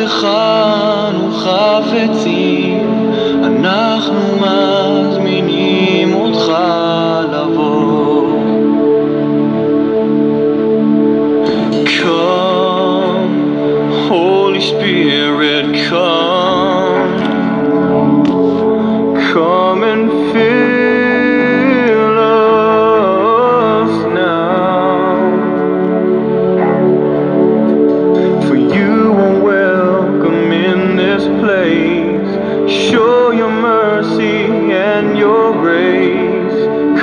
בך אנו חפצים, אנחנו מזמינים אותך לבוא. Come, Holy Spirit, come and fill us now. For you are welcome in this place. Show your mercy and your grace.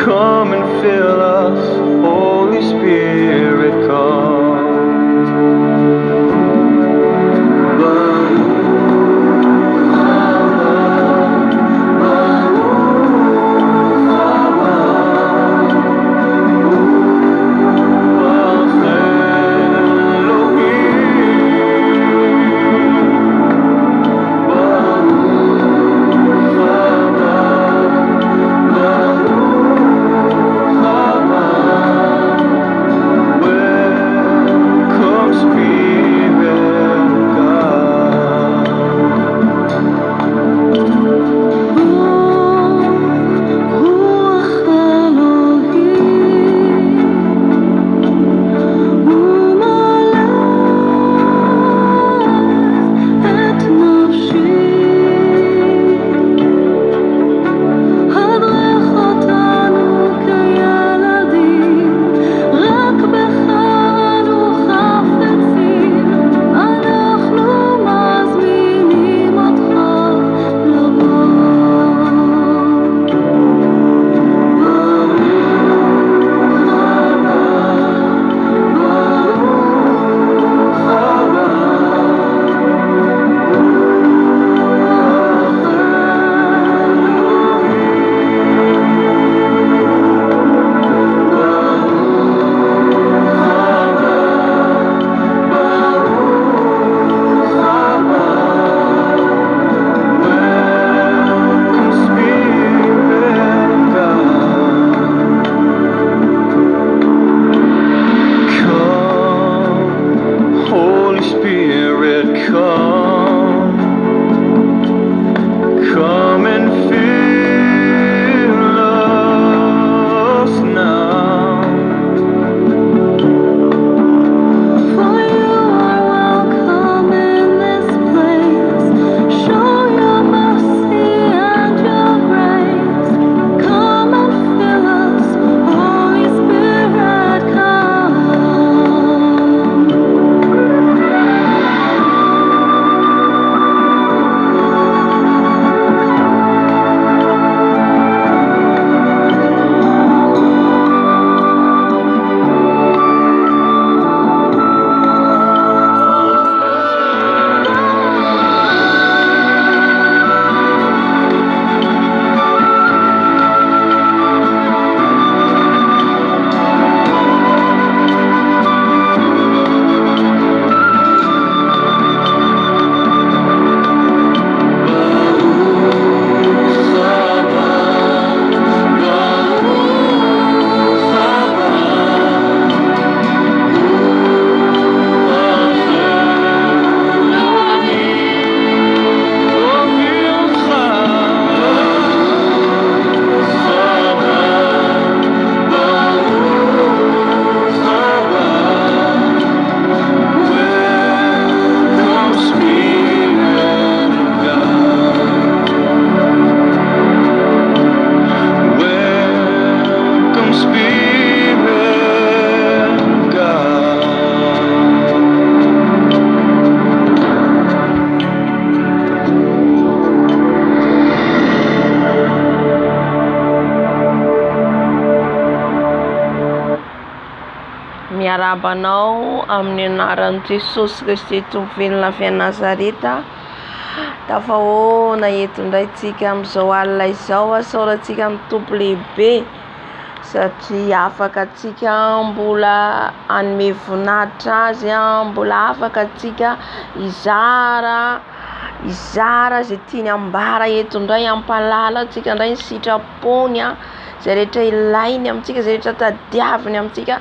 Come and fill us, Holy Spirit, come. Miarabanao amin'ny anaran'i Jesosy Kristy Tovovelona avy Nazareta. Tafahoana eto indray tsika amin'izao alina izao, asaorantsika amin'ny Tompo lehibe satria afaka tsika mbola hanome voninahitra azy, mbola afaka tsika izara izay tiany ambara eto indray, ampalala tsika indray ny sitrapony izay rehetra ilainy amintsika, izay rehetra tadiaviny amintsika,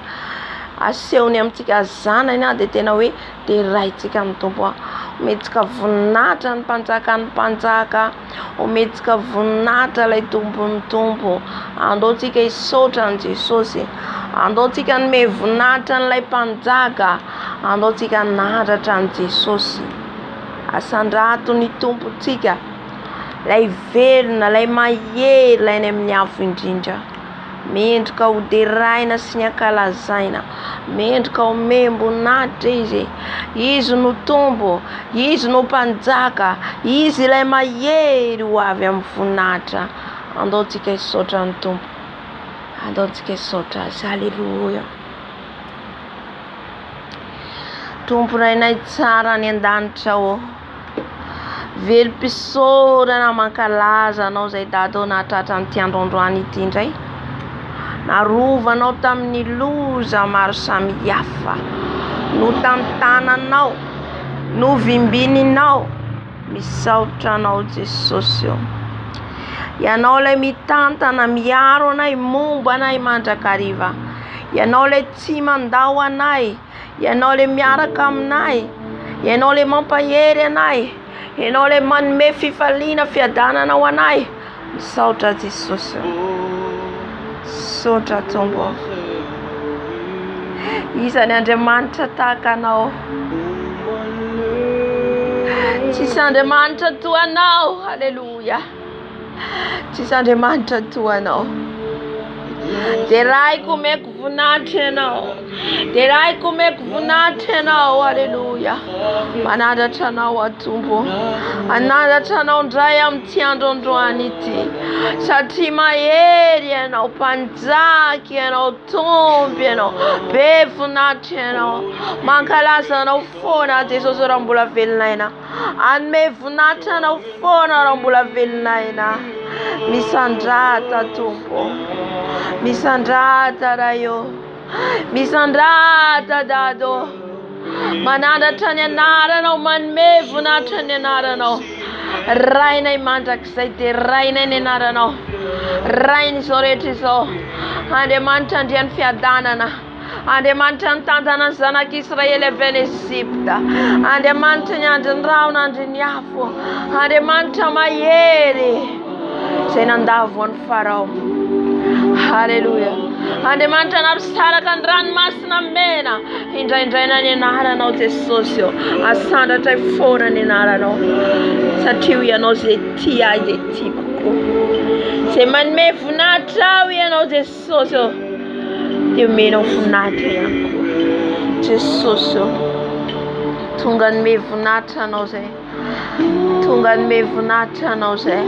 asehony amintsika zanany dia tena hoe terahintsika amin'ny Tompo. Ometsika voninahitra ny mpanjaka, ometsika voninahitra ilay tompony tompo. Andaontsika hisaotra an' Jesosy, andaontsika nome voninahitra n'ilay mpanjaka, andaontsika nahatratra an' Jesosy. Asandrato ny tompontsika, ilay velona, ilay mahery, ilay any amin'ny avo indrindra. Mendrika ho deraina sy ny ankalazaina, mendrika ho membonahitra izy no tombo, izy no mpanjaka, izy ilay mahery ho avy amin'ny voninahitra. Andaontsika hisaotra ny tompo, andaontsika hisaotra azy. Haleluia. Tompo rainay tsara ny an-danitra ô, velom-pisaorana mankalaza anao zay dado nahatratra an'ity androandroany ity indray. Narovanao tamin'ny loza maro samihafa, no tantananao, no vimbininao, misaotra anao Jesosy eo. Ianao ilay mitantana miaro anay, momba anay mandrakariva. Ianao ilay tsy mandao anay, ianao ilay miaraka aminay, ianao ilay mampahery anay, ianao ilay manome fifaliana fiadanana ho anay. Misaotra Jesosy eo. Misaotra tompo. Isan'ny Andriamanitra tahaka anao, tsisy Andriamanitra toa anao. Haleluia. Tsisy Andriamanitra toa anao. De raiko omeko voninahitra ianao, de raiko omeko voninahitra ianao. Haleluia. Manandratra anao a tompo, manandratra anao ndray amin'ity androandroany ity, satria mahery ianao, mpanjaka ianao, tompo ianao, be voninahitra ianao. Mankalaza anao foana Jesosy raha mbola velonaina, anome voninahitra anao foana raha mbola velonaina. Misandrata tompo, misandrata raio, misandrata dado. Manandratra ny anaranao, manome voninahitra ny anaranao. Rainay mandrakizay de rainay ny anaranao, rainy izao rehetra izao. Andriamanitra andriany fiadanana, Andriamanitra nitantana ny zanak'Israely avy any Ezipta, Andriamanitra ny andriny rano nandriny afo, Andriamanitra mahery zay nandavo an'ny Farao. Haleluia. Andriamanitra napisaraka ny ranomasina mena, indraindraina ny anaranao Jesosy eo. Asandratray foana ny anaranao, satria ianao zay tia ahy zay tiako koa, zay manome voninahitra aho ianao Jesosy eo, de omenao voninahitra ihany koa Jesosy eo. Tonga nome voninahitra anao zay, tonga nome voninahitra anao zay,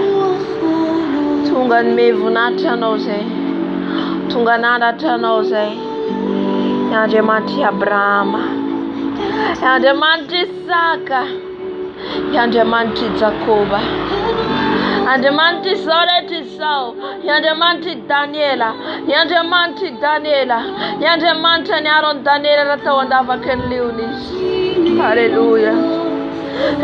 tonga nome voninahitra anao zay, tonga nandratra anao zay. Andriamanitra Abrahama, Andriamanitra Isaka, Andriamanitra Jakoba, Andriamanitra izao rehetra izao, Andriamanitra Daniela, Andriamanitra Daniela, Andriamanitra ny aron Daniela raha tao andavaky ny leona izy. Haleluia.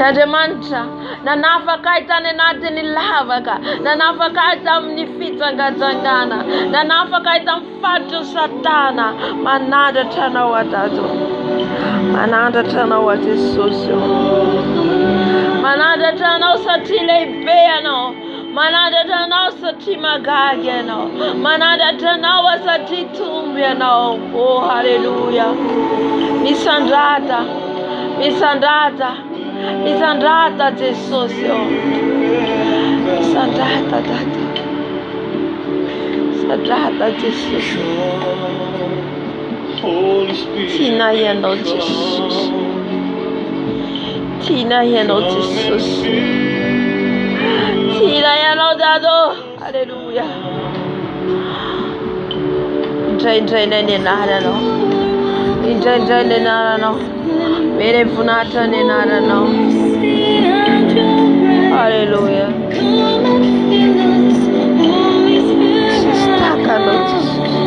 Andriamanitra nanafaka ahy tany anatin'ny lavaka, nanafaka ahy tamin'ny fitsangajangana, nanafaka ahy tamin'ny faritry Satana. Manandratra anao a Dado, manandratra anao a Jesosy eo, manandratra anao satria lehibe anao, manandratra anao satria magagy anao, manandratra anao satria tombo anao. Oh haleluia. Misandrata, misandrata, misandrata Jesosy eo, misandrata Dada, misandrata Jesosy. Tiana ianao Jesosy, tiana ianao Jesosy, tiana ianao Dado. Haleluia. Indraindray ny anaranao, indraindray ny anaranao, mene voninahitra ny anaranao. Haleluia. Tsisy tahaka anao Jesosy,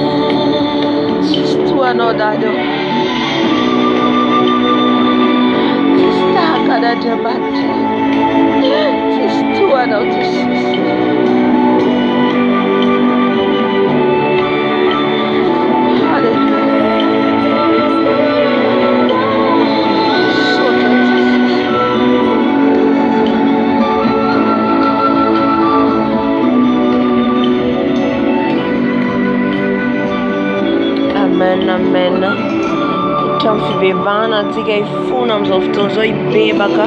tsisy toa anao Dado, tsisy tahaka an'Andriamanitra, tsisy toa anao Jesosy. Haleluia. Misaotra Jesosy, Amen, amen. Tamin'ny fibebahana antsika hifona amin'izao fotoana izao hibebaka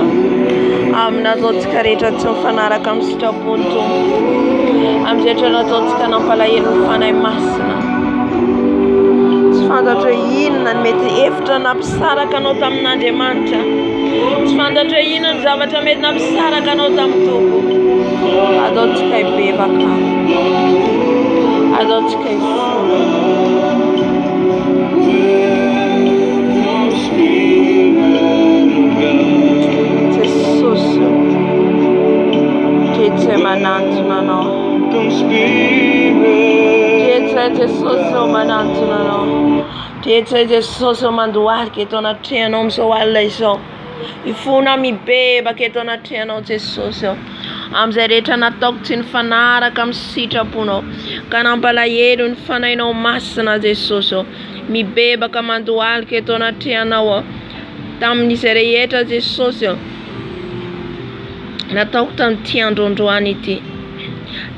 amin'nataontsika rehetra tsy mifanaraka amin'ny sitrapony Tompo. Amin'izay rehetra nataontsika nampalahelo ny fanahy masina. Tsy fantatra hoe inona ny mety hevitra nampisaraka anao tamin'Andriamanitra. Tsy fantatra hoe inona ny zavatra mety nampisaraka anao tamin'ny Tompo. Ataontsika hibebaka. Ataontsika hifona. Dietsy manantona anao. Dietsy Jesosy manantona anao. Dietsy Jesosy mandohalika eto anatrehanao amin'izao alina izao. Hifona mibebaka eto anatrehanao Jesosy. Amin'izay rehetra nataoko tsy nifanaraka amin'ny sitraponao ka nampalahelo ny fanahinao masina Jesosy. Mibebaka mandohalika eto anatrehanao tamin'izay rehetra Jesosy. Nataoko tamin'ity androandroany ity,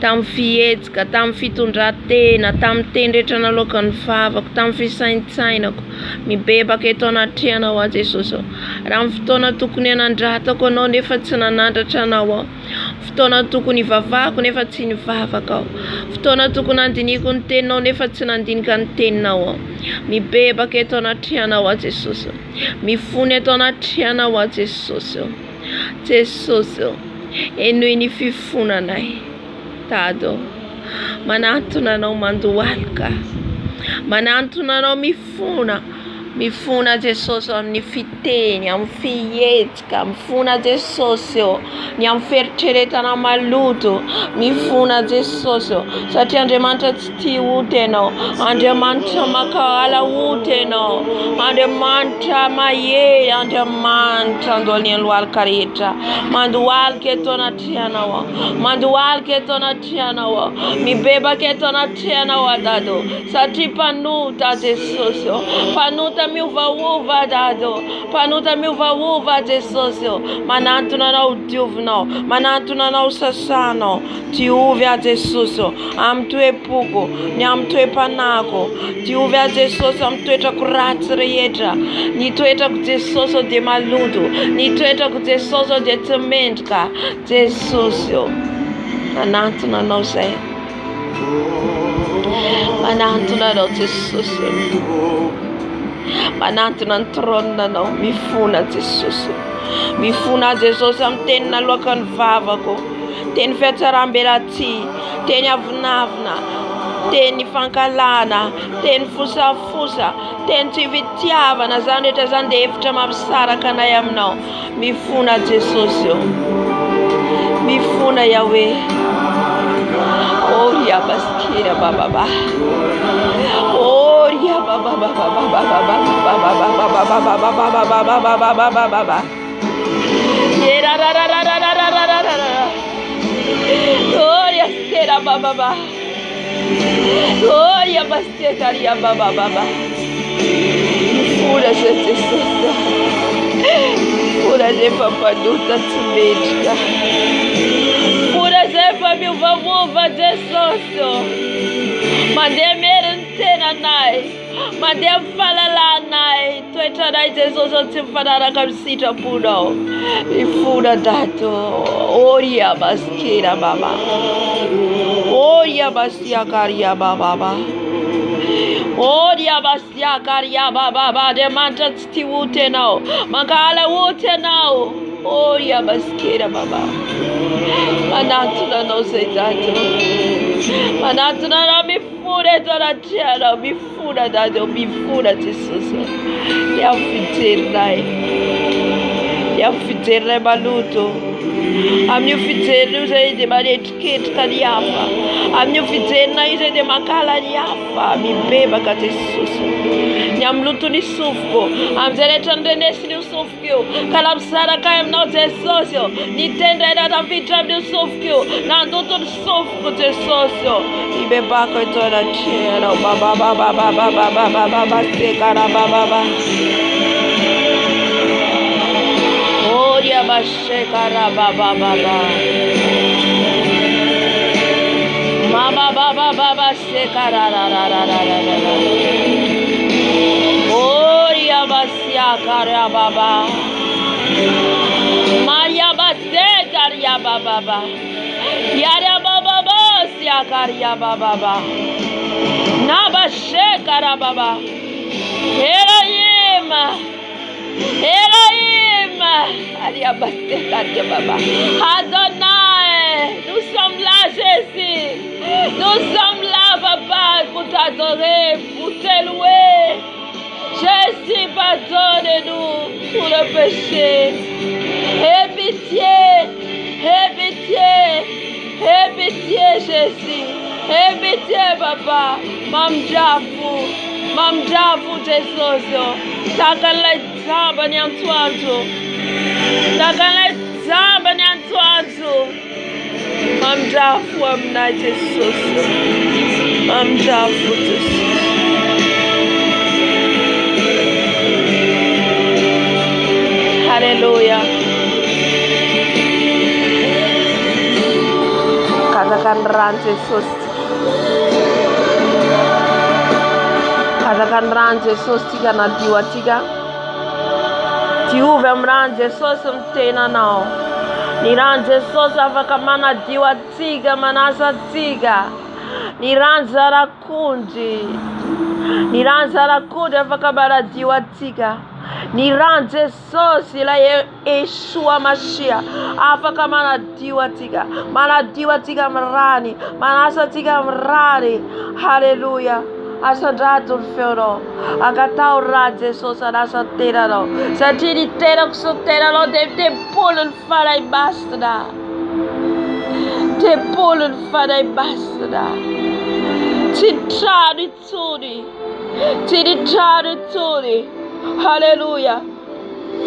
tamin'ny fihetsika, tamin'ny fitondran-tena, tamin'ny teny rehetra nalokan'ny vavako, tamin'ny fisaintsainako, mibebaka eto anatrehanao Jesosy. Raha amin'ny fotoana tokony hanandratako anao nefa tsy nanandratra anao. Fotoana tokony hivavahako nefa tsy nivavaka aho. Fotoana tokony handiniko ny teninao nefa tsy nandinika ny teninao. Mibebaka eto anatrehanao Jesosy. Mifony eto anatrehanao Jesosy. Jesosy, enoy ny fifonanay. Tado, manantona anao mandohalika. Manantona anao mifona. Mifona Jesosy amin'ny fiteny, amin'ny fihetsika. Mifona Jesosy ny amin'ny fieritreretana maloto. Mifona Jesosy satria Andriamanitra tsy tia oty ianao. Andriamanitra makahala oty ianao. Andriamanitra mahery. Andriamanitra andolian'ny lohalika rehetra. Mandohalika eto anatrehanao. Mandohalika eto anatrehanao. Mibebaka eto anatrehanao Dado. Satria panota Jesosy. Panota miovaova Dado. Panota miovaova Jesosy. Manantona anao diovinao. Manantona anao sasanao. Diovy a Jesosy amin'ny toe-poko, ny amin'ny toe-panako. Diovy a Jesosy amin'ny toetrako ratsy rehetra. Ny toetrako Jesosy dia maloto. Ny toetrako Jesosy dia tsy mendrika. Jesosy, manantona anao zay. Manantona anao Jesosy. Manantona ny trône anao. Mifona Jesosy. Mifona Jesosy amin'ny teny nalokan'ny vavako. Teny fiatsaram-belatsy. Teny avinavina. Teny fankalana. Teny fosafosa. Teny tsy fitiavana. Zany rehetra zany dia hevitra mampisaraka anay aminao. Mifona Jesosy. Mifona Yahweh. Oh yabaskira bababa. Oh yababa. Gloria stera baba. Gloria bastecaria baba. Pura Jesus. Pura de papaduta tsumedica. Pura zefa mi vamuva Jesus. Mandem merentena nai. Mandem falala nai. Toetra nai Jesus tsy mifanaraka amin'ny sitraponao. Mifona Dado. Oria baskira baba. Oria bastiakaria baba. Oria bastiakaria baba. Andriamanitra tsy tia oty ianao. Makahala oty ianao. Oria baskira baba. Manantona anao zay Dado. Manantona anao mifona eto anatrehanao. Mifona Dado. Mifona Jesosy. Amin'ny fijerinay. Amin'ny fijerinay maloto. Amin'ny fijerinay izay dia manetriketrika ny hafa. Amin'ny fijerinay izay dia makahala ny hafa. Mibebaka Jesosy. Ny amin'ny lotony sofiko. Amin'izay rehetra nyrenesiny io sofiko io. Ka nampisaraka aminao Jesosy. Ny tendray natafiditra amin'ny sofiko io. Nandoto ny sofiko Jesosy. Mibebaka eto anatrehanao. Baba sekara baba. Oria bashekara baba. Mama baba sekara. Oria basia karia baba. Maria base karia baba. Yaria baba basia karia baba. Nabashe karia baba. Elohim, Aria base karia baba. Adonai, nous sommes là, Jésus. Nous sommes là, papa, pour t'adorer, pour te louer. Jésus, pardonne-nous pour le péché. Aie pitié, Jésus. Aie pitié, papa. Mam Jafu, Jesus. Takale zamba nyantuantu. Mam Jafu, amna Jesus. Mam Jafu, Jesus. Hallelujah. Katakan ran Jesus. Katakan ran Jesus tiga na diwa tiga. Tiuve mran Jesus mtena nao. Ni ran Jesus avakamana diwa tiga manasa tiga. Ni ran zara kundi avakabara diwa tiga. Ni ran Jesus ila Yeshua Mashiach afaka mana diwa tiga mrani manasa tiga mrani. Hallelujah. Asadatul fero agataura Jesus anasa terano satiri terok soterano te polul farai basta tiri. Hallelujah.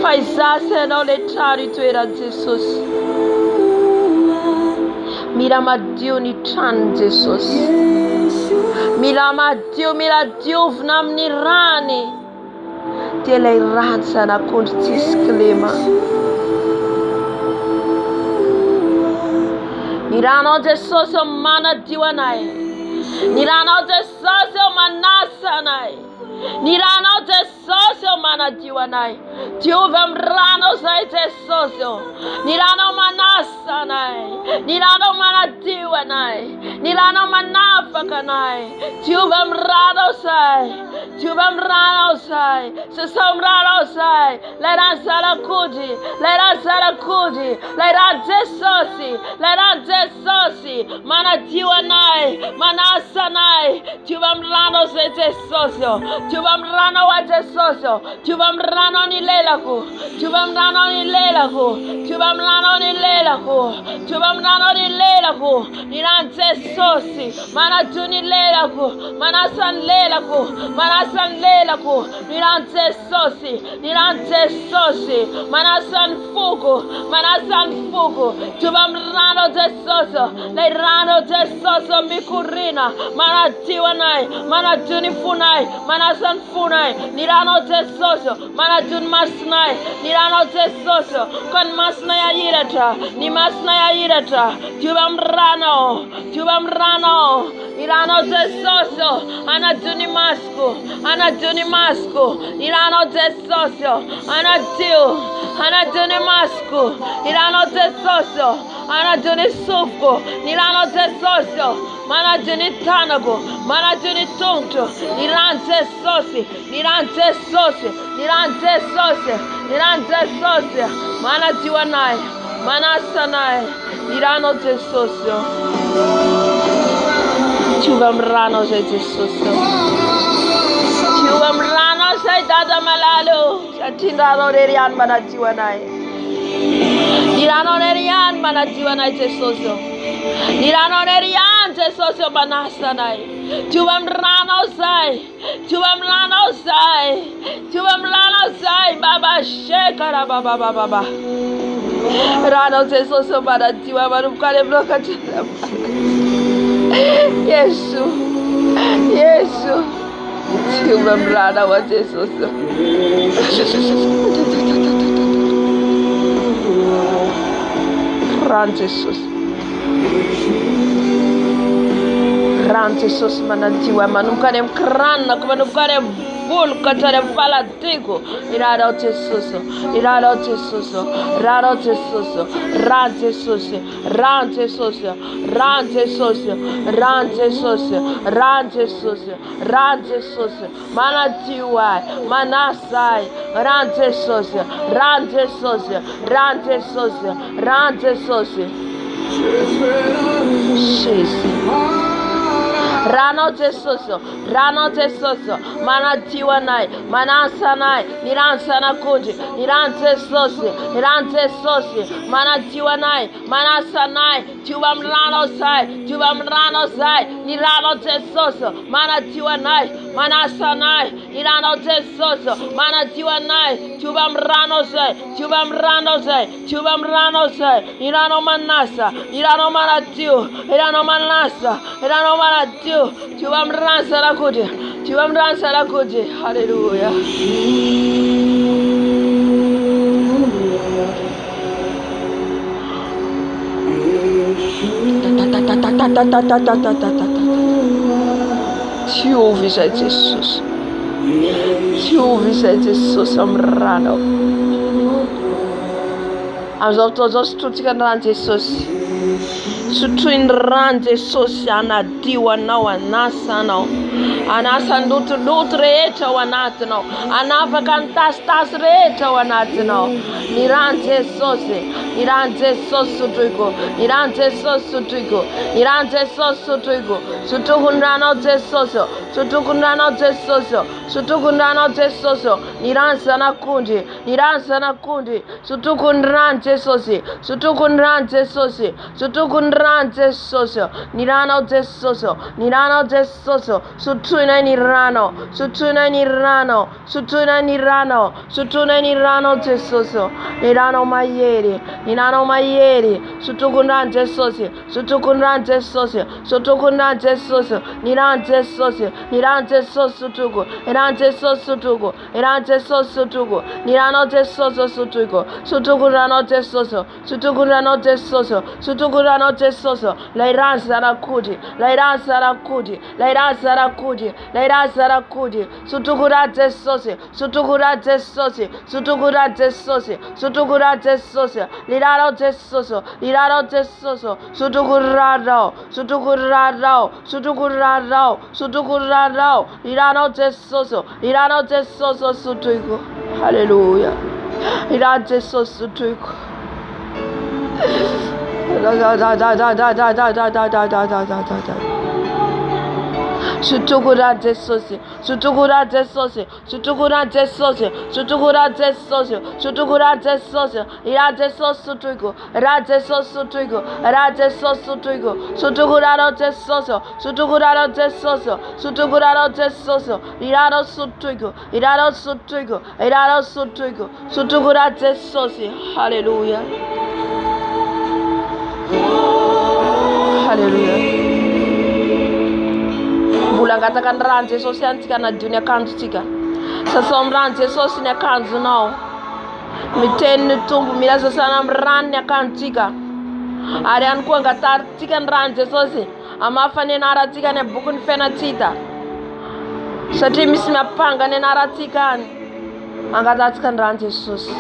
Faisase no le era Jesus. Mira Dieu ni tran Jesus. Mira Dieu vnam ni rani. Tele ransa na kuntis klima. Nirano Jesus mana diwanai. Nirano Jesus manasa nai. Nirano Jesus mana diwanai. Tiuvem rano sai Jesus. Nirano manasa nai. Nirano mana diwanai. Nirano manafaka nai. Tiuvem rano sai. Sesam rano sai. Leran sala kudi. Leran Jesus. Mana diwanai. Manasa nai. Tiuvem rano sai Jesus. Tiuvem rano wa Jesus. Tiuvem rano ni lelako. Tiuvem rano ni lelako. Niran Jesus. Mana tuni lelako. Manasan lelako. Niran Jesus. Manasan fuko. Tiuvem rano Jesus. Le rano Jesus mikurina. Mana tiwanai. Mana tuni funai. Manasan funai. Nirano Jesus. Mana tun masnai. Nirano Jesus. Kon masnaya yirata. Ni masnaya yirata. Tiubam rano. Nirano Jesus. Ana tuni masko. Nirano Jesus. Ana tuni masko. Nirano Jesus. Ana tuni sufko. Nirano Jesus. Mana tuni tanago. Mana tuni tonto. Niran Jesus. Mana diwanai. Mana sanai. Nirano Jesus. Tiuvem rano sai Jesus. Tiuvem rano sai dada malalo. Satindano nerian mana diwanai. Nirano nerian mana diwanai Jesus. Nirano nerian Jesus manasanai. Tiuvem rano sai. Baba shekara baba. Rano Jesus mana diwa marum kale bloka chana. Yesu. Tiuvem rano wa Jesus. Ran Jesus. Rano Jesosy manadio ahy manomboka any amin'ny kiranako manomboka any amin'ny voloko hatrany amin'ny faladiko iranao Jesosy iranao Jesosy ranao Jesosy rano Jesosy rano Jesosy rano Jesosy rano Jesosy rano Jesosy rano Jesosy manadio ahy manasa ahy rano Jesosy rano Jesosy rano Jesosy rano Jesosy Rano Jesosy manadio anay manasa anay ny rano sanakondry ny rano Jesosy manadio anay manasa anay diova amin'ny rano zay diova amin'ny rano zay ny rano Jesosy manadio anay manasa anay ny rano Jesosy manadio anay diova amin'ny rano zay diova amin'ny rano zay diova amin'ny rano zay ny rano manasa ny rano manadio ny rano manasa ny rano manadio diova amin'ny rano sanakondry diova amin'ny rano sanakondry haleluya Diova izay Jesosy diova izay Jesosy amin'ny rano amin'izao fotoana izao sotrointsika ny rano Jesosy sotroiny rano Jesosy anadio anao anasa anao anasa ny lotoloto rehetra ao anatinao anafaka ny tasitasy rehetra ao anatinao ny rano Jesosy ny rano Jesosy sotroiko ny rano Jesosy sotroiko ny rano Jesosy sotroiko sotroko ny ranao Jesosy sotroko ny ranao Jesosy sotroko ny ranao Jesosy ny rano zanakondry ny rano zanakondry sotroko ny rano Jesosy sotroko ny rano Jesosy sotroko ny rano Jesosy ny ranao Jesosy ny ranao Jesosy sotroina ny rano sotroina ny rano sotroina ny rano sotroina ny rano Jesosy ny rano maiery ny rano maiery sotroko ny rano Jesosy sotroko ny rano Jesosy sotroko ny rano Jesosy ny rano Jesosy ny rano Jesosy sotroko ny rano Jesosy sotroko ny rano Jesosy sotroko ny rano Jesosy sotroko sotroko ny rano Jesosy sotroko ny rano Jesosy sotroko ny rano Jesosy lay rano zanakondry lay rano zanakondry lay rano zanakondry lay rano zanakondry sotroko rano Jesosy sotroko rano Jesosy sotroko rano Jesosy sotroko rano Jesosy lirano Jesosy lirano Jesosy sotroko rano sotroko rano sotroko rano sotroko rano lirano Jesosy lirano Jesosy sotroko haleluya lirano Jesosy sotroko Sutukura Jesosy, Sutukura Jesosy, Sutukura Jesosy, Sutukura Jesosy, Sutukura Jesosy, Ira Jesosy Sutuko, Ra Jesosy Sutuko, Ra Jesosy Sutuko, Sutukura Jesosy, Sutukura Jesosy, Sutukura Jesosy, Ira Sutuko, Ira Sutuko, Ira Sutuko, Sutukura Jesosy, Hallelujah. Hallelujah. Mbola angataka ny rano Jesosy antsika nadio ny akanjotsika. Sasa amin'ny rano Jesosy ny akanjonao. Miteny ny tombo mila sasana amin'ny rano ny akanjotsika. Ary ihany koa angatarintsika ny rano Jesosy hamafa ny anarantsika ny boky ny fiainatsika. Satria misy miapanga ny anarantsika any. Angatantsika ny rano Jesosy.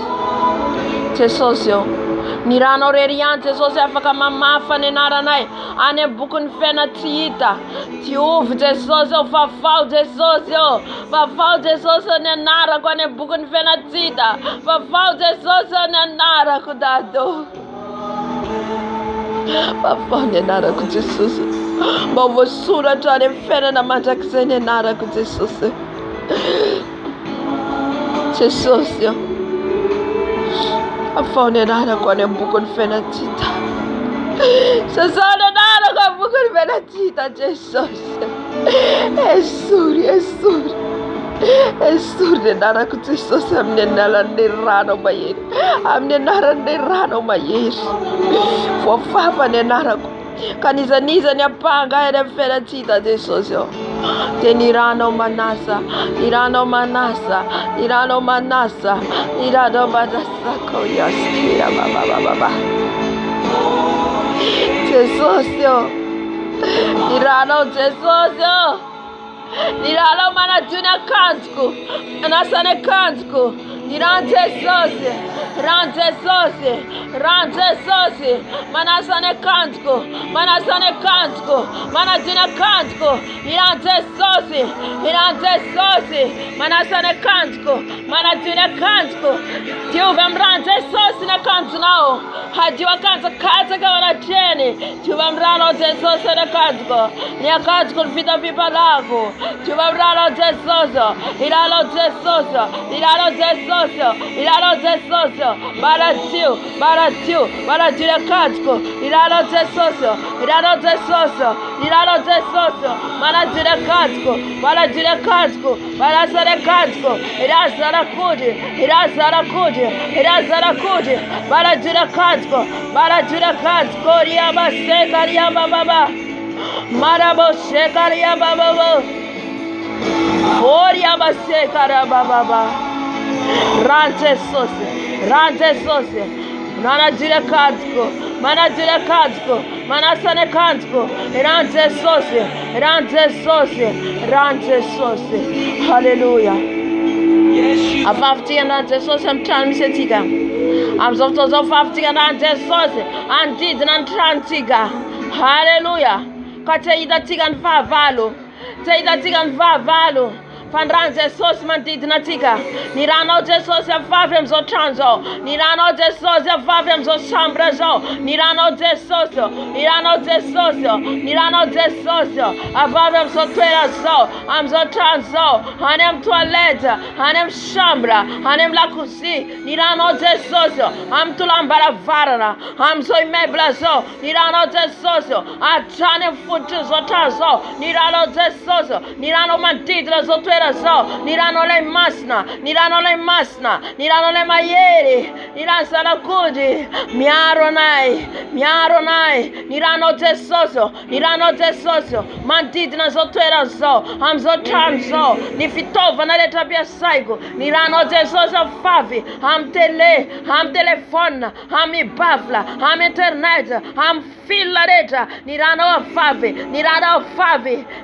Jesosy eo. Ny rano rerian Jesosy afaka mamafa ny anaranay any boky ny fiaina tsy hita. Diovy Jesosy eo, vavao Jesosy eo. Vavao Jesosy ny anarako any boky ny fiaina tsy hita. Vavao Jesosy ny anarako dado. Vavao ny anarako Jesosy. Mba voasoratra any amin'ny fiainana mandrakizay ny anarako Jesosy. Jesosy eo. Afao ny anarako any boky ny fiaina tsy hita. Sasao ny anarako boky ny fiaina tsy hita Jesosy. Esory, esory. Esory ny anarako Jesosy amin'ny anaran'ny rano mahery. Amin'ny anaran'ny rano mahery. Voafafa ny anarako. Kanizaniza ny apanga any amin'ny fiaina tsy hita Jesosy eo. Te ny rano manasa, ny rano manasa, ny rano manasa, ny rano manasa koyaskira baba. Jesosy eo, Nirano Jesús. Nirano manajuna kansko. Anasane kansko. Niran Jesus. Ran Jesus. Ran Jesus. Manasane kansko. Manasane kansko. Manajuna kansko. Niran Jesus. Niran Jesus. Manasane kansko. Manajuna kansko. Tiuvem ran Jesus na kansko nao. Hajiwa kansko kaza kawana cheni. Tiuvem rano Jesus na kansko. Nia kansko vita vipa lako. Tiuvem rano Jesus. Iralo Jesus. Iralo Jesus. Iralo Jesus. Baratiu. Baratiu. Baratiu kansko. Iralo Jesus. Iralo Jesus. Iralo Jesus. Manajuna kansko. Manajuna kansko. Manasane kansko. Irasara kudi. Irasara kudi. Irasara kudi. Manajuna kansko. Manajuna kansko. Riaba seka riaba baba. Marabo seka riaba baba. Oriaba seka riaba baba. Rante sose. Rante sose. Manajuna kansko. Manajuna kansko. Manasane kansko. Rante sose. Rante sose. Rante sose. Hallelujah. Afafti and Rante sose. I'm trying to say tiga. I'm so afafti and Rante sose. And did and trantiga. Hallelujah. Kateida tiga and favalo. Teida tiga and favalo. Fanran Jesus man did natika. Nirano Jesus favem zo transo. Nirano Jesus favem zo sambrazo. Nirano Jesus. Nirano Jesus. Nirano Jesus. Avavem zo twerazo. Am zo transo. Hanem toilette. Hanem chambra. Hanem lakusi. Nirano Jesus. Am tulambara varana. Am zo imeblazo. Nirano Jesus. Atane futu zo transo. Nirano Jesus. Nirano man did zo twerazo. Nirano le masna, nirano le masna, nirano le maieri, nirano salakudi, miaro nai, nirano tesoso, mantid na zotera zo, am zotranzo, ni fitova na leta bia saigo, nirano tesoso favi, am telefona, am ibavla, am internet, am fila reta, nirano favi,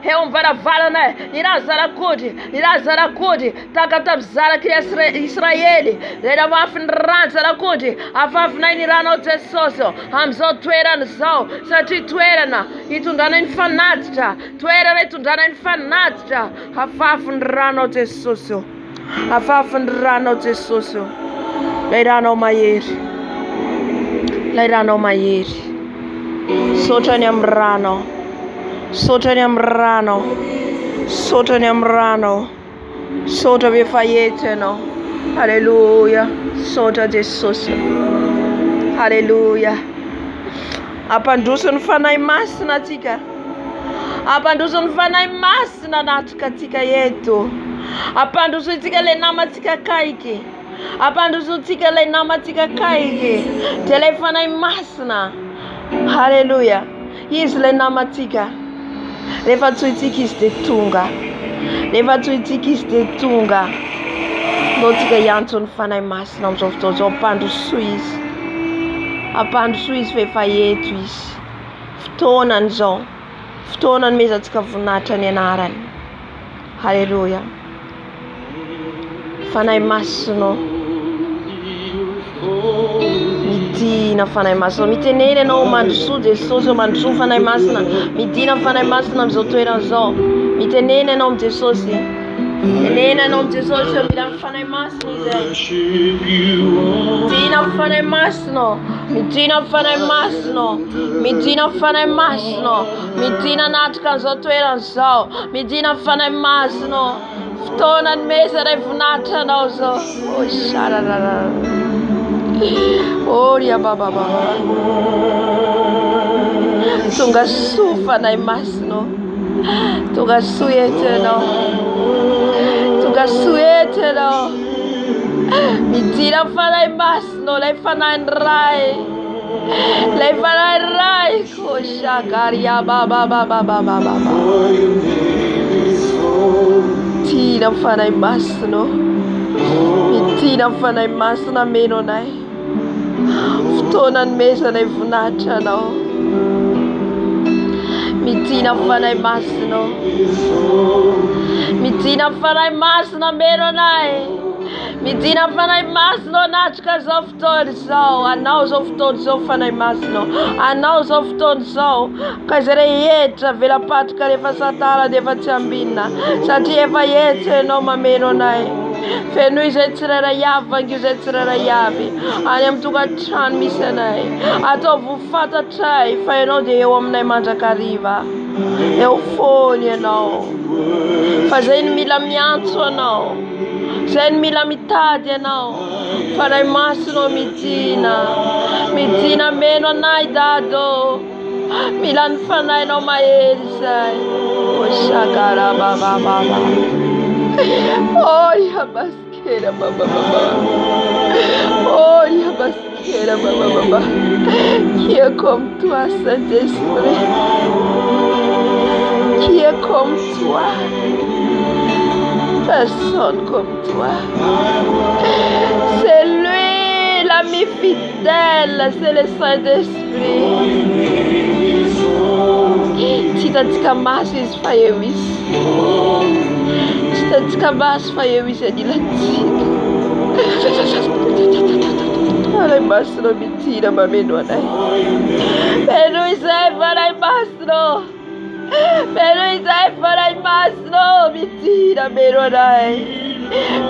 he un vara valane, nirano salakudi, Nilazara kudi takatabzara kria Israeli leda wafin ranzara kudi afafna nirano tesoso hamzo twera zo sati twera itundana infanatja twera itundana infanatja afafin rano tesoso leda no mayeri sotanyam rano Sota vifayete no. Hallelujah. Sota Jesus. Hallelujah. Apanduso nfanai masna tika. Apanduso nfanai masna natika tika yetu. Apanduso tika le nama tika kaiki. Apanduso tika le nama tika kaiki. Telefonai masna. Hallelujah. Yes le nama tika. Leva tuitikiste tunga. Notika yanton fanai mas nam zoftozo apandu Suis vefa yetu is. Ftonan meza tika vunata nenaran. Hallelujah. Fanai mas no. Midina fanai mas no. Mitenene no mansu de soso mansu fanai mas na. Midina fanai mas nam zotoera zo. Mitenene nom de sosi. Tenene nom de sosi midam fanai mas ni zai. Midina fanai mas no. Midina fanai mas no. Midina fanai mas no. Midina natka zotoera zo. Midina fanai mas no. Ftonan mesa de vunata no zo. Oh shararara. Oria baba. Tunga sufa na imasno. Tunga suete no. Mitira fana imasno. Lei fana rai. Kosha karia baba. Tira fana imasno. Mitira fana imasno meno nai. Ftonan mesa na vunata no. Mitina fanay masino. Mitina fanay masino meron ay. Mitina fanay masino natrika zao fotoana zao. Anao zao fotoana zao fanay masino. Anao zao fotoana zao. Ka izay rehetra velapatrika rehefa satana dia efa tsy ambinina. Satria efa etsy ianao mameno anay. Feno izay tsirairay avy vangio izay tsirairay avy any amin'ny tokantrano misy anay. Ataovy ho fantatray fa ianao dia eo aminay mandrakariva. Eo foana ianao. Fa zay ny mila miantso anao. Zay ny mila mitady ianao. Fanay masino midina. Midina meno anay dado. Mila ny fanainao mahery izay. O shakarababababa. Oh, ya basquera, baba, baba. Oh, ya basquera, baba, baba. Qui est comme toi, Saint-Esprit? Qui est comme toi? Personne comme toi. C'est lui, l'ami fidèle, c'est le Saint-Esprit. Titatika masis fayewis. Titatika mas fayewis edilatsika. Alay masno mitira mameno anay. Pero izay faray masno. Pero izay faray masno mitira meno anay.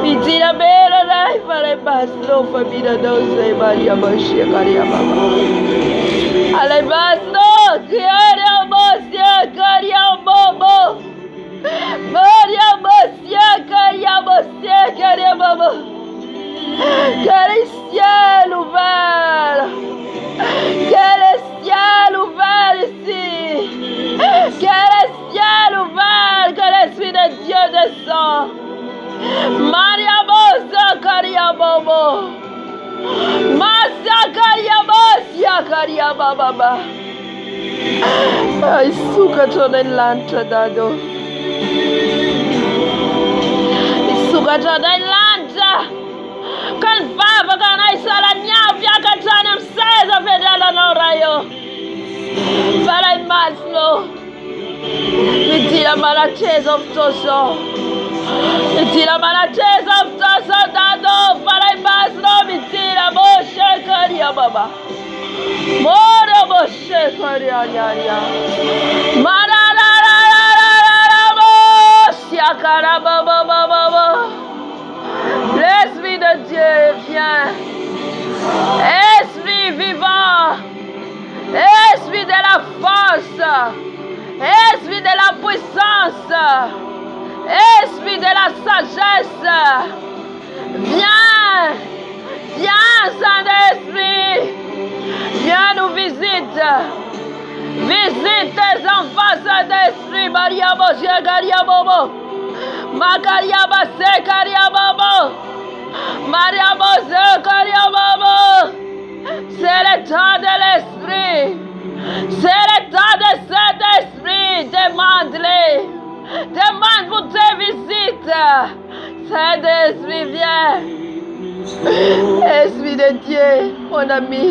Mitira meno anay faray masno família não sei Maria Manchia Caria Mama. Alay masno Caria Manchia Caria Mama. Maria Manchia Caria Manchia Caria Mama. Quel ciel ouvert. Quel ciel ouvert ici. Quel ciel ouvert que l'Esprit de Dieu descend. Maria Mosa Caria Bobo. Masa Caria Mosia Caria Baba. Ai suka toda lanta dado. Suka toda lanta. Kan baba kan ai sala nyavya katana mseza fedala no rayo. Farai maslo. Mitira malatezo ftoso. Mitira malatezo ftoso dado. Farai maslo mitira moshe karia baba. Moro moshe karia nyanya. Marararararara moshe karia baba baba. L'Esprit de Dieu vient. Esprit vivant. Esprit de la force. Esprit de la puissance. Esprit de la sagesse. Viens. Viens, Saint-Esprit. Viens nous visite. Visite tes enfants, Saint-Esprit. Maria Bosia Garia Bobo. Makaria Basse Karia Bobo. Maria Bosse Karia Bobo. C'est le temps de l'Esprit. C'est le temps de cet esprit. Demande-les. Demande pour tes visites. Cet esprit vient. Esprit de Dieu, mon ami.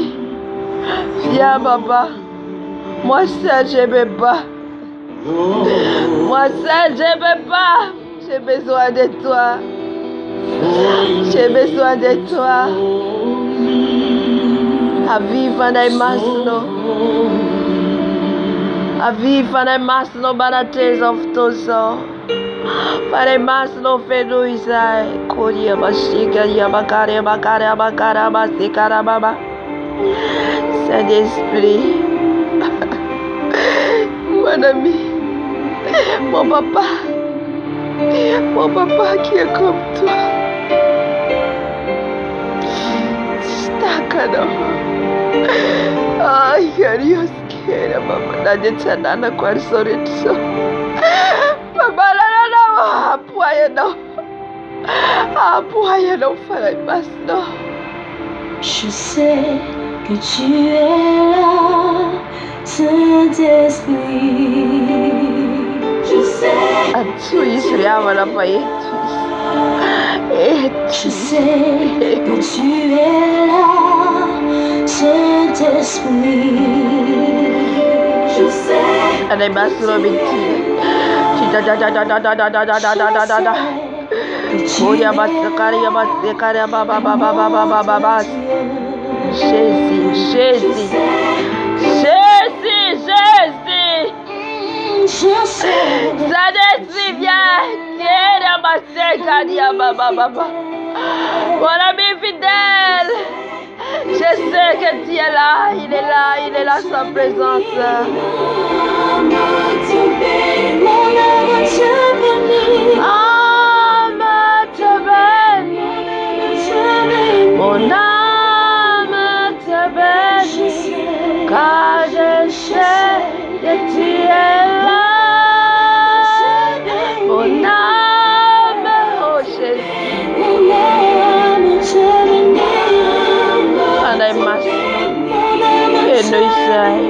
Viens, papa. Moi seul, je ne peux pas. Moi seul, je ne peux pas. J'ai besoin de toi. J'ai besoin de toi. Aviva na masno. Aviva na masno barateza ftoso. Para masno fenuizai. Koria bashika ya bakare bakare bakara basikara baba. Saint-Esprit. Mon ami. Mon papa. Mon papa qui est comme toi. Stakano. Ay, Dios quiera, mamá. Nadie te nana cual soritso. Mamá, no, apoya no. Apoya no, para más no. Je sais que tu es là, Saint-Esprit. Je sais. Atu isriava la paetu. Je sais que tu es là, Saint-Esprit. Fanahy masina mity. Oya masakaria masekaria baba. Jésus. Saint-Esprit vient. Mon ami fidèle. Je sais que tu es là. Il est là sa présence. Âme te bénit. Mon âme te bénit. Car je sais que tu es là. Mon âme, oh Jésus. Fanahy masina. Eno izay.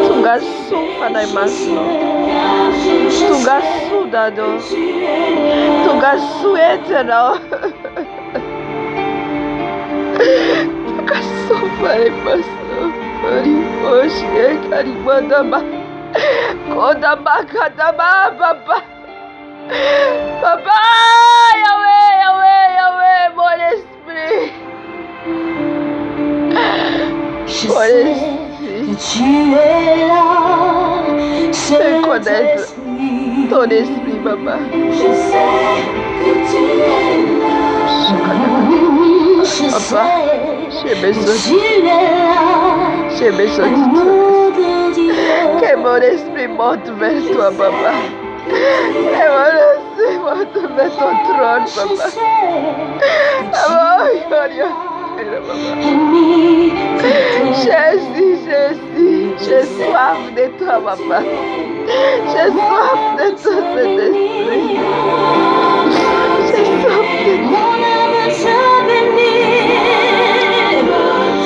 Tonga soa fanahy masina. Tonga soa dado. Tonga soa entinao. Tonga soa fanahy masina. Oxe, carimandaba. Kodaba, papa. Papa, Yahweh, mon esprit. Je sais que tu es là. Fais connaître ton esprit, papa. Je sais que tu es là. Je Papa, j'ai besoin de toi. Que mon esprit monte vers toi, papa. Que mon esprit monte vers ton trône, papa. Jésus, j'ai soif de toi, papa. J'ai soif de toi, Saint-Esprit. J'ai soif de toi.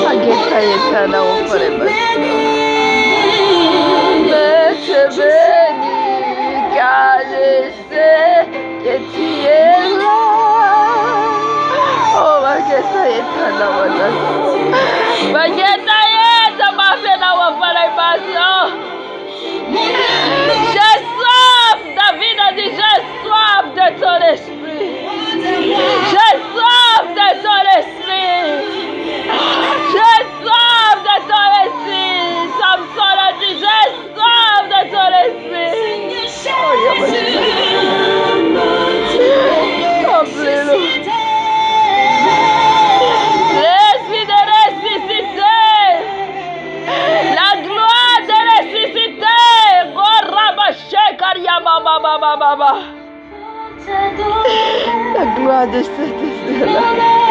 Ageta etana ofare masina. Mais te bénis, car je sais que tu es là. Oh, Ageta etana wadasa. Ageta eta mafena ofare masina. J'ai soif, David a dit, j'ai soif de ton esprit. J'ai soif de ton esprit. J'ai soif de ton esprit. Samson a dit, j'ai soif de ton esprit. Remplis-le. L'esprit de ressusciter. La gloire de ressusciter. La gloire de cet esprit-là. La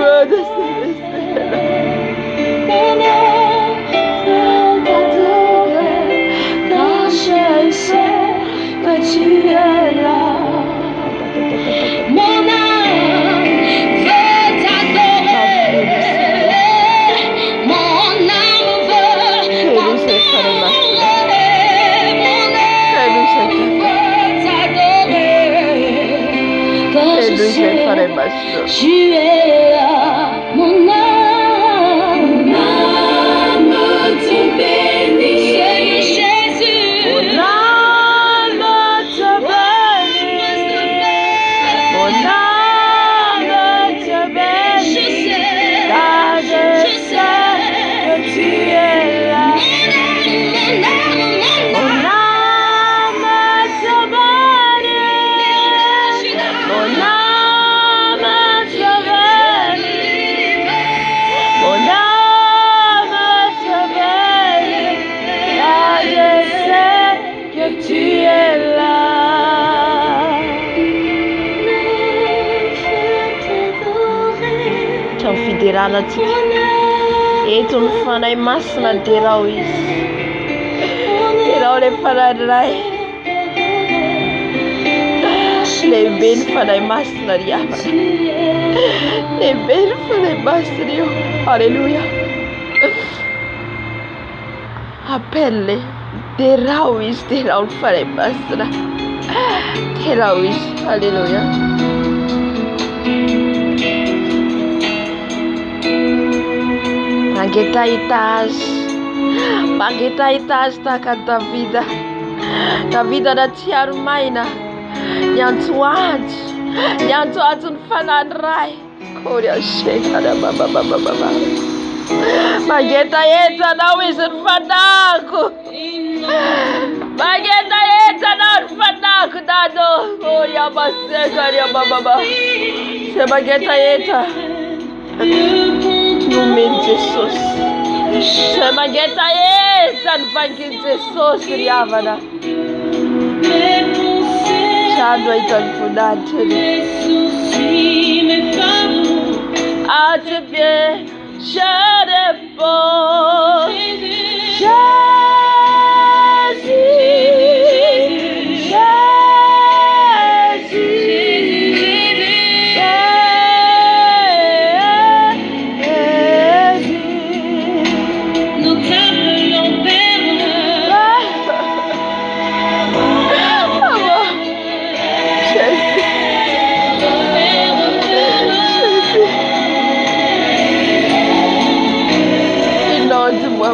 gloire de cet esprit-là. Car je sais que tu es là. Mon âme veut t'adorer. Mon âme veut tu es là, mon âme te bénit, Seigneur Jésus. Mon âme te bénit. Mon âme te bénit. Car je sais que tu es là. Mon âme te bénit. Mon âme tu es là. Trano fiderana atsika eto ny fanahy masina derao izy. Derao le fanahy ray. Lehibe ny fanahy masina ry havana. Lehibe ny fanahy masina io. Alléluia. Appelle derao izy, derao ny fanahy masina. Derao izy. Alléluia. Angeta ita azy Mangitahitazy tahaka Davida. Davida natsiaro maina. Niantso ny fanany ray. Kory asekana bababababa. Mangetaeta anao izy ny fanako. Mangetaeta anao ny fanako dado. Kory amasekany bababa. Se mangetaeta. Nomeny Jesosy. Se mangetaeta ny vanginy Jesosy ry havana. Trano ahitany voninahitra. À tes pieds, je réponds.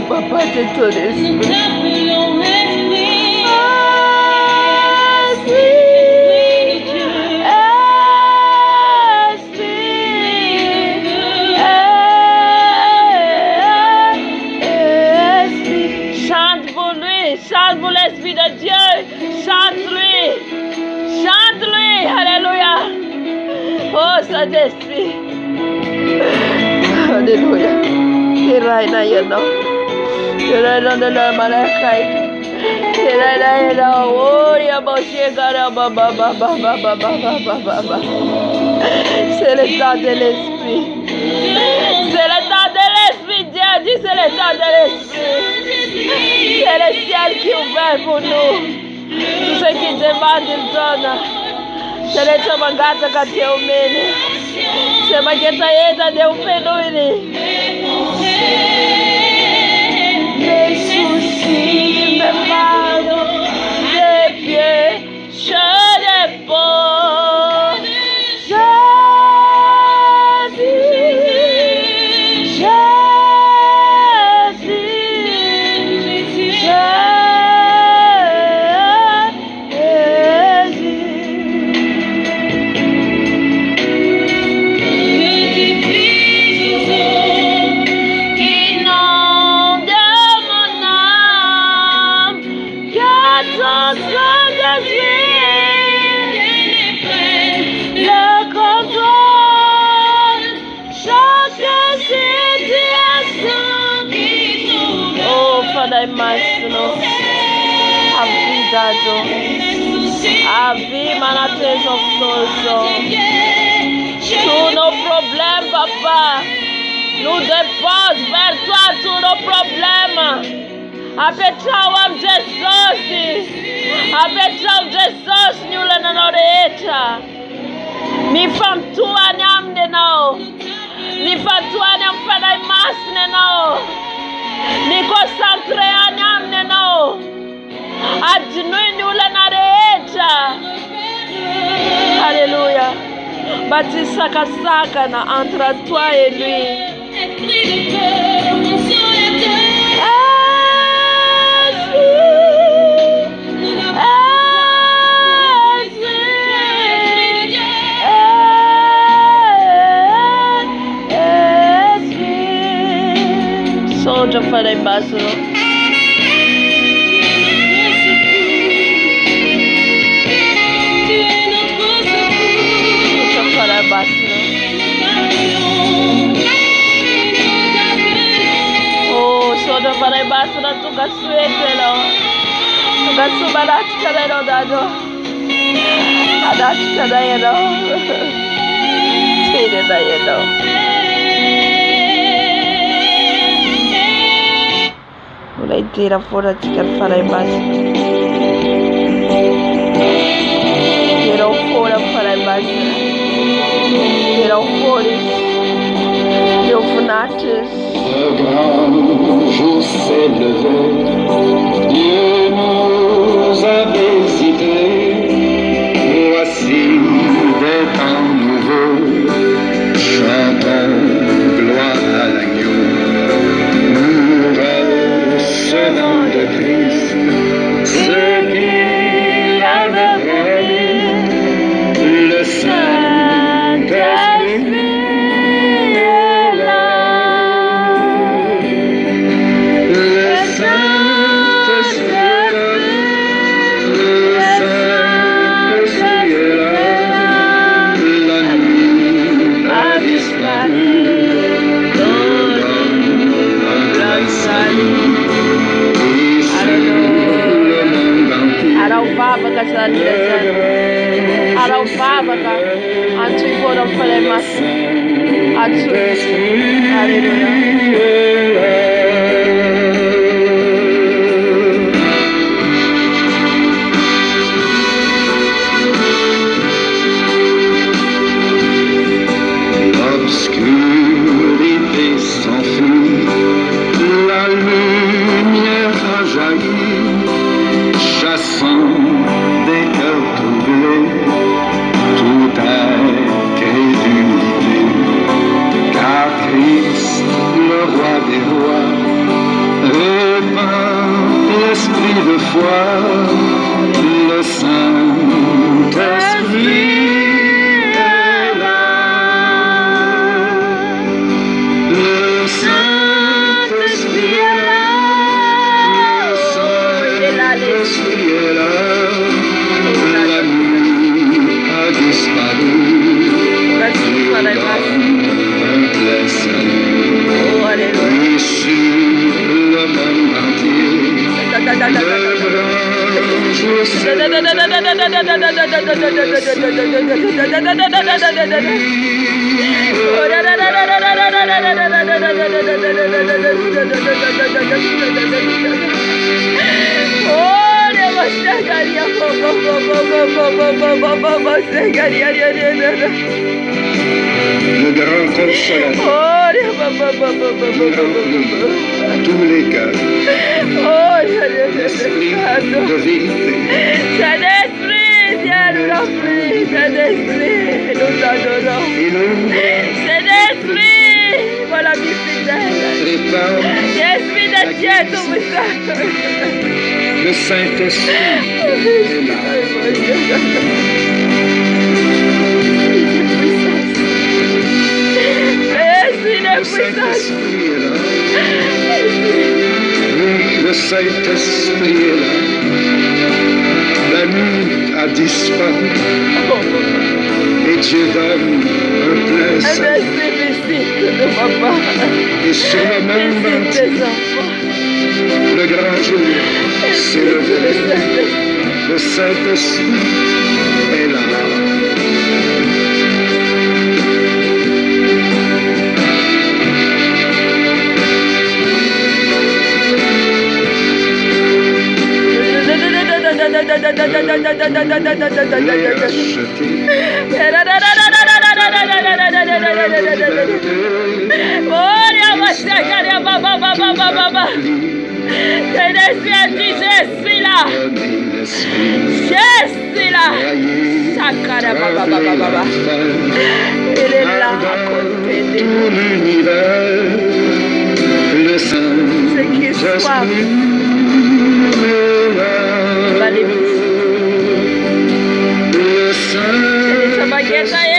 Papa, c'est ton esprit. Chante pour lui, chante pour l'Esprit de Dieu. Chante-lui, chante-lui. Alléluia. Oh, Saint-Esprit. Alléluia. Tiraina yano. Tiraina de la malakai. Tiraina yano. Oh, ya boshie gara baba baba baba baba baba. C'est le temps de l'Esprit. C'est le temps de l'Esprit. Dieu dit c'est le temps de l'Esprit. C'est le ciel qui est ouvert pour nous. Tout ce qui demande, il donne. C'est le temps de gâter. C'est ma guetta de ufenouini. Mes soucis, mes fardeaux, tes pieds, je les pose. Avis manates of torso. Tous nos problèmes, papa, nous déposons vers toi tous nos problèmes. Apetawam Jesus, apetawam Jesus, nous le nonoreta. Mi fam tua nyam de nao, mi fam tua nyam padai mas ne nao, mi concentre nyam ne nao. Adinui ula nareta. Alléluia. Bâtisse saka na entre toi et lui. Soldier for the ambassador. Oh, soda para baixo da tua suete lo. Tuga subarat kada lo dado. Adat kada lo. Tire da lo. Mulai tira fora tikar para baixo. Tira fora para baixo. Tira fora. Meu funates. Le grand jour s'est levé, Dieu nous a visités. Voici des temps nouveaux, chantons gloire à l'agneau. Nous Araupava, antu ivora falemos, antu, aleluia. L'obscurité s'enfuit, la lumière a jailli, chassant des cœurs troublés toute incrédulité. Car Christ, le roi des rois, répand l'esprit de foi, le Saint-Esprit. Le grand consolateur tous les cœurs. L'esprit de vérité. Saint-Esprit, viens nous remplir. Saint-Esprit, nous t'adorons. Saint-Esprit, voilà vie fidèle. L'Esprit de Dieu, tout puissant. Le Saint-Esprit est là. Le Saint-Esprit est là. Oui, le Saint-Esprit est là. La nuit a disparu. Et Dieu donne un plein salut. Et sur le même bâtiment, le grand jour s'est levé. Le Saint-Esprit est là. Le Saint-Esprit.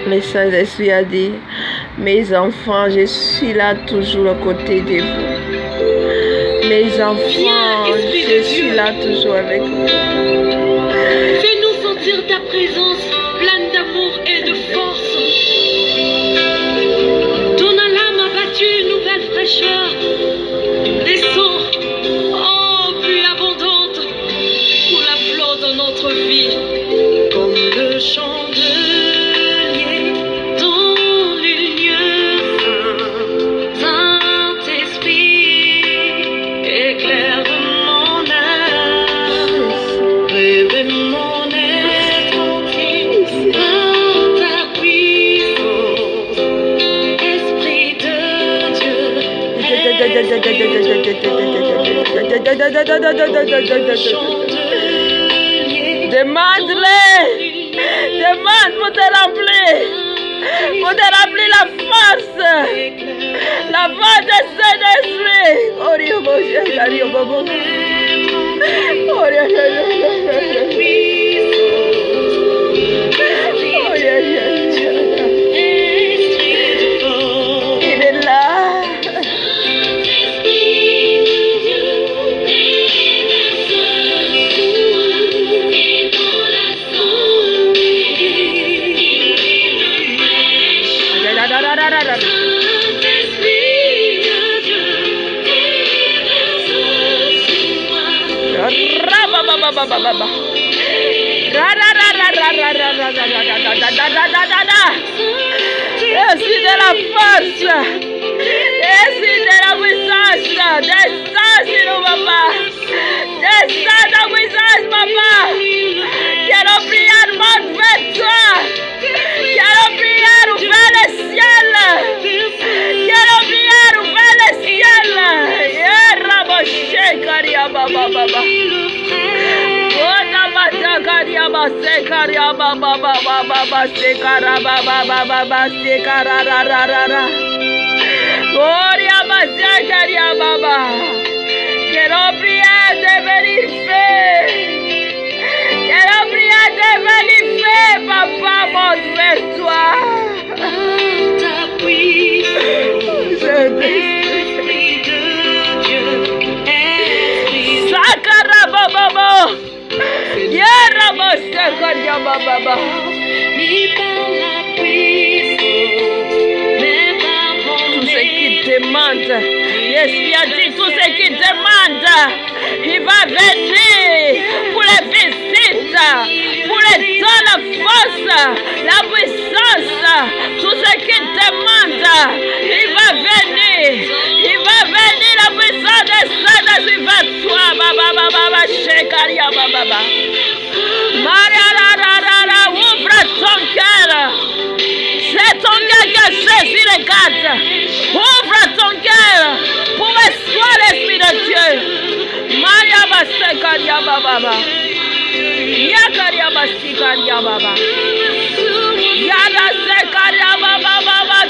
Le Saint-Esprit a dit, mes enfants, je suis là toujours à côté de vous. Mes enfants, je suis là toujours avec vous. Fais-nous sentir ta présence pleine d'amour et de force. Ton âme a battu une nouvelle fraîcheur. Descends, oh, plus abondante, pour la flot de notre vie, comme le chandelier dans les lieux saints. Saint-Esprit, éclaire mon âme, révèle mon être entier par ta puissance, Esprit de Dieu. Demande-le, demande pour te remplir. Pour te remplir la force. La force de Saint-Esprit. Oh Dieu, mon Dieu, Dieu, mon Dieu. Oh Dieu, il est là. Merci de la force. Merci de la puissance. Descends sur nous, papa. Descends ta puissance, papa. Que nos prières montent vers toi. Que nos prières ouvrent le ciel. Que nos prières ouvrent le ciel. Que nos prières deviennent fait. Que nos prières deviennent fait, papa, monte vers toi. Tout ce qui demande, l'Esprit a dit tout ce qui demande, il va venir pour les visites, pour les dons, la force, la puissance, tout ce qui demande, il va venir, la puissance de Saint-Esprit vers toi, baba, shekaria, baba. Ouvre ton cœur. C'est ton cœur qui a saisi les gardes. Ouvre ton cœur pour recevoir l'Esprit de Dieu. Maria Basekaria Baba. Yakaria Basikaria Baba. Yada Sekaria Baba.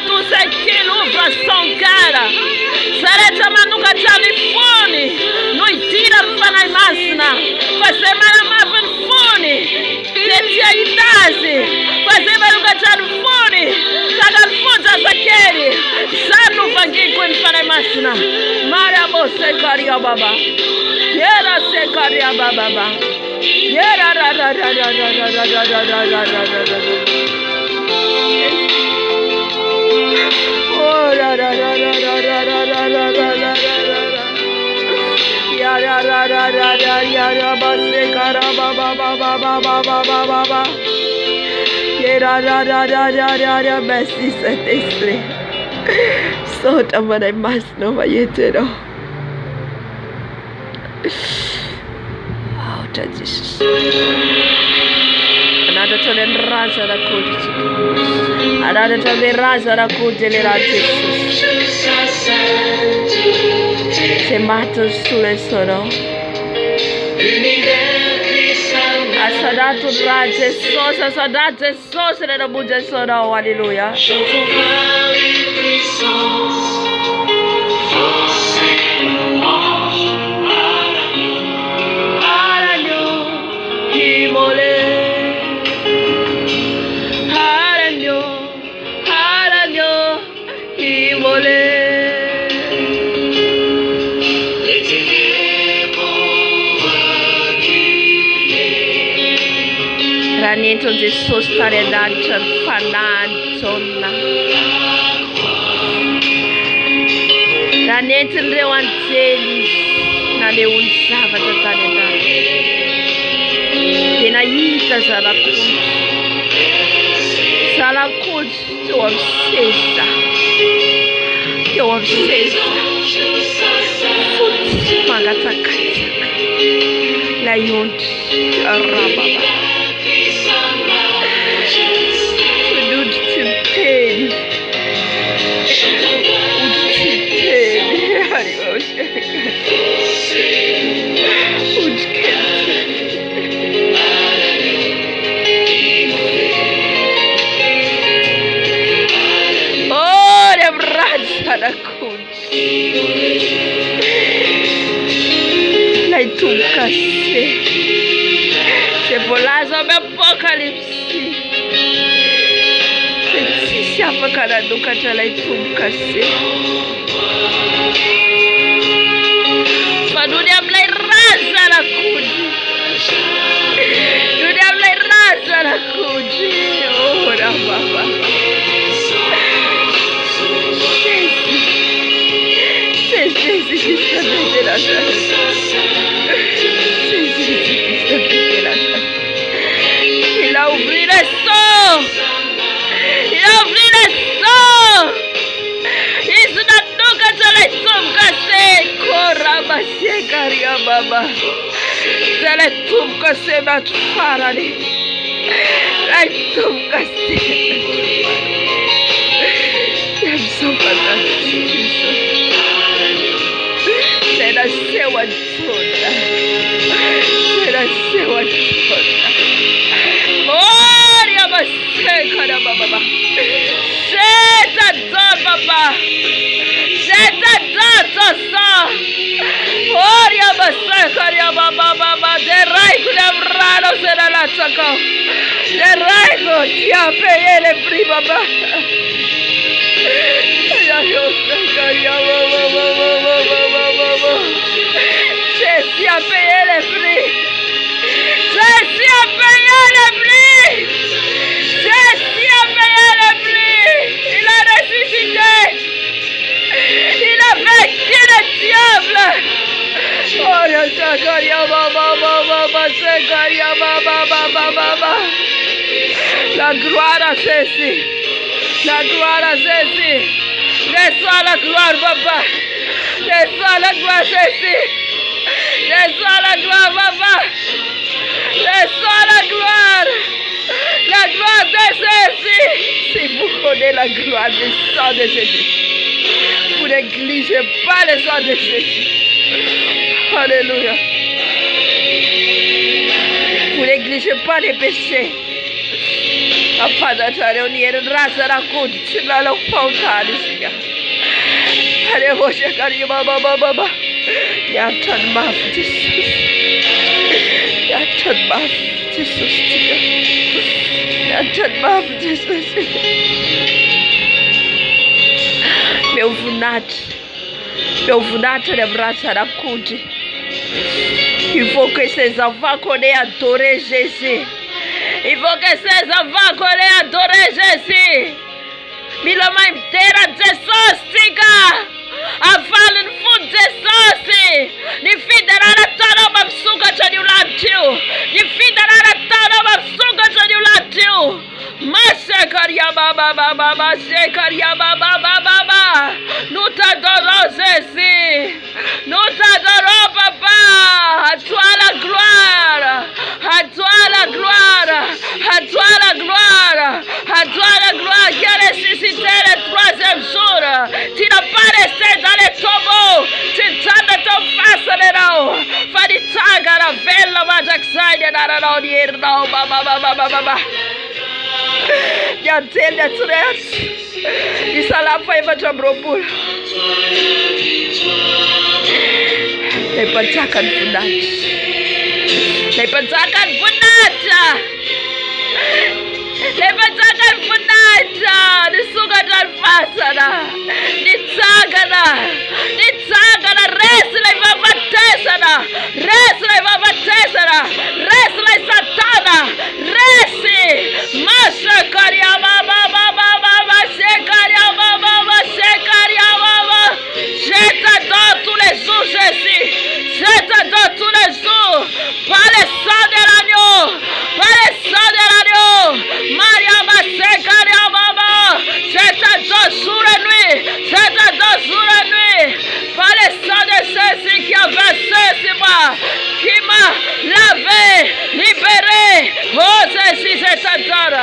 Tout ce qu'il ouvre son cœur. Seretama nunca telefone. Não tira para a máquina. Você marama fone. Tetia idade. Você vai nunca telefone. Cada fonte daquele. Sano vangi com para a máquina. Maria você caria baba. Yera se caria baba. Yera ra. Oh ra. Merci Saint-Esprit. Saute avant les masses, non, voyez-tu, non? Oh, Jesus. Another to the raza da codice. Another to the raza da codice la Jesus. Se mato sulle sono. A soldato raza sosa nella bugia sono. Alleluia. Raniento de solidariedade fanatona. Raniento de antelis na leunzava totalidade. Tenaíta Salacud, teu obsessa. Futi magatakati. La yont arababa. Là, tout cassé. C'est pour là, ça m'apocalypse. C'est si ça va qu'à nous quand elle est tout cassé. Nous devons les raser à la coude. Nous devons les raser à la coude. Oh, la papa. C'est Jésus qui se fait de la chasse. C'est Jésus qui se fait de la chasse. Il a ouvert les seaux. Il a ouvert les seaux. Il se donne nous quand elle est tombée cassée. Korabashe karia baba. Elle est tombée cassée notre farani. Elle est tombée cassée. I'm so fantastic. Let us say what truth. Let us say what truth. Oh, Yabashe karia baba. C'est ta dame, papa. C'est ta dame, ça. Oh, Yabashe karia baba. Des rails de brano c'est dans la saco. Des rails qui a payé les prix, papa. Jésus a payé les prix. Jésus a payé les prix. Jésus a payé les prix. Il a ressuscité. Il a vaincu le diable. Oh, la gloire à Jésus. La gloire à Jésus. Reçois la gloire, papa. Reçois la gloire, Jésus. Reçois la gloire, papa. Reçois la gloire. La gloire de Jésus. Si vous connaissez la gloire du sang de Jésus, vous ne négligez pas le sang de Jésus. Alléluia. Vous ne négligez pas les péchés. Afadhali unirasa la kuti la fautali siya. Ale boshe kali baba. Ya tan maf Jesus. Ya tan maf Jesus. Ya tan maf Jesus. Meu vunat de brasa la kuti. Il faut que ces enfants connaissent adorer Jésus. Il faut que ces enfants connaissent adorer Jésus. Miloma inteira Jesus siga. Afala no fundo Jesus. Ni fidarara taroma msuka chani ulatiu. Ni fidarara taroma msuka chani ulatiu. Masekaria baba. Sekaria baba. Nous t'adorons Jésus. Nous t'adorons papa. À toi la gloire. À toi la gloire. À toi la gloire. À toi la gloire qui a ressuscité le troisième jour. Tu n'as pas resté dans les tombeaux. Tu t'as de ton face de nous. Fadi tanga la vella majaksai de la rodier no baba. Yantel de Turet. Isalapa eva jambropul. Lepantakan funat. Lepantakan funat. Disuga dan fasana. Ditsagana. Res leva batesana. Res le satana. Resi. Masha karia baba. Je t'adore tous les jours, Jésus. Je t'adore tous les jours. Par le sang de l'agneau. Maria Masekaria Baba. Je t'adore jour et nuit. Par le sang de Jésus qui a versé sur moi. Qui m'a lavé, libéré. Oh Jésus, je t'adore.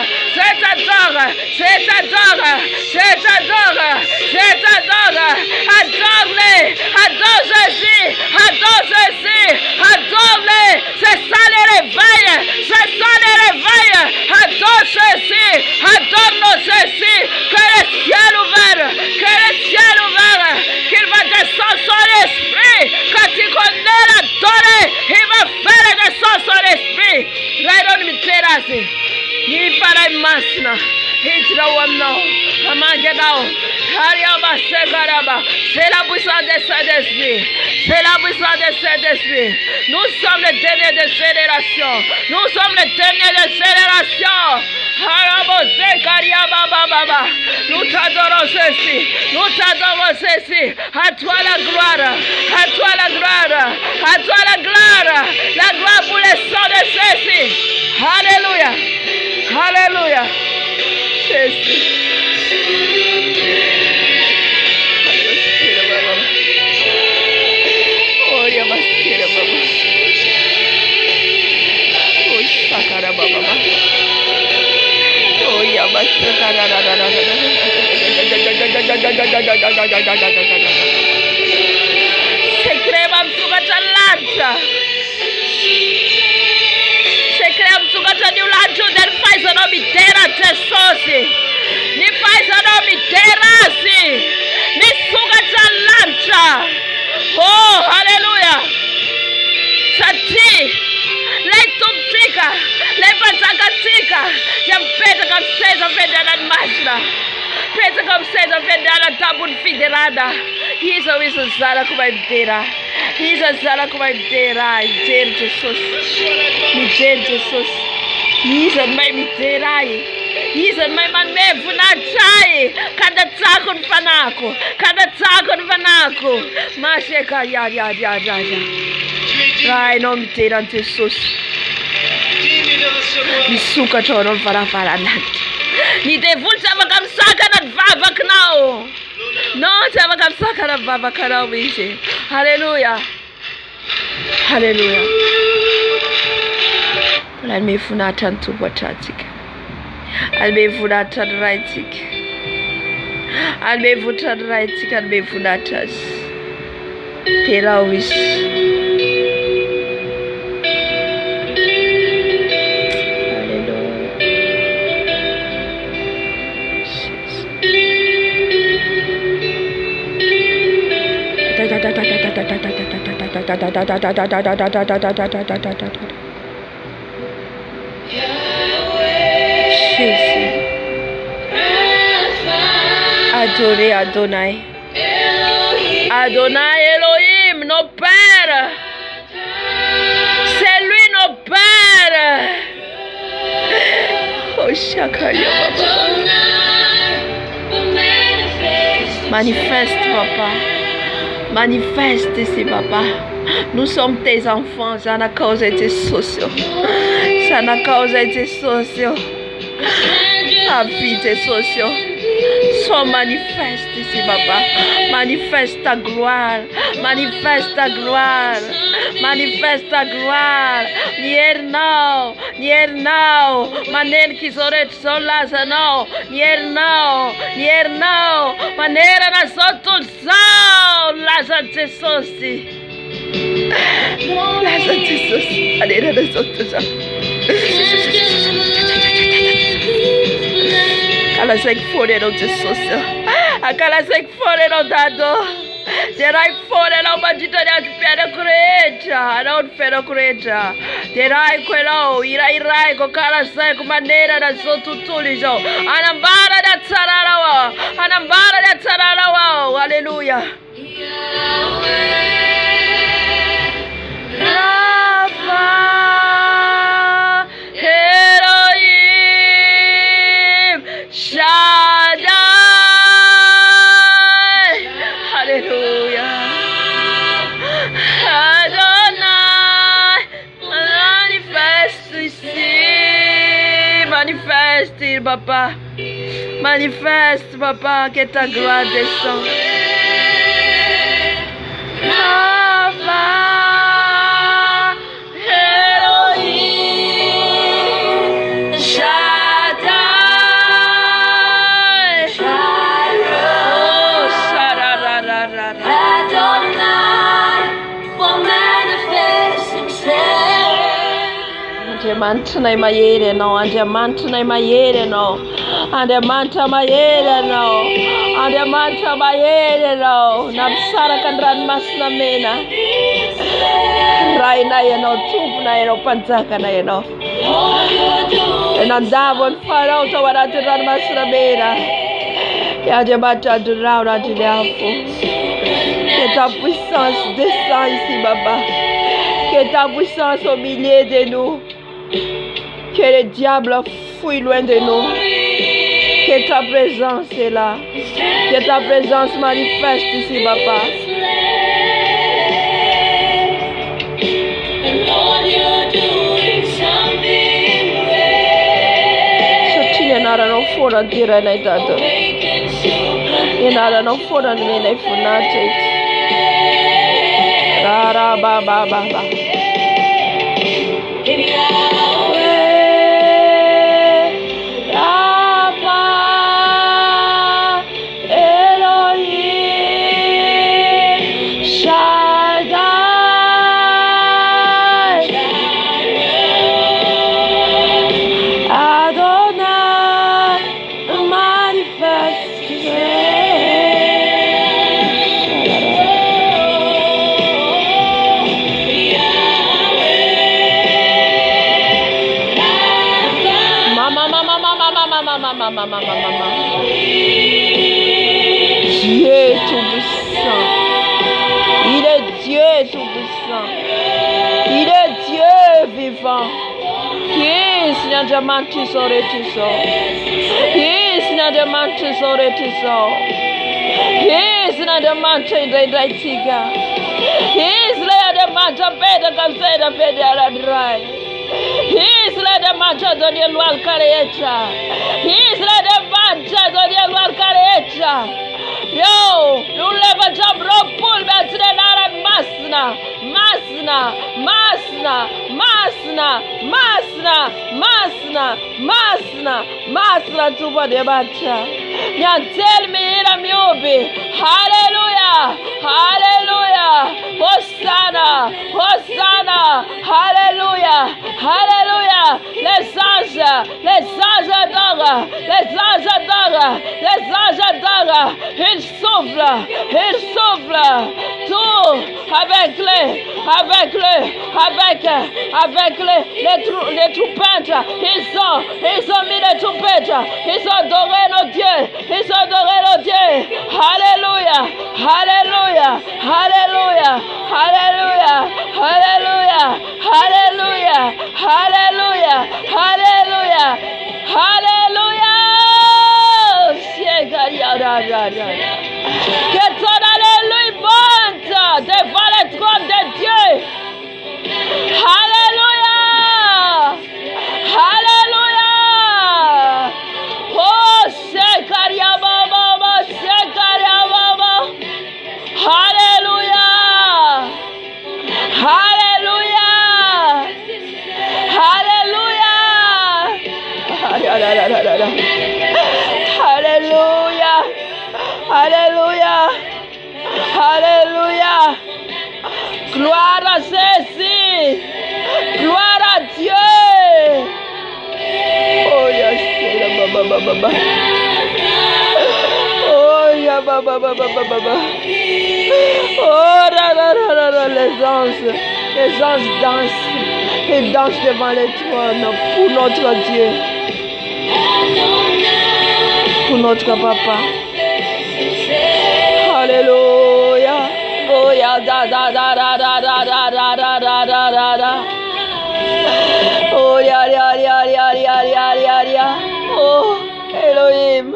Adore Jésus. Adore-les. C'est ça le réveil. Adore Jésus. Adore nos Jésus. Que le ciel ouvert. Qu'il va ranomasina. Hidra ao aminao. Hamanganao. Hariaba sekaraba. C'est la puissance des Saint-Esprit. C'est la puissance des Saint-Esprit. Nous sommes les derniers des générations. Nous sommes les derniers des générations. Harabo sekariaba baba. Nous t'adorons ceci. Nous t'adorons ceci. À toi la gloire. À toi la gloire. À toi la gloire. La gloire pour les sangs de ceci. Alléluia. Alléluia. Ceci. Oh, ya baskira baba. Oh, sakara baba. Oh, ya baskara. Se crema msugata lancha. Se crema msugata ni lancho del faiza no mitera te sosi. Ni faiza no mitera si. Ni sugata lancha. Oh, hallelujah. Sati. Lei tumtika. Lei patakatika. Jam peta kam seza federa masna. Peta kam seza federa tabun fiderada. Hizo wiso zara kumaitera. Hizo zara kumaitera. Jer Jesus. Mi jer Jesus. Hizo mai mitera. Hizo mai man mevu na chai. Kada takon fanako. Kada takon fanako. Masheka ya. Rai no mitera Jesus. Misuka toro farafara nati. Ni devulta makamsaka na vava knao. No tava makamsaka na vava knao biche. Hallelujah. Hallelujah. Lan me funatan tu watatik. Al me funatan raitik. Al me funatan raitik al me funatas. Terawis. Adorez Adonai. Adonai Elohim, nos pères. C'est lui nos pères. Oh, Shakaya Baba. Manifeste, Papa. Manifeste ici, Papa. Nous sommes tes enfants. Ça n'a cause tes sociaux. Ça n'a cause tes sociaux. Habite tes sociaux. Sois manifeste ici, Papa. Manifeste ta gloire. Manifeste ta gloire. Manifeste ta gloire. Nier now. Maner qui serait son lazano. Nier now. Manera na sotul sao. Lazante sosi. Lazante sosi. Manera na sotul sao. Akala sek fore no Jesus. Akala sek fore no dado. Terai fore no bandita de pera creja, não pera creja. Terai quelo, irai ko kala sek maneira da sotutulizo. Anambara da tsararawa. Hallelujah. Shaddai, hallelujah, Adonai, manifeste, Papa, manifeste, Papa, que ta gloire descende. Mantunai mayere no, ande mantunai mayere no, ande manta mayere no, ande manta mayere no, nabsara kandran masna mena, rai na yeno, tup na yeno, panzaka na yeno. En andavano farò ora ti ramasra bene. Et à Dieu battre de là, on a dit que ta puissance descend ici, Baba. Que ta puissance au milieu de nous. Que le diable fuit loin de nous. Que ta présence est là. Que ta présence manifeste ici, Papa. Nara no fora tira na itata. Nara no fora ni na ifunate. Rara ba ba ba ba. Dieu tout-puissant. Il est Dieu tout-puissant. Il est Dieu vivant. Yes, n'a de mantu sore tu so. Yes, n'a de mantu sore tu so. Yes, n'a de mantu de tiga. Yes, n'a de mantu beda kamseda federa dry. He's let the mancha on your lual carecha. He's let the mancha on your lual carecha. Yo, you never jump rope pull back to the Nara Masna, Masna, Masna, Masna, Masna, Masna, Masna, Masna to what the mancha. You tell me in a miobi. Hallelujah, Hallelujah, Hosanna, Hosanna, Hallelujah. Alléluia, les anges adorent, les anges adorent, les anges adorent, ils soufflent, tout avec les trompettes, ils ont mis les trompettes, ils ont adoré nos dieux, Alléluia, Alléluia, Alléluia, Alléluia, Alléluia, Alléluia. Hallelujah, hallelujah, hallelujah. Que ton alléluia monte devant le trône de Dieu. Hallelujah, hallelujah. Oh, Sekaria Baba, Sekaria Baba. Hallelujah, hallelujah. Alléluia, Alléluia, Alléluia. Gloire à Jésus, gloire à Dieu. Oh yes, baba. Oh ya baba. Oh les anges dansent. Ils dansent devant les trônes pour notre Dieu, pour notre Papa. Alléluia. Oh, ya da. Oh, ya. Oh, Elohim.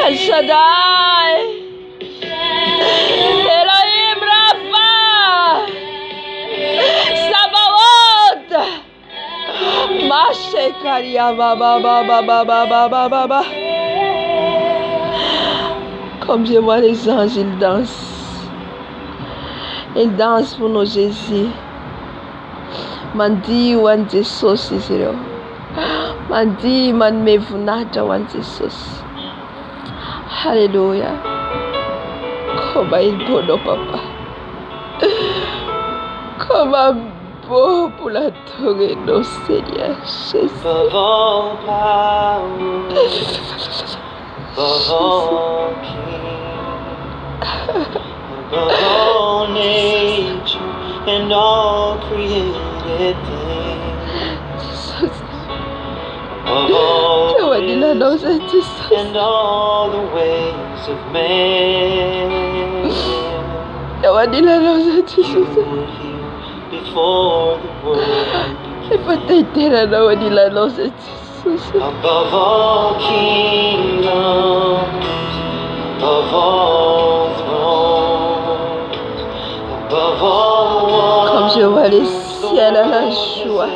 El Shaddai. Elohim Rapha. Mashekaria baba. Comme je vois les anges, ils dansent. Ils dansent pour nos Jésus. Mandi wanze sosi zero. Mandi man mevunata wanze sosi. Alléluia. Comme il bono papa. Comme beau pour la tourner nos Seigneur Jésus. Above all power, above all king, above all nature and all created things. ilanao zay Jesosy. and all the ways of man. Eo anilanao zay Jesosy. You were here before the world Efa taiteranao anilanao zay Jesosy. above all kingdoms, above all thrones, above all Comme je vois les ciels à la joie,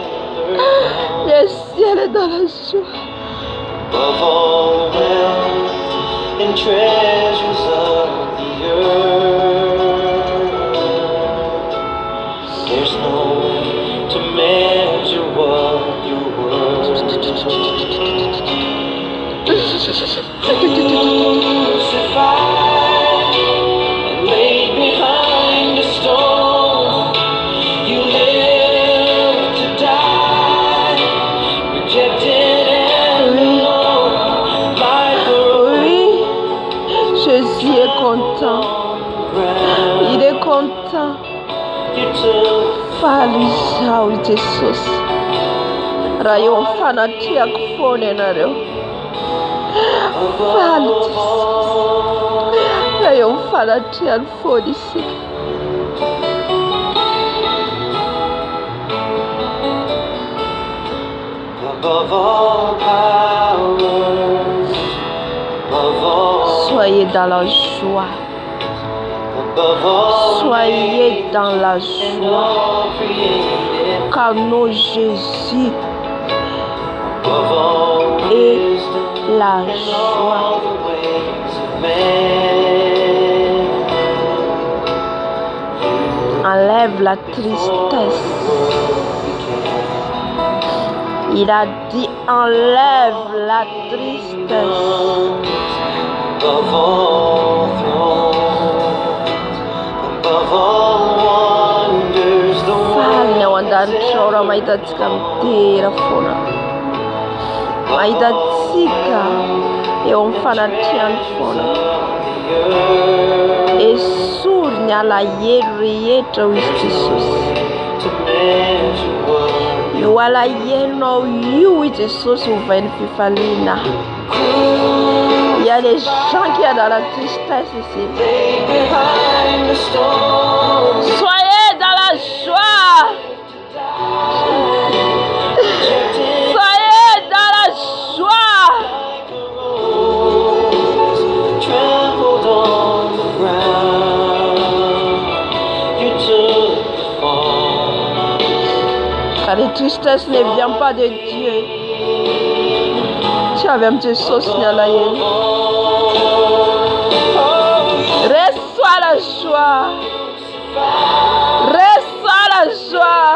les ciels dans la joie. above all wealth and treasures of the earth. There's no way to measure what you're worth. Crucified and laid behind a stone, you lived to die, rejected and alone. Life Oui, Jésus est content. Il est content. you took Fala izao i Jesosy. Raha eo amin'ny fanatriako foana ianareo. Fala Jesosy. Raha eo amin'ny fanatriany foana isika. above all powers, above all, Soyez dans la joie. above all, Soyez dans la and joie. all created, Car nos Jésus above all est wisdom la and joie. all the ways of man. Enlève la tristesse. Il a dit enlève la tristesse. Above all thrones, above all wonders, the Falina ao world an-danitra mahitantsika mitera foana. Mahitantsika eo amin'ny fanatriany foana. Esory ny alahelo rehetra ho izy Jesosy. to measure what Io alahelonao io i Jesosy ovain'ny fifaliana. Il y a des gens qui sont dans la tristesse ici. behind the storm. Soyez dans la joie. Soyez dans la joie. Trampled on the ground, you took the fall. Car la tristesse ne vient pas de Dieu. Tu avais Jesús ni alahelo. Reçois la joie. Reçois la joie.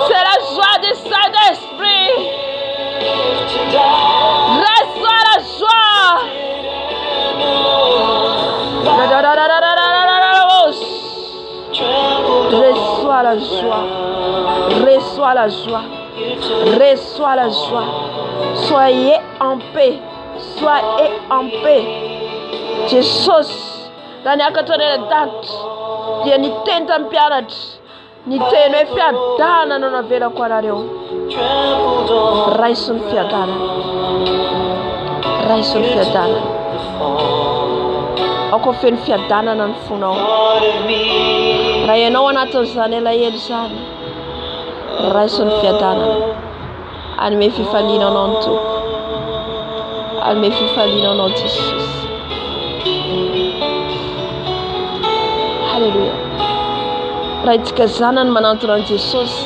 C'est la joie du Saint-Esprit. Reçois la joie. Reçois la joie. Reçois la joie. Reçois la joie. Soyez en paix. Soyez en paix. Jesus, ndani yako tonele dati. Dia nitenda mpianatra. Niteno e fiadana no navela kwa nareo. Raisun fiadana. Raisun fiadana. Ako feno fiadana na nifonao. Raha ianao anatin'izany elaela izany. Raisun fiadana. Anome fifaliana anao ny Tompo. Anome fifaliana anao Jesus. Halleluja. Raha itsika zanany manantona an Jesosy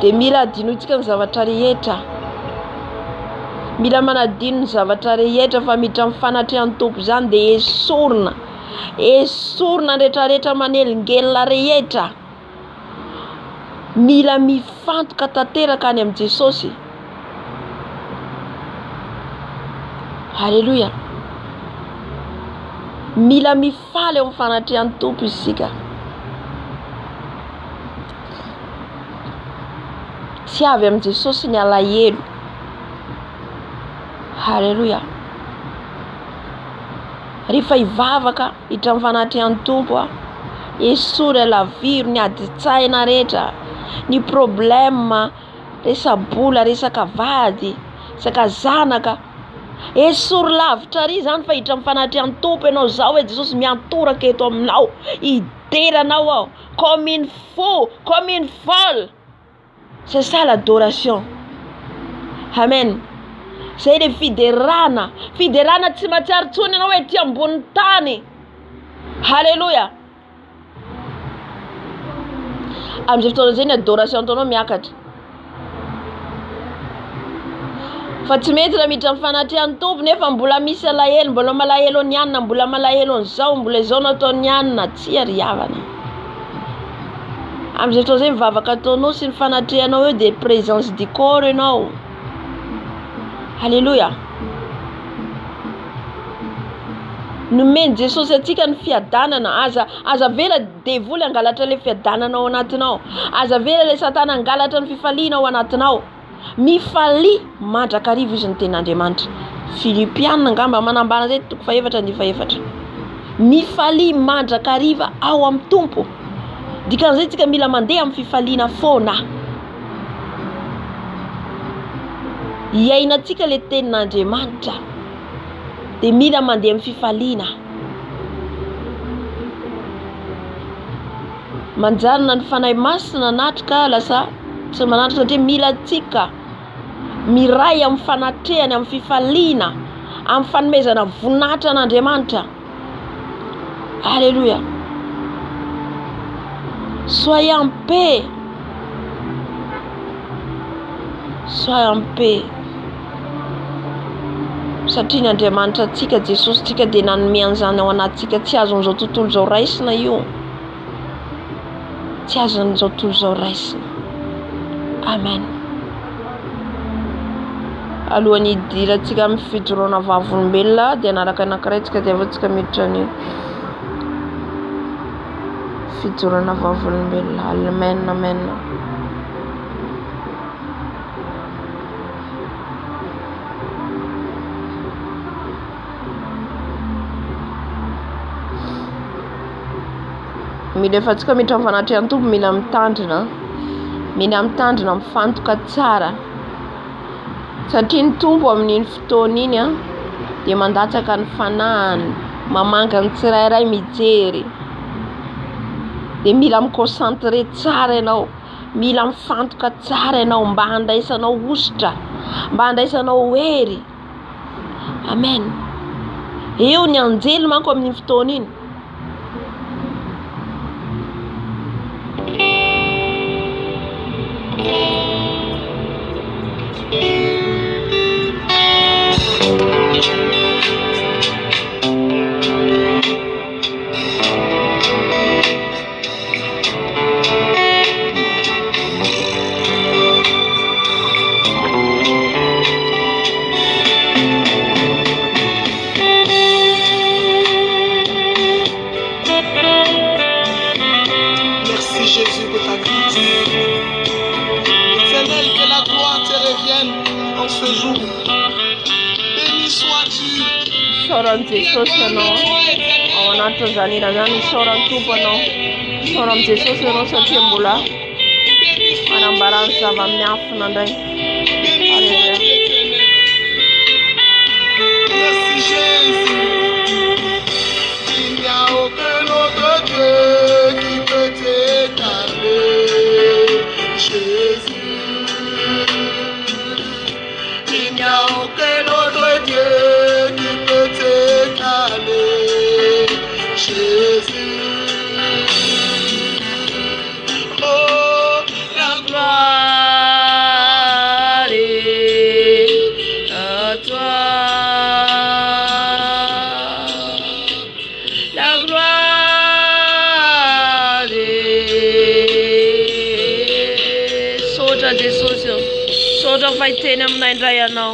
dia mila adino itsika ny zavatra rehetra. Mila manadino ny zavatra rehetra fa miditra amin'ny fanatrehan'ny Tompo izany dia esorina. Esorina rehetrarehetra manelingelina rehetra. Mila mifantoka tanteraka any amin'ny Jesosy. Halleluja. Mila mifaly eo amin'ny fanatrehan'ny Tompo isika. Tsy avy amin'ny Jesosy ny alahelo. Halleluja. Rehefa hivavaka hiditra amin'ny fanatrehan'ny Tompo, esory laviro ny aditsaina rehetra, ny problème, resabola, resaka vady, saka zanaka esory lavitra ary zany fa hiditra mifanatrehan'ny tompo ianao zao hoe Jesosy miantoraka eto aminao hideranao aho comme une fou comme une folle. C'est ça l'adoration. Amen. Zay le fiderana tsy matsiaro tsony ianao hoe ty ambony tany. Halleluja. Amin'izay fotoana zay ny adoration ataonao miakatra. Fa tsy mety raha miditra mifanatrehan'ny tompo nefa mbola misy alahelo, mbola malahelo ny anina, mbola malahelo an'izao, mbola izao nataony anina, tsy ariavana. Amin'izay fotoana zay mivavaka ataonao sy ny fanatrehanao eo de présence du corps ianao. Alléluia. Nomeny Jesosy atsika ny fiadanana, aza vela devoly angalatra le fiadanana ao anatinao, aza vela le satana angalatra ny fifaliana ao anatinao. Mifaly mandrakariva izy ny ten'Andriamanitra. Filipianina angamba manambara zay 4:7. Mifaly mandrakariva ao amin'ny tompo. Dikan'izay tsika mila mandeha amin'ny fifaliana foana. Iainantsika le tenin'Andriamanitra de mila mandeha amin'ny fifaliana. Manjarina ny fanahy masina natrika lasa tsy manatrika satria mila tsika miray amin'ny fanatrehany amin'ny fifaliana, amin'ny fanomezana voninahitra an'Andriamanitra. Alléluia. Soyez en paix. Soyez en paix. Satria ny Andriamanitra atsika Jesosy tsika dia nanome an'izany ao anatsika, tsy azon'izao tontolo izao raisina io. Tsy azon'izao tontolo izao raisina. Amen. Alohan'ny hidirantsika amin'ny fijoroana vavolombelona dia anaraka anankiray tsika dia avatsika miditra ny fijoroana vavolombelona. Amen, amen. Mila efatsika miditra mifanatrehan'ny tompo, mila mitandrina, mifantoka tsara. Satria ny tompo amin'iny fotoana iny dia mandatsaka ny fanahiny, mamanga ny tsirairay mijery. Dia mila miconcentré tsara ianao, mila mifantoka tsara ianao mba handaisanao ositra, mba handaisanao hery. Amen. Eo ny anjely manko amin'iny fotoana iny. Soran'ny Jesosy ianao ao anatin'izany zanira zany, soran'ny tompo ianao, soran'ny Jesosy ianao satria mbola manambara ny zava-miafina indray. Alléluia. Merci Jésus. Il n'y a aucun autre Dieu qui peut t'égaler, Jésus. Il n'y a aucun autre Dieu qui peut t'égaler, Jésus. Oh, la gloire est à toi. La gloire est. Sotra Jesosy, sotra fahiteny aminay indray ianao.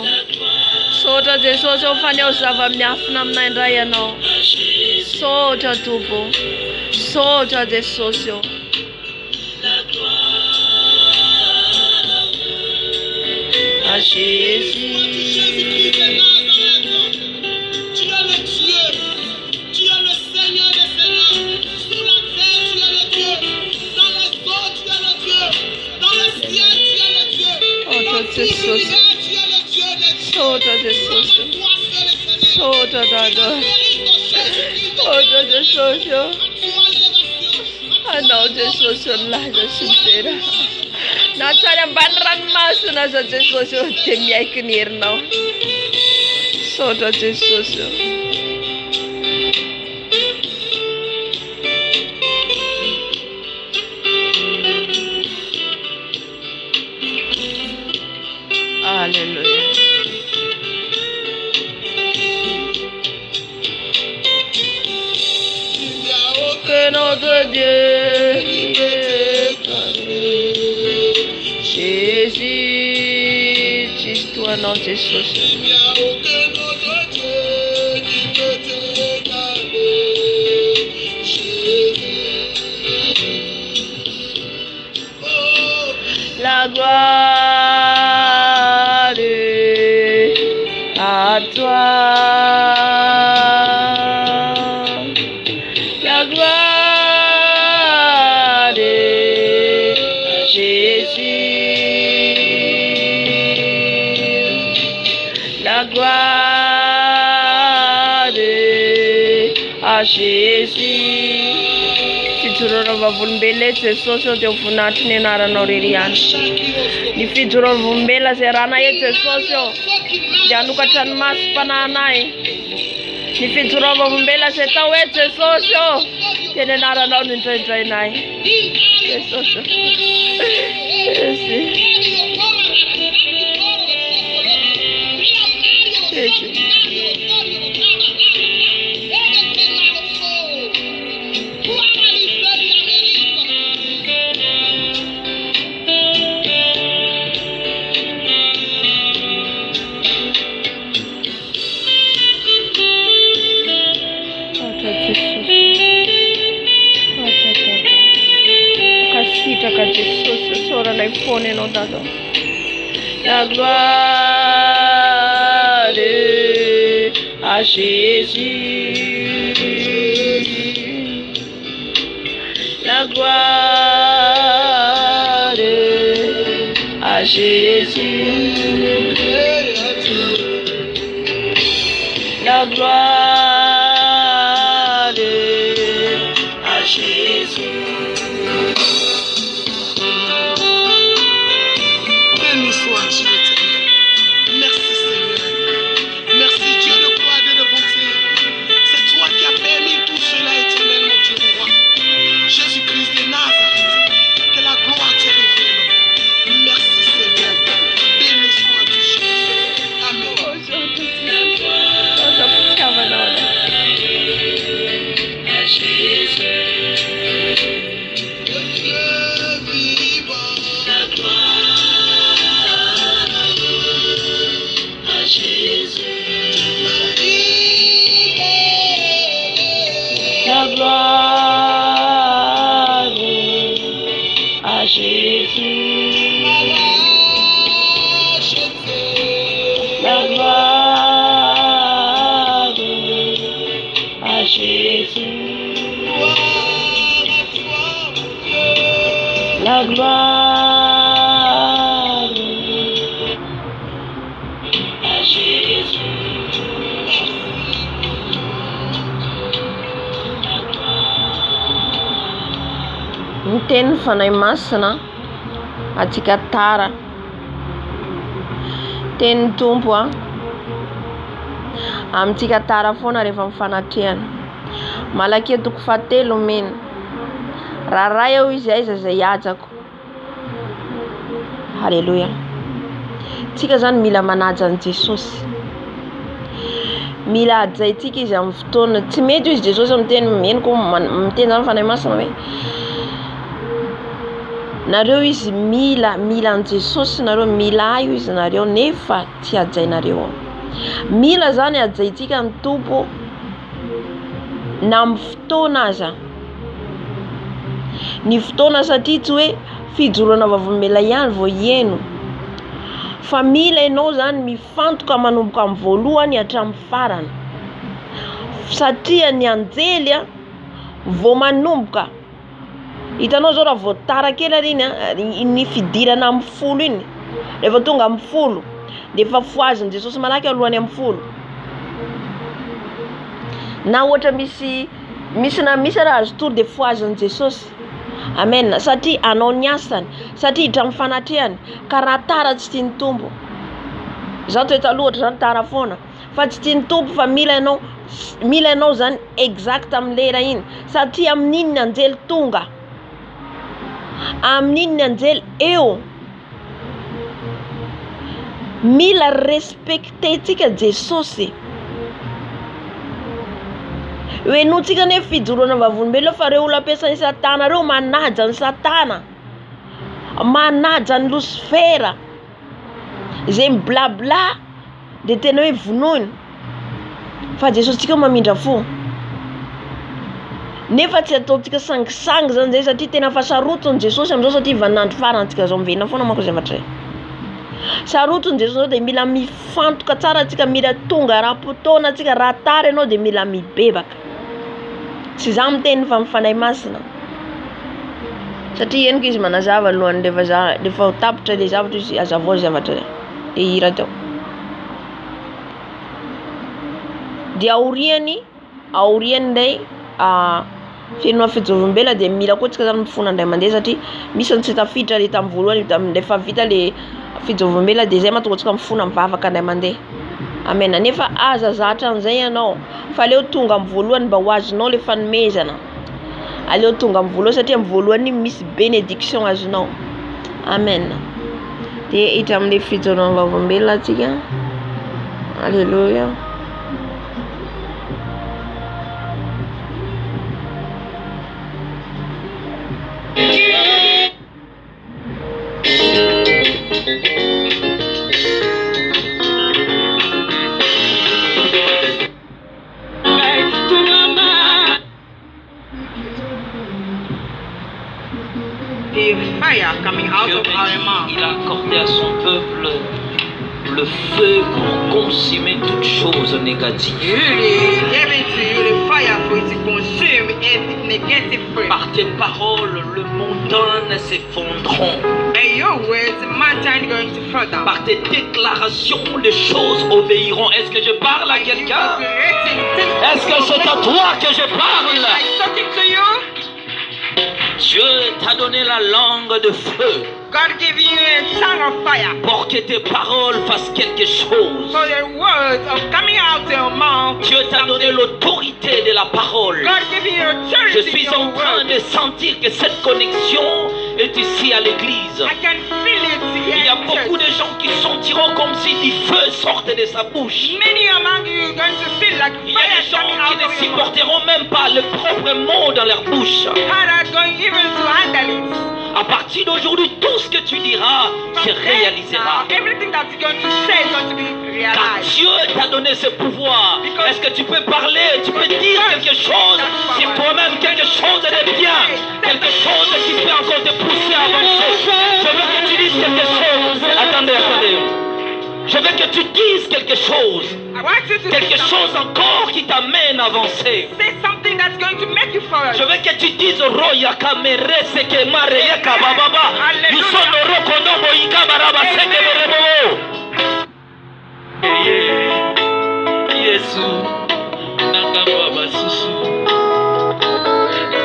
Sotra Jesosy faneo zava-miafina aminay indray ianao. Sotra tompo, sotra Jesosy. À Jésus. Tu es le Dieu, tu es le Seigneur des Seigneurs. Sous la terre, tu es le Dieu. Dans les eaux, tu es le Dieu. Dans le ciel, tu es le Dieu. Dans tout l'univers, tu es le Dieu des Sota dada. Sota Jesus. Anao Jesus laza sintera. Natsary ambany ranomasina aza Jesus dia miaiky ny herinao. Sota Jesus. Alléluia. Que notre Dieu est paré. Jésus, dis-toi non Jesus. La gloire à toi. La gloire à Jésus. La gloire à Jésus. Fijoroana vavolombelona Jesosy ao dia voninahitry ny anaranao rery ihany. Ny fijoroana volombelona izay rana eto Jesosy ao dia hanokatra ny masom-panahinay. Ny fijoroana volombelona izay tao eto Jesosy ao dia ny anaranao no indraindrainay. Jesosy. Jésus. Jesus, ora nel fone non dato. La gloire à Jésus. La gloire à Jésus. La gloire à Jésus. La gloire à Jésus. La gloire à Jésus. La gloire à Jésus. Miteny fanahy masina atsika tara. Teny Tompo amintsika tara foana rehefa mifanatrehana. Malaky toko fahatelo mena. Raharay eo izy aiza zay hiajako. Halleluja. Tsika zany mila manaja an Jesosy. Mila ajaitsika izy amin'ny fotoana. Tsy mety izy Jesosy miteny meniko miteny zany fanahy masina hoe nareo izy mila an Jesosy nareo mila io izy nareo nefa tsy ajainareo. Mila zany ajaitsika ny Tompo na amin'ny fotoana aza. Ny fotoana satria tsy hoe fijoroana vavolombelona ihany vao hieno. Fa mila ianao zany mifantoka manomboka amin'ny voalohany hatramin'ny farany. Satria ny anjely vao manomboka. Hitanao zao raha vao tara kely ary iny ny fidirana amin'ny folo iny. Rehefa tonga amin'ny folo dia efa foaziny Jesosy malaky alohany amin'ny folo. Na ohatra misy raha azo tory dia foaziny Jesosy. Amen. Satria anao ny asany, satria hidramy fanatrehany, ka raha tara tsy tiany tombo. Zaho toetra ohatra zany tara foana, fa tsy tiany tombo fa mila ianao zany exact amin'ny lera iny, satria amin'iny ny anjely tonga, amin'iny ny anjely eo. Mila respectentsika Jesosy. Hoe notsika ne fijoroana vavolombelona fa reo olona ampiasan'ny Satana reo manaja ny Satana, manaja ny Lucifera, izay miblabla dia tena hoe vonoiny. Fa Jesosy tsika mamindra fo. Nefa tsy ataontsika sangisangy zany zay, satria tena fa sarotony Jesosy amin'izao, satria vanandro farantsika zao mivena foana manko zay vatra. Sarotony Jesosy dia mila mifantoka tsara antsika, mila tonga raha-potoana antsika, raha tara ianao dia mila mibebaka. Tsy za miteny fa mifanay masina, satria eniko izy manazava alohany lefa ho tapitra le zavatra izy azavao zavatra le hira teo. Dia aoriany ndray fenoana fijoroam-bela dia mila koa tsika zany mifona indray mandeha, satria misy ny tsy tafiditra le tamin'ny voalohany, rehefa vita le fijoroam-bela dia zay mahatonga tsika mifona mivavaka indray mandeha. Amen. Nefa aza zatra an'izay ianao, fa aleo tonga amin'ny voalohany mba ho azonao le fanomezana. Aleo tonga amin'ny voalohany, satria amin'ny voalohany misy bénédiction azonao. Amen. Dia hiditra amin'le fijoroana vavolombelona atsika. Alléluia. Il a accordé à son peuple le feu pour consumer toutes choses négatives. Par tes paroles, le montagne s'effondreront. Par tes déclarations, les choses obéiront. Est-ce que je parle à quelqu'un? Est-ce que c'est à toi que je parle? Dieu t'a donné la langue de feu. God gave you a tongue of fire. Pour que tes paroles fassent quelque chose. For the words of coming out of your mouth. Dieu t'a donné l'autorité de la parole. God gave you authority. Je suis en train de sentir que cette connexion est ici à l'église. I can feel it here. Il y a beaucoup de gens qui sentiront comme si du feu sortait de sa bouche. Many among you are going to feel like Il y a des gens qui ne supporteront même pas le propre mot dans leur bouche. How are going even to handle it? À partir d'aujourd'hui, tout ce que tu diras se réalisera. Everything that you're going to say is going to be Car realized. Dieu t'a donné ce pouvoir. Est-ce que tu peux parler, tu peux dire quelque chose sur toi-même, quelque chose de bien, quelque chose qui peut encore te pousser à avancer. Je veux que tu dises quelque chose. Attendez. Je veux que tu dises quelque chose. I want you to Quelque chose encore qui t'amène à avancer. say something that's going to make you forward. Je veux que tu dises Roya Kamere Seke Mareya Kabababa. Yusono Rokonobo Ikabaraba Seke Berebo. Yesu Nangamba Basusu.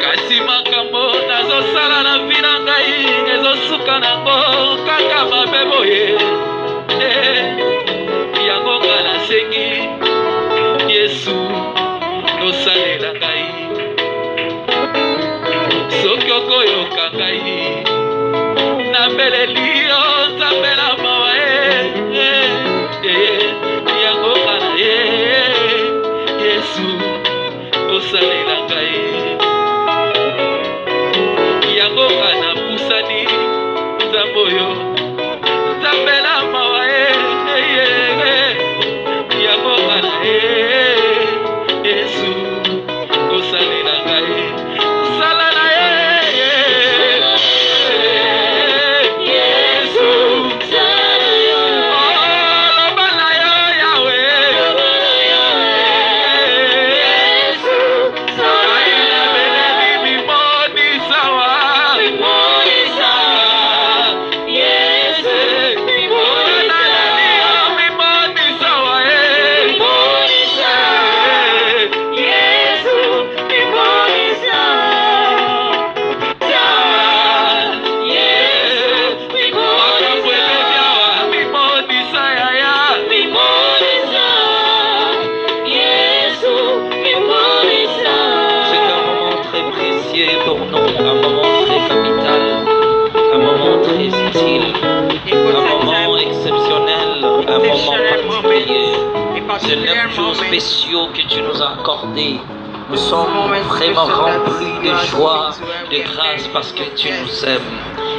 Kasi makambo nazosala na vina ngai ezosuka nango kaka mabebo ye. Yango ngala sengi Yesu nosalela ngai. Soki okoyoka ngai nambeleli ozambela mawa yango ngala Yesu nosalela ngai. Yango ngana pusani nzambo yo nzambela mawa yango ngana Yesu kosalela ngai sala na Yesu Ces 9 jours spéciaux que tu nous as accordés, nous sommes vraiment remplis de joie, de grâce parce que tu nous aimes.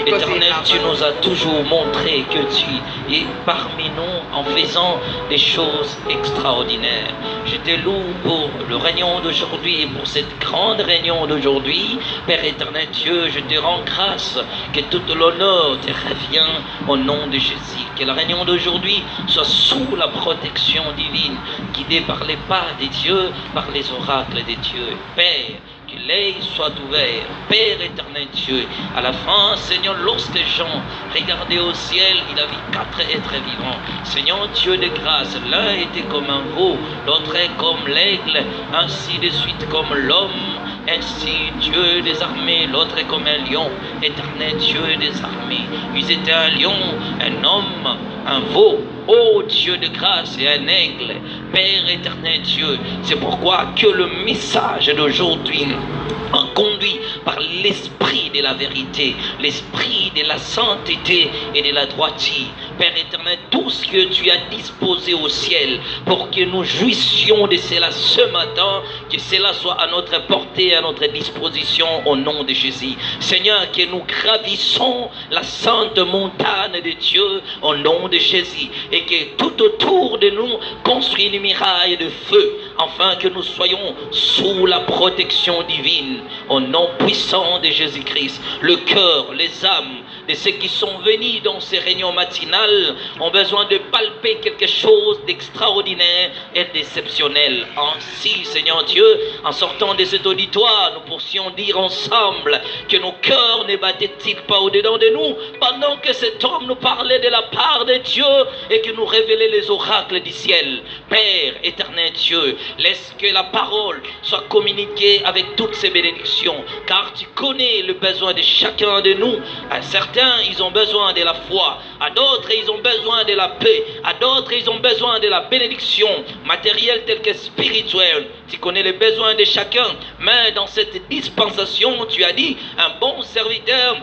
Éternel, tu nous as toujours montré que tu es parmi nous en faisant des choses extraordinaires. Je te loue pour le réunion d'aujourd'hui et pour cette grande réunion d'aujourd'hui. Père éternel Dieu, je te rends grâce que tout l'honneur te revient au nom de Jésus. Que la réunion d'aujourd'hui soit sous la protection divine, guidée par les pas de Dieu, par les oracles de Dieu. Père, que l'œil soit ouvert, Père éternel Dieu. À la fin, Seigneur, lorsque Jean regardait au ciel, il a vu 4 êtres vivants. Seigneur Dieu de grâce, l'un était comme un veau, l'autre comme l'aigle, ainsi de suite comme l'homme. Ainsi, Dieu des armées, l'autre comme un lion, éternel Dieu des armées. Ils étaient un lion, un homme, un veau, ô Dieu de grâce et un aigle, Père éternel Dieu. C'est pourquoi que le message d'aujourd'hui, conduit par l'esprit de la vérité, l'esprit de la sainteté et de la droiture. Père éternel, tout ce que tu as disposé au ciel pour que nous jouissions de cela ce matin, que cela soit à notre portée, à notre disposition au nom de Jésus. Seigneur, que nous gravissons la sainte montagne de Dieu au nom de Jésus et que tout autour de nous construit une muraille de feu afin que nous soyons sous la protection divine au nom puissant de Jésus-Christ. Le cœur, les âmes de ceux qui sont venus dans ces réunions matinales ont besoin de palper quelque chose d'extraordinaire et d'exceptionnel. Ainsi, Seigneur Dieu, en sortant de cet auditoire, nous pourrions dire ensemble que nos cœurs ne battaient-ils pas au-dedans de nous pendant que cet homme nous parlait de la part de Dieu et que nous révélait les oracles du ciel. Père éternel Dieu, laisse que la parole soit communiquée avec toutes ces bénédictions, car tu connais le besoin de chacun de nous. À certains, ils ont besoin de la foi, à d'autres, ils ont besoin de la paix, à d'autres, ils ont besoin de la bénédiction matérielle telle que spirituelle. Tu connais les besoins de chacun, mais dans cette dispensation, tu as dit, un bon serviteur,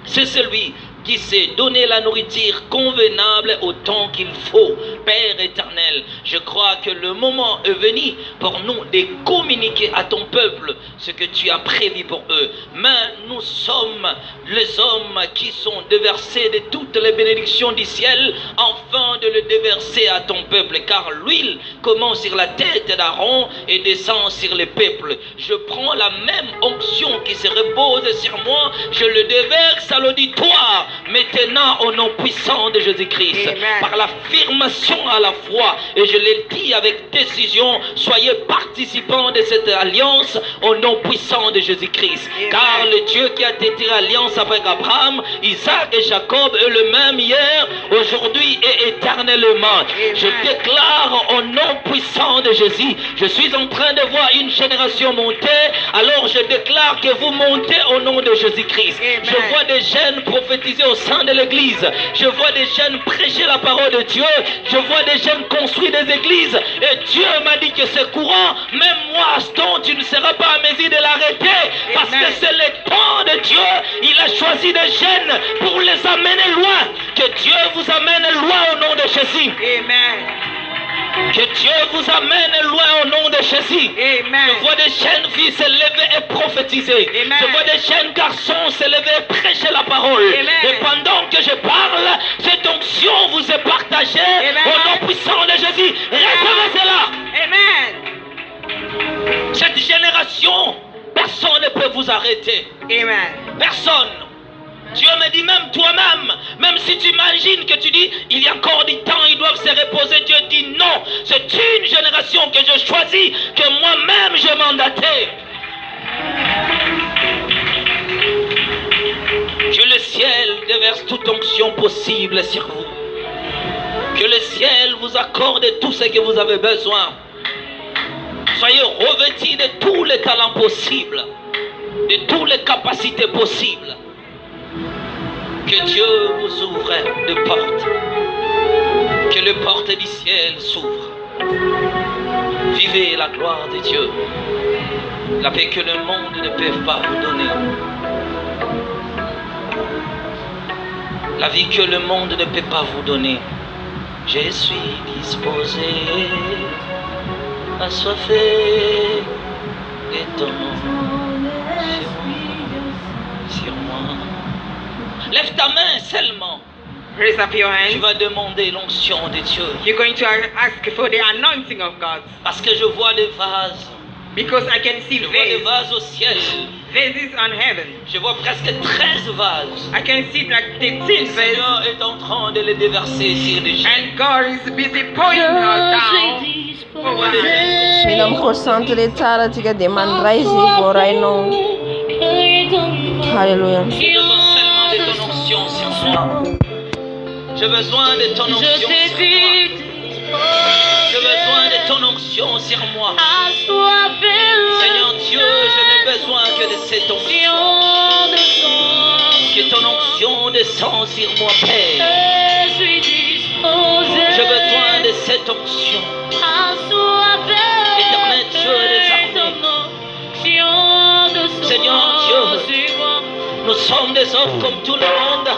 c'est celui qui sait donner la nourriture convenable au temps qu'il faut. Père éternel, je crois que le moment est venu pour nous de communiquer à ton peuple ce que tu as prévu pour eux. Mais nous sommes les hommes qui sont déversés de toutes les bénédictions du ciel, afin de le déverser à ton peuple, car l'huile commence sur la tête d'Aaron et descend sur le peuple. Je prends la même onction qui se repose sur moi, je le déverse à l'auditoire, maintenant au nom puissant de Jésus-Christ, par l'affirmation à la foi, et je le dis avec décision, soyez participants de cette alliance au nom puissant de Jésus-Christ, car le Dieu qui a été alliance avec Abraham, Isaac et Jacob est le même hier, aujourd'hui et éternellement. Je déclare au nom puissant de Jésus, je suis en train de voir une génération monter, alors je déclare que vous montez au nom de Jésus-Christ. Je vois des jeunes prophétiser au sein de l'église, je vois des jeunes prêcher la parole de Dieu, je vois des jeunes construire des églises, et Dieu m'a dit que c'est courant, même moi, Aston, tu ne seras pas à mesure de l'arrêter, parce que c'est le temps de Dieu. Il a choisi des jeunes pour les amener loin. Que Dieu vous amène loin au nom de Jésus. Amen. Que Dieu vous amène loin au nom de Jésus. Amen. Je vois des jeunes filles se lever et prophétiser. Amen. Je vois des jeunes garçons se lever et prêcher la parole. Amen. Et pendant que je parle, cette onction vous est partagée. Amen. Au nom puissant de Jésus. Recevez cela. Amen. Cette génération, personne ne peut vous arrêter. Amen. Personne. Dieu me dit, même toi-même, même si tu imagines que tu dis, il y a encore du temps, ils doivent se reposer, Dieu dit non, c'est une génération que je choisis, que moi-même j'ai mandaté. Que le ciel déverse toute onction possible sur vous. Que le ciel vous accorde tout ce que vous avez besoin. Soyez revêtis de tous les talents possibles, de toutes les capacités possibles. Que Dieu vous ouvre de portes. Que les portes du ciel s'ouvrent. Vivez la gloire de Dieu. La paix que le monde ne peut pas vous donner. La vie que le monde ne peut pas vous donner. Je suis disposé assoiffé de ton nom sur moi. Lève ta main seulement. Raise up your Tu hands. vas demander l'onction de Dieu. You're going to ask for the anointing of God. Parce que je vois des vases. Because I can see Je vois des vases. vases au ciel. Vases on heaven. Je vois presque 13 vases. I can see like Le 13 vases. Seigneur est en train de les déverser sur des gens. And God is busy pouring out down over the earth. Mila miconcentre tsara antsika dia mandray izy voarainao. Alléluia. J'ai besoin seulement de ton onction sur moi. J'ai besoin de ton onction sur moi. J'ai besoin de ton onction sur moi. Seigneur Dieu, je n'ai besoin que de cette onction. Que ton onction descend sur moi, Père. J'ai besoin de cette onction. Éternel Dieu des armées. Seigneur Dieu, nous sommes des hommes comme tout le monde.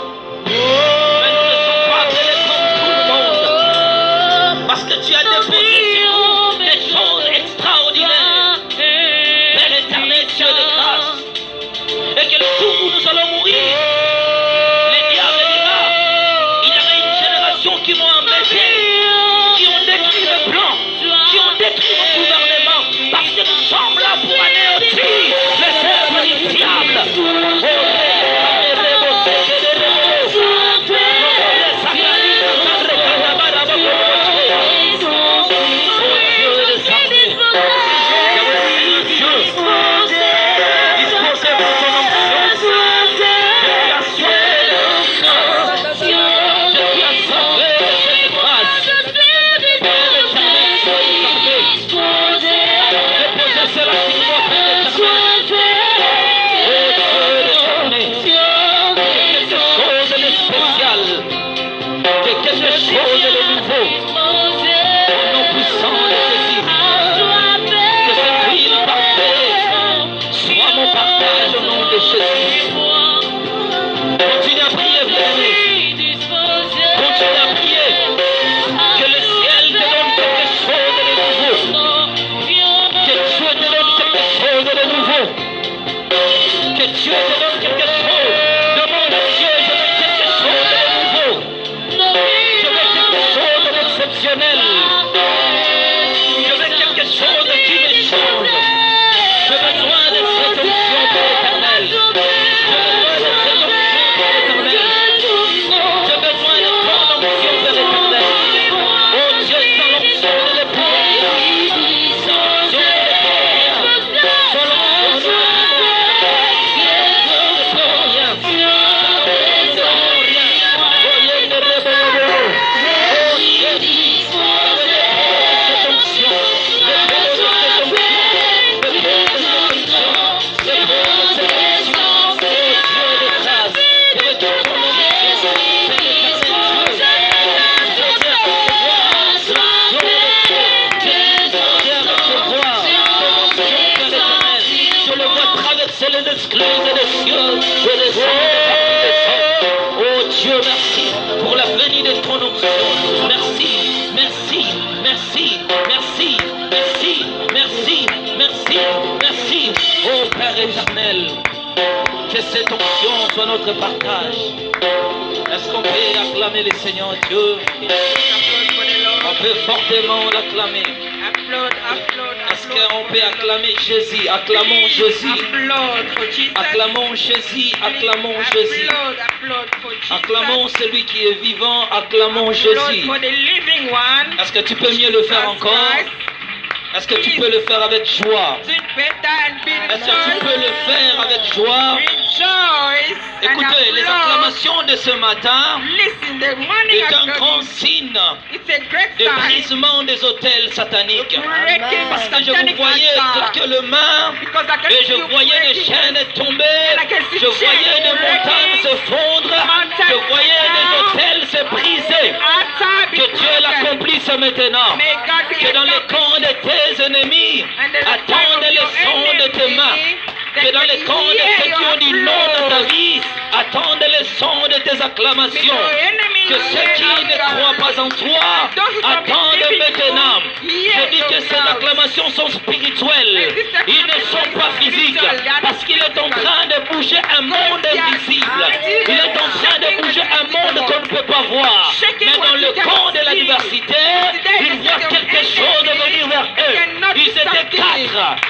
Mais nous ne sommes pas appelés comme tout le monde. Parce que tu as déposé sur nous des choses extraordinaires. Père éternel, Dieu de grâce. Et que le jour où nous allons mourir, les diables dira, il y avait une génération qui m'ont embêté, qui ont détruit le plan, qui ont détruit mon gouvernement, parce que nous sommes là pour anéantir les œuvres du diable. Que cette onction soit notre partage. Est-ce qu'on peut acclamer le Seigneur Dieu? On peut fortement l'acclamer. Est-ce qu'on peut acclamer Jésus? Acclamons Jésus. Acclamons Jésus. Acclamons Jésus. Acclamons celui qui est vivant. Acclamons Jésus. Est-ce que tu peux mieux le faire encore? Est-ce que tu peux le faire avec joie? Est-ce que tu peux le faire avec joie? Écoutez, les acclamations de ce matin est un grand signe de brisement des autels sataniques. Parce que je vous voyais claquer le main et je voyais des chaînes tomber, je voyais des montagnes se fondre, je voyais des autels se briser. Que Dieu l'accomplisse maintenant. Que dans les camps de tes ennemis, attendent le son de tes mains. Que dans les camps de ceux qui ont dit non dans ta vie, attendent le son de tes acclamations. Que ceux qui ne croient pas en toi, attendent maintenant. Je dis que ces acclamations transformations sont spirituelles. Ils ne sont pas physiques. Parce qu'il est en train de bouger un monde invisible. Il est en train de bouger un monde qu'on ne peut pas voir. Mais dans le camp de la diversité, ils voient quelque chose venir vers eux. Ils étaient 4.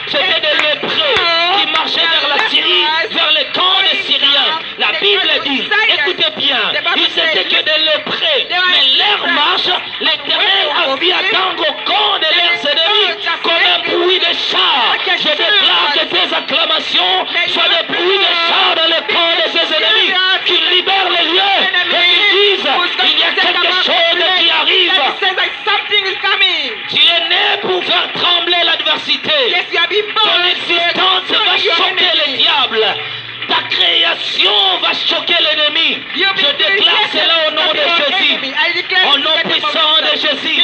C'était des lépreux qui marchaient vers la Syrie, vers le camp des Syriens. La Bible dit, écoutez bien, ils étaient que des lépreux. Mais leur marche, l'Éternel a vu attendre au camp de leurs ennemis comme un bruit de char. Je déclare que tes acclamations soient des bruits de char dans le camp de tes ennemis, qui libèrent les lieux et qui disent, il y a quelque chose qui arrive. Tu es né pour faire trembler l'adversité. Ton existence va choquer le diable. Ta création va choquer l'ennemi. Je déclare cela au nom de Jésus. Au nom puissant de Jésus.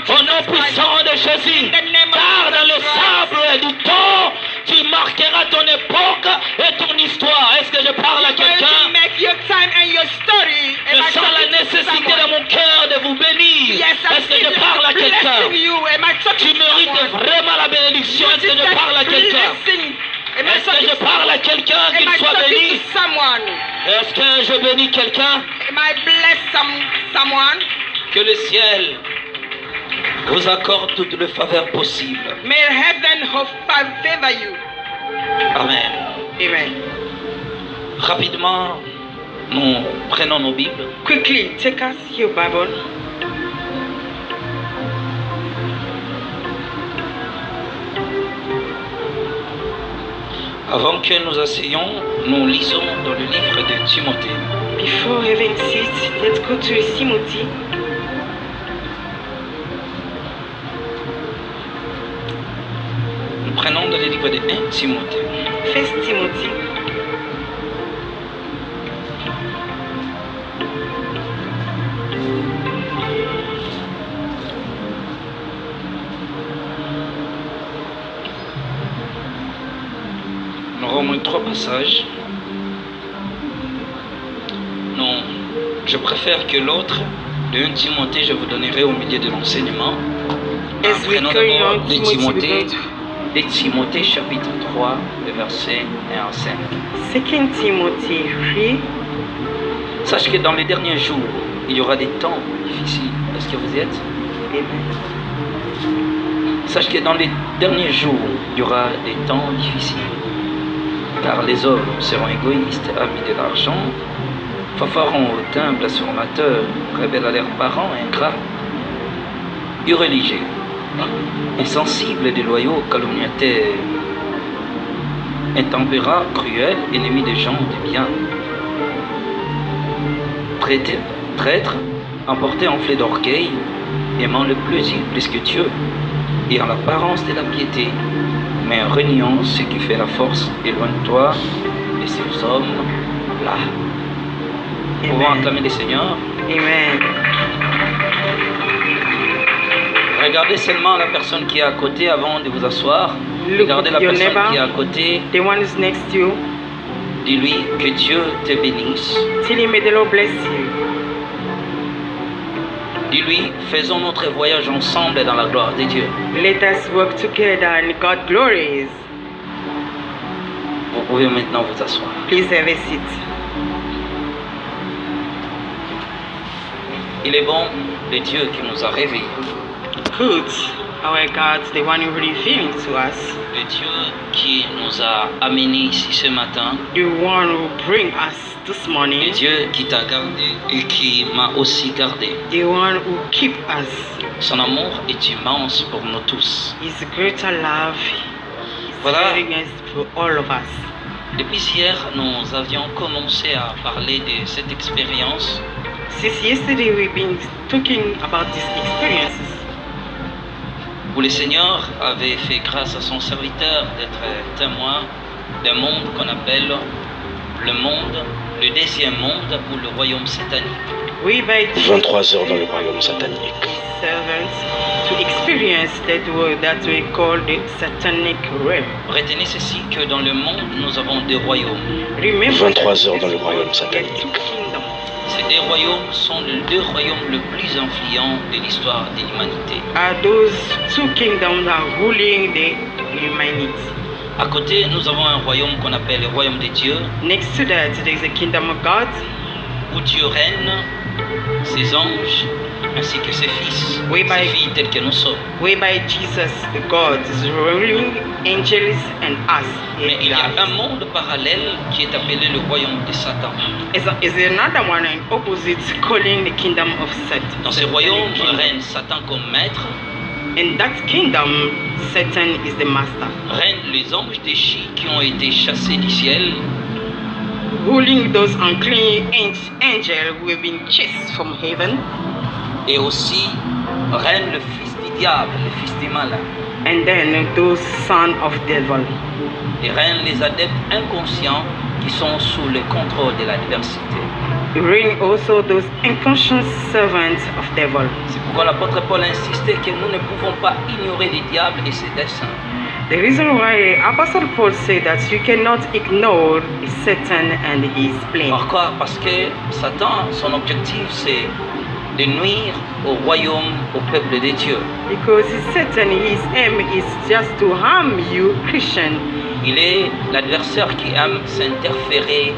Au nom puissant de Jésus. Car dans le sable du temps, tu marqueras ton époque et ton histoire. Est-ce que je parle à quelqu'un? Je sens la nécessité dans mon cœur de vous bénir. Est-ce que je parle à quelqu'un? Tu mérites vraiment la bénédiction. Est-ce que je parle à quelqu'un? Est-ce que je parle à quelqu'un qu'il soit béni? Est-ce que je bénis quelqu'un? Que le ciel vous accorde toutes les faveurs possibles. May heaven favor you. Amen. Amen. Rapidement, nous prenons nos Bibles. Quickly, take us your Bible. Avant que nous asseyions, nous lisons dans le livre de Timothée. Before having seat, let's go to Timothy. Nous prenons dans le livre de 1 Timothée. First Timothy. Nous aurons au moins 3 passages. Non, je préfère que l'autre, de 1 Timothée, je vous donnerai au milieu de l'enseignement. Prenons d'abord 2 Timothée chapitre 3, le verset 1 à 5. 2 Timothy 3. Sache que dans les derniers jours, il y aura des temps difficiles. Est-ce que vous y êtes? Amen. Sache que dans les derniers jours, il y aura des temps difficiles. Car les hommes seront égoïstes, amis de l'argent, fanfarons, hautains, blasphémateurs, rebelles à leurs parents, ingrats, irréligieux, insensibles, déloyaux, calomniateurs, intempérats, cruels, ennemis des gens du bien, traîtres, emportés enflés d'orgueil, aimant le plaisir plus que Dieu, et en l'apparence de la piété, mais en reniant ce qui fait la force. Éloigne-toi de ces hommes-là. Nous pouvons acclamer le Seigneur. Amen. Regardez seulement la personne qui est à côté avant de vous asseoir. Regardez la personne qui est à côté. The one is next to you. Dis-lui que Dieu te bénisse. Tell him, may the Lord bless you. Dis-lui, faisons notre voyage ensemble dans la gloire de Dieu. Let us work together in God's glories. Vous pouvez maintenant vous asseoir. Please have a seat. Il est bon, le Dieu qui nous a réveillés. Good. Our God, the one who revealed to us. Le Dieu qui nous a amenés ici ce matin. The one who bring us this morning. Le Dieu qui t'a gardé et qui m'a aussi gardé. The one who keep us. Son amour est immense pour nous tous. His greater love is Voilà. very nice for all of us. Depuis hier, nous avions commencé à parler de cette expérience. Since yesterday we've been talking about these experiences. Où le Seigneur avait fait grâce à son serviteur d'être témoin d'un monde qu'on appelle le monde, le deuxième monde ou le royaume satanique. 23 heures dans le royaume satanique. Servants to experience that word that we call the satanic realm. Retenez ceci, que dans le monde nous avons deux royaumes. Remember 23 heures that dans le this royaume world, satanique. there are two kingdoms. Ces deux royaumes sont les deux royaumes les plus influents de l'histoire de l'humanité. Those two kingdoms are ruling the humanity. À côté, nous avons un royaume qu'on appelle le royaume de Dieu, Next to that, there is a kingdom of God, où Dieu règne, ses anges, ainsi que ses fils, Oui, ses bah, filles telles que nous sommes. whereby Jesus, the God, is ruling angels and us. Mais il y a un monde parallèle qui est appelé le royaume de Satan. Is another one in opposite calling the kingdom of Satan. Dans ce royaume règne Satan comme maître, In that kingdom, Satan is the master, règnent les anges déchus qui ont été chassés du ciel, ruling those unclean angels who have been chased from heaven, et aussi règne le fils du diable, le fils du malin. and then those son of devil. Et règnent les adeptes inconscients qui sont sous le contrôle de l'adversité. Reign also those unconscious servants of devil. C'est pourquoi l'apôtre Paul insistait que nous ne pouvons pas ignorer le diable et ses desseins. The reason why Apostle Paul said that you cannot ignore Satan and his plan. Pourquoi? Parce que Satan, son objectif, c'est de nuire au royaume, au peuple de Dieu. Because Satan, his aim is just to harm you, Christian. Il est l'adversaire qui aime s'interférer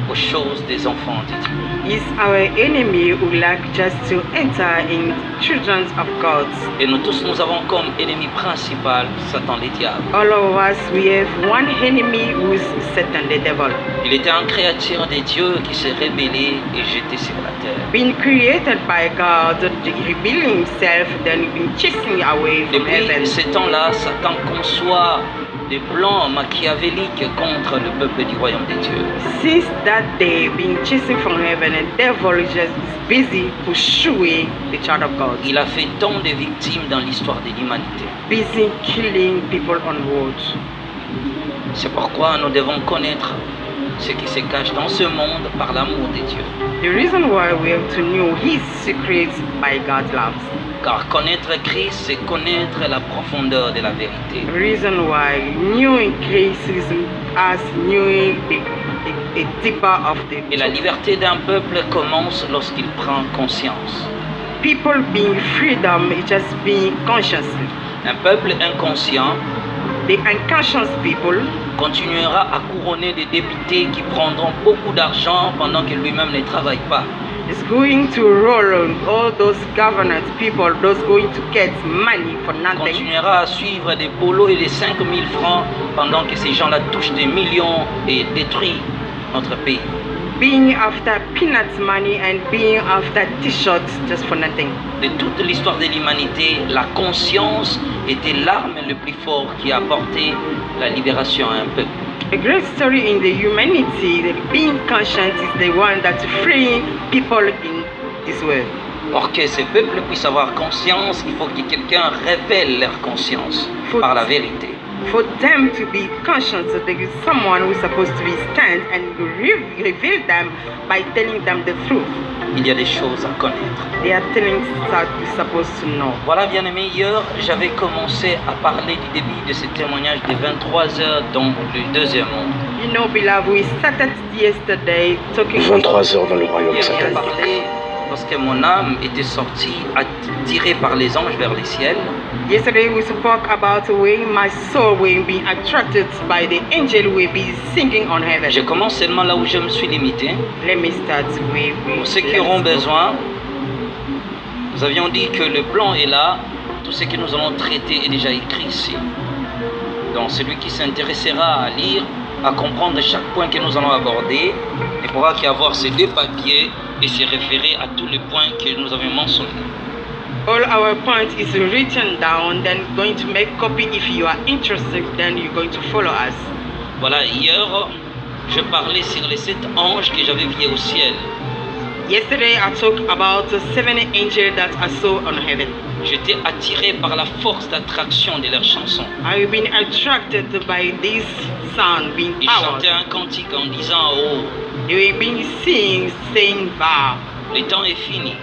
aux choses des enfants de Dieu. He's our enemy who like just to enter in children of God. Et nous tous, nous avons comme ennemi principal Satan, le diable. All of us, we have one enemy who is Satan, the devil. Il était un créature de Dieu qui s'est rébellé et jeté sur la terre. Being created by God, revealing himself, then being chasing away from Depuis heaven. ces temps-là, Satan conçoit des plans machiavéliques contre le peuple du royaume de Dieu. Since that day, being chasing from heaven, and devil is just busy pursuing the child of God. Il a fait tant de victimes dans l'histoire de l'humanité. Busy killing people on road. C'est pourquoi nous devons connaître ce qui se cache dans ce monde par l'amour de Dieu. The reason why we have to know his secrets by God's love. Car connaître Christ, c'est connaître la profondeur de la vérité. The reason why knowing Christ is us knowing the deeper of the Et la liberté d'un peuple commence lorsqu'il prend conscience. people being freedom is just being conscious. Un peuple inconscient The unconscious people continuera à couronner des députés qui prendront beaucoup d'argent pendant que lui-même ne travaille pas. is going to roll on all those governors people, those going to get money for nothing. Continuera à suivre des polos et des 5000 francs pendant que ces gens-là touchent des millions et détruisent notre pays. Being after peanuts money and being after t-shirts just for nothing. De toute l'histoire de l'humanité, la conscience était l'arme le plus fort qui a apporté la libération à un peuple. A great story in the humanity, that being conscious is the one that's freeing people in this world. Pour que ce peuple puisse avoir conscience, il faut que quelqu'un révèle leur conscience par la vérité. For them to be conscious that there is someone who is supposed to be stand and reveal them by telling them the truth. Il y a des choses à connaître. They are telling that you're supposed to know. Voilà, bien-aimés, hier, j'avais commencé à parler du début de ce témoignage de 23 heures dans le deuxième monde. You know, beloved, we started yesterday talking 23 heures dans le royaume J'ai satanique. parlé lorsque mon âme était sortie, attirée par les anges vers les ciels. Yesterday we spoke about when my soul will be attracted by the angel will be singing on heaven. Je commence seulement là où je me suis limité. Let me start with Pour ceux qui auront besoin, nous avions dit que le plan est là, tout ce que nous allons traiter est déjà écrit ici. Donc celui qui s'intéressera à lire, à comprendre chaque point que nous allons aborder, il pourra qu'avoir ces deux papiers et se référer à tous les points que nous avons mentionnés. all our point is written down, then going to make copy. If you are interested, then you're going to follow us. Voilà, hier, je parlais sur les 7 anges que j'avais vus au ciel. Yesterday I talked about the 7 angels that I saw on heaven. J'étais attiré par la force d'attraction de leurs chansons. I've been attracted by this sound being Ils powered. chantaient un cantique en disant « Oh, They've been saying, "Bow, le temps est fini,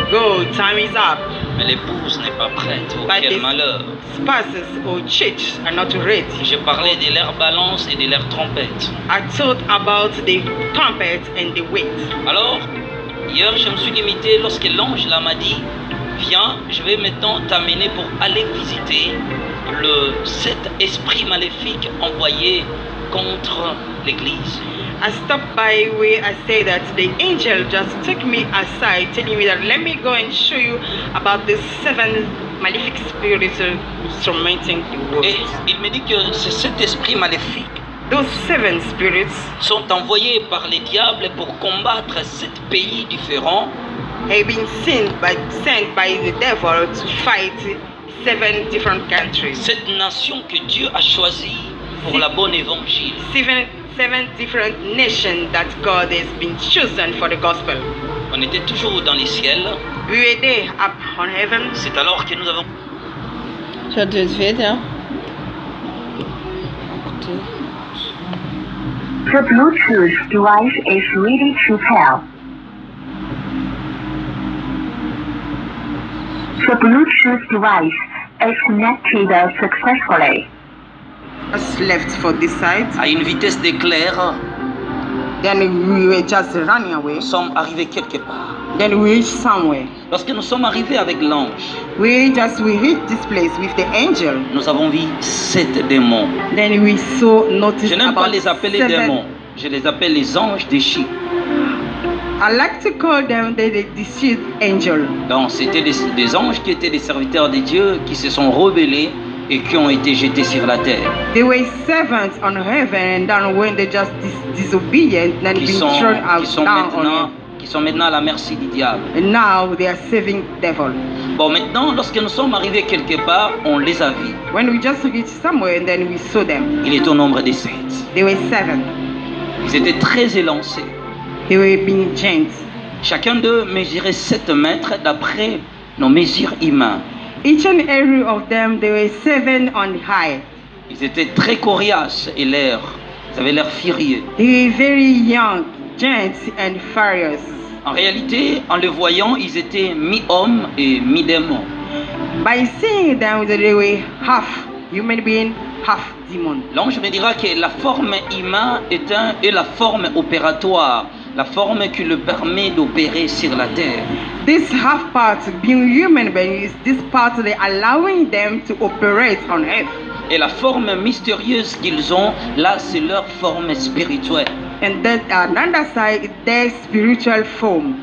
go, time is up." mais l'épouse n'est pas prête. Oh, But quel the malheur !» spouses or church are not ready. Je parlais de leur balance et de leur trompette. I talked about the trumpet and the weight. Alors, Hier, je me suis limité lorsque l'ange là m'a dit, viens, je vais maintenant t'amener pour aller visiter cet esprit maléfique envoyé contre l'église. I stopped by where I said that the angel just took me aside, telling me that let me go and show you about the 7 malefic spirits tormenting the world. Et il me dit que c'est cet esprit maléfique. Those 7 spirits sont envoyés par les diables pour combattre 7 pays différents. Have been sent by the devil to fight 7 different countries. Cette nation que Dieu a choisie pour la bonne évangile. 7 different nations that God has been chosen for the gospel. On était toujours dans les ciels. We were there up on heaven. C'est alors que nous avons. Je te dis, hein? The Bluetooth device is ready to pair. The Bluetooth device is connected successfully. Us left for this side. À une vitesse d'éclair. Then we were just running away. Nous sommes arrivés quelque part. Then we reached somewhere. Lorsque nous sommes arrivés avec l'ange, we reached this place with the angel. Nous avons vu 7 démons. Then we noticed. Je n'aime pas les appeler démons. Je les appelle les anges déchus. I like to call them the deceived angel. Donc c'était des anges qui étaient des serviteurs de Dieu qui se sont rebellés et qui ont été jetés sur la terre. They were servants on heaven, and then when they just disobedient, then been thrown out down on earth. Qui sont maintenant à la merci du diable. And now they are serving devil. Bon, maintenant, lorsque nous sommes arrivés quelque part, on les a vus. When we just reached somewhere, and then we saw them. Il est au nombre de 7. They were 7. Ils étaient très élancés. They were being giants. Chacun d'eux mesurait 7 mètres d'après nos mesures humaines. Each and every of them, they were 7 on high. Ils étaient très coriaces et ils avaient l'air furieux. They were very young, giants and furious. En réalité, en les voyant, ils étaient mi-hommes et mi-démons. By seeing them, they were half human being, half demon. L'ange me dira que la forme humaine est la forme opératoire, la forme qui le permet d'opérer sur la terre. This half part being human being is this part that allowing them to operate on earth. Et la forme mystérieuse qu'ils ont, là, c'est leur forme spirituelle. And then another side is their spiritual form.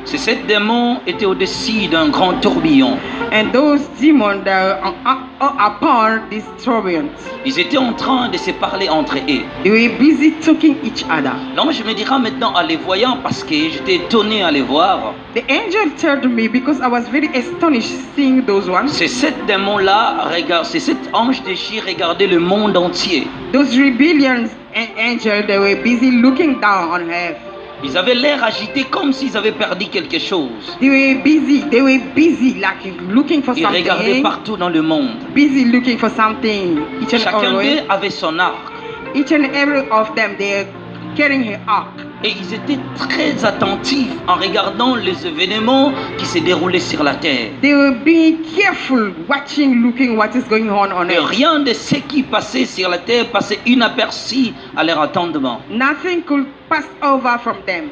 Ces 7 démons étaient au-dessus d'un grand tourbillon. And those demons are upon this tourbillon. Ils étaient en train de se parler entre eux. They were busy talking each other. L'ange me dira maintenant en les voyant parce que j'étais étonné à les voir. The angel told me because I was very astonished seeing those ones. Ces 7 démons-là, ces 7 anges déchus regardaient le monde entier. Those rebellions angels, they were busy looking down on earth. Ils avaient l'air agités comme s'ils avaient perdu quelque chose. They were busy like looking for something. Ils regardaient partout dans le monde. Busy looking for something. Chacun d'eux avait son arc. Each and every of them, they are carrying her arc. Et ils étaient très attentifs en regardant les événements qui se déroulaient sur la terre. They were being careful, watching, looking what is going on Et earth. rien de ce qui passait sur la terre passait inaperçu à leur entendement. Nothing could pass over from them.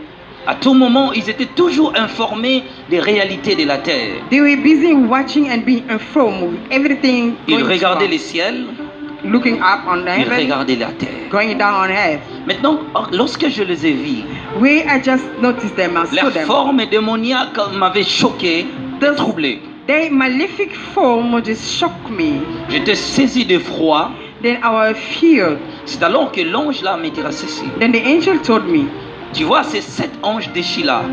À tout moment, ils étaient toujours informés des réalités de la terre. They were busy watching and being informed with everything. Ils regardaient les ciels. Looking up on Ils heaven, regardaient la terre. going down on earth. Maintenant, lorsque je les ai vus, I just noticed them, I saw leur them. forme démoniaque m'avait choqué, troublé. Their malefic form just shocked me. J'étais saisi de froid. Then I was feared. C'est alors que l'ange là me dira ceci. Then the angel told me, tu vois ces 7 anges déchus là,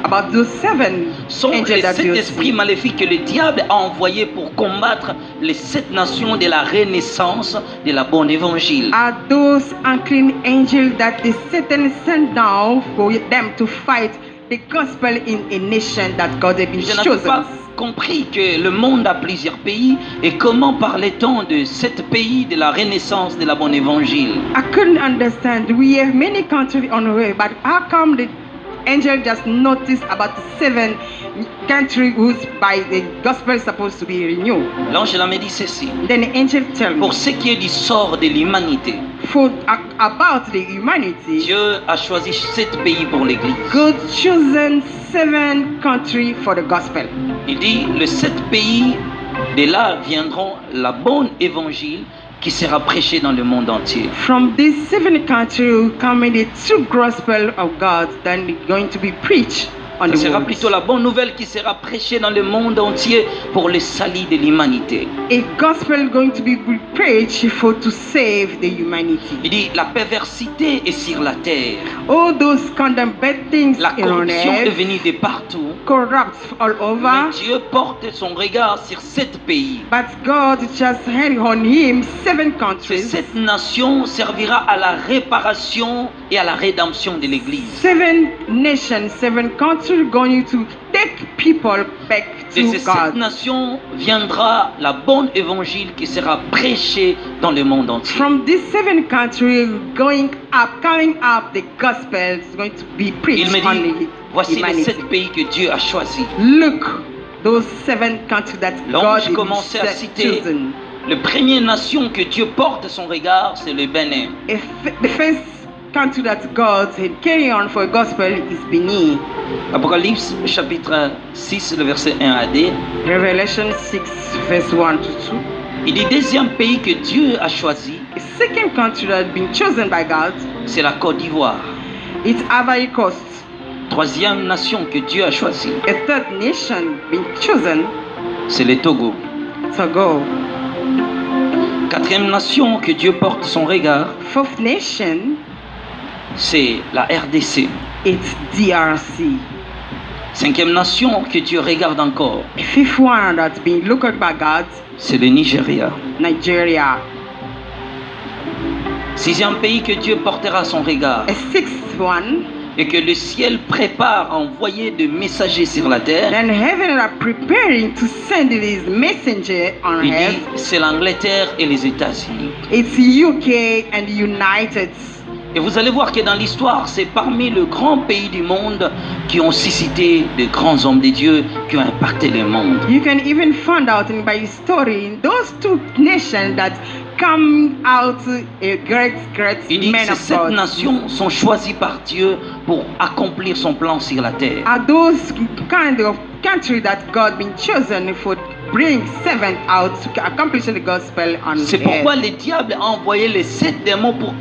about those 7 sont les 7 esprits maléfiques que le diable a envoyés pour combattre les 7 nations de la renaissance de la bonne évangile. Are those unclean angels that the Satan sent down for them to fight the gospel in a nation that God has been chosen? Je n'avais pas compris que le monde a plusieurs pays et comment parlait-on de 7 pays de la renaissance de la bonne évangile? I couldn't understand. We have many countries on the way, but how come the angel just noticed about 7 countries whose by the gospel is supposed to be renewed? L'ange là me dit ceci. Then the angel tell me, pour ce qui est du sort de l'humanité, about the humanity, Dieu a choisi 7 pays pour l'Église. God chosen 7 countries for the gospel. Il dit, les 7 pays, de là viendront la bonne évangile qui sera prêchée dans le monde entier. From these 7 countries will come in the true gospel of God that is going to be preached on Ce the sera world. plutôt la bonne nouvelle qui sera prêchée dans le monde entier pour le salut de l'humanité. A gospel going to be preached for to save the humanity. Il dit, la perversité est sur la terre. All those condemned bad things La in on corruption est earth, venue de partout. corrupt all over. Mais Dieu porte son regard sur 7 pays. But God just had on him 7 Ces countries. 7 nations servira à la réparation et à la rédemption de l'Église. 7 nations, 7 countries going to take people back De to ces 7 God. nations viendra la bonne évangile qui sera prêchée dans le monde entier. From these 7 countries coming up, the gospel is going to be preached Il me on dit, the voici les humanity. 7 pays que Dieu a choisis. Look, those 7 countries that God L'ange has commençait à citer, chosen. la première nation que Dieu porte son regard, c'est le Bénin. The first country that God had carried on for gospel is Benin. Apocalypse chapitre 6, le verset 1 à 2. Revelation 6 verse 1 to 2. Il dit, deuxième pays que Dieu a choisi, The second country that had been chosen by God, c'est la Côte d'Ivoire. it's Ivory Coast. Troisième nation que Dieu a choisie, A third nation been chosen, c'est le Togo. Togo. Quatrième nation que Dieu porte son regard, Fourth nation, c'est la RDC. it's DRC. Cinquième nation que Dieu regarde encore, A fifth one that's been looked at by God, c'est le Nigeria. Nigeria. Sixième pays que Dieu portera son regard A sixth one, et que le ciel prépare à envoyer des messagers sur la terre, then heaven are preparing to send his messenger on il dit, earth. c'est l'Angleterre et les États-Unis. It's UK and United. Et vous allez voir que dans l'histoire, c'est parmi les grands pays du monde qui ont suscité de grands hommes de Dieu qui ont impacté le monde. You can even find out in by story in those 2 nations that come out a great Il dit men que of ces 7 God. nations sont choisies par Dieu pour accomplir son plan sur la terre. Are those kind of country that God been chosen for bring 7 out to accomplish the gospel on C'est earth. pourquoi le diable a envoyé les 7 démons pour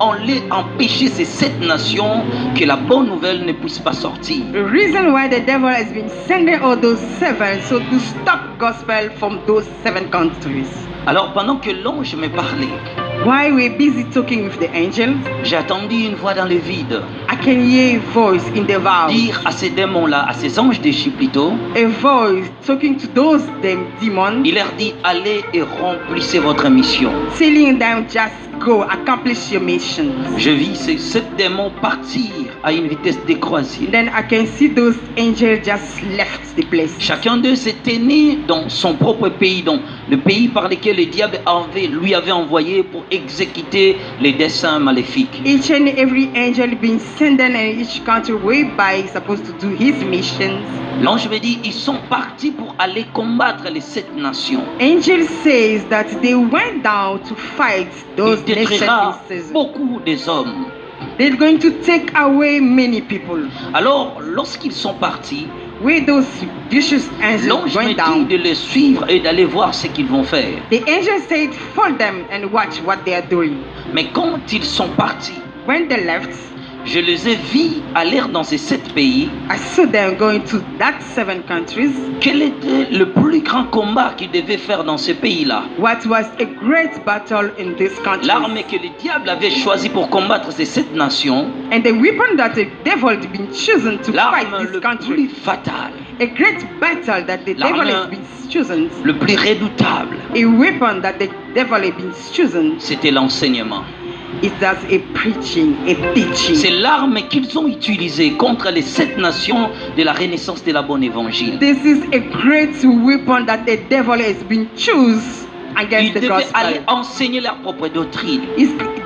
empêcher ces 7 nations que la bonne nouvelle ne puisse pas sortir. The reason why the devil has been sending all those 7 so to stop gospel from those 7 countries. Alors pendant que l'ange me parlait, While we're busy talking with the angels, j'ai entendu une voix dans le vide I can hear a voice in the vow. dire à ces démons-là, à ces anges déchus plutôt, A voice talking to those demons, il leur dit, allez et remplissez votre mission. telling them just go accomplish your mission. Je vis ces 7 démons partir à une vitesse décroissée. Then I can see those angels just left the place. Chacun d'eux s'était né dans son propre pays, dans le pays par lequel le diable lui avait envoyé pour exécuter les desseins maléfiques. Each and every angel been sent in each country whereby he's supposed to do his missions. L'ange me dit, ils sont partis pour aller combattre les 7 nations. Angel says that they went down to fight those Il détruira nations. beaucoup des hommes. They're going to take away many people. Alors, lorsqu'ils sont partis, Where those vicious angels l'ange me went dit down, de les suivre et d'aller voir ce qu'ils vont faire. the angel said, follow them and watch what they are doing. Mais quand ils sont partis, When they left, je les ai vus aller dans ces 7 pays. I saw them going to that 7 countries. Quel était le plus grand combat qu'ils devaient faire dans ce pays-là? What was a great battle in this country. L'arme que le diable avait choisie pour combattre ces 7 nations, And the weapon that the devil had been chosen to fight l'arme this le country. plus fatal, A great battle that the devil L'arme- has been chosen. le plus redoutable, A weapon that the devil has been chosen. c'était l'enseignement. It does a preaching, a teaching. C'est l'arme qu'ils ont utilisée contre les 7 nations de la renaissance de la bonne évangile. This is a great weapon that the devil has been chosen Ils against the devaient aller gospel. enseigner leur propre doctrine.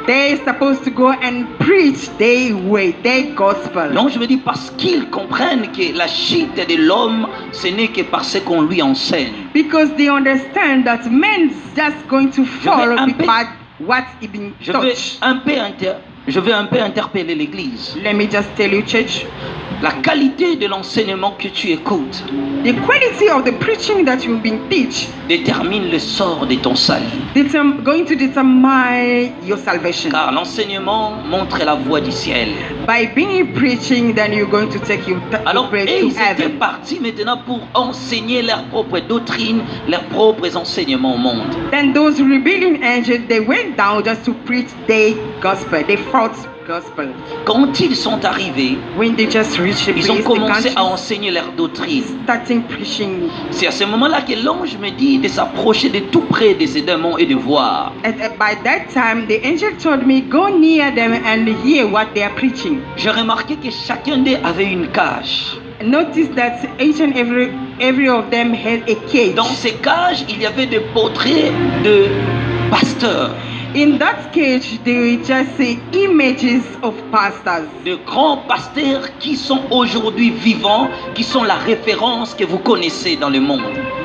They're supposed to go and preach their way, their gospel. Donc je me dis parce qu'ils comprennent que la chute de l'homme, ce n'est que parce qu'on lui enseigne. Because they understand that man's just going to fall un peu- by what he been Je vais touched. je vais un peu interpeller l'église. Let me just tell you, church, La qualité de l'enseignement que tu écoutes the quality of the preaching that you've been teach détermine le sort de ton salut. going to determine your salvation. Car l'enseignement montre la voie du ciel. By being preaching, then you're going to take your Alors, praise et to ils étaient heaven. partis maintenant pour enseigner leurs propres doctrines, leurs propres enseignements au monde. Then those rebellion angels, they went down just to preach their gospel, their false gospel. Quand ils sont arrivés, When they just reached the ils ont place, commencé the à country, enseigner leurs doctrines. starting preaching. C'est à ce moment-là que l'ange me dit de s'approcher de tout près de ces démons et de voir. And by that time, the angel told me, go near them and hear what they are preaching. J'ai remarqué que chacun d'eux avait une cage. Notice that each and every of them had a cage. Dans ces cages, il y avait des portraits de pasteurs, In that cage, they were just images of pastors. de grands pasteurs qui sont aujourd'hui vivants, qui sont la référence que vous connaissez dans le monde.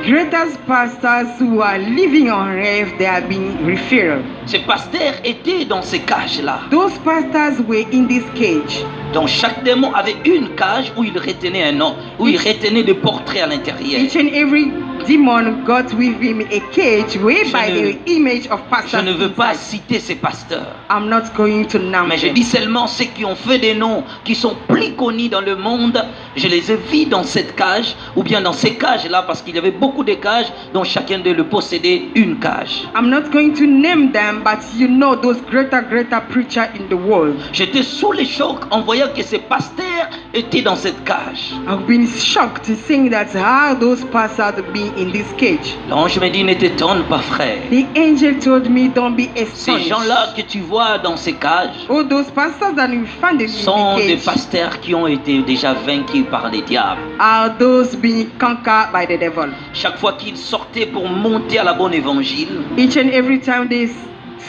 Greatest pastors who are living on earth, they are being referred. Ces pasteurs étaient dans ces cages-là. Those pastors were in this cage. Donc chaque démon avait une cage où il retenait un nom, où il retenait des portraits à l'intérieur. Each and every demon got with him a cage whereby the image of Je pastors. ne veux pas inside. citer ces pasteurs, I'm not going to name mais je them. dis seulement ceux qui ont fait des noms, qui sont plus connus dans le monde. Je les ai vus dans cette cage, ou bien dans ces cages-là, parce qu'il y avait beaucoup de cages dont chacun d'eux le possédait une cage. I'm not going to name them, but you know those greater preachers in the world. J'étais sous le choc en voyant que ces pasteurs étaient dans cette cage. I've been shocked to seeing that how those pastors be in this cage. L'ange me dit, ne t'étonne pas, frère. The angel told me, don't be Ces astonished. gens-là que tu vois dans ces cages All those pastors that you found in sont the des cage pasteurs qui ont été déjà vaincus par les diables. are those being conquered by the devil. Chaque fois qu'ils sortaient pour monter à la bonne évangile, Each and every time they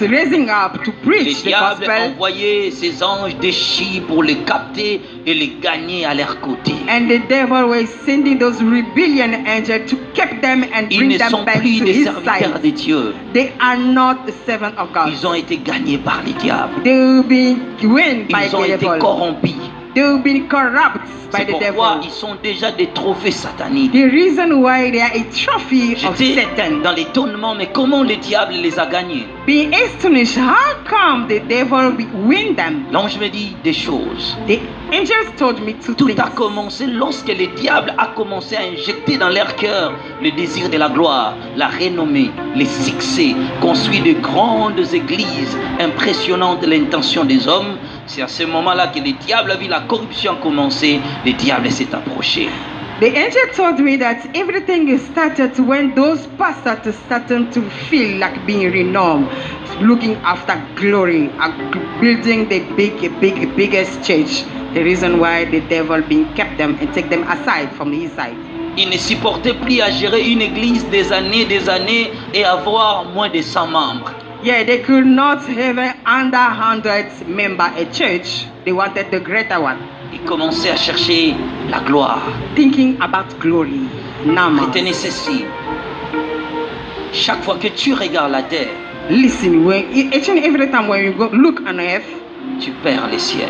raising up to les preach the diables gospel, envoyaient ces anges déchis pour les capter et les gagner à leur côté. and the devil was sending those rebellion angels to keep them and Ils bring ne them sont back plus to des his serviteurs side. de Dieu. They are not the servant of God. Ils ont été gagnés par les diables. They will be win by Ils ont the été devil. corrompus. They will be corrupt by C'est the pourquoi devil. ils sont déjà des trophées sataniques. The reason why they are a trophy of J'étais Satan. dans l'étonnement, mais comment le diable les a gagnés? Being astonished, how come the devil win them? L'ange me dit des choses. The angels told me two Tout things. a commencé lorsque le diable a commencé à injecter dans leur cœur le désir de la gloire, la renommée, les succès, construit de grandes églises impressionnantes l'intention des hommes. C'est à ce moment-là que le diable a vu la corruption commencer, le diable s'est approché. The angel told me that everything started when those pastors started to feel like being renowned, looking after glory, and building the biggest church. The reason why the devil being kept them and take them aside from his side. Il ne supportait plus à gérer une église des années et avoir moins de 100 membres. Yeah, they could not have under 100 member a church. They wanted the greater one. Il commençait à chercher la gloire. Thinking about glory. Nama. Retenez ceci. Chaque fois que tu regardes la terre, Listen, when each and every time when you go look on earth, tu perds le ciel.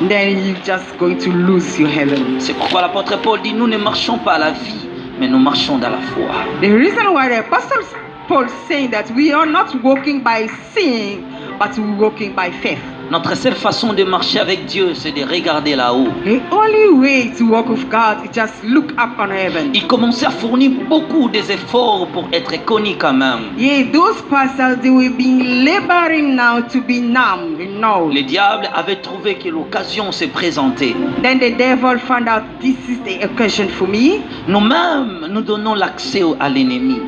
then you're just going to lose your heaven. C'est pourquoi l'apôtre Paul dit, nous ne marchons pas à la vie, mais nous marchons dans la foi. The reason why the Apostle Paul saying that we are not walking by seeing, but we're walking by faith. Notre seule façon de marcher avec Dieu, c'est de regarder là-haut. The only way to walk with God is just look up on heaven. Il commençait à fournir beaucoup d'efforts pour être connu quand même. Yeah, those pastors, they will be laboring now to be known. Le diable avait trouvé que l'occasion s'est présentée. Then the devil found out this is the occasion for me. Nous-mêmes, nous donnons l'accès à l'ennemi.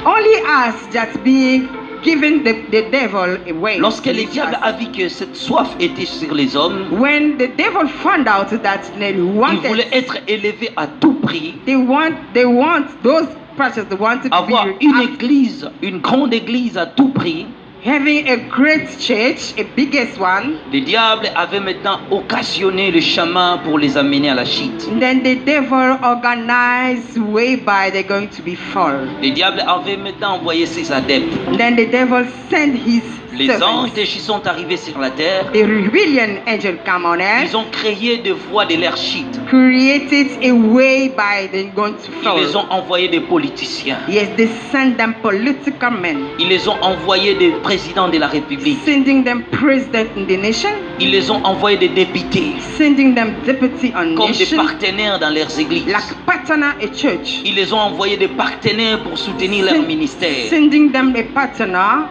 Only us just being given the devil away. Lorsque le diable a vu que cette soif était sur les hommes, When the devil found out that they il wanted, voulait être élevé à tout prix, they want those pastors, they wanted to avoir be une église, une grande église à tout prix. having a great church, a biggest one. Le diable avait maintenant occasionné le chemin pour les amener à la chute. And then the devil organized whereby they're going to be fall. Le diable avait maintenant envoyé ses adeptes And then the devil sent his Les servants. anges déchus sont arrivés sur la terre. The rebellion angel come on earth, Ils ont créé des voies de leur shit. created a way by the going to Ils les fall. ont envoyés des politiciens. Yes, they send them political men, Ils les ont envoyés des présidents de la République. sending them president in the nation, Ils les ont envoyés des députés sending them deputy on comme des nation, partenaires dans leurs églises. like partner a church, Ils les ont envoyés des partenaires pour soutenir leur ministère. sending them a partner.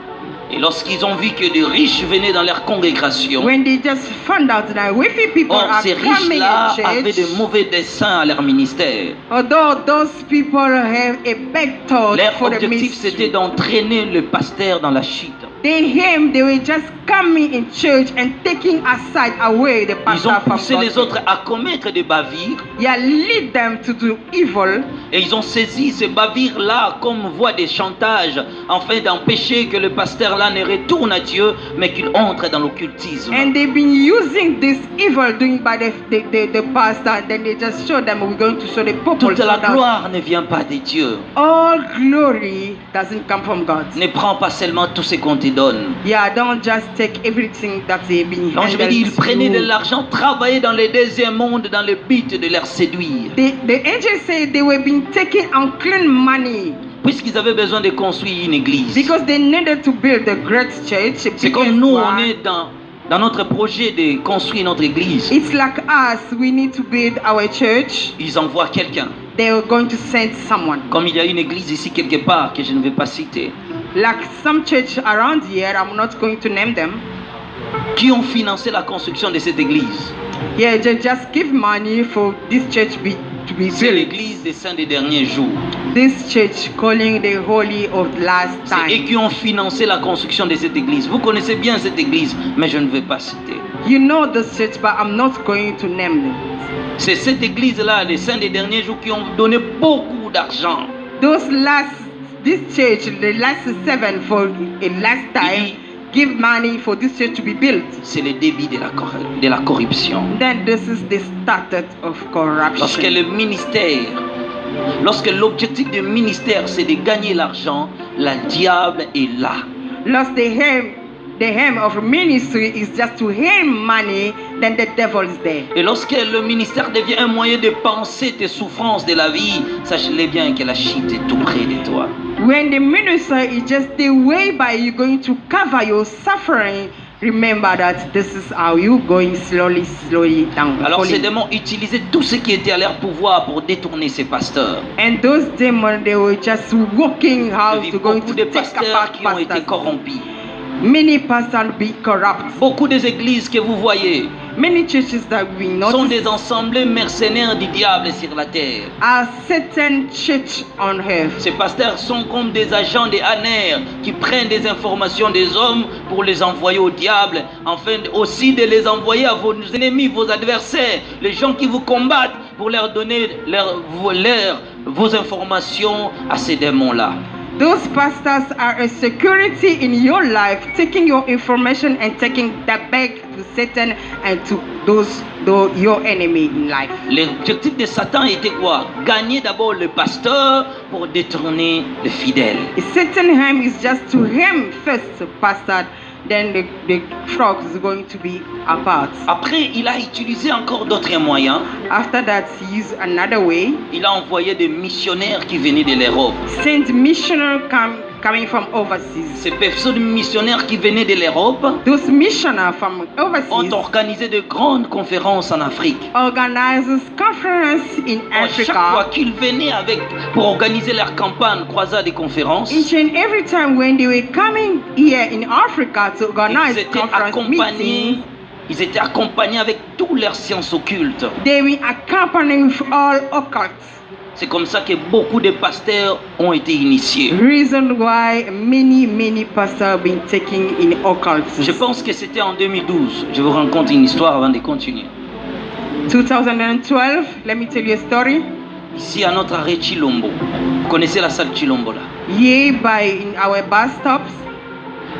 Et lorsqu'ils ont vu que des riches venaient dans leur congrégation, When they just found out that wealthy people or are ces coming riches-là in avaient church, de mauvais desseins à leur ministère. although those people have a bad thought Leur for the objectif c'était ministry, d'entraîner le pasteur dans la chute. they were just coming in church and taking aside away the Ils pastor ont from poussé les gospel. autres à commettre des bavires Yeah, lead them to do evil, et ils ont saisi ces bavires-là comme voie de chantage afin d'empêcher que le pasteur-là ne retourne à Dieu mais qu'il entre dans l'occultisme. and they've been using this evil doing by the pastor, and then they just show them, we're going to show the people. Toute so la that gloire ne vient pas de Dieu. all glory doesn't come from God. Ne prends pas seulement tout ce qu'on te donne. Yeah, don't just take everything that they've been L'ange me handed dit, ils to prenaient de you. l'argent, travaillaient dans le deuxième monde dans le but de leur séduire. The angel said they were being taking unclean money Puisqu'ils avaient besoin de construire une église. because they needed to build a great church. C'est comme nous, on est dans notre projet de construire notre église. It's like us, we need to build our church. Ils envoient quelqu'un. They are going to send someone. Comme il y a une église ici quelque part que je ne vais pas citer, Like some church around here, I'm not going to name them. qui ont financé la construction de cette église. Yeah, they just give money for this church to be C'est built. l'église des saints des derniers jours. This church calling the holy of last C'est eux time. qui ont financé la construction de cette église. Vous connaissez bien cette église, mais je ne vais pas citer. You know this church, but I'm not going to name them. C'est cette église-là, les saints des derniers jours, qui ont donné beaucoup d'argent. This church, the last 7 for a last time, give money for this church to be built. C'est le début de la corruption. Then this is the start of Lorsque corruption. le ministère, lorsque l'objectif du ministère c'est de gagner l'argent, le diable est là. Lost the aim of ministry is just to earn money, then the devil is there. Et lorsque le ministère devient un moyen de penser tes souffrances de la vie, sache-le bien que la chute est tout près de toi. When the minister is just the way by you going to cover your suffering, remember that this is how you going slowly down. Alors ces falling. démons utilisaient tout ce qui était à leur pouvoir pour détourner ces pasteurs. And those demons, they were just working Je how vis to going beaucoup to de take pasteurs apart qui ont été pastors. corrompus. Many pastors be corrupt. Beaucoup des églises que vous voyez Many churches that we sont notice des assemblées mercenaires du diable sur la terre. are certain church on earth. Ces pasteurs sont comme des agents des ANR qui prennent des informations des hommes pour les envoyer au diable, afin aussi de les envoyer à vos ennemis, vos adversaires, les gens qui vous combattent, pour leur donner vos informations à ces démons-là. Those pastors are a security in your life, taking your information and taking that back to Satan and to your enemy in life. L'objectif de Satan était quoi? Gagner d'abord le pasteur pour détourner le fidèle. Satan's aim is just to him first, pastor, then the frog is going to be apart. Après, il a utilisé encore d'autres moyens. After that, he used another way. Il a envoyé des missionnaires qui venaient de l'Europe. Sent missionaries coming from overseas. Ces personnes missionnaires qui venaient de l'Europe Those missionaries from ont overseas organisé de grandes conférences en Afrique. organizes conference in Chaque fois Africa. qu'ils venaient pour organiser leur campagne, croisade et conférences, Each and every time when they were coming here in Africa to organize ils étaient conference meetings, Ils étaient accompagnés avec toutes leurs sciences occultes. they were accompanying all occult. C'est comme ça que beaucoup de pasteurs ont été initiés. Reason why many pastors have been taken in occult. Je pense que c'était en 2012. Je vous raconte une histoire avant de continuer. 2012, let me tell you a story. Ici à notre arrêt Chilombo. Vous connaissez la salle Chilombo là? Here by in our bus stops,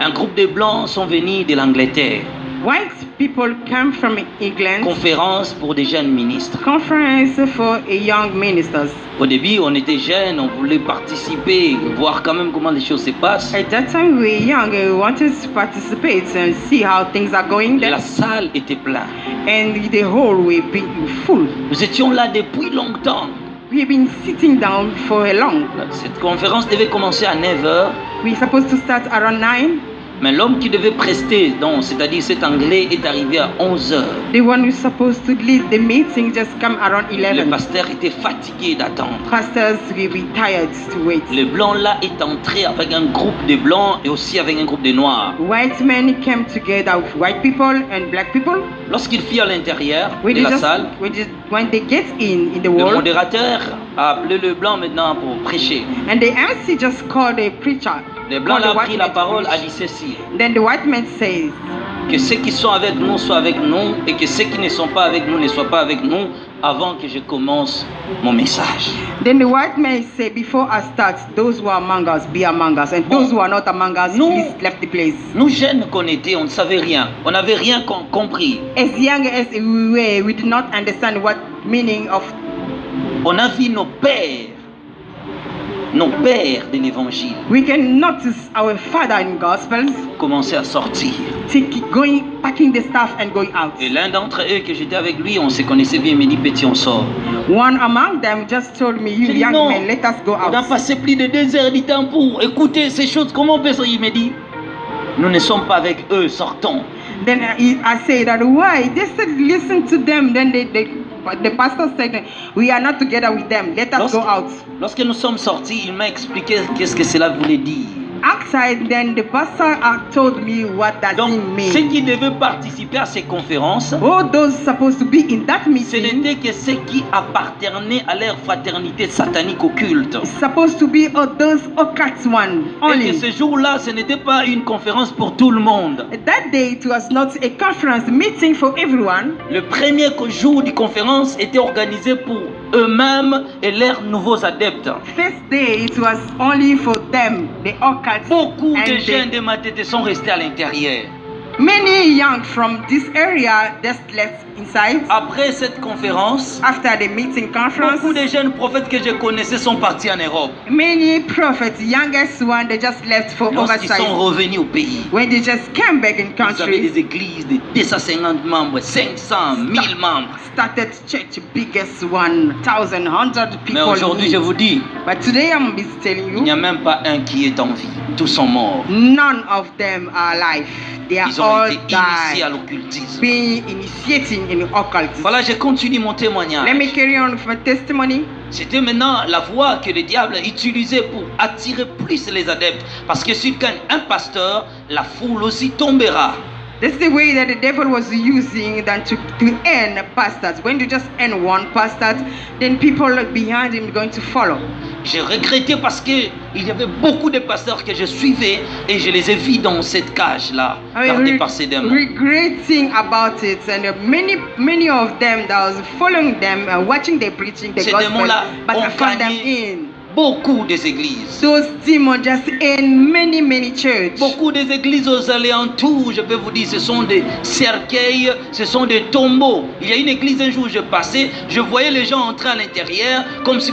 Un groupe de blancs sont venus de l'Angleterre. White people come from England. Conférence pour des jeunes ministres. Conference for young ministers. Au début, on était jeunes, on voulait participer, voir quand même comment les choses se passent. At that time, we were young and we wanted to participate and see how things are going there. La salle était pleine. And the hall will be full. Nous étions là depuis longtemps. We've been sitting down for a long. Cette conférence devait commencer à 9h. We're supposed to start around 9. Mais l'homme qui devait prester, donc, c'est-à-dire cet anglais, est arrivé à 11h. The one who's supposed to lead the meeting just come around 11. Le pasteur était fatigué d'attendre. Pastors will be tired to wait. Le blanc là est entré avec un groupe de blancs et aussi avec un groupe de noirs. White men came together with white people and black people. Lorsqu'il fit à l'intérieur de la salle, when they get in the le wall, modérateur a appelé le blanc maintenant pour prêcher. And the MC just called a preacher. Le blanc a pris la parole, a dit ceci. Then the white man says, que ceux qui sont avec nous soient avec nous et que ceux qui ne sont pas avec nous ne soient pas avec nous avant que je commence mon message. Then the white man said, before I start, those who are among us be among us, and those who are not among us, please left the place. Nous jeunes qu'on était, on ne savait rien, on n'avait rien compris. As young as we were, we did not understand what meaning of. On a vu nos pères de l'évangile. We can notice our father in Gospels commencer à sortir. Packing the stuff and going out. Et l'un d'entre eux que j'étais avec lui, on se connaissait bien, me dit petit, on sort. One among them just told me, you young men, let us go out. On a passé plus de 2 heures du temps pour écouter ces choses. Comment on peut ça? Il me dit, nous ne sommes pas avec eux, sortons. Then I say that why? They said listen to them. Then the pastor said, we are not together with them. Let us go out. Lorsque nous sommes sortis, il m'a expliqué qu'est-ce que cela voulait dire. Outside, then the pastor told me what that means. Ceux qui devaient participer à ces conférences, all those supposed to be in that meeting, ce n'était que ceux qui appartenaient à leur fraternité satanique occulte. Supposed to be all those occult one only. Et que ce jour-là, ce n'était pas une conférence pour tout le monde. That day, it was not a conference meeting for everyone. Le premier jour de conférence était organisé pour eux-mêmes et leurs nouveaux adeptes. First day, it was only for them, the occult. Beaucoup de jeunes de ma tête sont restés à l'intérieur. Many young from this area just left inside. Après cette conférence, after the meeting conference, beaucoup de jeunes prophètes que je connaissais sont partis en Europe. Many prophets, youngest one, they just left for overseas. Lorsqu'ils sont revenus au pays, when they just came back in country, ils avaient des églises de 250 membres, 500, 1000 membres. Started church, biggest one, 1,000, 100 people. Mais aujourd'hui, je vous dis, but today I'm telling you, il n'y a même pas un qui est en vie. Tous sont morts. None of them are alive. They are ils ont all été initiés à l'occultisme. Being initiating in occultism. Voilà, je continue mon témoignage. Let me carry on with my testimony. C'était maintenant la voie que le diable utilisait pour attirer plus les adeptes. Parce que s'il gagne un pasteur, la foule aussi tombera. That's the way that the devil was using than to end pastors. When you just end one pastor, then people behind him are going to follow. J'ai regretté parce que il y avait beaucoup de pasteurs que je suivais et je les ai vus dans cette cage-là, gardés par ces démons. Regretting about it, and many of them that was following them, watching their preaching the gospel, but I found them in. Beaucoup des églises. Those demons just in many churches. Beaucoup des églises aux alentours, je peux vous dire, ce sont des cercueils, ce sont des tombeaux. Il y a une église un jour où je passais, je voyais les gens entrer à l'intérieur comme si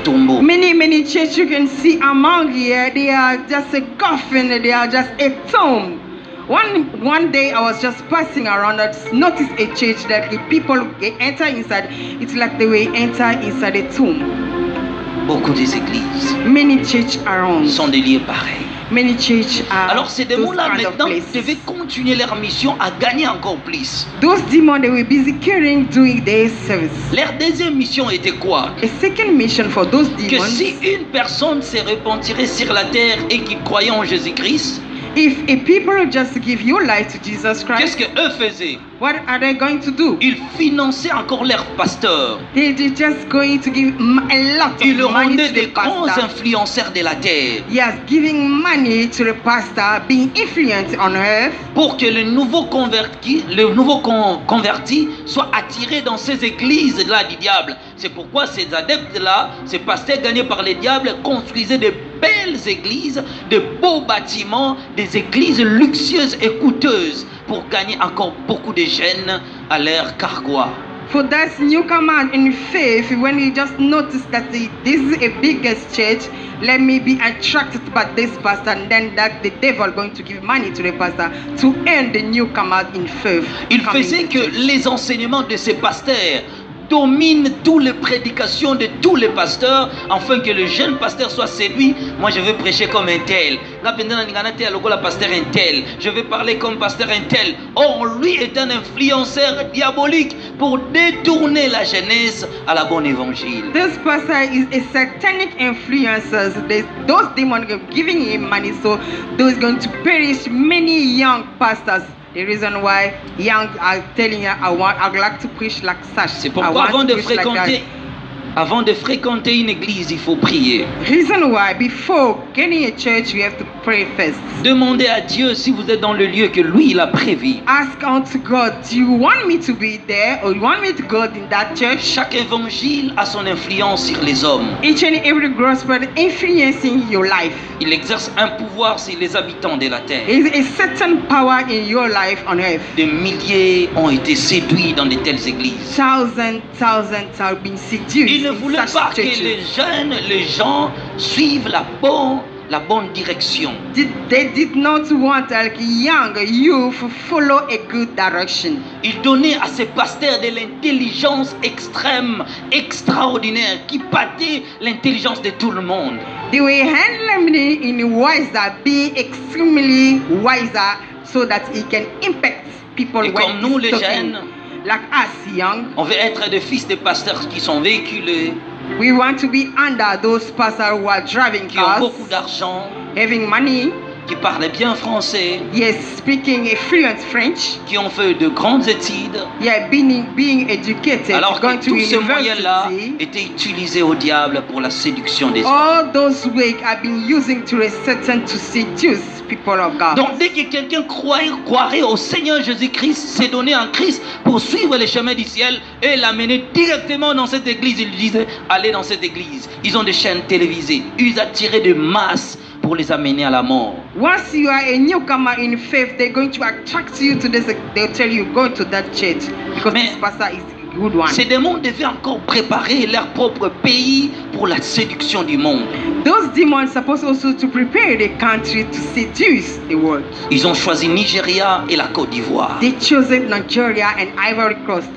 tombeau. Many churches you can see among here, they are just a coffin, they are just a tomb. One day I was just passing around, I noticed a church that the people enter inside. It's like they will enter inside a tomb. Beaucoup des églises. Many churches around. Sont des lieux pareils. Many churches are. Alors ces démons-là maintenant devaient continuer leur mission à gagner encore plus. Those demons they were busy carrying doing their service. Leur deuxième mission était quoi? A second mission for those demons. Que si une personne se repentirait sur la terre et qu'il croyait en Jésus-Christ. If a people just give your life to Jesus Christ, qu'est-ce que eux faisaient? What are they going to do? Ils finançaient encore leurs pasteurs. They're just going to give a lot of Ils leur money rendaient to des the grands pastor. influenceurs de la terre. Yes, giving money to the pastor, being influenced on earth. Pour que le nouveau converti soit attiré dans ces églises-là du diable. C'est pourquoi ces adeptes-là, ces pasteurs gagnés par les diables, construisaient des belles églises, de beaux bâtiments, des églises luxueuses et coûteuses pour gagner encore beaucoup de jeunes à l'ère cargois. For that newcomer in faith, when you just notice that this is a biggest church, let me be attracted by this pastor, and then that the devil going to give money to the pastor to earn the newcomer in faith. Il faisait que les enseignements de ces pasteurs dominent toutes les prédications de tous les pasteurs, afin que le jeune pasteur soit séduit. Moi je veux prêcher comme un tel, je veux parler comme pasteur un tel. Or lui est un influenceur diabolique pour détourner la jeunesse à la bonne évangile. This pastor is a satanic influencer. Those demons are giving him money, so those going to perish many young pastors. The reason why young are telling you, I'd like to preach like such. C'est pourquoi avant de fréquenter une église, il faut prier. Reason why before getting a church, you have to pray first. Demandez à Dieu si vous êtes dans le lieu que lui il a prévu. Ask unto God, do you want me to be there or you want me to go in that church? Chaque évangile a son influence sur les hommes. Each and every gospel influencing your life. Il exerce un pouvoir sur les habitants de la terre. There is a certain power in your life on earth. Des milliers ont été séduits dans de telles églises. Thousands have been seduced. Il ne voulait pas que les gens suivent la bonne direction. They did not want young youth follow a good direction. Il donnait à ces pasteurs de l'intelligence extrême, extraordinaire, qui battait l'intelligence de tout le monde. They were handling in wiser, be extremely wiser, so that he can impact people. Et comme nous les jeunes, like us young, on veut être des fils de pasteurs qui sont véhiculés. We want to be under those pastors who are driving qui ont beaucoup d'argent, having money, qui parlent bien français, yes, speaking a fluent French, qui ont fait de grandes études, yeah, being educated, alors going que to tous ces university, moyens-là étaient utilisés au diable pour la séduction des hommes. All those ways have been using to Satan to seduce people of God. Donc dès que quelqu'un croirait au Seigneur Jésus-Christ, s'est donné en Christ pour suivre les chemins du ciel et l'amener directement dans cette église, ils disaient allez dans cette église. Ils ont des chaînes télévisées, ils attiraient des masses pour les amener à la mort. Once you are a newcomer in faith, they're going to attract you to this. They'll tell you go to that church because this pastor is a good one. Ces démons devaient encore préparer leur propre pays pour la séduction du monde. Those demons supposed also to prepare the country to seduce the world. Ils ont choisi Nigeria et la Côte d'Ivoire. They chose Nigeria and Ivory Coast.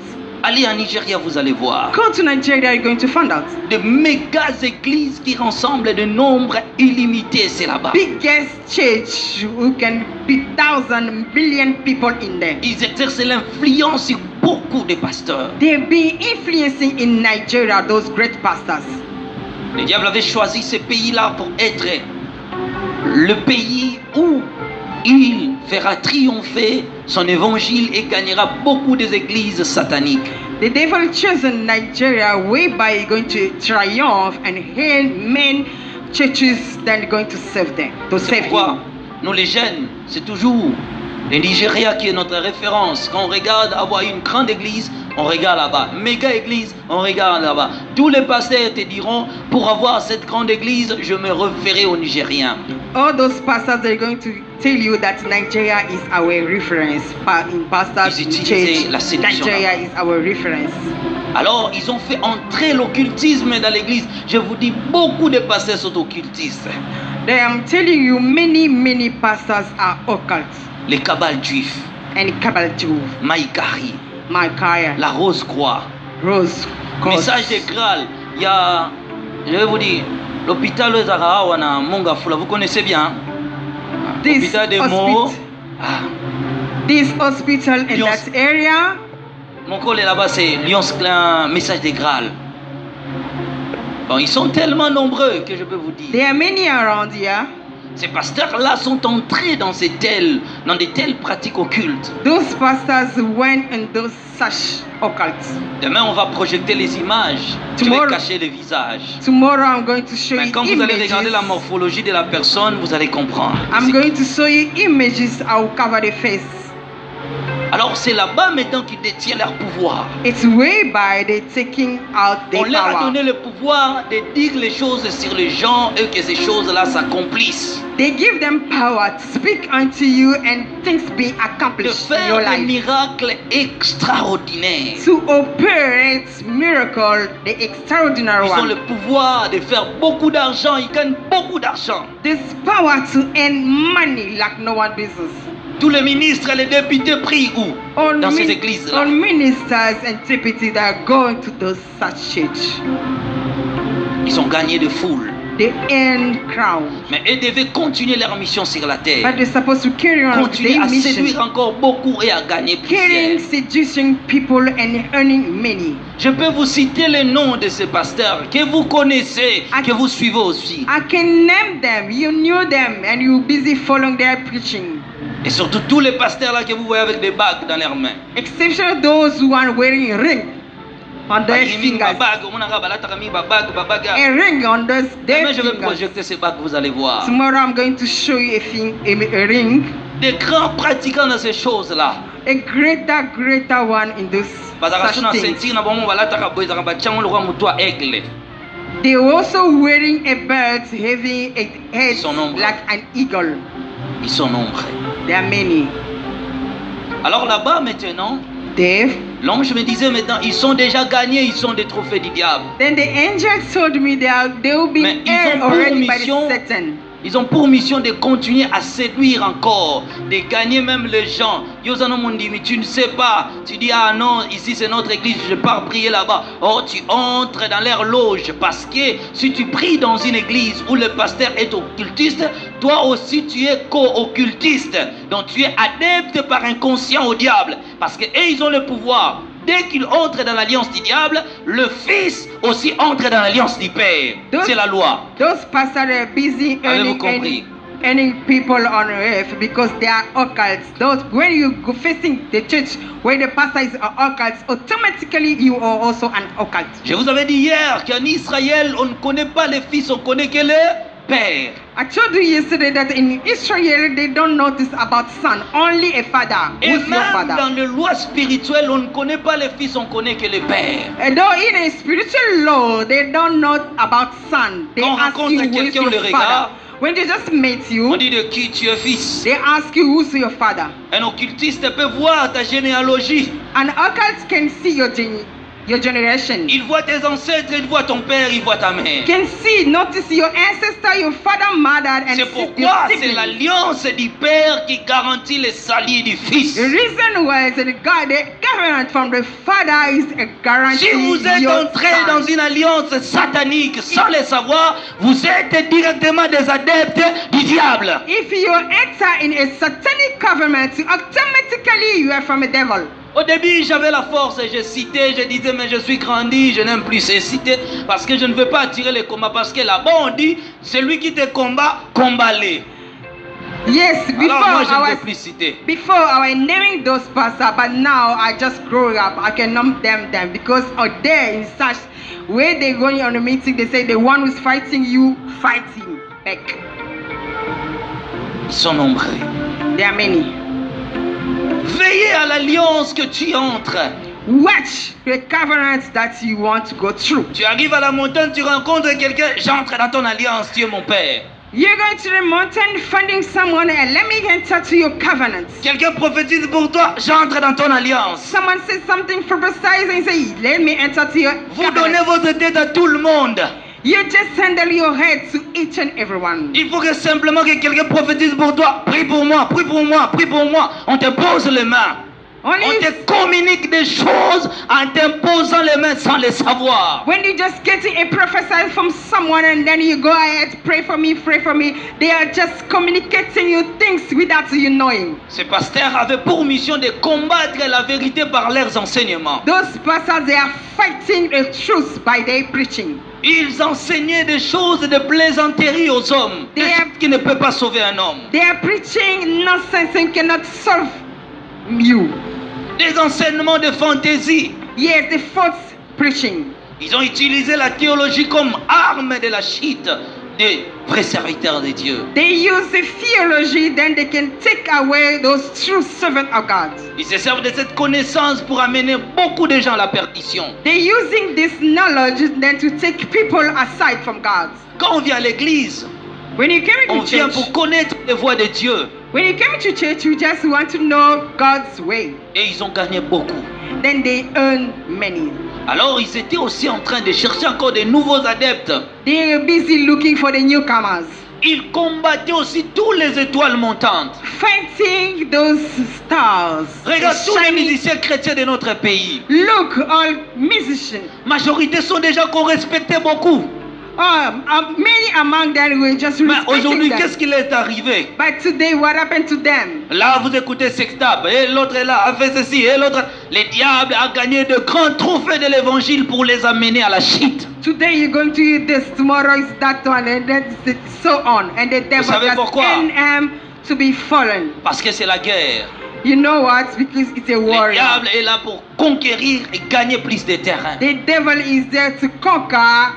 Allez en Nigeria, vous allez voir. Go to Nigeria, you're going to find out. De méga églises qui rassemblent de nombres illimités, c'est là-bas. Biggest church who can be 1,000 million people in there. Ils exercent l'influence sur beaucoup de pasteurs. They've been influencing in Nigeria those great pastors. Le diable avait choisi ce pays-là pour être le pays où il fera triompher son évangile et gagnera beaucoup des églises sataniques. The devil chosen Nigeria whereby going to triumph and hail men churches that are going to serve them. C'est pourquoi nous les jeunes, c'est toujours le Nigeria qui est notre référence. Quand on regarde avoir une grande église, on regarde là-bas. Méga église, on regarde là-bas. Tous les pasteurs te diront, pour avoir cette grande église, je me référerai aux Nigériens. All those pastors are going to tell you that Nigeria is our reference. In pastors in church, Nigeria is our reference. Alors, ils ont fait entrer l'occultisme dans l'église. Je vous dis, beaucoup de pasteurs sont occultistes. I am telling you, many pastors are occult. Les cabales juifs. And cabal Jew. Maïkari. Maïkari. La Rose Croix. Rose Croix. Message de Graal. Il y a, je vais vous dire, l'hôpital de Zarahawana, Mongafula, vous connaissez bien. L'hôpital des Mots. This hospital in that area. Mon collègue là-bas, c'est Lyons Klein, Message de Graal. Bon, ils sont tellement nombreux que je peux vous dire. There are many around here. Ces pasteurs-là sont entrés dans de telles pratiques occultes. Those pastors went in those such occults. Demain, on va projeter les images. Je vais cacher les visages. Tomorrow, I'm going to show you quand images. Vous allez regarder la morphologie de la personne, vous allez comprendre. I'm going to show you images. I'll cover the face. Alors c'est là-bas maintenant qu'ils détiennent leur pouvoir. It's whereby they're taking out On their leur a power. donné le pouvoir de dire les choses sur les gens et que ces choses-là s'accomplissent. They give them power to speak unto you and things be De accomplished in faire your des life. miracles extraordinaires. To operate miracle, the extraordinary Ils ont le one. pouvoir de faire beaucoup d'argent, ils gagnent beaucoup d'argent. This power to earn money like no one business. Tous les ministres et les députés prient où? Dans ces églises-là. all ministers and deputies that are going to those such church. Ils ont gagné de foules. They earn crowns. Mais ils devaient continuer leur mission sur la terre. But they're supposed to carry on Continuer their à séduire mission. encore beaucoup et à gagner Carrying, plusieurs. seducing people and earning many. Je peux vous citer les noms de ces pasteurs que vous connaissez, que vous suivez aussi. I can name them. You knew them and you're busy following their preaching. Et surtout tous les pasteurs là que vous voyez avec des bagues dans leurs mains. Exception those who are wearing ring on their fingers. A ring on those their Demain, je vais fingers. projeter ces bagues, vous allez voir. Tomorrow I'm going to show you a ring. Des grands pratiquants dans ces choses-là. A greater one in those such things. They're also wearing a belt having a head Son nombre. like an eagle. Ils sont nombreux. There are many. Alors là-bas maintenant, Dave. l'ange me disait maintenant, ils sont déjà gagnés, ils sont des trophées du diable. Then the angel told me they will be Mais ils earned ont pour already by mission- the Satan. Ils ont pour mission de continuer à séduire encore, de gagner même les gens. Yosano Mondimi, tu ne sais pas. Tu dis, ah non, ici c'est notre église, je pars prier là-bas. Oh, tu entres dans leur loge. Parce que si tu pries dans une église où le pasteur est occultiste, toi aussi tu es co-occultiste. Donc tu es adepte par inconscient au diable. Parce que eux, ils ont le pouvoir. Dès qu'il entre dans l'alliance du diable, le fils aussi entre dans l'alliance du père. C'est la loi. Those pastors are busy Avez-vous compris? earning people on earth because they are occults. Those when you go facing the church where the pastor is an occult, automatically you are also an occult. Je vous avais dit hier qu'en Israël, on ne connaît pas les fils, on connaît que le père. I told you yesterday that in Israel they don't notice about son, only a father. Et Who's your même father? dans le loi spirituelle, on ne connaît pas les fils, on connaît que le père. And though in a spiritual law they don't know about son, they Quand on ask rencontre you who's quelqu'un, on your le father. regarde. When they just met On you, dit de qui tu es fils. they ask you who's your father. Un occultiste peut voir ta généalogie. An occult can see your generation. Il voit tes ancêtres, il voit ton père, il voit ta mère. Can see, notice your ancestor, your father, mother, and C'est your pourquoi c'est siblings. l'alliance du père qui garantit le salut du fils. The reason why the government from the father is a guarantee. Si vous êtes your entré son. dans une alliance satanique sans le savoir, vous êtes directement des adeptes du diable. If you enter in a satanic government, automatically you are from a devil. Au début, j'avais la force et je citais, je disais, mais je suis grandi, je n'aime plus ces cités parce que je ne veux pas attirer les combats. Parce que là-bas, on dit, celui qui te combat, combat-les. Yes, Alors moi, je ne I veux was plus citer. before I was naming those pastors, but now I just grow up. I can name them because out there in such where they going on a meeting, they say the one who's fighting you, fighting back. Ils sont nombreux. There are many. Veillez à l'alliance que tu entres. Watch the covenant that you want to go through. Tu arrives à la montagne, tu rencontres quelqu'un, j'entre dans ton alliance, tu es mon père. You're going to the mountain, finding someone, and let me enter to your covenant. Quelqu'un prophétise pour toi, j'entre dans ton alliance. Someone says something, prophesies, and say, let me enter to your Vous donnez covenant. votre tête à tout le monde. You just handle your head to each and everyone. Il faut que simplement que quelqu'un prophétise pour toi. Prie pour moi, prie pour moi, prie pour moi. On te pose les mains. On Only te communique des choses en t'imposant les mains sans les savoir. when you just get a prophesy from someone and then you go ahead, pray for me, they are just communicating you things without you knowing. Ces pasteurs avaient pour mission de combattre la vérité par leurs enseignements. Those pastors, they are fighting the truth by their preaching. Ils enseignaient des choses de plaisanterie aux hommes, des They choses have- qui ne peuvent pas sauver un homme. They are preaching nonsense and cannot solve you. Des enseignements de fantaisie. Yes, the false preaching. Ils ont utilisé la théologie comme arme de la chute des vrais serviteurs de Dieu. They use the theology, then they can take away those true servants of God. Ils se servent de cette connaissance pour amener beaucoup de gens à la perdition. They're using this knowledge then to take people aside from God. Quand on vient à l'église, When you come on into vient church, pour connaître les voies de Dieu. when you come into church, you just want to know God's way. Et ils ont gagné beaucoup. Then they earn many. Alors ils étaient aussi en train de chercher encore de nouveaux adeptes. They are busy looking for the newcomers, Ils combattaient aussi tous les étoiles montantes. fighting those stars. Regarde the tous les shining- musiciens chrétiens de notre pays. Look, all musicians. Majorité sont des gens qu'on respectait beaucoup. Many among them were just Mais respecting aujourd'hui, them. qu'est-ce qui leur est arrivé? But today, what happened to them? Là, vous écoutez Sextab, et l'autre est là, a fait ceci, et l'autre. Le diable a gagné de grands trophées de l'évangile pour les amener à la chute. Today you're going to hear this, tomorrow is that one, and then so on. And the devil savez just pourquoi? them to be fallen. Parce que c'est la guerre. You know what? Because it's a Le war. diable est là pour conquérir et gagner plus de terrain. The devil is there to conquer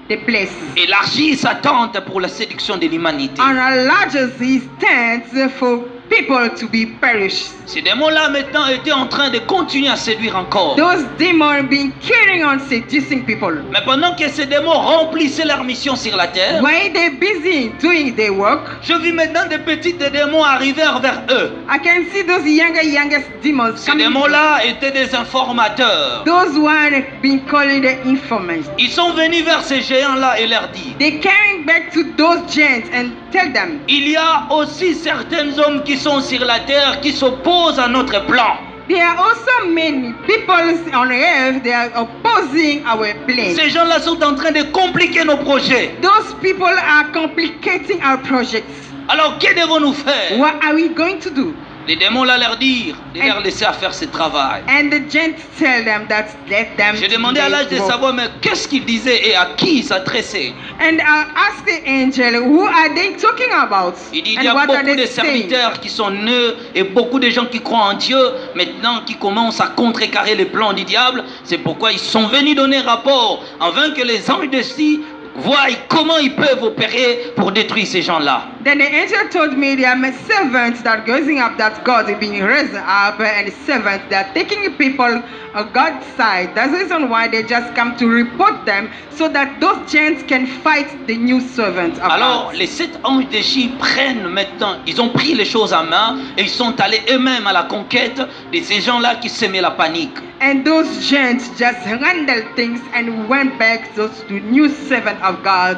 the places. Élargir sa tente pour la séduction de l'humanité. And enlarges his tents for people to be perished. Ces démons-là maintenant étaient en train de continuer à séduire encore. Those demons been carrying on seducing people. Mais pendant que ces démons remplissaient leur mission sur la terre, While they're busy doing their work, je vis maintenant des petits démons arriver vers eux. I can see those youngest demons Ces coming. démons-là étaient des informateurs. Those one been calling the informants. Ils sont venus vers ces géants-là et leur disent, They carrying back to those giants and tell them, il y a aussi certains hommes qui sont sur la terre qui s'opposent à notre plan. there are also many people on earth that are opposing our plan. Ces gens-là sont en train de compliquer nos projets. Those people are complicating our projects. Alors, que devons-nous faire? What are we going to do? Les démons là leur dire de leur laisser à faire ce travail. And the giants tell them that let them. J'ai do demandé à their l'âge de work. savoir mais qu'est-ce qu'il disait et à qui il s'adressait. And I asked the angel, who are they talking about? Il dit il And y a what are beaucoup they de saying? serviteurs qui sont nés et beaucoup de gens qui croient en Dieu maintenant qui commencent à contrecarrer les plans du diable. C'est pourquoi ils sont venus donner rapport afin que les anges de ci voient comment ils peuvent opérer pour détruire ces gens-là. Then the angel told me there are servants that are going up that God is being raised up, and servants that are taking people on God's side. That's the reason why they just come to report them, so that those giants can fight the new servants of Alors God. les 7 anges de Chi prennent maintenant, ils ont pris les choses en main et ils sont allés eux-mêmes à la conquête de ces gens-là qui semaient la panique. And those giants just handled things and went back to the new servant of God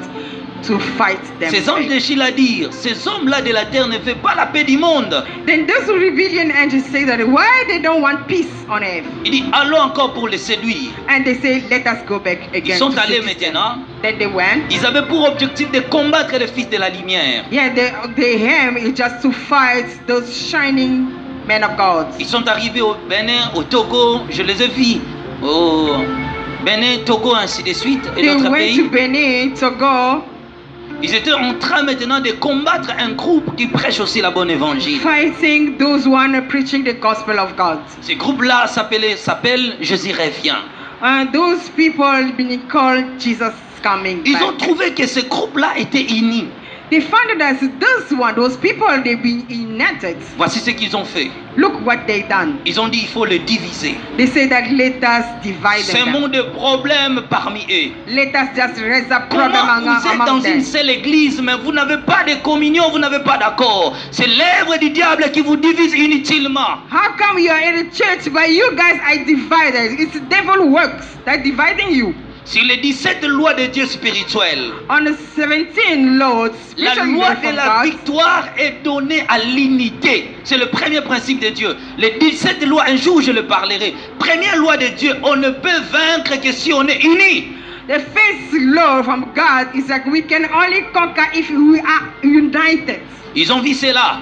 to fight them. Ces anges de Chi la dirent, ces hommes-là de la terre ne veulent pas la paix du monde. Then those rebellion angels say that why they don't want peace on earth. Il dit allons encore pour les séduire. And they say, let us go back again. Ils sont to allés seduce them. maintenant. Then they went. Ils avaient pour objectif de combattre les fils de la lumière. Yeah, the aim is just to fight those shining men of God. Ils sont arrivés au Bénin, au Togo, je les ai vus. Au Bénin, Togo, ainsi de suite, et They d'autres went pays. to Benin, Togo, Ils étaient en train maintenant de combattre un groupe qui prêche aussi la bonne évangile. fighting those one preaching the gospel of God. Ce groupe-là s'appelle Jésus revient. And those people being called Jesus coming Ils back. ont trouvé que ce groupe-là était uni. They found out that those people, they've been united. Voici ce qu'ils ont fait. Look what they done. Ils ont dit il faut le diviser. They say that let us divide C'est un them. monde de problèmes parmi eux. Let us just raise a problem Comment vous êtes among dans them. une seule église, mais vous n'avez pas de communion, vous n'avez pas d'accord. C'est l'œuvre du diable qui vous divise inutilement. How come you are in the church but you guys are divided? It's devil works that dividing you. Sur les 17 lois de Dieu spirituelles, On the 17 lords, la spiritual loi laws de from la God, victoire est donnée à l'unité. C'est le premier principe de Dieu. Les 17 lois, un jour je le parlerai. Première loi de Dieu, on ne peut vaincre que si on est unis. the first law from God is that we can only conquer if we are united. Ils ont vu cela.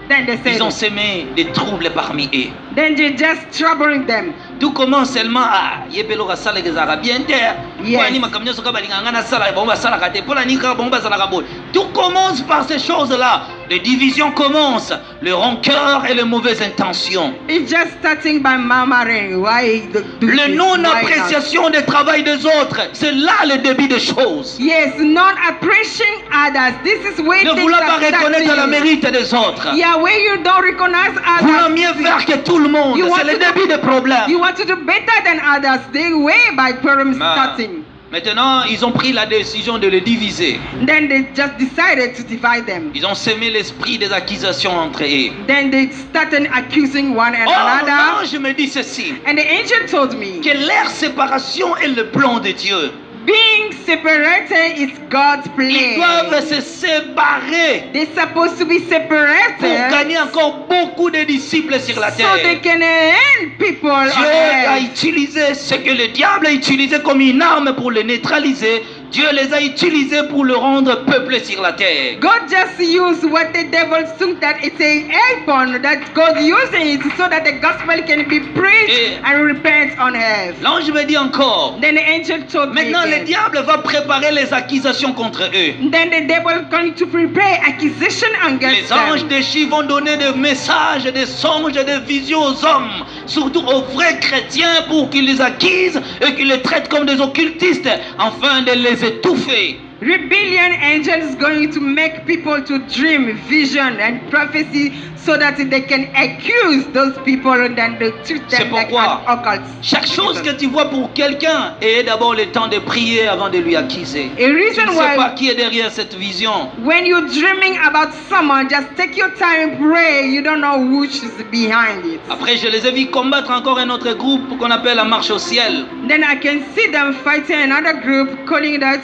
Then they say, Ils ont semé des troubles parmi eux. then they just troubling them. Tout commence seulement à yebelo ka sala ke zaka bien terre. Yes. Pour anima kamnyo soka balinga ngana sala bon ba sala ka te. Pour la nika bon ba sala ka bo. Tout commence par ces choses-là. Les divisions commencent, le rancœur et les mauvaises intentions. It's just starting by murmuring. Why Le non-appréciation du travail des autres, c'est là le début des choses. Yes, not appreciating others. This is where Ne things vouloir pas are reconnaître le starting. mérite des autres. Yeah, where you don't recognize Vouloir others. mieux faire que tout le monde, You want c'est le to do- début des problèmes. You want to do better than others. They way by problem Mais starting. maintenant, ils ont pris la décision de les diviser. Then they just decided to divide them. Ils ont semé l'esprit des accusations entre eux. Then they started accusing one and Oh, another. l'ange me dit ceci, And the angel told me, que leur séparation est le plan de Dieu. being separated is God's Ils doivent plan. se séparer They're supposed to be pour separated gagner encore beaucoup de disciples sur la so they terre. can earn people on Dieu a earth. utilisé ce que le diable a utilisé comme une arme pour le neutraliser. Dieu les a utilisés pour le rendre peuple sur la terre. God just used what the devil took that it's a weapon that God using it so that the gospel can be preached Et- and repent on earth. L'ange me dit encore, Then the angel told me maintenant le again. diable va préparer les accusations contre eux. Then the devil going to prepare accusation against Les anges them. déchus vont donner des messages, des songes, des visions aux hommes, surtout aux vrais chrétiens, pour qu'ils les accusent et qu'ils les traitent comme des occultistes, afin de les étouffer. Rebellion angels going to make people to dream vision and prophecy so that they can accuse those people and then they treat C'est them like pourquoi an occult. chaque chose que tu vois pour quelqu'un, aie d'abord le temps de prier avant de lui accuser. A Tu reason ne sais pas why qui est derrière cette vision. when you're dreaming about someone, just take your time and pray. You don't know which is behind it. Après, je les ai vus combattre encore un autre groupe qu'on appelle la marche au ciel. Then I can see them fighting another group, calling that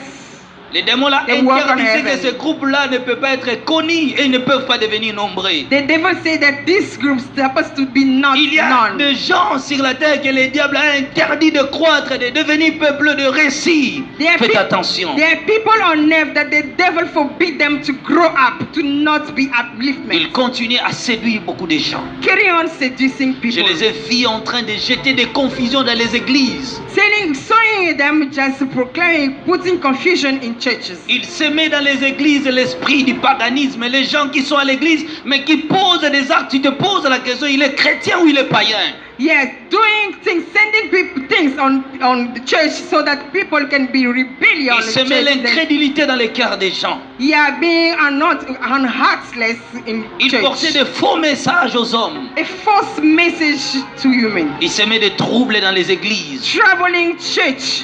Les démons là They walk on interdisent heaven. que ce groupe-là ne peut pas être connu et ne peuvent pas devenir nombreux. the devil say that this group is supposed to be not Il y a known. des gens sur la terre que le diable a interdit de croître, de devenir peuple de récit. There are, Faites peop- attention. there are people on earth that the devil forbid them to grow up, to not be upliftment. Il continue à séduire beaucoup de gens. Carry on seducing Je people. les ai vus en train de jeter des confusions dans les églises. Sowing them just proclaiming, putting confusion in churches. Il se met dans les églises l'esprit du paganisme. Les gens qui sont à l'église, mais qui posent des actes, tu te poses la question, il est chrétien ou il est païen? Yes, doing things, sending people things on the church so that people can be rebellious. Il se met l'incrédulité dans les cœurs des gens. Yeah, being heartless in Il portait church. de faux messages aux hommes. A false message to human. Il se met des troubles dans les églises. Traveling church.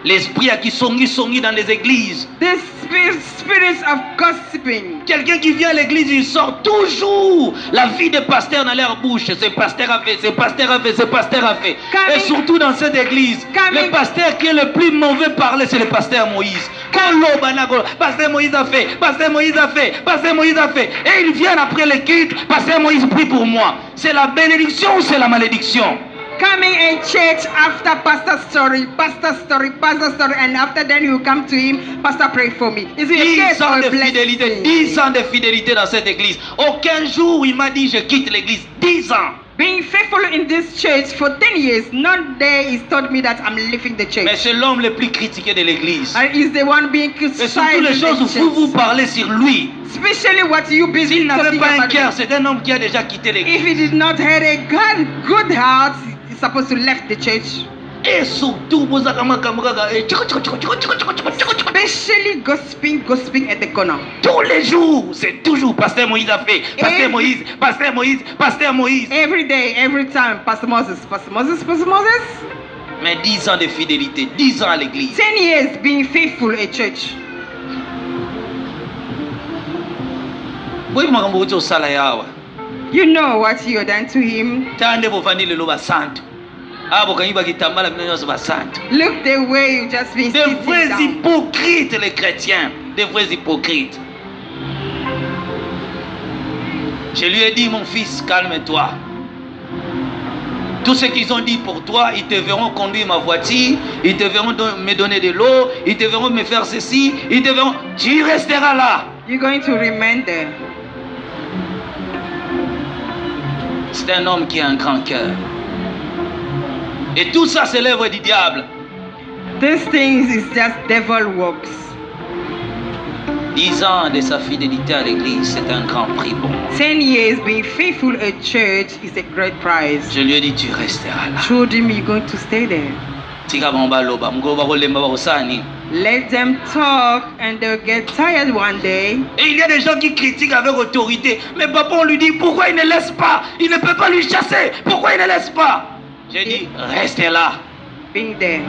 L'esprit à qui songi dans les églises. The spirits of gossiping. Quelqu'un qui vient à l'église, il sort toujours la vie des pasteurs dans leur bouche. Ce pasteur a fait, ce pasteur a fait, ce pasteur a fait. Et surtout dans cette église, le pasteur qui est le plus mauvais parler, c'est le pasteur Moïse. Pasteur Moïse a fait, pasteur Moïse a fait, pasteur Moïse a fait. Et ils viennent après le culte, pasteur Moïse prie pour moi. C'est la bénédiction ou c'est la malédiction? Coming in church after pastor story, and after then you come to him, pastor pray for me. Is it a 10 case or ans a de fidélité, blessing? 10 ans de fidélité dans cette église. Aucun jour il m'a dit je quitte l'église. 10 ans. Being faithful in this church for 10 years, not there he's told me that I'm leaving the church. Mais c'est l'homme le plus critiqué de l'église. And he's the one being Et surtout criticized les in choses the où vous church. parlez sur lui. Especially what you busy S'il n'avait talking pas un about. cœur, c'est un homme qui a déjà quitté If l'église. he did not have a good heart, he's supposed to left the church. Et surtout, vous avez Especially gossiping at the corner. tous les jours, c'est toujours Pasteur Moïse a fait. Pasteur Moïse, Pasteur Moïse, Pasteur Moïse. Every day, every time, Pastor Moses, Pastor Moses, Pastor Moses. Mais 10 ans de fidélité, 10 ans à l'église. 10 years being faithful at church. Oui, makambo ucho sala yawa. You know what you done to him. Tande bovani lelo basantu. Abo kanyiba kitambala mnenyo basantu. Look the way you just been Des sitting vrais down. hypocrites les chrétiens. Des vrais hypocrites. Je lui ai dit, mon fils, calme-toi. Tout ce qu'ils ont dit pour toi, ils te verront conduire ma voiture, ils te verront me donner de l'eau, ils te verront me faire ceci, ils te verront... Tu resteras là. You're going to remain there. C'est un homme qui a un grand cœur. Et tout ça, c'est l'œuvre du diable. These things is just devil works. 10 ans de sa fidélité à l'église, c'est un grand prix pour moi. 10 years being faithful at church is a great prize. Je lui ai dit, tu resteras là. Told him you're going to stay there. Tika bambaloba, mgo bakolemba bakosani. Let them talk and they'll get tired one day. Et il y a des gens qui critiquent avec autorité. Mais papa, on lui dit, pourquoi il ne laisse pas? Il ne peut pas lui chasser. Pourquoi il ne laisse pas? J'ai dit, restez là. Being there.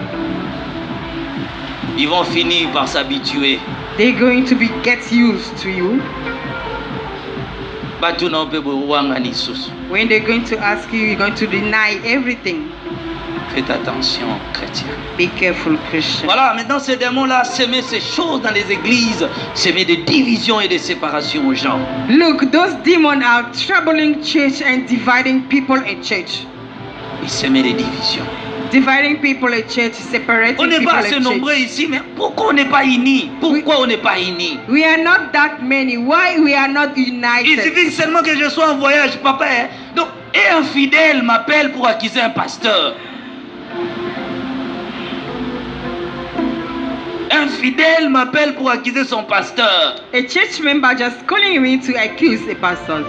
Ils vont finir par s'habituer. They're going to be get used to you. When they're going to ask you, you're going to deny everything. Faites attention, chrétien. Be careful, Christian. Voilà, maintenant ces démons-là sèment ces choses dans les églises, sèment des divisions et des séparations aux gens. Look, those demons are troubling church and dividing people in church. Ils sèment des divisions. Dividing people in church, separating on n'est people pas in assez church. nombreux ici, mais pourquoi on n'est pas unis? Pourquoi on n'est pas unis? We are not that many. Why we are not united? Il suffit seulement que je sois en voyage, papa. Hein? Donc, et un fidèle m'appelle pour accuser un pasteur. Un fidèle m'appelle pour accuser son pasteur. A church member just calling me to accuse a pastor.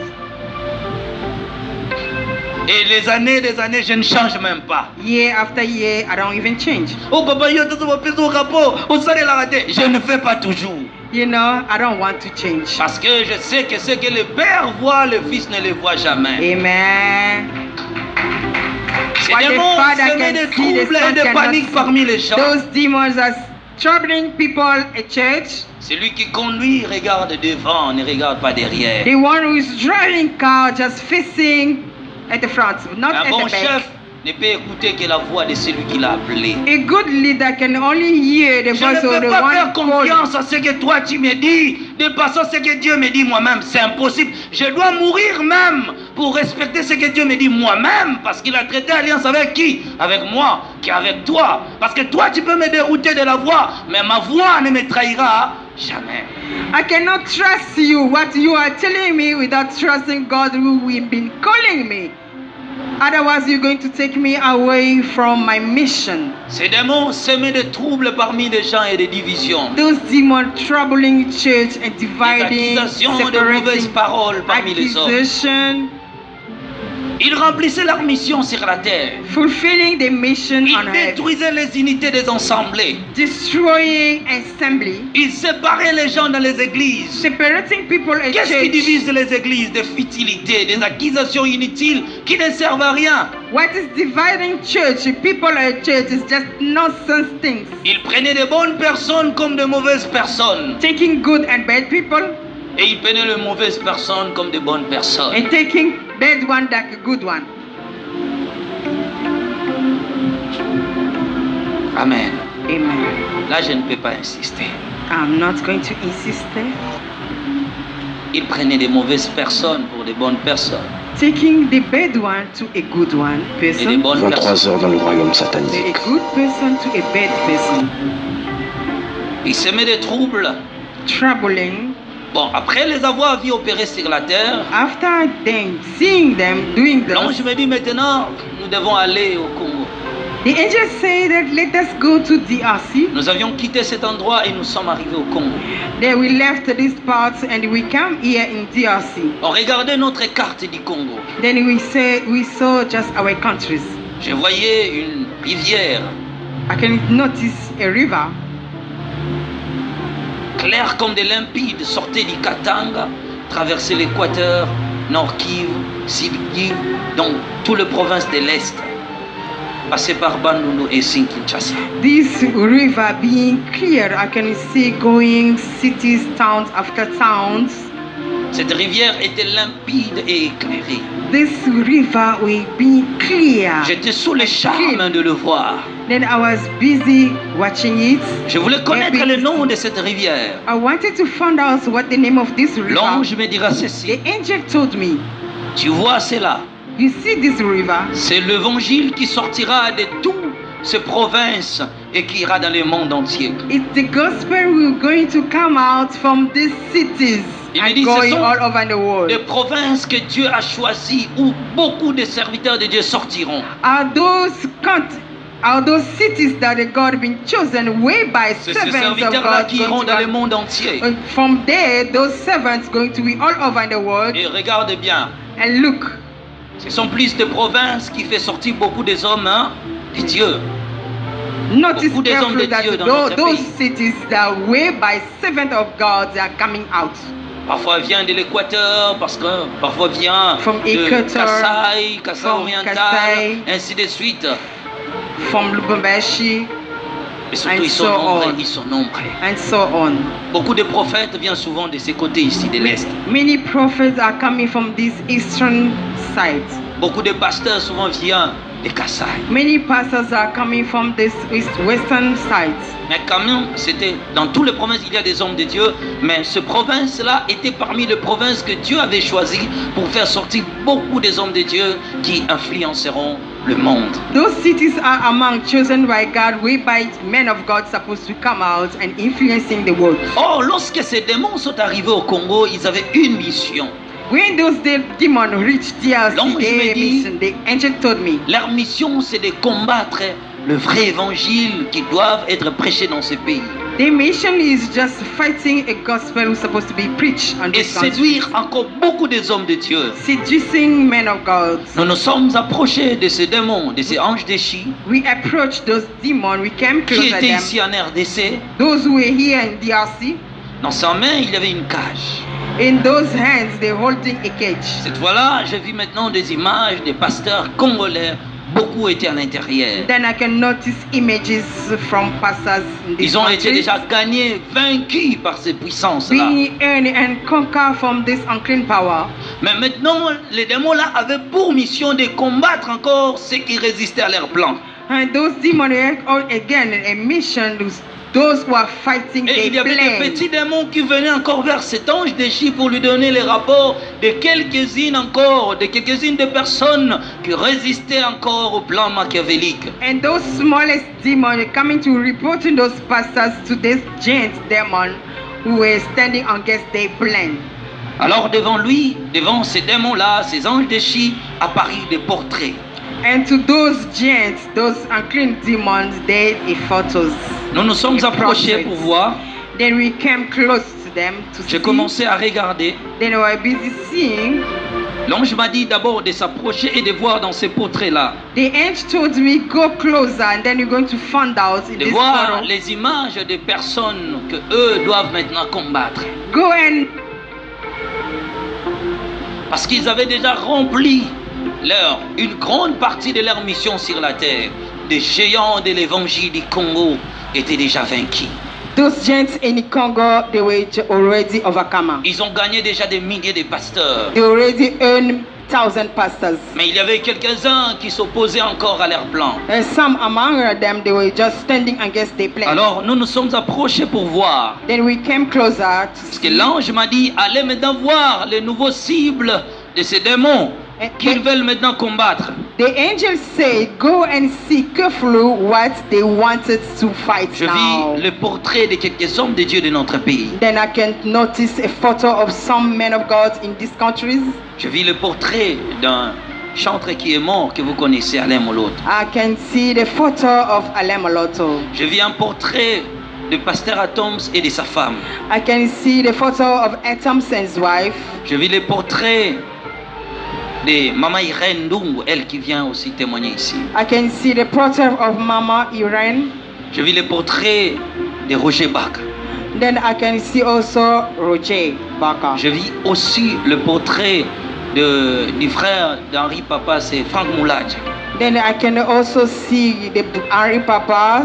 Et des années, je ne change même pas. Year after year, I don't even change. Oh papa, je ne fais pas toujours. You know, I don't want to change. Parce que je sais que ce que le Père voit, le Fils ne le voit jamais. Amen. Ces démons sèment des troubles et de panique parmi les gens. Those demons are troubling people at church. Celui qui conduit regarde devant, ne regarde pas derrière. The one who is driving car just facing at the front, not at the back. Un bon chef ne peut écouter que la voix de celui qui l'a appelé. A good leader can only hear the voice of the one. Je ne peux pas faire confiance à ce que toi tu me dis, de passer ce que Dieu me dit moi-même. C'est impossible. Je dois mourir même pour respecter ce que Dieu me dit moi-même, parce qu'il a traité alliance avec qui? Avec moi, qui avec toi. Parce que toi tu peux me dérouter de la voix, mais ma voix ne me trahira jamais. I cannot trust you, what you are telling me, without trusting God who will be calling me. Otherwise, you're going to take me away from my mission. Ces démons sèment des troubles parmi les gens et des divisions. Those demons troubling church and dividing, des accusations de mauvaises paroles parmi les hommes. Ils remplissaient leur mission sur la terre. Fulfilling the mission on earth. Ils détruisaient les unités des assemblées. Destroying assembly. Ils séparaient les gens dans les églises. Separating people in church. Qu'est-ce qui divise les églises? Des futilités, des accusations inutiles qui ne servent à rien. What is dividing church? People in church is just nonsense things. Ils prenaient de bonnes personnes comme de mauvaises personnes. Taking good and bad people. Et ils prenaient les mauvaises personnes comme de bonnes personnes. And taking bad one like a good one. Amen. Amen. Là, je ne peux pas insister. I'm not going to insist there. Ils prenaient des mauvaises personnes pour de bonnes personnes. Taking the bad one to a good one person. Et des bonnes 23 heures dans le royaume satanique. A good person to a bad person. Ils sèment des troubles. Troubling. Bon, après les avoir vus opérer sur la terre, after them, seeing them doing this, l'ange me dit maintenant, nous devons aller au Congo. The angel said that let us go to DRC. Nous avions quitté cet endroit et nous sommes arrivés au Congo. Then we left this part and we came here in DRC. On regardait notre carte du Congo. Then we saw just our countries. Je voyais une rivière. I can notice a river. Clair comme de limpide, sortait du Katanga, traversait l'équateur, Nord Kivu, Sud Kivu, donc toute la province de l'Est, passait par Bandundu et Kinshasa. This river being clear, I can see going cities, towns after towns. Cette rivière était limpide et éclairée. This river will be clear. J'étais sous le charme de le voir. Then I was busy watching it. Je voulais connaître le nom de cette rivière. I wanted to find out what the name of this river. L'ange me dira ceci. The angel told me. Tu vois cela? You see this river? C'est l'évangile qui sortira de toutes ces provinces et qui ira dans le monde entier. It's the gospel will going to come out from these cities. Il dit, going all over the world. Des provinces que Dieu a choisies où beaucoup de serviteurs de Dieu sortiront. Are those are those cities that God have been chosen way by C'est ces servants of serviteurs-là God. qui iront Going dans le to, monde entier. from there, those servants going to be all over in the world. Et regardez bien, And look, ce sont plus de provinces qui fait sortir beaucoup des hommes de Dieu. notice Beaucoup des hommes de carefully that Dieu dans notre those pays. cities that way by servants of God, they are coming out. Parfois vient de l'Équateur, parce que parfois vient From de Equator, Kasaï, Kasaï from oriental, Kasai. ainsi de suite. From Lubumbashi Et surtout, And ils sont so nombreux, on. ils sont nombreux. and so on. Beaucoup de prophètes viennent souvent de ces côtés ici, de l'Est. Many prophets are coming from this eastern side. Beaucoup de pasteurs souvent viennent de Kasaï. Many pastors are coming from this western side. Mais quand même, c'était dans toutes les provinces, il y a des hommes de Dieu. Mais ce province-là était parmi les provinces que Dieu avait choisies pour faire sortir beaucoup des hommes de Dieu qui influenceront le monde. Those cities are among chosen by God, whereby men of God supposed to come out and influencing the world. Or, lorsque ces démons sont arrivés au Congo, ils avaient une mission. When those demons reached DRC, Donc, je me their dis- mission, the angel told me, Leur mission, c'est de combattre le vrai évangile qui doit être prêché dans ce pays. their mission is just fighting a gospel who's supposed to be preached on Et this country. séduire encore beaucoup des hommes de Dieu. Seducing men of God. Nous nous sommes approchés de ces démons, de ces anges déchis, We approached those demons, we came qui close to étaient them. ici en RDC. Those who were here in DRC, Dans sa main, il y avait une cage. in those hands, they're holding a cage. Cette fois-là, j'ai vu maintenant des images des pasteurs congolais. Beaucoup étaient à l'intérieur. Then I can notice images from pastors in this Ils ont été country déjà gagnés, vaincus par ces puissances-là. being earned and conquer from this unclean power. Mais maintenant, les démons-là avaient pour mission de combattre encore ceux qui résistaient à leur plan. And those demons are all again a mission to those who are fighting Et il y their avait des plan. petits démons qui venaient encore vers cet ange déchu pour lui donner les rapports de quelques-unes encore, de quelques-unes de personnes qui résistaient encore au plan machiavélique. And those smallest demons are coming to reporting those pastors to this giant demon who were standing against their plan. Alors devant lui, devant ces démons-là, ces anges déchus, apparurent des portraits. And to those giants, those unclean demons, they are photos. Nous nous sommes A approchés portrait. pour voir. Then we came close to them to J'ai see. commencé à regarder. Then we were busy seeing. L'ange m'a dit d'abord de s'approcher et de voir dans ces portraits-là, The angel told me go closer, and then you're going to find out in de this voir photo. les images des personnes que eux doivent maintenant combattre. Go and Parce qu'ils avaient déjà rempli une grande partie de leur mission sur la terre. Des géants de l'évangile du Congo étaient déjà vaincus. those giants in Congo, they were already overcome. Ils ont gagné déjà des milliers de pasteurs. They already earned 1,000 pastors. Mais il y avait quelques-uns qui s'opposaient encore à leur plan. And some among them, they were just standing against their plan. Alors nous nous sommes approchés pour voir. Then we came closer to Parce que see. l'ange m'a dit, allez maintenant voir les nouveaux cibles de ces démons qu'ils veulent maintenant combattre. The angel said, go and see carefully what they wanted to fight Je now. vis le portrait de quelques hommes de Dieu de notre pays. Then I can notice a photo of some men of God in these countries. Je vis le portrait d'un chantre qui est mort que vous connaissez, Alain Moloto. I can see the photo of Alain Moloto. Je vis un portrait de Pasteur Atoms et de sa femme. I can see the photo of Atoms and his wife. Je vis le portrait de Maman Irène Ndungu, elle qui vient aussi témoigner ici. I can see the portrait of Mama Irene. Je vis le portrait de Roger Bach. Then I can see also Roger Baka. Je vis aussi le portrait du frère d'Henri Papa, c'est Franck Moulage. Then I can also see the Henri Papa.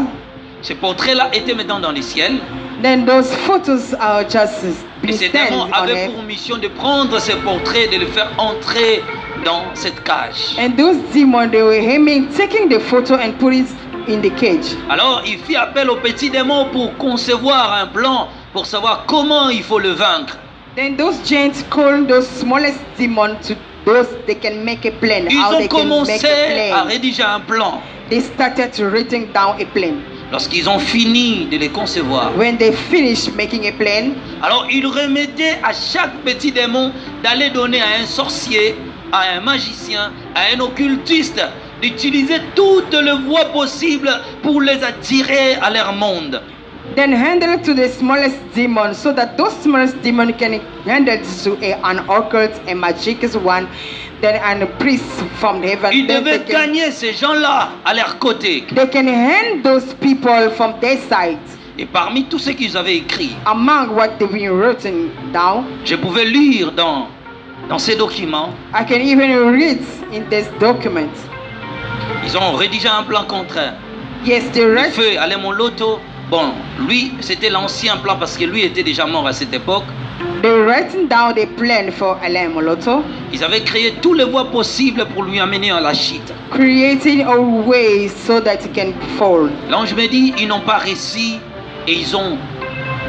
Ce portrait-là était maintenant dans le ciel. Then those photos are just Et ces démons on avaient it. pour mission de prendre ces portraits, de les faire entrer dans cette cage. And those demons, they were aiming, taking the photo and put it in the cage. Alors il fit appel aux petits démons pour concevoir un plan, pour savoir comment il faut le vaincre. Then those giants called those smallest demons to those they can make a plan. Ils how ont they can make commencé a à plan. rédiger un plan. They started to writing down a plan. Lorsqu'ils ont fini de les concevoir, When they finished making a plan, alors ils remettaient à chaque petit démon d'aller donner à un sorcier, à un magicien, à un occultiste d'utiliser toutes les voies possibles pour les attirer à leur monde. Then handle to the smallest demon, so that those smallest demon can handle to an occult, a magic one, then a priest from heaven. Ils devaient gagner ces gens-là à leur côté. They can hand those people from their side. Et parmi tout ce qu'ils avaient écrit, among what they've been written down, je pouvais lire dans ces documents. I can even read in this document. Ils ont rédigé un plan contraire. Yes, they Le read. feu Alain Moloto. Bon, lui, c'était l'ancien plan parce que lui était déjà mort à cette époque. They written down the plan for Alain Moloto. Ils avaient créé toutes les voies possibles pour lui amener à la chute. Creating a way so that he can fall. L'ange me dit, ils n'ont pas réussi et ils ont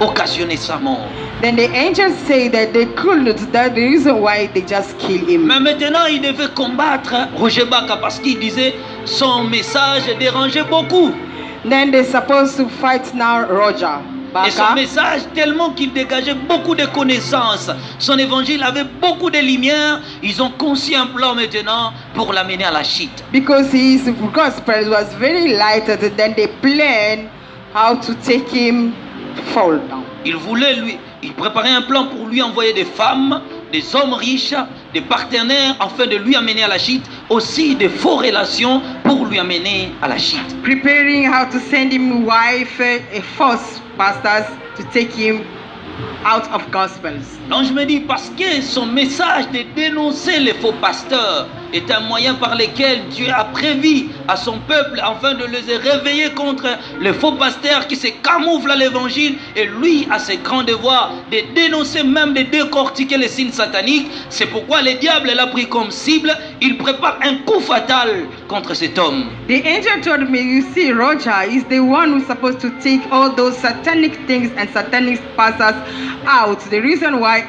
occasionné sa mort. Then the angels say that they couldn't. That's the reason why they just killed him. Mais maintenant, il devait combattre Roger Baka parce qu'il disait son message dérangeait beaucoup. Then they're supposed to fight now Roger Et son Baka. message, tellement qu'il dégageait beaucoup de connaissances, son évangile avait beaucoup de lumière, ils ont conçu un plan maintenant pour l'amener à la chute. Because his gospel was very light, then they plan how to take him fall down. Il préparait un plan pour lui envoyer des femmes, des hommes riches, des partenaires, afin de lui amener à la chute, aussi de faux relations pour lui amener à la chute. Preparing how to send him wife, false pastors to take him out of gospels. L'ange me dit parce que son message de dénoncer les faux pasteurs est un moyen par lequel Dieu a prévu à son peuple afin de les réveiller contre les faux pasteurs qui se camouflent à l'évangile, et lui a ce grand devoir de dénoncer, même de décortiquer les signes sataniques. C'est pourquoi le diable l'a pris comme cible. Il prépare un coup fatal contre cet homme. The angel told me, you see, Roger is the one who's supposed to take all those satanic things and satanic pastors out. The reason why,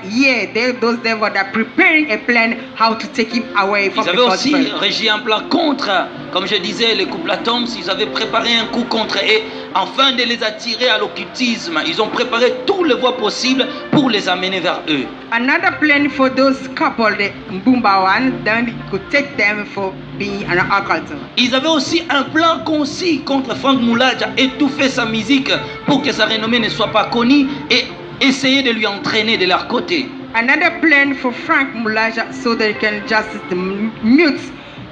those devils are preparing a plan how to take him away from Ils the avaient aussi gospel. régi un plan contre, comme je disais, les couples atomes. Ils avaient préparé un coup contre eux afin de les attirer à l'occultisme. Ils ont préparé toutes les voies possibles pour les amener vers eux. Another plan for those couple, the Mbumba one, then it could take them for being an occult. Ils avaient aussi un plan concis contre Frank Moulaja, étouffer sa musique pour que sa renommée ne soit pas connue et essayer de lui entraîner de leur côté. Another plan for Frank Mulaja so they can just mute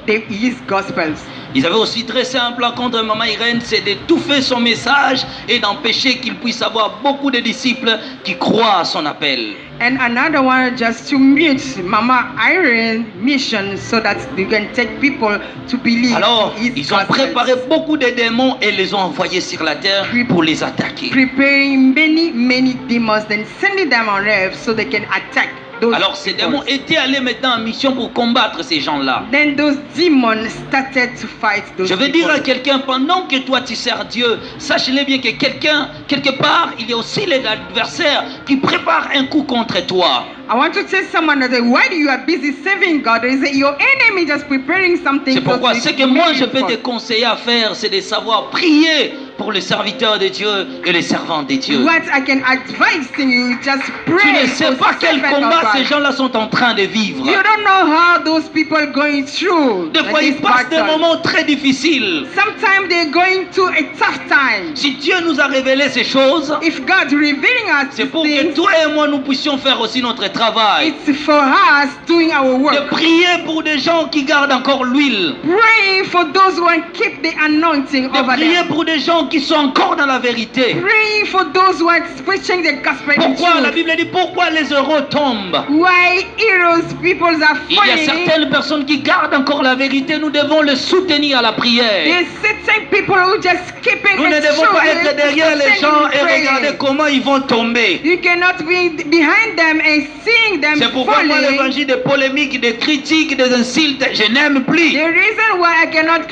his gospels. Ils avaient aussi dressé un plan contre Maman Irène, c'est d'étouffer son message et d'empêcher qu'il puisse avoir beaucoup de disciples qui croient à son appel. And another one just to mute Mama Irene mission so that they can take people to believe Alors, in his ils ont gospels. préparé beaucoup de démons et les ont envoyés sur la terre pour les attaquer. Preparing many demons, then sending them on earth so they can attack those Alors, ces people. démons étaient allés maintenant en mission pour combattre ces gens-là. Then those demons started to fight those Je veux people. dire à quelqu'un, pendant que toi tu sers Dieu, sache-le bien que quelqu'un, quelque part, il y a aussi l'adversaire qui prépare un coup contre toi. I want to tell someone that while you are busy serving God, is that your enemy just preparing something. C'est pourquoi to ce que moi je be peux te conseiller à faire, c'est de savoir prier pour les serviteurs de Dieu et les servantes de Dieu. What I can advise to you, just Tu pray. ne sais for pas quel servant of combat God. ces gens-là sont en train de vivre. You don't know how those people going through. Des fois, ils this passent des battle. moments très difficiles. Sometimes they're going through a tough time. Si Dieu nous a révélé ces choses, If God revealing us c'est these pour que things, toi et moi nous puissions faire aussi notre travail. it's for us doing our De work. prier pour des gens qui gardent encore l'huile. Praying for those who keep the anointing De over prier them. pour des gens qui sont encore dans la vérité. Praying for those who are preaching the gospel in Pourquoi la truth. Bible dit pourquoi les héros tombent? Why heroes people are Il y a falling. certaines personnes qui gardent encore la vérité. Nous devons les soutenir à la prière. There's certain people who just keeping Nous ne it devons true. pas être derrière les gens et regarder comment ils vont tomber. You cannot be behind them and seeing them C'est pourquoi moi falling. l'évangile des polémiques, des critiques, des insultes, je n'aime plus. The reason why I cannot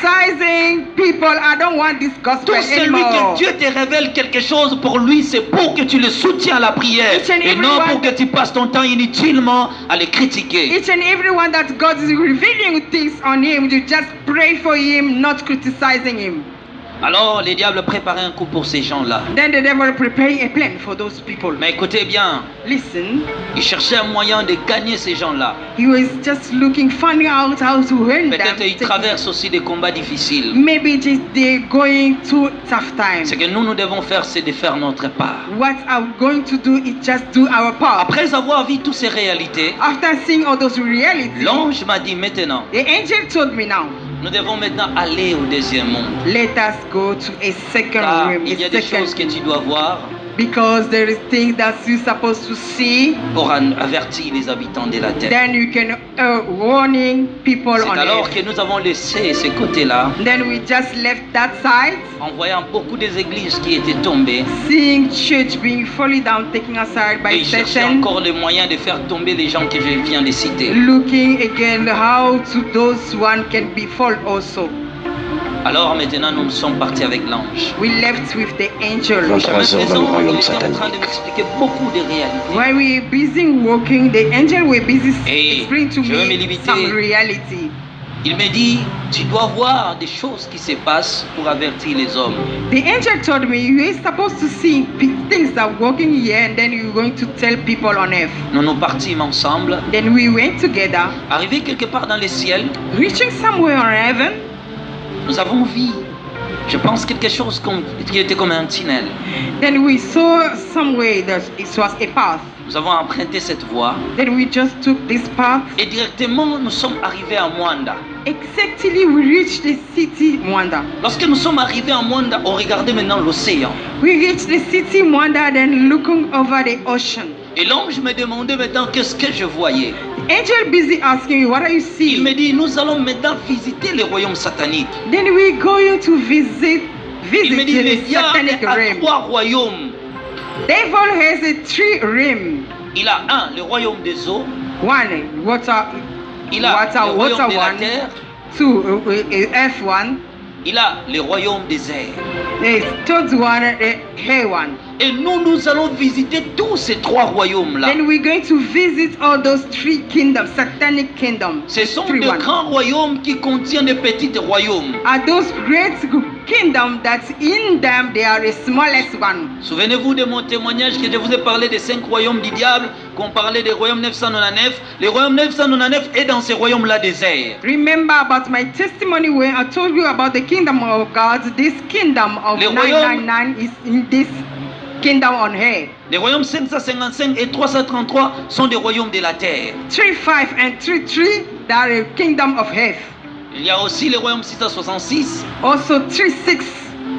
criticizing people, I don't want this gospel Tout celui anymore. que Dieu te révèle quelque chose pour lui, c'est pour que tu le soutiens à la prière Each and et non everyone- pour que tu passes ton temps inutilement à les critiquer. Each and everyone that God is revealing things on him, you just pray for him, not criticizing him. Alors les diables préparaient un coup pour ces gens-là. Then the devil preparing a plan for those people. Mais écoutez bien, listen, Il cherchait un moyen de gagner ces gens-là. he was just looking, finding out how to win them. Peut-être ils traversent aussi des combats difficiles. Maybe they're going through tough times. Ce que nous devons faire, c'est de faire notre part. What I'm going to do is just do our part. Après avoir vu toutes ces réalités, After seeing all those realities, l'ange m'a dit maintenant, the angel told me now, nous devons maintenant aller au deuxième monde. let us go to a second Car room, il y a a des choses que second, tu dois voir because there is things that you're supposed to see. pour avertir les habitants de la terre. Then you can warning people C'est on alors earth. que nous avons laissé ce côté-là, Then we just left that side, en voyant beaucoup des églises qui étaient tombées. seeing church being fully down, taken aside Et by chercher Satan, encore le moyen de faire tomber les gens que je viens de citer. looking again how to those one can be fall also. Alors maintenant, nous sommes partis avec l'ange. We left with the angel. 23 heures dans le royaume il était en train de satanique. m'expliquer beaucoup de réalités. While we were busy walking, the angel were busy Et explaining to je vais me me limiter. some reality. Il me dit, tu dois voir des choses qui se passent pour avertir les hommes. The angel told me you are supposed to see things that are working here, and then you're going to tell people on earth. Nous nous partîmes ensemble, Then we went together, arrivés quelque part dans le ciel, reaching somewhere on heaven. nous avons vu, je pense, quelque chose qui était comme un tunnel. Then we saw somewhere that it was a path. Nous avons emprunté cette voie Then we just took this path. et directement nous sommes arrivés à Mwanda. Exactly, we reached the city Mwanda. Lorsque nous sommes arrivés à Mwanda, on regardait maintenant l'océan. We reached the city Mwanda, then looking over the ocean. Et l'ange me demandait maintenant qu'est-ce que je voyais. Angel busy asking you, what are you Il me seeing? dit, nous allons maintenant visiter les royaumes sataniques. Then we're going to visit Il me dit, le the diable satanic a realm. 3 royaumes. Devil has a 3 realm. Il a un, le royaume des eaux. One, water, Il a le royaume water de la one. terre. 2, earth one. Il a le royaume des airs. The third one, air one. Et nous allons visiter tous ces 3 royaumes-là. Then we're going to visit all those 3 kingdoms, satanic kingdoms. Ce sont 3 de one. grands royaumes qui contiennent des petits royaumes. Are those great kingdoms that in them they are the smallest one. Souvenez-vous de mon témoignage que je vous ai parlé des 5 royaumes du diable, qu'on parlait des royaumes 999. Le royaume 999 est dans ces royaumes-là des airs. Remember about my testimony when I told you about the kingdom of God. This kingdom of Les royaumes- 999 is in this kingdom on earth. Les royaumes 555 et 333 sont des royaumes de la terre. 3-5 and 3-3, they are the kingdom of earth. Il y a aussi les royaumes 666 Also 3-6,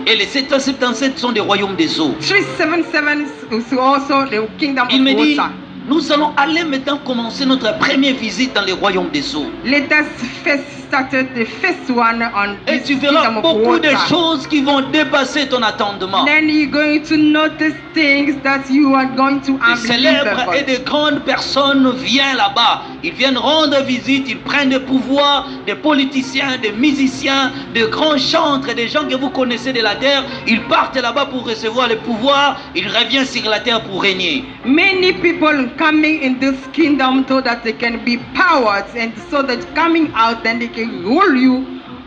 et les 777 sont des royaumes des eaux. 3-7-7 is also the kingdom Il me of dit, water. nous allons aller maintenant commencer notre première visite dans les royaumes des eaux. Let us first start the first one on Et this tu verras kingdom of beaucoup de water. choses qui vont dépasser ton attendement. Then you're going to notice things that you are going to Des célèbres et unbelievable. de grandes personnes viennent là-bas. Ils viennent rendre visite, ils prennent des pouvoirs, des politiciens, des musiciens, de grands chantres, des gens que vous connaissez de la terre. Ils partent là-bas pour recevoir le pouvoir. Ils reviennent sur la terre pour régner. Many people coming in this kingdom so that they can be powered, and so that coming out then they can rule you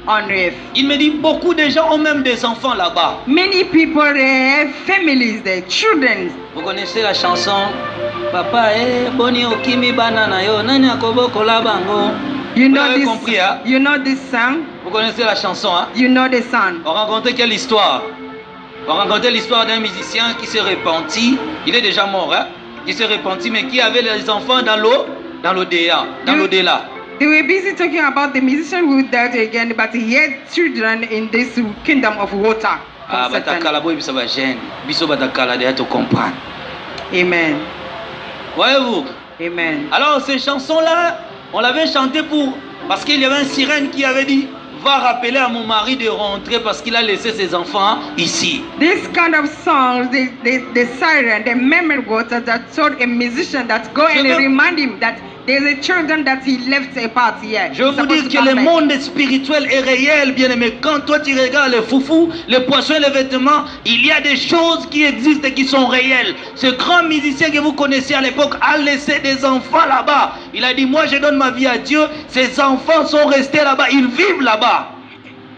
on earth. Il me dit, beaucoup de gens ont même des enfants là-bas. Many people they have families, their children. Vous connaissez la chanson Papa boni okimi banana yo nani akoboko la bango. You Vous know avez this. compris, hein? You know this song. Vous connaissez la chanson, hein? You know the song. On racontait quelle histoire? On racontait l'histoire d'un musicien qui s'est repenti. Il est déjà mort, hein? Qui s'est repenti, mais qui avait les enfants dans l'eau, dans l'au-delà, dans l'au-delà. They were busy talking about the musician who died again, but he had children in this kingdom of water. Ah, of Satan. batakala boy bisa ba gêne. Biso batakala de te comprendre. Amen. Voyez-vous? Amen. Alors ces chansons-là, on l'avait chanté parce qu'il y avait un sirène qui avait dit va rappeler à mon mari de rentrer parce qu'il a laissé ses enfants ici. This kind of songs, the siren, the memory water that told a musician that go and veux- remind him that there's a children that he left apart here. Je veux He's vous dire supposed to que le come back. monde spirituel est réel, bien aimé. Quand toi tu regardes les foufous, les poissons et les vêtements, il y a des choses qui existent et qui sont réelles. Ce grand musicien que vous connaissez à l'époque a laissé des enfants là-bas. Il a dit, moi je donne ma vie à Dieu. Ces enfants sont restés là-bas, ils vivent là-bas.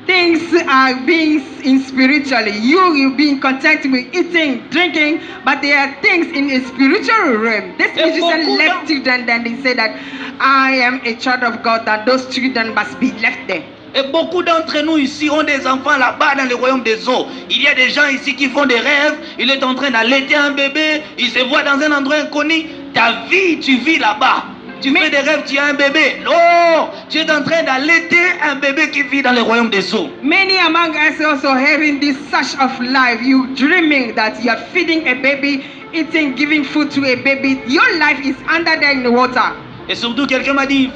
things are being in spiritually. You're being content with eating, drinking, but there are things in a spiritual realm. This musician left children, then they say that I am a child of God, that those children must be left there. Et beaucoup d'entre nous ici ont des enfants là-bas dans le royaume des eaux. Il y a des gens ici qui font des rêves. Il est en train d'allaiter un bébé. Il se voit dans un endroit inconnu. Ta vie, tu vis là-bas. Tu fais des rêves, tu as un bébé. Non, tu es en train d'allaiter un bébé qui vit dans le royaume des eaux. Many among us also having this such of life. You dreaming that you are feeding a baby, eating, giving food to a baby. Your life is under there in the water. Et surtout, quelqu'un m'a dit,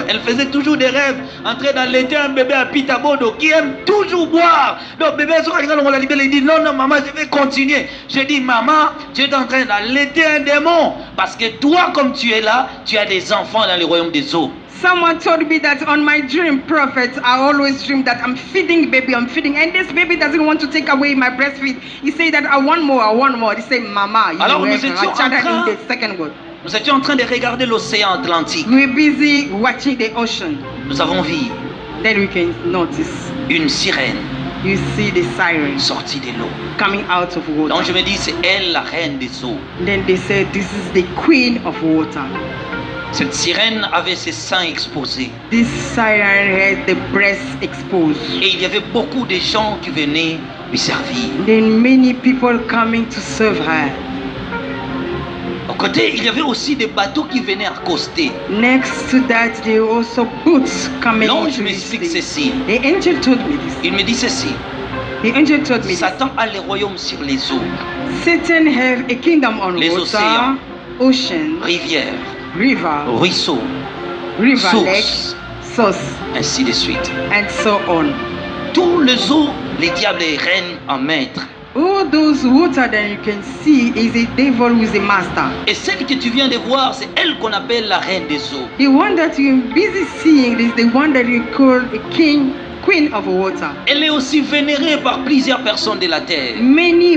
elle faisait toujours des rêves, en train d'allaiter un bébé à Pitabodo qui aime toujours boire. Donc, bébé, on l'a libéré, il dit, non, maman, je vais continuer. J'ai dit, maman, tu es en train d'allaiter un démon. Parce que toi, comme tu es là, tu as des enfants dans le royaume des eaux. Someone told me that on my dream, prophet, I always dream that I'm feeding baby, and this baby doesn't want to take away my breastfeed. He said that I want more. He said, mama, you have a child in the second word. Nous étions en train de regarder l'océan Atlantique. We're busy watching the ocean. Nous avons vu Then we can notice. Une sirène. You see the siren sortie de l'eau. Coming out of water. Donc je me dis, c'est elle la reine des eaux. Then they said, this is the queen of water. Cette sirène avait ses seins exposés. This siren had the breast exposed. Et il y avait beaucoup de gens qui venaient lui servir. Then many people coming to serve her. Au côté, il y avait aussi des bateaux qui venaient accoster. Next to that, there were also boats coming. L'ange m'explique ceci. The angel told me this. Il me dit ceci. The angel told me Satan a le royaume sur les eaux. Satan have a kingdom on les water, océans, ocean, rivières, river, ruisseaux, river, sources, lake, source, ainsi de suite. and so on. Tous les eaux, les diables et reines en maître. All those water that you can see is a devil who is a master. Et celle que tu viens de voir, c'est elle qu'on appelle la reine des eaux. The one that you're busy seeing is the one that you call a queen of water. Elle est aussi vénérée par plusieurs personnes de la terre. Many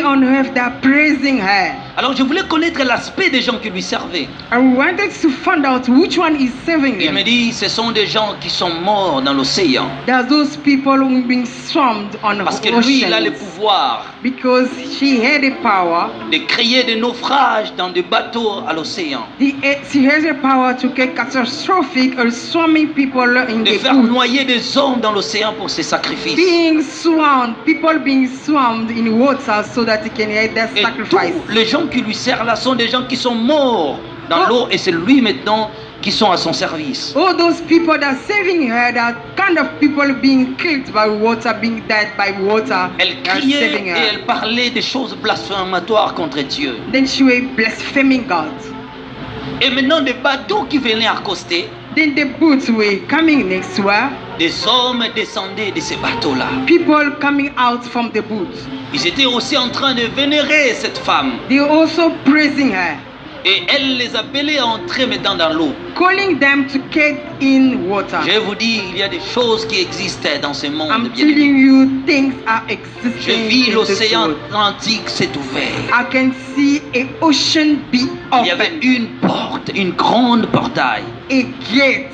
on earth are praising her. Alors je voulais connaître l'aspect des gens qui lui servaient. I wanted to find out which one is serving Il them. me dit, ce sont des gens qui sont morts dans l'océan. There's those people who have been swarmed on Parce que oceans. lui, il a le pouvoir Because she had the power. de créer des naufrages dans des bateaux à l'océan. She has the power to get catastrophic or swarming people in De the faire boat. noyer des hommes dans l'océan pour ses sacrifices. Being swarmed, people being swarmed in water so that they can have their Et sacrifice. tous les gens qui lui servent là sont des gens qui sont morts dans l'eau et c'est lui maintenant qui sont à son service. All those people that are saving her, that kind of people being killed by water, being dead by water, Elle they are criait saving et her. elle parlait des choses blasphématoires contre Dieu. Then she was blaspheming God. Et maintenant des bateaux qui venaient accoster, Then the boats were coming next to her. des hommes descendaient de ces bateaux-là. People coming out from the boats. Ils étaient aussi en train de vénérer cette femme. They were also praising her, Et elle les appelait à entrer maintenant dans l'eau. calling them to get in water. Je vous dis, il y a des choses qui existent dans ce monde. I'm bien-aimés. telling you, things are Je existing vis in this l'océan world. Atlantique s'est ouvert. I can see an ocean be Il y avait open, une porte, une grande portail. a gate.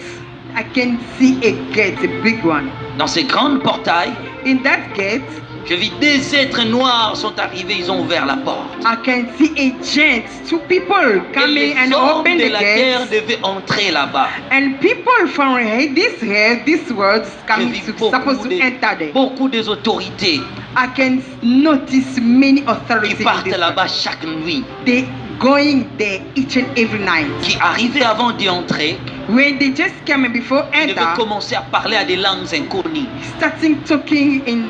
I can see a gate, a big one. Dans ces grandes portails, In that gate, je vis des êtres noirs sont arrivés, ils ont ouvert la porte. I can see a gent, two people Et coming les and hommes open de the la terre gate, devaient entrer là-bas. and people from this world Je coming vis to supposed to enter there. beaucoup des autorités I can notice many qui authorities in partent this là-bas chaque nuit, they going there each and every night. qui arrivaient avant d'y entrer, When they just come in before ils devaient enter, commencer à parler à des langues inconnues. starting talking in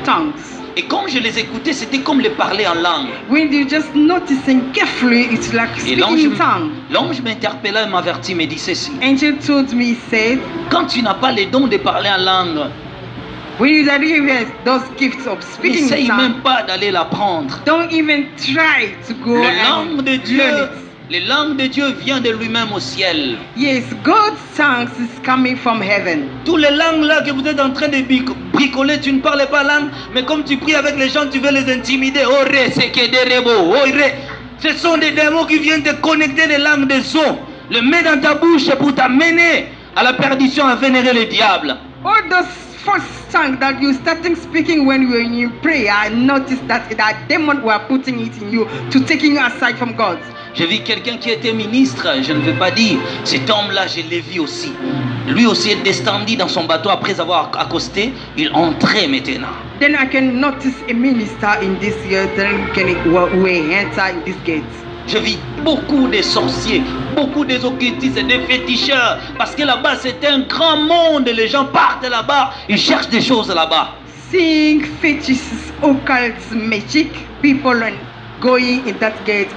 tongues. Et quand je les écoutais, c'était comme les parler en langue. When you just noticing carefully, it's like Et speaking in tongue. l'ange m'interpella et m'avertit, me dit ceci. Angel told me, he said, Quand tu n'as pas les dons de parler en langue, when you don't even those gifts of speaking in n'essaye tongue, même pas d'aller l'apprendre. don't even try to go Le and langue de Dieu, learn it. les langues de Dieu vient de lui-même au ciel. Yes, God's tongues is coming from heaven. Tous les langues là que vous êtes en train de bricoler, tu ne parles pas langue, mais comme tu pries avec les gens, tu veux les intimider. Oh, ré, c'est que des rébos. Oh, ré. Ce sont des démons qui viennent te connecter les langues des eaux. Le mets dans ta bouche pour t'amener à la perdition, à vénérer le diable. All those first song that you starting speaking when you were in prayer, I noticed that demon were putting it in you to taking you aside from God. J'ai vu quelqu'un qui était ministre, je ne veux pas dire, cet homme-là, je l'ai vu aussi. Lui aussi est descendu dans son bateau après avoir accosté, il entrait maintenant. Then I can notice a minister in this year, then we enter in this gate. Je vis beaucoup de sorciers, beaucoup des occultistes et des féticheurs. Parce que là-bas, c'est un grand monde. Les gens partent là-bas, ils cherchent des choses là-bas. Seeing fetishes, occult, magic, people and going in that gate,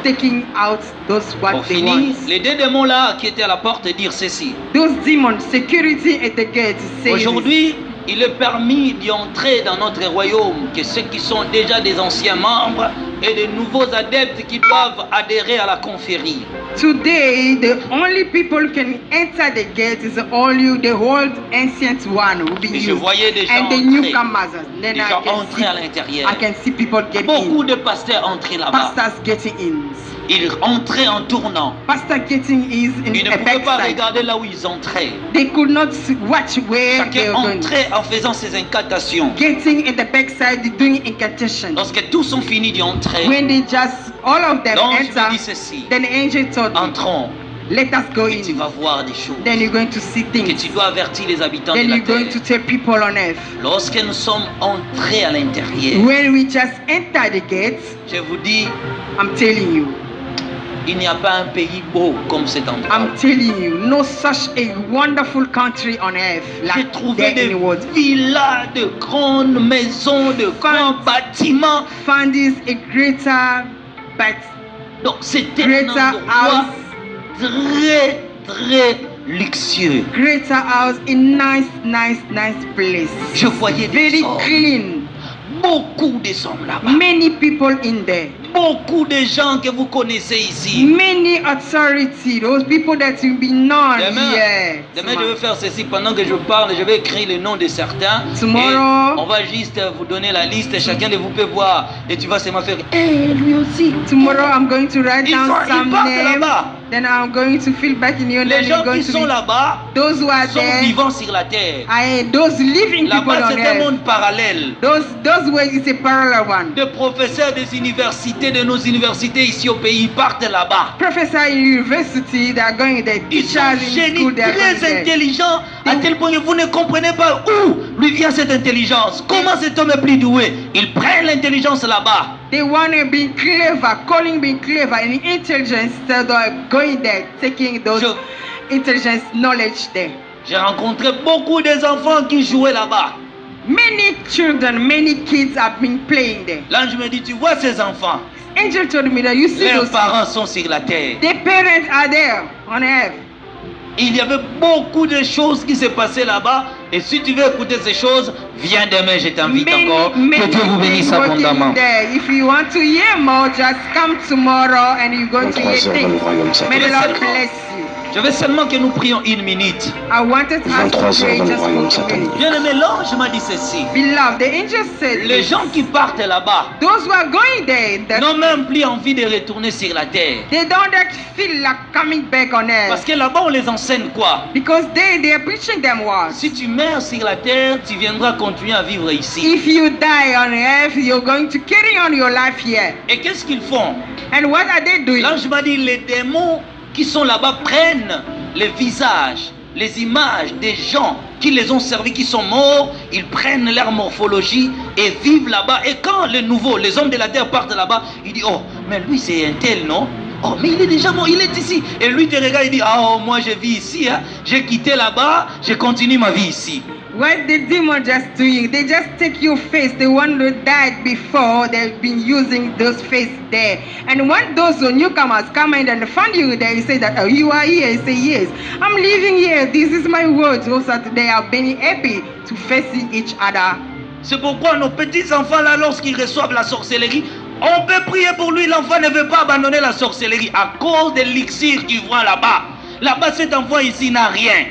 taking out those what Pour they finir, want. les deux démons là qui étaient à la porte dire ceci. Those demons, security at the gate, say Aujourd'hui, il est permis d'y entrer dans notre royaume que ceux qui sont déjà des anciens membres et de nouveaux adeptes qui doivent adhérer à la confrérie. today, the only people can enter the gate is only the old ancient one who be Et je used, voyais des gens and the entrer. newcomers. Then Des gens entrés à l'intérieur. I can see people getting Beaucoup in, de pasteurs entrés là-bas. pastors getting in. Ils entraient en tournant. Pastor getting is in Ils ne a pouvaient pas backside. regarder là où ils entraient. They could not watch where they Chacun were going. entrait en faisant ses incantations. Getting in the backside, doing incantation. Lorsque tous ont fini d'y entrer, When they just all of them l'ange me enter, dit ceci. then the angel told me, Entrons let us go et tu in. vas voir des choses Then you're going to see que things. tu dois avertir les habitants de Then la you're going to terre. tell people on earth. Lorsque nous sommes entrés à l'intérieur, When we just enter the gates, je vous dis, I'm telling you, il n'y a pas un pays beau comme cet endroit. I'm telling you, no such a wonderful country on earth J'ai like trouvé there des in the world. villas, de grandes maisons, de grands bâtiments. Found this a greater, but Donc c'était un greater endroit house, très, très luxueux. greater house, a nice place. Je voyais des Very hommes, clean. beaucoup de hommes là-bas. Many people in there. Beaucoup de gens que vous connaissez ici. Many authority, those people that will be known here. Demain, je vais faire ceci pendant que je parle. Je vais écrire le nom de certains. Tomorrow- Et on va juste vous donner la liste. Chacun de vous peut voir. Et tu vas seulement faire. Lui aussi. Tomorrow I'm going to write Ils down sont- ils some partent names. là-bas. Then I'm going to feel back in you. And Les then gens you're going qui to sont be, là-bas those who are sont there. vivants sur la terre. Those living people Là-bas, on c'est un earth. monde parallèle. Those ways is a parallel one. Des professeurs des universités, de nos universités ici au pays, ils partent là-bas. Professor in university, they are going there. Ils sont Teachers in génies, school, they are going très there. intelligents, à tel point que vous ne comprenez pas où lui vient cette intelligence. Comment cet homme est plus doué? Ils prennent l'intelligence là-bas. They want to be clever, calling being clever and intelligence. So they're going there, taking those intelligence knowledge there. J'ai rencontré beaucoup des enfants qui jouaient là-bas. Many children, many kids have been playing there. L'ange me dit, tu vois ces enfants, Angel told me that you see leurs those. parents sont sur la terre. Their parents are there on earth. Il y avait beaucoup de choses qui se passaient là-bas. Et si tu veux écouter ces choses, viens demain, je t'invite encore. Que Dieu vous bénisse abondamment. There. If you want to hear more, just come tomorrow and you're going to hear 23 heures dans le things. royaume May the satanique. Lord bless you. Je veux seulement que nous prions une minute. I wanted to ask 23 you heures dans le just royaume for a minute. satanique. Bien-aimé, l'ange m'a dit ceci. Beloved, the angel said Les this. gens qui partent là-bas Those who are going there, that n'ont même plus envie de retourner sur la terre. they don't feel like coming back on Parce earth. que là-bas, on les enseigne quoi? Because they are preaching them words. Si tu meurs sur la terre, tu viendras continuer à vivre ici. If you die on earth, you're going to carry on your life here. Et qu'est-ce qu'ils font? And what are they doing? L'ange m'a dit, les démons qui sont là-bas prennent les visages, les images des gens qui les ont servis, qui sont morts, ils prennent leur morphologie et vivent là-bas. Et quand les nouveaux, les hommes de la terre partent là-bas, ils disent, oh, mais lui c'est un tel, non? Oh, mais il est déjà mort, il est ici. Et lui te regarde, il dit, ah, oh, moi je vis ici, hein. J'ai quitté là-bas, je continue ma vie ici. What the demon just doing? They just take your face. The one who died before, they've been using those face there. And when those newcomers come in and find you there, you say that, oh, you are here. You say, yes, I'm living here. This is my words. Also, they are very happy to face each other. C'est pourquoi nos petits-enfants là, lorsqu'ils reçoivent la sorcellerie, on peut prier pour lui. L'enfant ne veut pas abandonner la sorcellerie à cause de l'élixir qu'il voit là-bas. Là-bas, cet enfant ici n'a rien.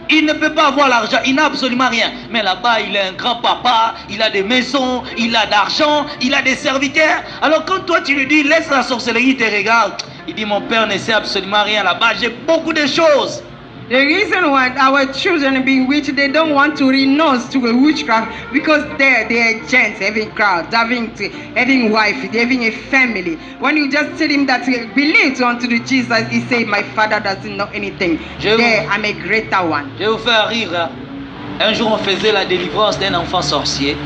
Il ne peut pas avoir l'argent, il n'a absolument rien. Mais là-bas, il est un grand papa, il a des maisons, il a d'argent, il a des serviteurs. Alors quand toi tu lui dis, laisse la sorcellerie, il te regarde. Il dit, mon père ne sait absolument rien là-bas, j'ai beaucoup de choses. The reason why our children are being witched, they don't want to renounce to a witchcraft because they're gents, having crowds, having wife, having a family. When you just tell him that he believes unto the Jesus, he say, my father doesn't know anything. I'm a greater one. Je vais vous faire rire. Hein. Un jour, on faisait la délivrance d'un enfant sorcier.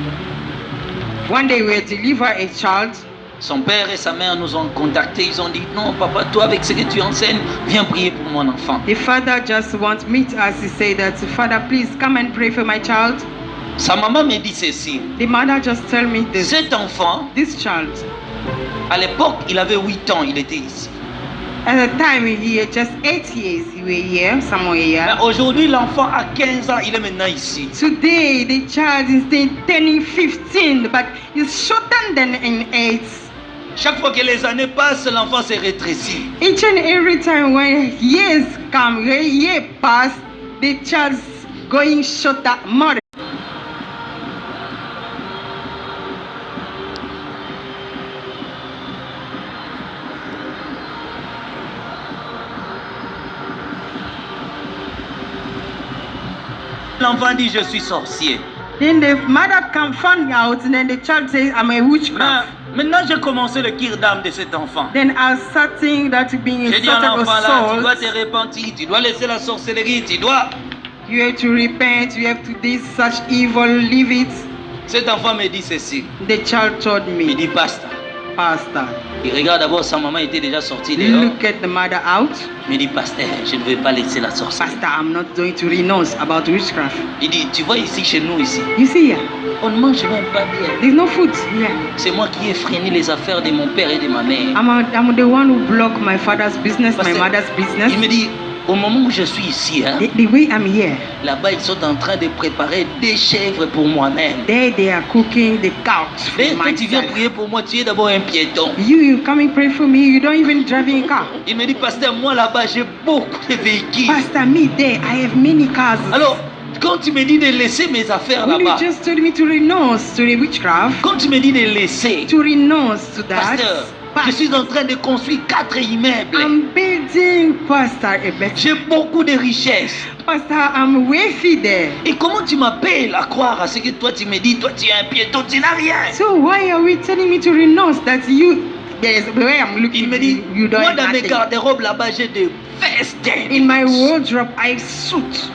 One day we deliver a child. Son père et sa mère nous ont contactés. Ils ont dit, non, papa, toi, avec ce que tu enseignes, viens prier pour mon enfant. The father just wants me to us to say that, Father, please come and pray for my child. Sa maman me dit ceci. The mother just tell me this. Cet enfant, this child, à l'époque, il avait 8 ans, il était ici. At the time, he had just 8 years. He was here, somewhere here. Aujourd'hui, l'enfant a 15 ans, il est maintenant ici. Today, the child is turning 15, but he's shorter than in age. Chaque fois que les années passent, l'enfant se rétrécit. Each and every time when years come, years pass, the child's going shorter more. L'enfant dit, je suis sorcier. Then the mother find out, and then the child says, I'm a witchcraft. Maintenant, j'ai commencé le kir d'âme de cet enfant. Then I start saying that being a sort of soul. Tu dois te repentir, tu dois laisser la sorcellerie, tu dois. You have to repent, you have to do such evil, leave it. Cet enfant me dit ceci. The child told me. Il dit, pasteur. Pastor. Il regarde d'abord, sa maman était déjà sortie dehors. Look at the mother out. Il dit, pasteur, je ne vais pas laisser la sorcellerie. Pastor, I'm not going to renounce about witchcraft. Il dit, tu vois ici, chez nous ici. You see here? On ne mange même pas bien. There's no food here. C'est moi qui ai freiné les affaires de mon père et de ma mère. I'm the one who blocked my father's business, my mother's business. Il me dit, au moment où je suis ici, hein, the way I'm here, là-bas ils sont en train de préparer des chèvres pour moi-même. They are cooking the cows for myself. Quand tu viens prier pour moi, tu es d'abord un piéton. You come and pray for me, you don't even drive a car. Il me dit, pasteur, moi là-bas j'ai beaucoup de véhicules. Pastor, me there, I have many cars. Alors, quand tu me dis de laisser mes affaires là-bas, you just told me to renounce to the witchcraft. Quand tu me dis de laisser, to renounce to that. Pasteur, je suis en train de construire 4 immeubles. I'm building, Pastor, a better. J'ai beaucoup de richesses. Pastor, I'm wealthy there. Et comment tu m'appelles à croire à ce que toi tu me dis, toi tu es un piéton, tu n'as rien. So why are we telling me to renounce that you? There's the way I'm looking. Il me dit, you don't moi dans mes garde-robes là-bas j'ai des vestes. In my wardrobe, I have suits.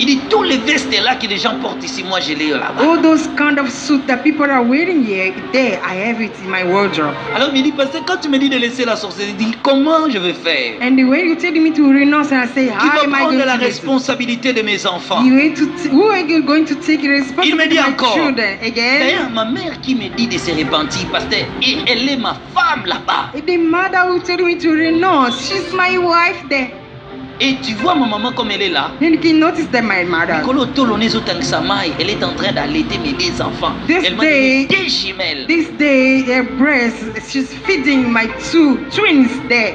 Il dit tous les vestes là que les gens portent ici, moi je les ai là-bas. All those kind of suits that people are wearing here, there, I have it in my wardrobe. Alors il me dit, parce que quand tu me dis de laisser la sorcellerie, il dit comment je vais faire? And the way you tell me to renounce, and I say, how am I going to la responsabilité de mes enfants? Who are you going to take responsibility of my children again? D'ailleurs, ma mère qui me dit de se repentir, parce qu'elle est ma femme là-bas. The mother who told me to renounce, she's my wife there. Et tu vois ma maman comme elle est là. And you can notice that my mother. Elle est en train d'allaiter mes 2 enfants. This day, her breast, she's feeding my 2 twins there.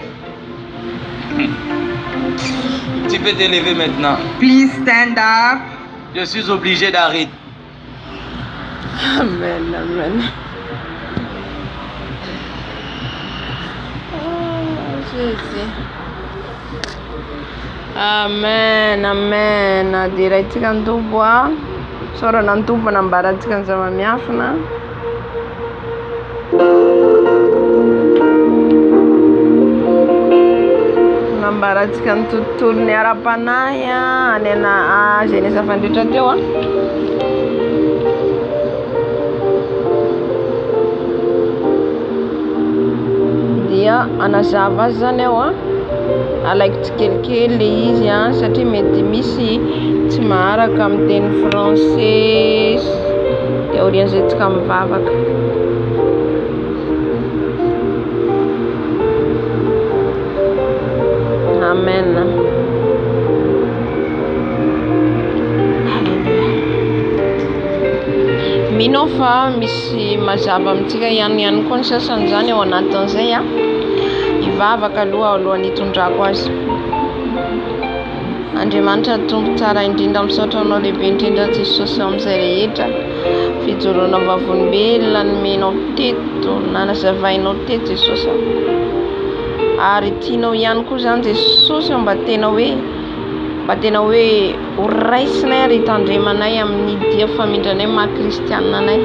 Tu peux te lever maintenant. Please stand up. Je suis obligé d'arrêter. Amen, amen. Oh, Jésus. Amen, amen. Adiray tsika ny tompo a. Saorana ny tompo nambarantsika ny zava-miafina. Nambarantsika ny tontolon'ny ara-panahy a any ana Genesa fandritra teo a. Dia anazava azy zany aho a. Alaiko tsikelikely izy a satria mety misy tsy maharaka amin'ny teny français dia orian'izay tsika mivavaka. Amen. Mino fa misy mazava amintsika ihany koa ny sasany zany ao anatin'izay a. Ivavaka aloha alohan'ny hitondrako azy. Andriamanitra tompo tsara indrindra misaotra anao lehibe indrindra Jesosy amin'izay rehetra fijoroana vavolombelona nomenao teto nanazavainao teto Jesosy. Ary tianao ihany koa zany Jesosy mba tena hoe mba tena hoe horaisinay ary hitandremanay amin'ny dia famindranay maha-kristianina anay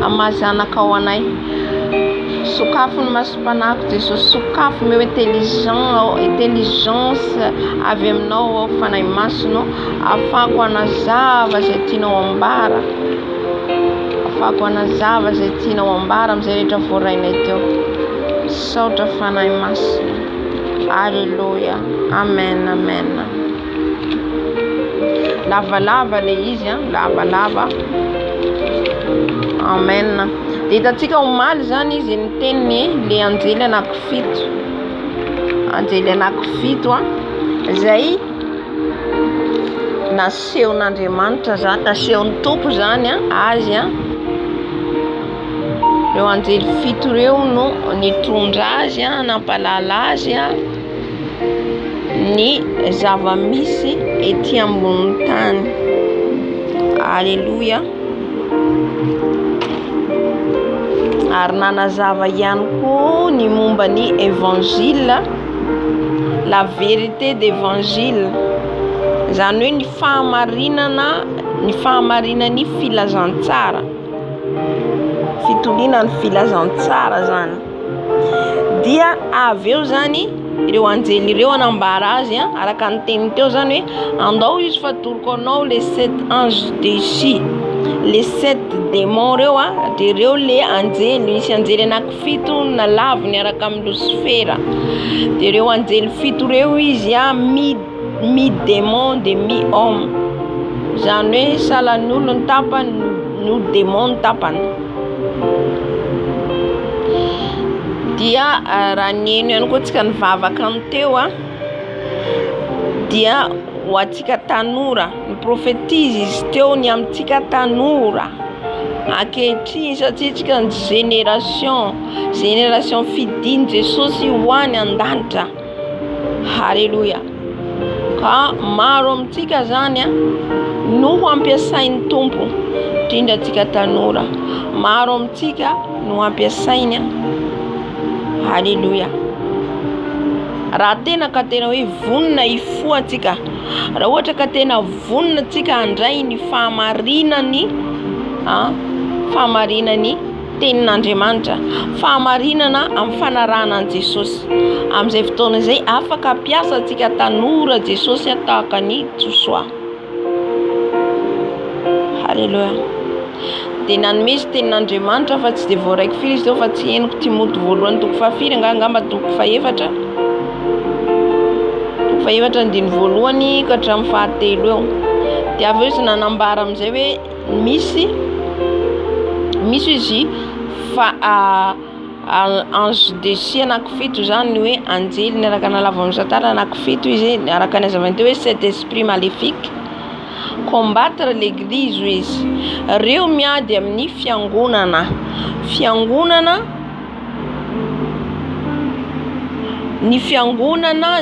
amazanakao anay. Sokafo ny masom-panako Jesosy, sokafo meu intelligence avy aminao ao fanahy masonao, afako anazava zay tianao ambara, afako anazava zay tianao ambara am'izay rehetra voarainay teo. Saotra fanahy masina. Alléluia. Amen, amen. Lavalava le izy, lavalava. Amen. De hitantsika omaly zany izy niteny le anjely anankifito. Anjely anankifito zay nasehon'Andriamanitra zany, nasehon'ny Tompo zany azy reo anjely fito reo no nitondra azy nampalala azy ny zava-misy ety ambony tany. Alléluia. Ary nanazava ihany koa ny momba ny évangile, la vérité d'évangile, zany hoe ny fahamarinany filazantsara, fitoliana ny filazantsara zany. Dia avy eo zany ireo anjely ireo anambara azy araka ny teniny teo zany hoe andao izy fa toroko anao les 7 anges déchus, les 7 démons reo de reo le anjely, misy anjely anankifito na laviny araka amin'ny Lucifera. De reo anjely fito reo izy mi-démon de mi-homme, zany hoe salan'olo ny tapany no démon ny tapany. Dia raha nieno ihany koa tsika nivavaka ny teo dia ho atsika tanora, ny profetizy izy teo ny amintsika tanora ankehitriny satria tsika ny génération fidiny Jesosy hoany an-danitra. Halleluja. Ka maro amintsika zany no ampiasain'ny Tompo indrindra tsika tanora, maro amintsika no ampiasainy. Halleluja. Raha tena ka tena hoe vonina ifo atsika, raha ohatra ka tena vonina tsika handray ny fahamarinany tenin'Andriamanitra, fahamarinana amin'ny fanarahana an Jesosy, amin'izay fotoana izay afaka piasa atsika tanora Jesosy tahaka ny Joshua. Halleluja. De nanomesy tenin'Andriamanitra fa tsy de voaraiky firy izy teo fa tsy henoko Timoty voalohany toko fahafiry angamba toko fahaefatra, ndiny voalohany ka hatramin'ny fahatelo eo. De avy eo izy nanambara amin'izay hoe misy izy ange déchu anankifito zany hoe anjely ny araka nalava amin'ny Satana anankifito izy araka ny azavany teo hoe 7 esprits maléfiques combattre l'église izy. Reo miady amin'ny fiangonana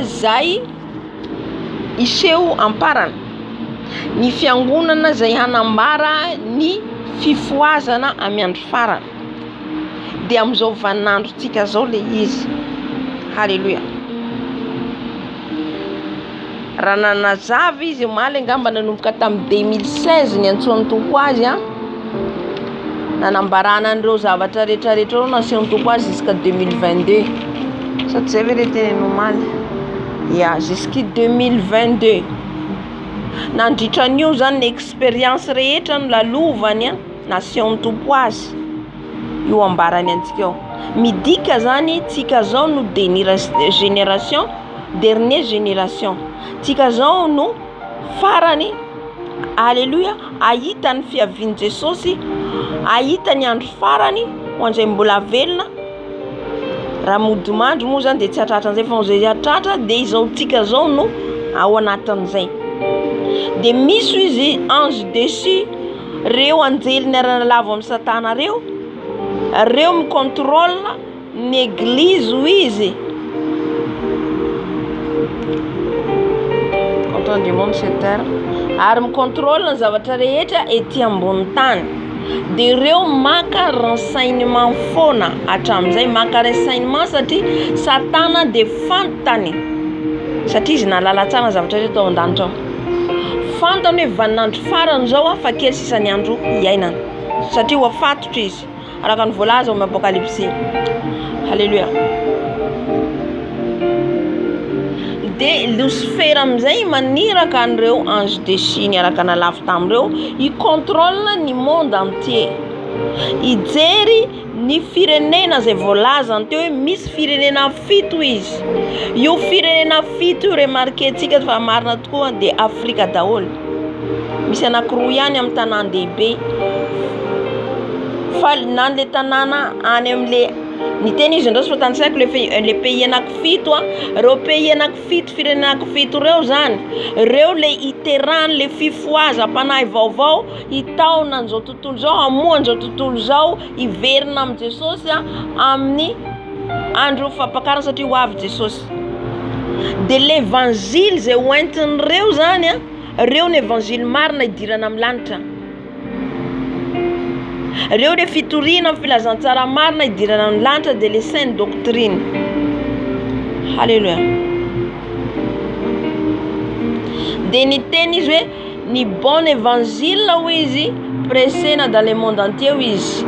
zay iseho amparana, ny fiangonana zay hanambara ny fifoazana amin'ny andro farana. De amin'izao vaninandrotsika zao le izy. Halleluja. Raha nanazava izy omaly angamba nanomboka tamin'ny 2016 ny antsoan'ny Tompo azy nanambarana an'ireo zavatra rehetrarehetra reo nasehon'ny Tompo azy jusqu'à 2022. Sady zay ve le teny omaly? Ya, jusqu'à 2022. Nandritran'io zany ny expérience rehetra no lalovany nasehon'ny Tompo azy io ambarany antsika eo. Midika zany tsika zao no génération, dernière génération. Tsika zao no farany. Alléluia. Ahita ny fiavian'i Jesosy, ahita ny andro farany ho an'izay mbola velona. Raha modimandry moa zany de tsy hatratra an'izay fa izay hatratra de izao tsika zao no ao anatin'izay. De misy izy ange déchu, reo anjely ny aranalavo amin'ny Satana reo micontrôle ny église izy. Contrôle du monde sur terre. Ary micontrôle ny zavatra rehetra ety ambony tany. De reo maka renseignement foana hatramin'izay, maka renseignement satria Satana de fantany satria izy nalala tsara zavatra rehetra tao an-danitra ao. Fantany hoe vaninandro farany zao fa kely sisany andro iainana satria ho afatotra izy araka ny voalaza ao amin'ny Apocalypse. Halleluja. De Lucifer amizay maniraka an'ireo ange de Chine araka nalafy tamin'ireo i-contrôle ny monde entier. Ijery ny firenena zay voalazany teo hoe misy firenena 7 izy. Io firenena 7 io remarquentsika fa marina tokoa de Afrika daholo. Misy anankiroa ihany amin'ny tanan-dehibe. Fa nany le tanàna any amin'le ny teny izy ndrozy fa tansaiko le pays anaky 7 reo pays anaky 7 firenena anaky 7 reo zany reo le iterany le fifoaza panahy vaovao itaona an'izao tontolo zao amoa an'izao tontolo zao iverina amin'ny Jesosy amin'ny andro fampakarana satria ho avy Jesosy. De l'évangile zay hoentin'ireo zany reo ny évangile marina idirana amin'ny lanitra. Reo le fitorina amin'ny filazantsara marina idirana amin'ny lanitra de les saintes doctrines. Halleluja. De ny teny izy hoe ny bon évangile ho izy presena dans le monde entier ho izy.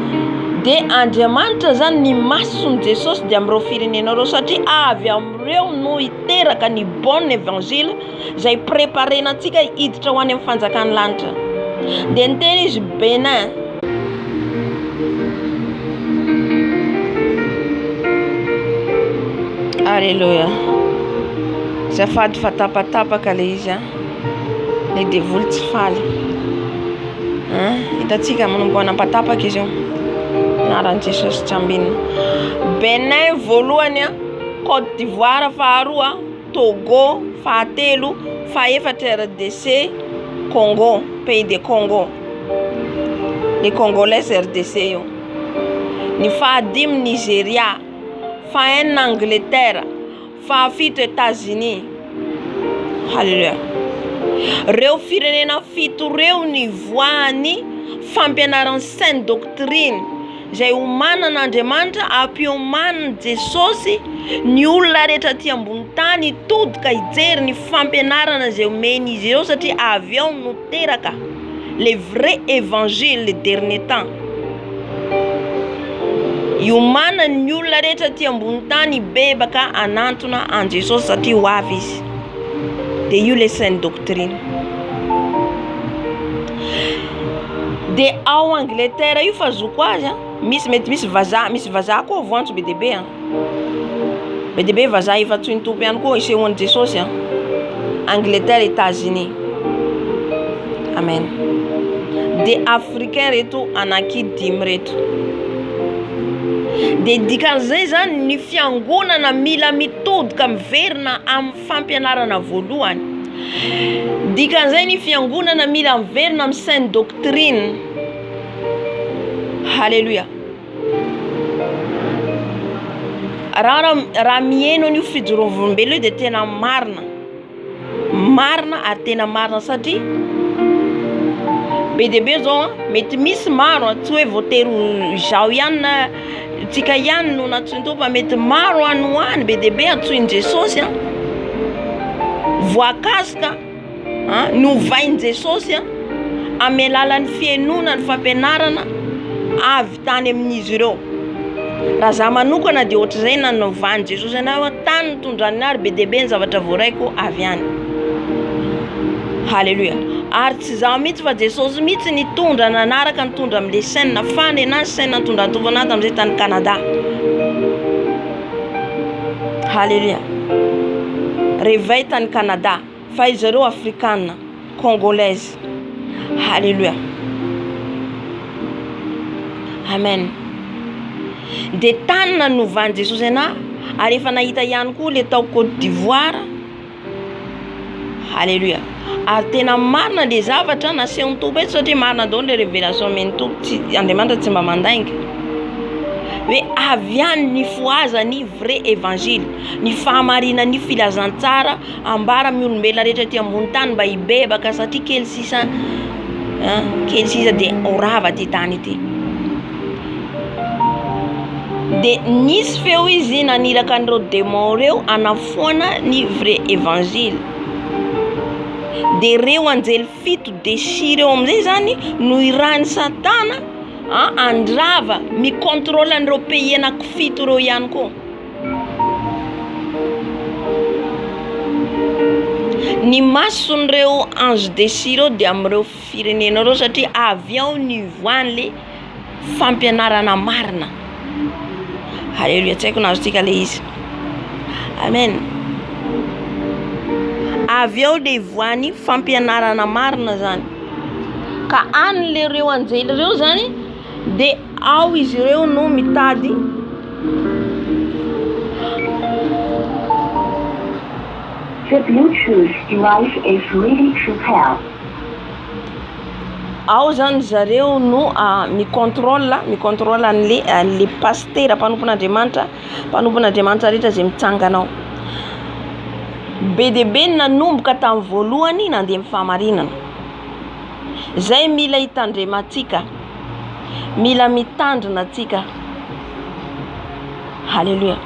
De Andriamanitra zany ny masony Jesosy de amin'ireo firenena reo satria avy amin'ireo no iteraka ny bon évangile zay préparenantsika hiditra ho any amin'ny fanjakan'ny lanitra. De ny teny izy Benin. Alléluia. Zafady fa tapatapaka le izy le devoly tsy faly. Hitatsika manomboana nampatapaka izy io. Naran'i Jesosy tsambinina. Benin voalohany, Côte d'Ivoire faharoa, Togo fahatelo, fahaefatra RDC, Congo, pays de Congo. Les Congolais RDC io. Ny fahadimy Nigeria, fahaenina Angleterre, fahafito États-Unis. Halleluja. Reo firenena 7 reo ny voany fampianaran'ny sainte doctrine zay omanana Andriamanitra ampiomanany Jesosy ny olona rehetra aty ambony tany todika ijery ny fampianarana zay omeny izy ireo satria avy ao no teraka le vrai évangile le dernier temps. Iomanany ny olona rehetra aty ambony tany bebaka anantona an Jesosy satria ho avy izy. De io le sainte doctrine. De ao Angleterre io fa zoko azy misy mety misy vazaha koa voantso be dehibe be dehibe vazaha efa toy ny tompo ihany koa isehoan'i Jesosy Angleterre, États-Unis. Amen. De africain reto anaky 10 reto. De dikan'izay zany ny fiangonana mila mitodika miverina amin'ny fampianarana voalohany. Dikan'izay ny fiangonana mila miverina amin'ny sainte doctrine. Halleluja. Raha mihaino ny fijorovam-belo de tena marina. Marina ary tena marina satria be dehibe zao mety misy maro tsy hoe voatery zao ihany na tsika ihany no natsoiny tompo fa mety maro anoany be dehibe atsoiny Jesosy voakasika novainy Jesosy amin'ny alalan'ny fienona ny fampianarana avy tany amin'izy ireo. Raha za manokana de ohatr'izay na novany Jesosy anao tany tondrany ary be dehibe ny zavatra voaraiko avy any. Halleluja. Ary tsy za mihitsy fa Jesosy mihitsy nitondra nanaraka nitondra amin'le saina fany anazy saina nitondra tovanazy amin'izay tany Canada. Halleluja. Réveil tany Canada fa izy ireo africaine congolaise. Halleluja. Amen. De tany nanovany Jesosy ana ary efa nahita ihany koa le tao Côte d'Ivoire. Halleluja. Ary tena marina le zavatra nasehon'ny tompo eto satria marina daholo le révélation men'ny tompo tsy Andriamanitra tsy mba mandainga. Hoe avy any ny foaza ny vrai évangile, ny fahamarina ny filazantsara ambara amin'ny olombelona rehetra aty ambony tany mba hibebaka satria kely sisa de orava ty tany ity. de nisy feo izy naniraka an'ireo démon reo anafoana ny vrai évangile. De reo anjely fito déchi reo amizay zany no irany Satana andrava micontrôle an'ireo pays anankifito reo ihany koa. Ny mason'ireo ange déchi reo de am'ireo firenena reo satria avy ao nivoany le fampianarana marina. Halleluja, tsy haiko nazo tika le izy. Amen. Avy ao le voany fampianarana marina zany. Ka an'le reo anjely reo zany de ao izy reo no mitady The Bluetooth device is ready to pair. Ao zany zareo no micontrôle an'le pasteur mpanompon'Andriamanitra rehetra zay mitsanganao. Be de be nanomboka tamin'ny voalohany nandeha mifahamarinana. Zay mila hitandrematsika, mila mitandrina atsika. Halleluja.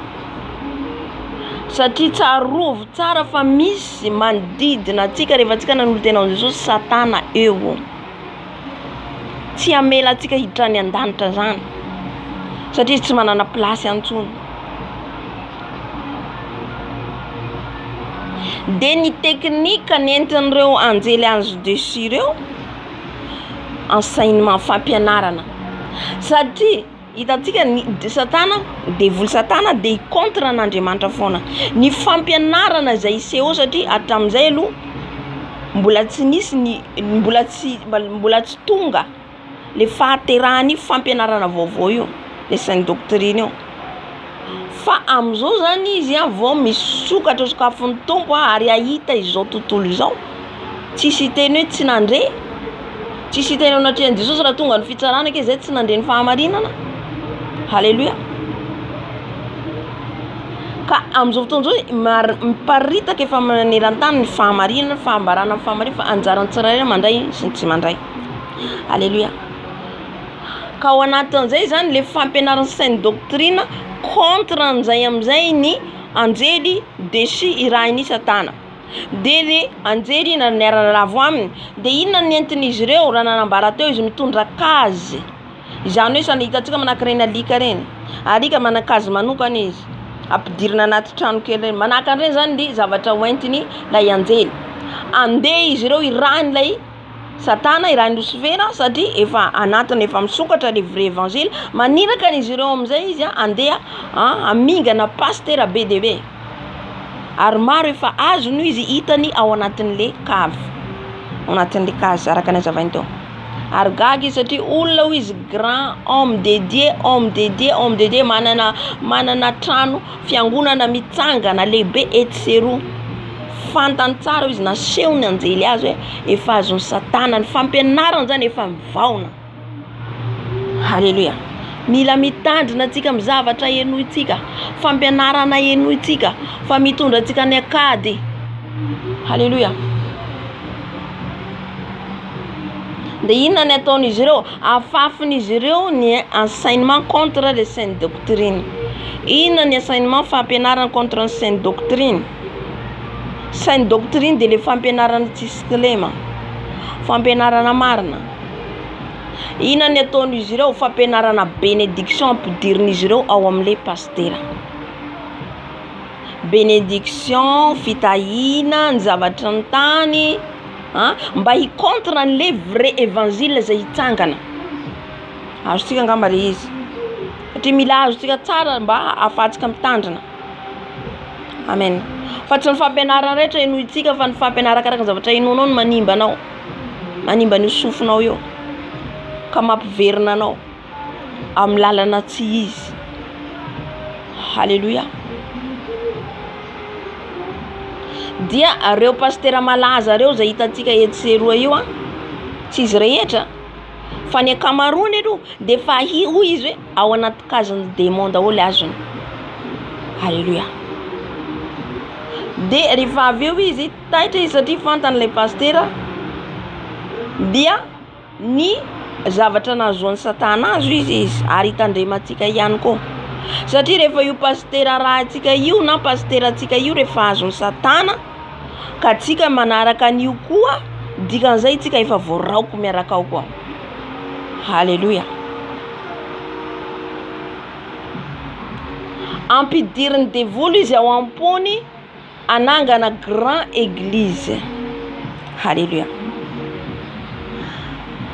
Satria tsarovo tsara fa misy manodidina atsika rehefa atsika nanolotena ao Jesosy Satana eo. Tsy amela atsika hiditra any an-danitra zany. Satria tsy manana plasy antsony. De ny teknika nentin'ireo anjely ange déchi reo enseignement fampianarana. Satria hitatsika ny Satana, devoly Satana de contre an'Andriamanitra foana. Ny fampianarana zay iseho satria hatramizay aloha mbola tsy nisy mbola tsy tonga le fahaterahany fampianarana vaovao io, le sainte doctrine io. Fa amizao zany izy vao misokatra sokafon'ny tompo ary ahita izao tontolo izao. Tsisy teny hoe tsy nandre, tsisy teny anatrehan'i Jesosy raha tonga ny fitsarana ke zay tsy nandre ny fahamarinana. Halleluja. Ka amizao fotoana zao miparitaka efa maneran-tany ny fahamarinana, fahambarana fahamarinana, fa anjaran'ny tsirairay mandray sy ny tsy mandray. Halleluja. Ka ao anatin'izay zany le fampianarana sainte doctrine contre an'izay amizay ny anjely déchi irahin'ny Satana. De le anjely nanaralavo aminy. De inona ny entin'izy ireo raha nanambara teo izy mitondra kazy. Izany hoe sany hitatsika manakireny alika reny. Alika manakazy manokana izy. Ampidirina anaty trano kely reny. Manaka an'ireny zany ny zavatra hoentiny lay anjely. Andeha izy ireo irany lay Satana, irany Lucifera satria efa anatiny efa misokatra le vrai évangile. Maniraka izy ireo amizay izy andeha amingana pasteur be de be. Ary maro efa azo no izy hitany ao anatin'le cave. Ao anatin'le case araka ny azavainy teo. Ary gaga izy satria olona izy grand homme dédié manana trano fiangonana mitsangana lehibe etseroa. Fantany tsara izy nasehony anjely azy hoe efa azon'ny Satana ny fampianarana zany efa mivaona. Halleluja. Mila mitandrina atsika amin'ny zavatra henoitsika, fampianarana henoitsika, fa mitondra atsika ny akady. Halleluja. De inona ny ataon'izy ireo? Afafin'izy ireo ny enseignement contre les saintes doctrines. Inona ny enseignement fampianarana contre ny sainte doctrine? Sainte doctrine de le fampianarana tsisikilema, fampianarana marina. Inona ny ataon'izy ireo? Fampianarana bénédiction ampidirin'izy ireo ao amin'le pasteur. Bénédiction, fitahina, ny zavatra ny tany, mba hicontre an'le vrai évangile zay hitsangana. Azotsika angamba le izy. Satria mila azotsika tsara mba ahafahantsika mitandrina. Amen. Fa tsy ny fampianarana rehetra henoitsika fa ny fampianarana ny zavatra henonao no manimba anao. Manimba ny sofinao eo. Ka mampiverina anao amin'ny lalana tsy izy. Halleluja. Dia reo pasteur malaza reo zay hitatsika etseroa io tsy izy rehetra fa ny akamaroany aloha de fa hoy izy hoe ao anaty kazan'ny démon daholo azony. Halleluja. De rehefa avy eo izy taitra izy satria fantan'ilay pasteur dia ny zavatra nahazoan'ny Satana azo izy ary hitandrematsika ihany koa. Satria rehefa io pastera rahantsika io na pastera antsika io rehefa azon'ny Satana ka atsika manaraka an'io koa, dikan'izay tsika efa voaraoko miaraka ao koa. Halleluja. Ampidiriny devoly izy ao am-pony anangana grand église. Halleluja.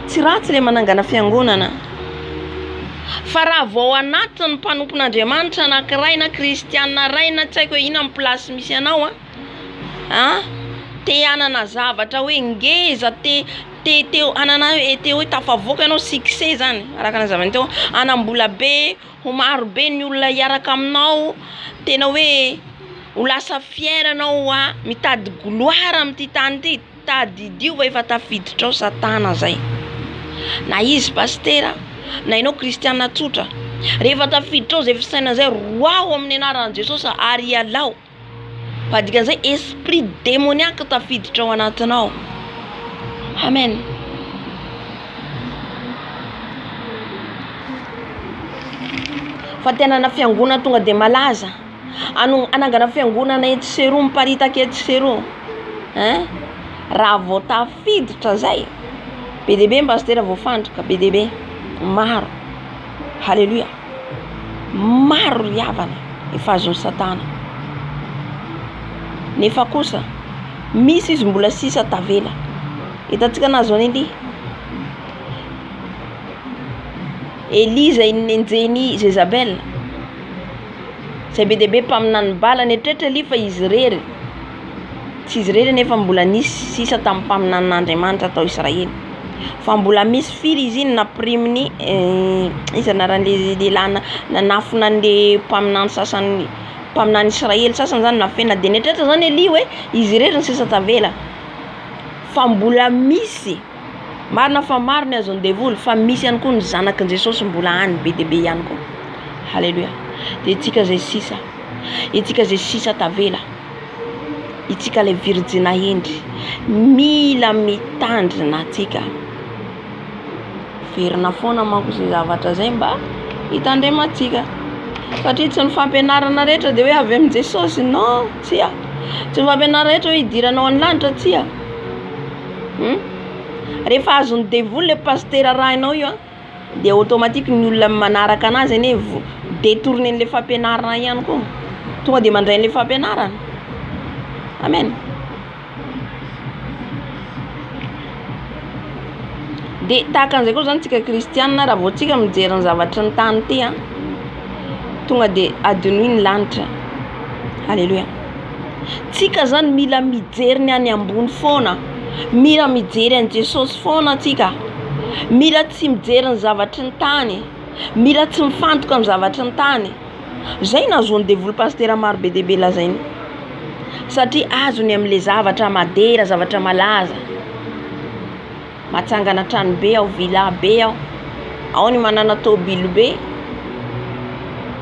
Tsy ratsy le manangana fiangonana. Fa raha vao anatin'ny mpanompon'Andriamanitra anankiray na kristiana ray na tsy haiko hoe ina amin'ny plasy misy anao te hanana zavatra hoe ngeza te hanana te hoe tafavoaka ianao succès zany araka zavany teo anambola be ho maro be ny olona hiaraka aminao, tena hoe ho lasa fier anao mitady gloire amin'ity tany ity, tady diova efa tafiditra ao Satana zay. Na izy pastera na ianao kristiana tsotra, rehefa tafiditra ao zay fisaina zay roao amin'ny anaran'i Jesosy ary alao. Fa dikan'izay esprit démoniaque tafiditra ao anatinao. Amen. Fa tena na fiangonana tonga de malaza. Anangana fiangonana Etsero miparitaka Etsero. Raha vao tafiditra zay, be deaibe pastera vao fandroka, be deaibe maro. Halleluja. Maro riavana efa azon'ny Satana. Nefa kosa misy izy mbola sisa tavela. Hitantsika nazo an'iny Eliza inenjeny Jezabel. Zay be deaibe mpaminany bala netretra li fa izy rery. Tsy izy rery nefa mbola nisy sisa tamin'ny mpaminan'Andriamanitra tao Israely. Fa mbola misy firy izy iny napriminy izy anaran'le lelana nanafona an'le mpaminany sasany, mpaminany Israely sasany zany nafena de netretra zany Eli hoe izy rery ny sisa tavela. Fa mbola misy marina fa maro ny azon'ny devoly, fa misy ihany koa ny zanakin' Jesosy mbola any be deaibe ihany koa. Halleluja. De itsika zay sisa tavela, itsika le virgina endry, mila mitandrina atsika. Verina foana manko zay zavatra zay mba hitandrematsika. Satria tsy ny fampianarana rehetra de hoe avy amin'ny Jesosy, non, tsia. Tsy ny fampianarana rehetra hoe hidiranao any lanitra, tsia. Rehefa azon'ny devoly le pastera rahanao io de automatique ny olona manaraka anazy ane détourner le fampianarana ihany koa. Tonga de mandray le fampianarana. Amen. De tahaka an'izay koa zany tsika kristiana, raha vao tsika mijery ny zavatra ny tany ity tonga de adinoy ny lanitra. Halleluja. Tsika zany mila mijery ny any ambony foana, mila mijery an'i Jesosy foana tsika, mila tsy mijery ny zavatra ny tany, mila tsy mifantoka amin'ny zavatra ny tany. Zay nazoan'ny devoly pastera maro be deaibe lazainy. Satria azony amin'le zavatra madera, zavatra malaza. Matsangana trano be ao, villa be ao, ao ny manana tôbily be,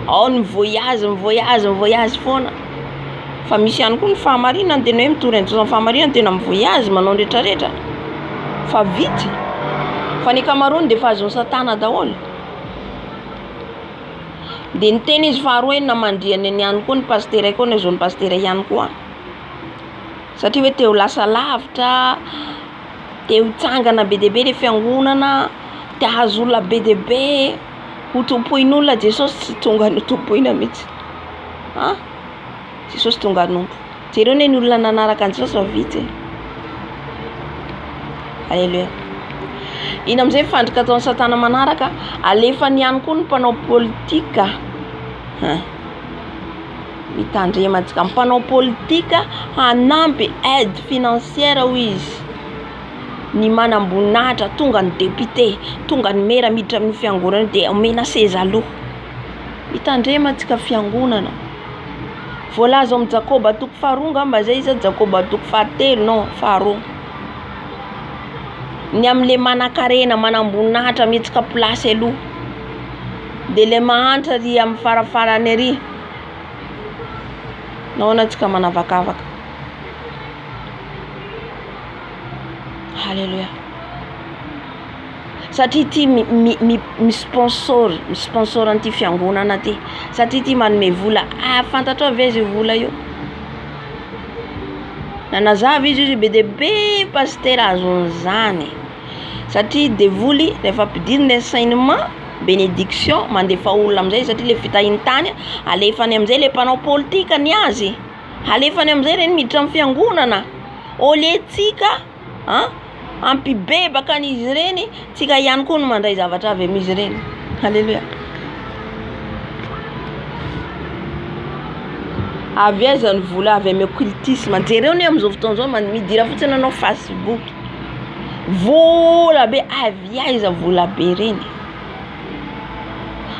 ao ny mivoyage foana. Fa misy ihany koa ny fahamarinana tena hoe mitory andro ny fahamarinana tena mivoyage manao rehetrarehetra. Fa vitsy. Fa ny ankamaroany de fa azon'ny Satana daholo. De ny tena izy faharoa hoe namandriany ihany koa ny pastera koa, ny azon'ny pastera ihany koa. Satria hoe teo lasa lavitra, teo hitsangana be deaibe le fiangonana, te hahazo olona be deaibe, ho tompoin'olona. Jesosy tsy tonga ny tompoina mihitsy. Jesosy tonga nompo. Jereo ny olona nanaraka an'i Jesosy fa vitsy. Halleluja. Ina amin'izay fandrika ataon'ny Satana manaraka, alefany ihany koa ny mpanao politika. Mitandrematsika mpanao politika hanampy aide financière ho izy. Ny manamboninahitra tonga ny député, tonga ny mera miditra amin'ny fiangonana de omena seza aloha. Mitandrematsika fiangonana. Voalaza amin'ny Jakoba toko faharoa ngamba zay izy, Jakoba toko fahatelo, non, faharoa. Ny am'le manan-karena manamboninahitra mihetsika plasy aloha. De le mahantra ry amin'ny farafarany ery. Nahoana antsika manavakavaka. Halleluja. satria ty mi-sponsor an'ity fiangonana ty, satria ty manome vola. Fantatra ve izy vola io? Nanazava izy be dehibe pasteur azon'izany, satria devoly rehefa ampidirina enseignement bénédiction mandefa olona amizay, satria le fitahintany alefany amizay le mpanao politika ny azy, alefany amizay reny miditra amin'ny fiangonana. Oletsika ampibebaka an'izy reny, tsika ihany koa no mandray zavatra avy amin'izy reny. Alléluia. Avy aiza ny vola avy amin'ny occultisme? Jereo ny amin'izao fotoan'izao midira fotsiny anao Facebook. Vola be, avy aiza vola be reny?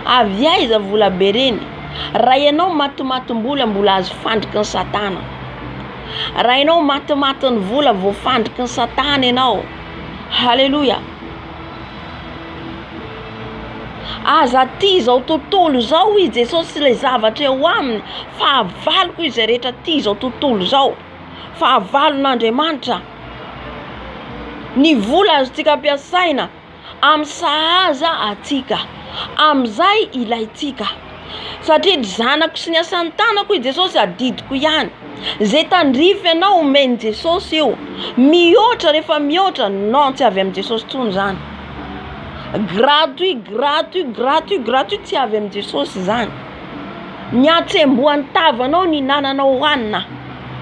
Avy aiza vola be reny? Raha ianao matimatim-bola mbola azo fandriky ny Satana. Raha ianao matimatin'ny vola vao fandriky ny Satana ianao. Halleluja. Aza ty zao tontolo zao i Jesosy le zavatra eo aminy, fahavaloko izay rehetra ty zao tontolo zao, fahavalon'Andriamanitra. Ny vola azotsika ampiasaina amin'ny sahaza atsika, amin'izay ilaitsika. Satria zanako sy ny asan'ny tanako i Jesosy adidiko ihany. Zay tandrify ianao omeny Jesosy io, mihoatra rehefa mihoatra, non tsy avy amin'ny Jesosy tsony zany. Gratuit tsy avy amin'ny Jesosy zany. Ny atsembohan'ny tavanao ny nananao hoanina.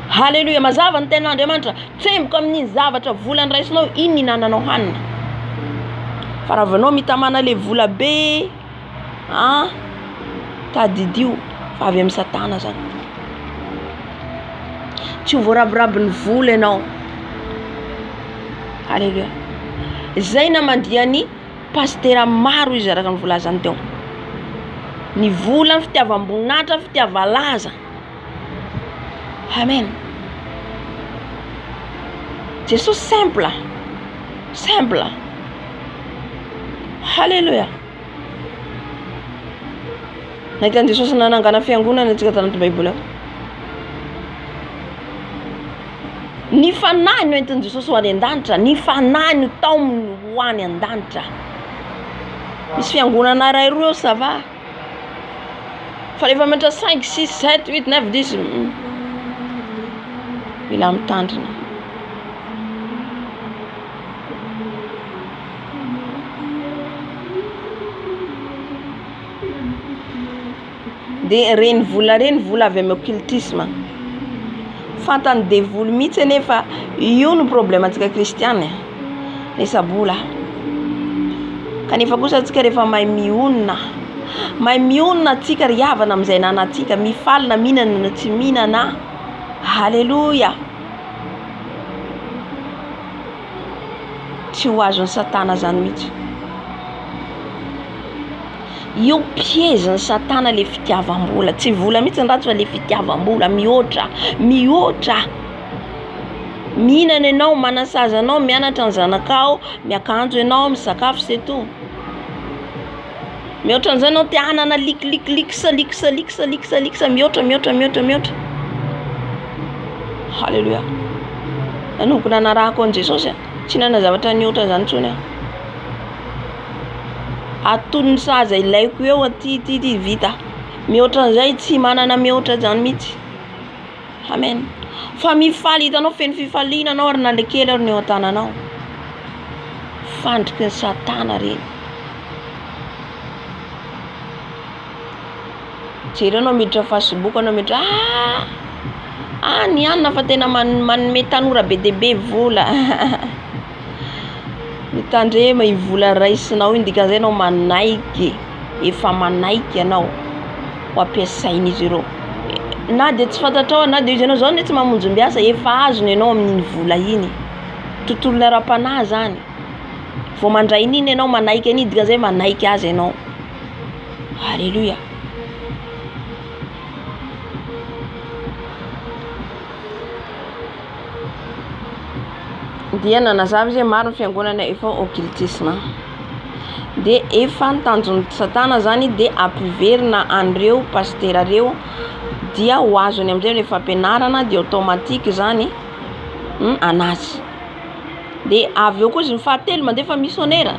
Halleluja. Mazava ny tenan'Andriamanitra, tsemboka amin'ny zavatra vola nyraisinao, iny ny nananao hoanina. Fa raha vanao mitamana le vola be, tadidio fa avy amin'ny Satana zany. Tsy ho voaraborabo ny vola ianao. Halleluja. Zay namandiany pasteur maro izy araka ny volazany teo. Ny vola, fitiavam-boninahitra, fitiava-laza. Amen. Jesosy simple. Halleluja. Nahitan'i Jesosy nanangana fiangonana antsika tanaty Baiboly ao. Ny fanahy no entin'i Jesosy ho any an-danitra, ny fanahy no taony ho any an-danitra. Misy fiangonana iray roa eo ça va. Fa rehefa mentra 5, 6, 7, 8, 9, 10 mila mitandrina. De reny vola avy amin'ny occultisme. Fantany devoly mihitsy nefa io no problemantsika kristiana. Ny sabola. Kanefa kosa atsika rehefa mahay mionona atsika ry havana amin'izay nanatsika, mifalina mihinana na tsy mihinana. Halleluja. Tsy ho azon'ny Satana zany mihitsy. Io piège-ny Satana le fitiavam-bola, tsy vola mihitsy ny ratsy fa le fitiavam-bola, mihoatra. Mihinana ianao, manasazy anao, mianatra ny zanakao, miakanjo ianao, misakafo c'est tout. Mihoatra an'izay anao te hanana liksa, mihoatra. Halleluja. Nanomboka nanarahako an'i Jesosy, tsy nana zavatra nihoatra zany tsony. Aton'ny sahaza ilaiko eo aty vita. Mihoatra an'izay tsy manana mihoatra zany mihitsy. Amen. Fa mifaly hitanao feno fifaliana anao ary na le kely ary ny eo an-tananao. Fandriky ny Satana reny. Jery anao miditra Facebook, anao miditra ny anina fa tena manome tanora be dehibe vola. Mitandrema i vola raisinao iny dikan'izay anao manaiky, efa manaiky ianao ho ampiasain'izy ireo. Na dia tsy fantatrao, na dia izy ianao zao ny tsy mamonjom-biasa, efa azony ianao amin'iny vola iny. Tontolony ara-panahy zany. Vao mandray iny ianao manaiky an'iny, dikan'izay manaiky azy ianao. Halleluja. Dia nanazava izy maro ny fiangonana efa occultisme. De efa nitanjon'ny Satana zany de ampiverina an'ireo pasteur reo dia ho azony amin'izay rehefa ampianarana dia automatique zany anazy. De avy eo koa izy ny fahatelo mandefa missionnaire.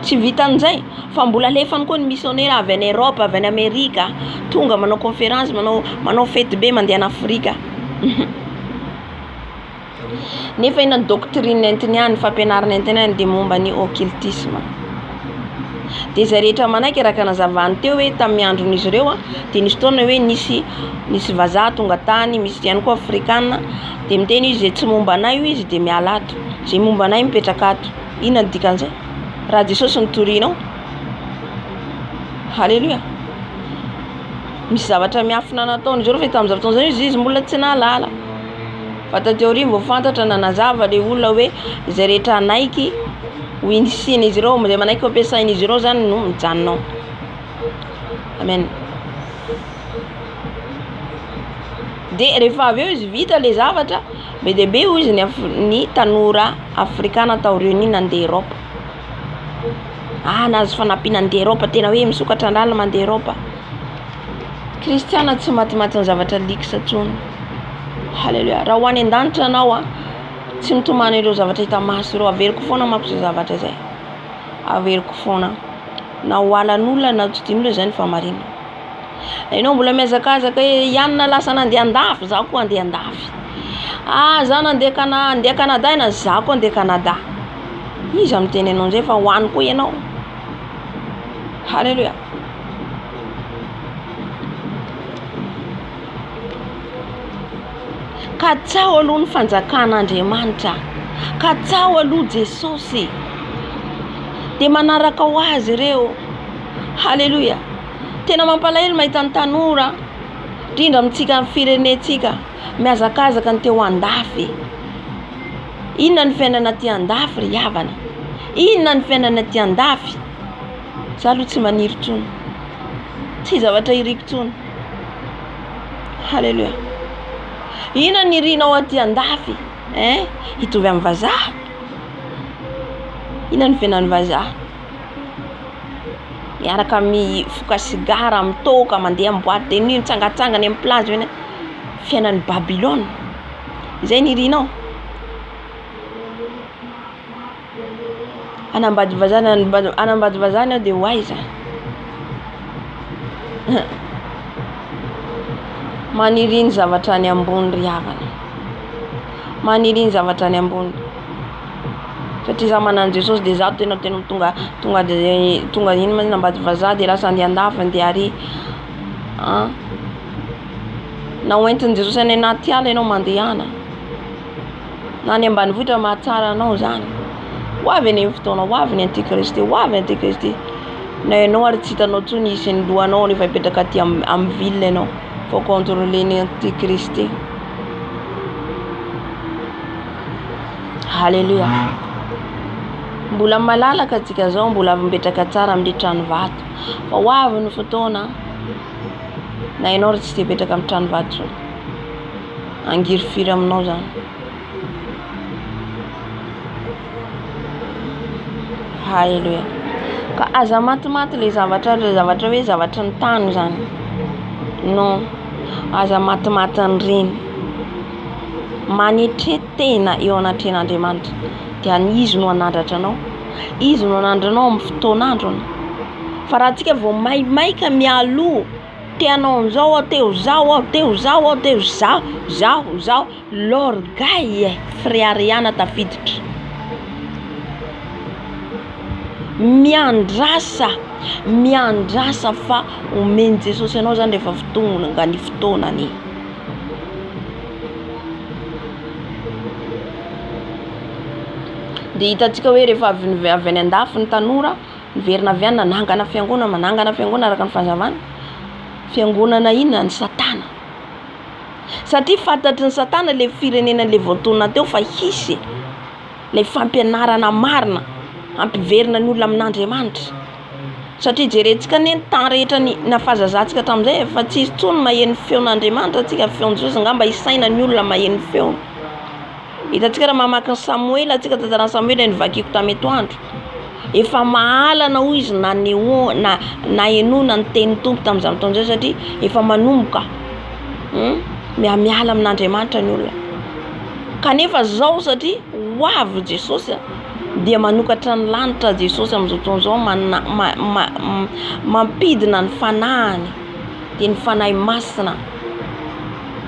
Tsy vitan'izay fa mbola alefany koa ny missionnaire avy any Europe, avy any Amerika, tonga manao conférence, manao fety be mandeha any Afrika. Nefa ina doctrine entiny ihany fampianarana entiny ihany dia momba ny occultisme. Dia izay rehetra manaiky araka nazavany teo hoe tamin'ny andron'izy ireo dia nisy fotoana hoe nisy vazaha tonga tany, misy ihany koa afrikanina, dia miteny izy zay tsy momba anay io izy dia miala ato, zay momba anay mipetraka ato. Inona ny dikan'izay? Raha Jesosy nitorianao. Halleluja. Misy zavatra miafina nataony izy ireo fa tamin'ny zavatra izay izy mbola tsy nahalala. Fa tateo aoriana vao fantatra nanazava ilay olona hoe izay rehetra anaiky ho inisian'izy ireo, izay manaiky ampiasain'izy ireo zany no mijanonao. Amen. Dia rehefa avy eo izy vita ilay zavatra, be dia be hoy izy ny tanora afrikana taoriany nandeha Europe. Nahazo fanampiana andeha Europe, tena hoe misokatra andalina mandeha Europe. Kristiana tsy matimaty ny zavatra likisa intsony. Halleluja. Raha ho any an-danitra anao tsy mitomany ireo zavatra hita maso ireo, averiko foana manko izay zavatra izay. Averiko foana. Na ho alan'olona na tsy din'olona izay ny famarinana. Ianao mbola miazakazaka hoe ianona lasa nandeha andafy, za koa andeha andafy. Za nandeha Canada, na za koa andeha Canada. Iza miteny anao an'izay fa ho any koa ianao. Halleluja. Ka tsao aloha ny fanjakan'Andriamanitra, ka tsao aloha Jesosy, dia manaraka ho azy ireo. Halleluja. Tena mampalahelo mahita ny tanora indrindra amintsika amin'ny firenentsika miazakazaka ny teo andafy. Inona ny fiainana aty andafy ry havana? Inona ny fiainana aty andafy? Za aloha tsy maniry intsony, tsy zavatra iriko intsony. Halleluja. Inona ny rinao aty andafy? Hitovy amin'ny vazaha. Inona ny fiainan'ny vazaha? Miaraka mifoka sigara, mitoka, mandeha amin'ny boîte de nuit, mitsangatsangana amin'ny plage eny. Fiainan'ny Babilôna. Izay ny rinao. Anambady vazana dia ho aiza? Maniry ny zavatra any ambony ry havana. Maniry ny zavatra any ambony. Satria za manana Jesosy dia za tena tonga iny ma nambady vazaha dia lasa andeha andafy, andeha ary. Na hoentin'i Jesosy any anaty ala ianao mandehana, na any ambanivohitra mahatsara anao zany. Ho avy any amin'ny fotoana, ho avy ny antikristy, ho avy antikristy. Na ianao ary tsy hitanao intsony isan'ny lohanao rehefa hipetraka aty amin'ny ville ianao. Faut contrôler ny antikristy. Halleluja. Mbola malalaka antsika zao, mbola mipetraka tsara amin'ny trano vato. Fa ho avy ny fotoana na ianao ary tsy hipetraka amin'ny trano vato, angirifiry aminao zany. Halleluja. Ka aza matimaty ilay zavatra hoe zavatra ny tany zany. Non, aza matimaty an'ireny. Manetretena eo anatren'Andriamanitra dia izy no anandratra anao. Izy no anandratra anao amin'ny fotoan'androny. Fa raha antsika vao maimaika mialoha, te hanao an'izao, teo zao, l'orgueil frériana tafiditra. Miandrasa fa omeny Jesosy anao zany rehefa fotoana ny fotoanany. Dia hitantsika hoe rehefa avy any andafy ny tanora, niverina avy any manangana fiangonana araka ny fahazavana. Fiangonana inona? Ny Satana. Satria fantatry ny Satana ilay firenena ilay voatonona teo fa hisy ilay fampianarana marina hampiverina ny olona amin'Andriamanitra. Satria jerentsika ny tany rehetra na fahazazantsika tamin'izay efa tsy izy intsony maheno feon'Andriamanitra, antsika feon'i Jesosy angamba isaina ny olona maheno feo. Hitantsika raha mamaky ny Samuel, antsika tantaran'i Samuel nivakiko tamin'ny etoandro. Efa mahalana hoy izy na enoana ny tenin'ny tompo tamin'izany fotoana izay satria efa manomboka miala amin'Andriamanitra ny olona. Kanefa zao satria ho avy Jesosy dia manokatra ny lanitra Jesosy amin'izao fotoana izao mampidina ny fanahiny dia ny fanahy masina.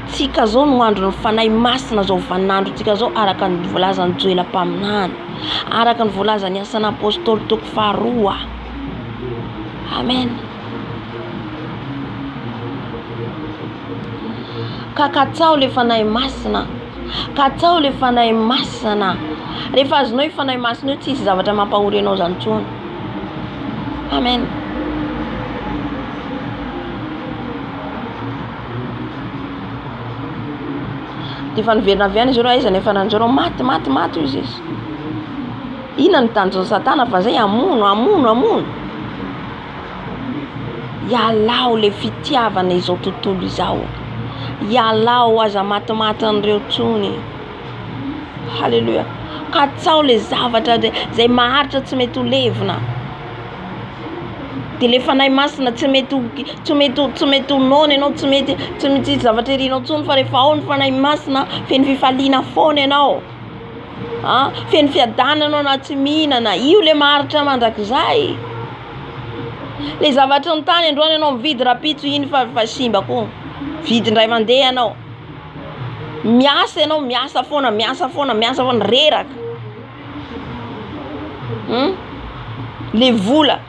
Tsika zao no andro ny fanahy masina zao vanandro tsika zao araka ny voalazan'ny Joelam-paminany, araka ny voalazan'ny asan'ny apôstôly toko faharoa. Amen. Katsao le fanahy masina, katsao le fanahy masina. Rehefa azonao fanahy masina io tsisy zavatra mampahory anao zany intsony. Amen. Dia fa niverina avy any izy ireo aiza nefa nanjareo maty izy. Inona ny tanjon'ny Satana fa zay amono. Ialao le fitiavana izao tontolo izao. Ialao aza maty an'ireo tsony. Halleluja. Katsao le zavatra zay maharitra tsy mety ho levina. Dia le fanahy masina tsy mety ho noana ianao, tsy mety zavatra irinao tsony fa rehefa ao ny fanahy masina feno fifaliana foana ianao. Feno fiadanana na tsy mihinana, io le maharitra mandrakizay. Le zavatra ny tany androany ianao mividy rapitso iny fa simba koa. Vidy indray mandeha ianao. Miasa ianao, miasa foana reraka. Le vola.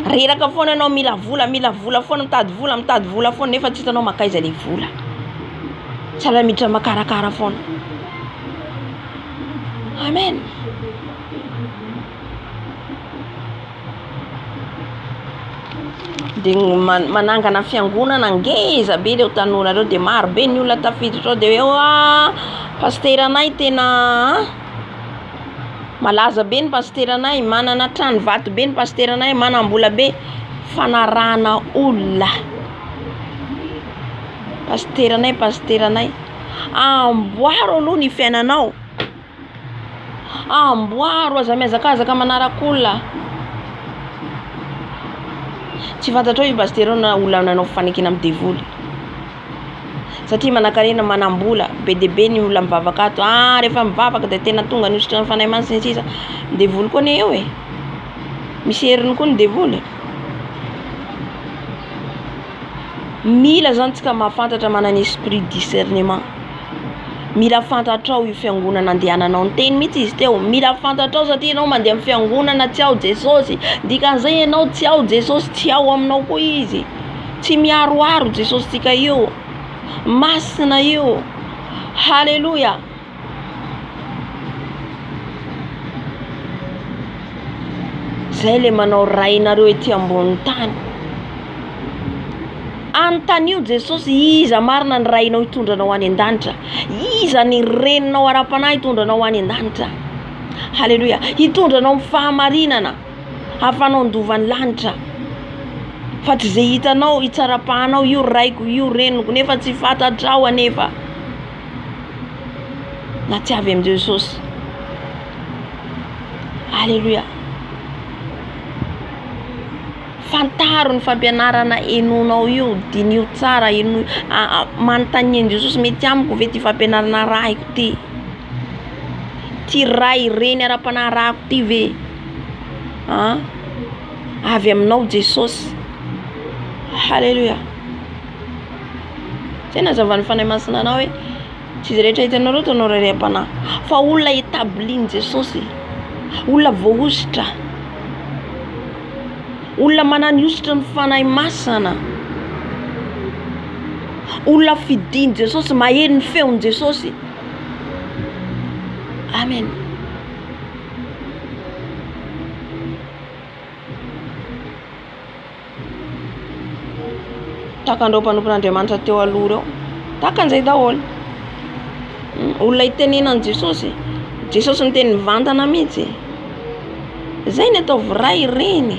Reraka foana ianao mila vola foana, mitady vola foana nefa tsy hitanao makaiza le vola. Tsara miditra makarakara foana. Amen. Dia manangana fiangonana ngeza be leo tanora reo dia maro be ny olona tafiditra ao dia hoe pasteur anay tena malaza be ny pasteur anay, manana trano vato be ny pasteur anay, manam-bola be. Fanarahana olona. Pasteur anay. Amboaro aloha ny fiainanao. Amboaro aza mihazakazaka manarak'olona. Tsy fantatrao io pasteur na olona nanao fanekena amin'ny devoly. Satria manan-karena manam-bola, be dia be ny olona mivavaka ato. Rehefa mivavaka dia tena tonga ny ositra ny fanahy masina sisa. Ny devoly koa ne eo e. Misy heriny koa ny devoly. Mila zany tsika mahafantatra manana esprit discernement. Mila fantatrao io fiangonana andehananao, ny teny mihitsy izy teo. Mila fantatrao satria ianao mandeha amin'ny fiangonana tsy ao Jesosy. Dikan'izay ianao tsy ao Jesosy, tsy ao aminao koa izy. Tsy miaroaro Jesosy tsika io. Masina io. Halleluja. Zay le manao rainareo ety ambony tany. Antanio Jesosy, iza marina ny rainao hitondranao any an-danitra. Iza ny reninao ara-panahy hitondranao any an-danitra. Halleluja. Hitondranao amin'ny fahamarinana, hafanao ndovan'ny lanitra. Fa tsy izay hitanao, hitsarapahanao, io raiko, io reniko, nefa tsy fantatrao anefa. Na tsy avy amin'i Jesosy. Halleluja. Fantaro ny fampianarana enonao io, dinio tsara, manontanian'i Jesosy mety amiko ve ty fampianarana rahiko ty? Ty ray reny ara-panarahako ty ve? Avy aminao Jesosy. Halleluja. Zay nazavany fanahy masina anao hoe tsy izy rehetra hitanao reo tanao raim-panahy, fa olona etablin Jesosy, olona voahositra, olona manany ositra ny fanahy masina, olona fidin Jesosy, mahery ny feon Jesosy. Amen. Takandreo mpanompon'Andriamanitra teo aloha reo, takan'izay daholo. Olona itenenan'i Jesosy, Jesosy ny teny mivantana mihitsy. Zay ny ataovy ray reny.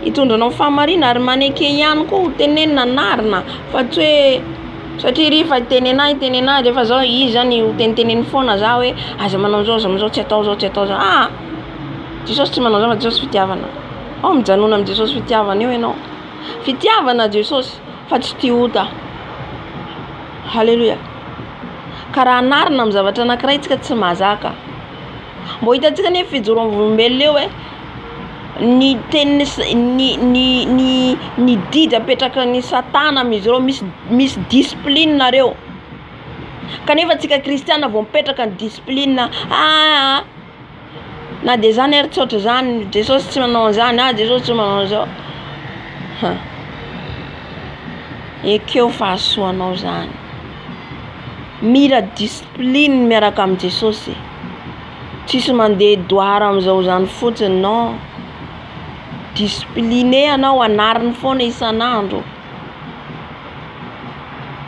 Hitondranao fahamarina ary maneke ihany koa tenenina narina, fa tsy hoe satria rifa tenenay rehefa zao izy zany teniteneny foana za hoe aza manao zao tsy atao zao. Jesosy tsy manao zao fa Jesosy fitiavana. Mijanona amin'ny Jesosy fitiavana eo ianao. Fitiavana Jesosy fa tsy tia ota. Halleluja. Ka raha narina amin'ny zavatra anankiray tsika tsy mahazaka. Mbô hitantsika ne fijoroam-bolombelona eo ny teny ny didy apetraka ny satana amin'izy ireo misy discipline nareo. Kanefa tsika kristiana vao mipetraka ny discipline na de zany ary tsotra zany Jesosy tsy manao an'izany, Jesosy tsy manao an'izao. Ekeo fahasoanao zany. Mila discipline miaraka amin'ny Jesosy. Tsisy mandeha doara am'izao zany fotsiny non. Discipliné anao anariny foana isan'andro.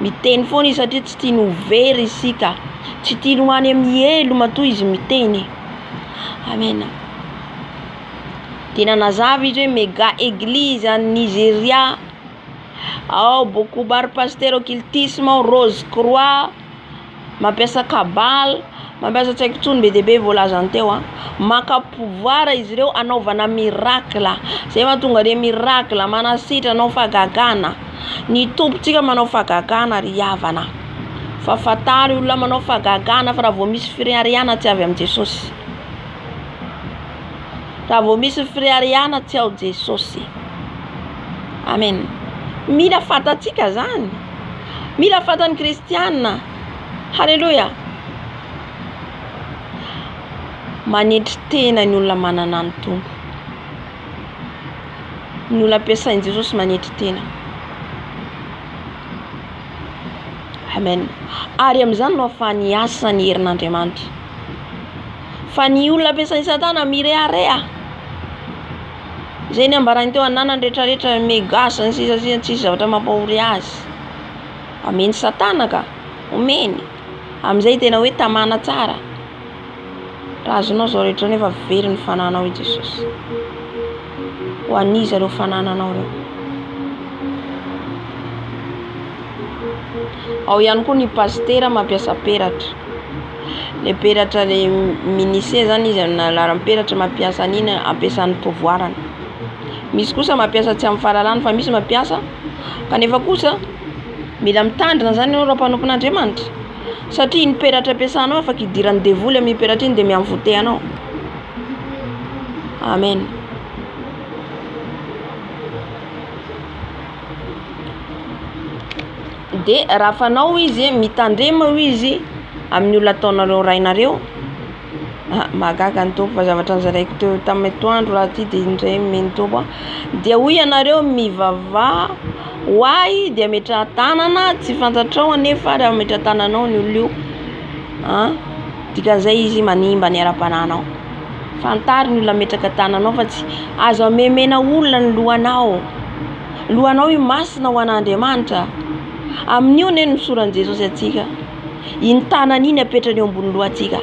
Miteny foana izy satria tsy tiany ho very isika. Tsy tiany ho any amin'ny elo matoa izy miteny. Amen. Tena nazava izy hoe méga église en Nigeria. Beaucoup bar pasteur occultisme, Rose Croix, mampiasa kabal, mampiasa tsy haiko tsony be dia be voalazany teo maka pouvoir izy ireo anaovana miracle. Zay mahatonga re miracle manasitra anao fagagana. Ny tompontsika manao fagagana ry havana. Fa fatary olona manao fagagana fa raha vao misy firiariana tsy avy amin'ny Jesosy. Raha vao misy firiariana tsy ao Jesosy. Amen. Mila fatatsika zany. Mila fatan'ny kristiana. Halleluja. Manetry tena ny olona manana ny tompo. Ny olona ampiasain'i Jesosy manetry tena. Amen. Ary amin'izany no ahafahany asa ny herin'Andriamanitra. Fa ny olona ampiasain'i Satana mirearea. Zay ny ambarany teo ananany rehetrarehetra megasa ny sisa tsisy zavatra mampahory azy. Ameny Satana ka. Omeny. Amin'izay tena hoe tamana tsara. Raha azonao zao rehetra nefa very ny fananao i Jesosy. Ho aniza ireo fanananao reo. Ao ihany koa ny pasteur mampiasa peratra. Le peratra le ministère zany izy amin'ny alalan'ny peratra mampiasa an'iny ampiasany pouvoirany. Misy kosa mampiasa tsy amin'ny fahalalana fa misy mampiasa kanefa kosa mila mitandrina zany ianao raha mpanompon'Andriamanitra. Satria ny peratra ampiasanao afaka idiran'ny devoly amin'ny peratra iny dia miamvote anao. Amen. De raha fanao izy mitandrema izy amin'ny olona ataonareo rainareo. Magaga ny tompo fa zavatra nizaraiko teo tamin'ny atoandro raha ty dia indray meny tompo. Dia hoy ianareo mivavà hoay dia ametraha tanana tsy fantatrao anefa raha ametraha tananao ny olona io. Dikan'izay izy manimba ny ara-pananao. Fantary ny olona ametraka tananao fa tsy azo amemena olona ny lohanao. Lohanao io masina ho an'Andriamanitra. Amin'io ne nosoran'i Jesosy atsika. Iny tanany iny apetrany eo ambony lohantsika.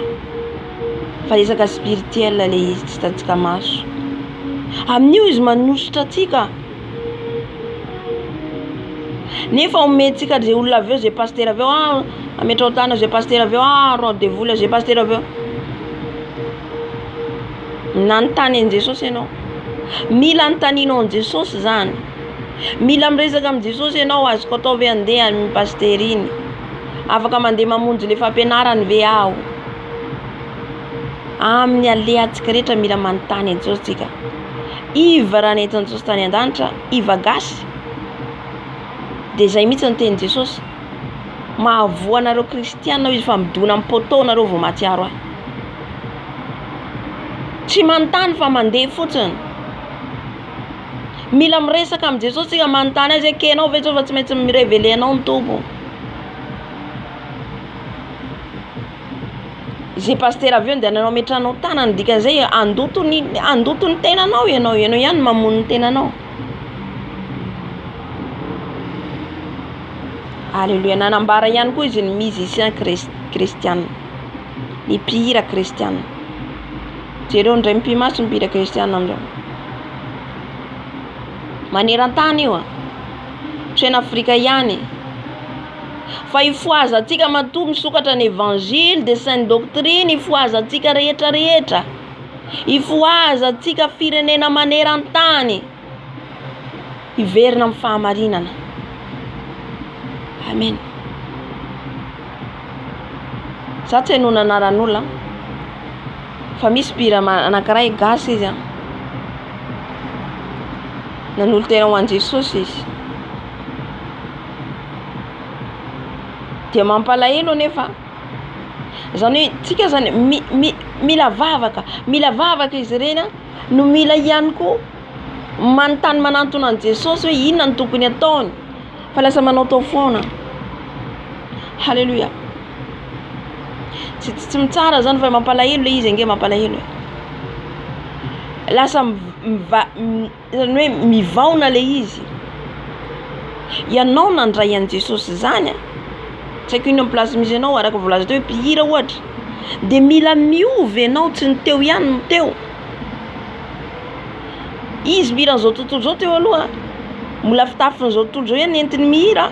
Fa resaka spirituel le izy tsy hitantsika maso. Amin'io izy manositra atsika. Nefa omentsika zay olona aveo zay pasteur aveo ametrao tana zay pasteur aveo rond de vola zay pasteur aveo. Nanontany an Jesosy ianao. Mila antaninao an Jesosy zany. Mila miresaka amin'ny Jesosy ianao azoko atao ve andeha amin'ny pasteur iny. Afaka mandeha mamonjy le fampianarany ve aho. Amin'ny alehantsika rehetra mila manontany an Jesosy tsika. Iva raha nentin'i Jesosy tany an-danitra, iva gasy. Dia zay mihitsy ny tenin Jesosy. Mahavoa anareo kristiana izy fa midona amin'ny poteau nareo vao mahatsiaro ahy. Tsy manontany fa mandeha fotsiny. Mila miresaka amin'ny Jesosy tsika manontany azy kenao ve fa tsy maintsy mirevele anao ny tompo. Zay pasteur aveo dia anao metranao tanany dikan'izay andoto ny tenanao ianao ihany mamono ny tenanao. Alléluia. Nanambara ihany koa izy ny musicien kristiana. Ny mpihira kristiana. Jereo ndray mpimaso ny mpihira kristiana amindreo. Maneran-tany io tsaina Afrika ihany. Fa ifoazantsika matoa misokatra ny évangile de sainte doctrine, ifoazantsika rehetra. Ifoazantsika firenena maneran-tany. Iverina amin'ny fahamarinana. Amen. Za tsy haino anaran'olona fa misy mpihira anankiray gasy izy a nanolo tena ho an Jesosy izy dia mampalahelo anefa zany hoe tsika zany mila vavaka izy ireny no mila ihany koa manontany manantona an Jesosy hoe inona ny tokony ataony fa lasa manao tao foana. Halleluja. Tsy mitsara zany fa mampalahelo le izy ange mampalahelo lasa zany hoe mivaona le izy ianao nandray an Jesosy zany tsy haiko ino amin'ny place misy anao araka volaza teo hoe mpihira ohatra dia mila miovy anao tsy ny teo ihany no teo izy mihira n'izao tontolo zao teo aloha mbola fitafin'izao tontolo zao ihany entiny mihira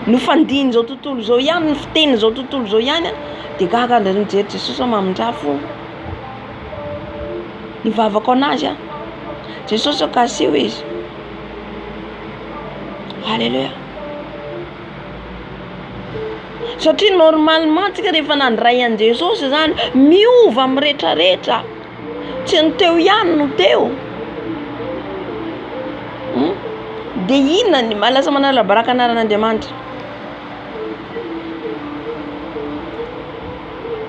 no fandiny zao tontolo zao ihany ny fiteny zao tontolo zao ihany dia gaga mijery Jesosy mamondrafo ny vavako anazy Jesosy akaseo izy. Halleluja. Satria normalement tsika rehefa nandray an Jesosy zany miova amin'ny rehetrarehetra tsy ny teo ihany no teo dia inona ny malasa manala baraka anaran'Andriamanitra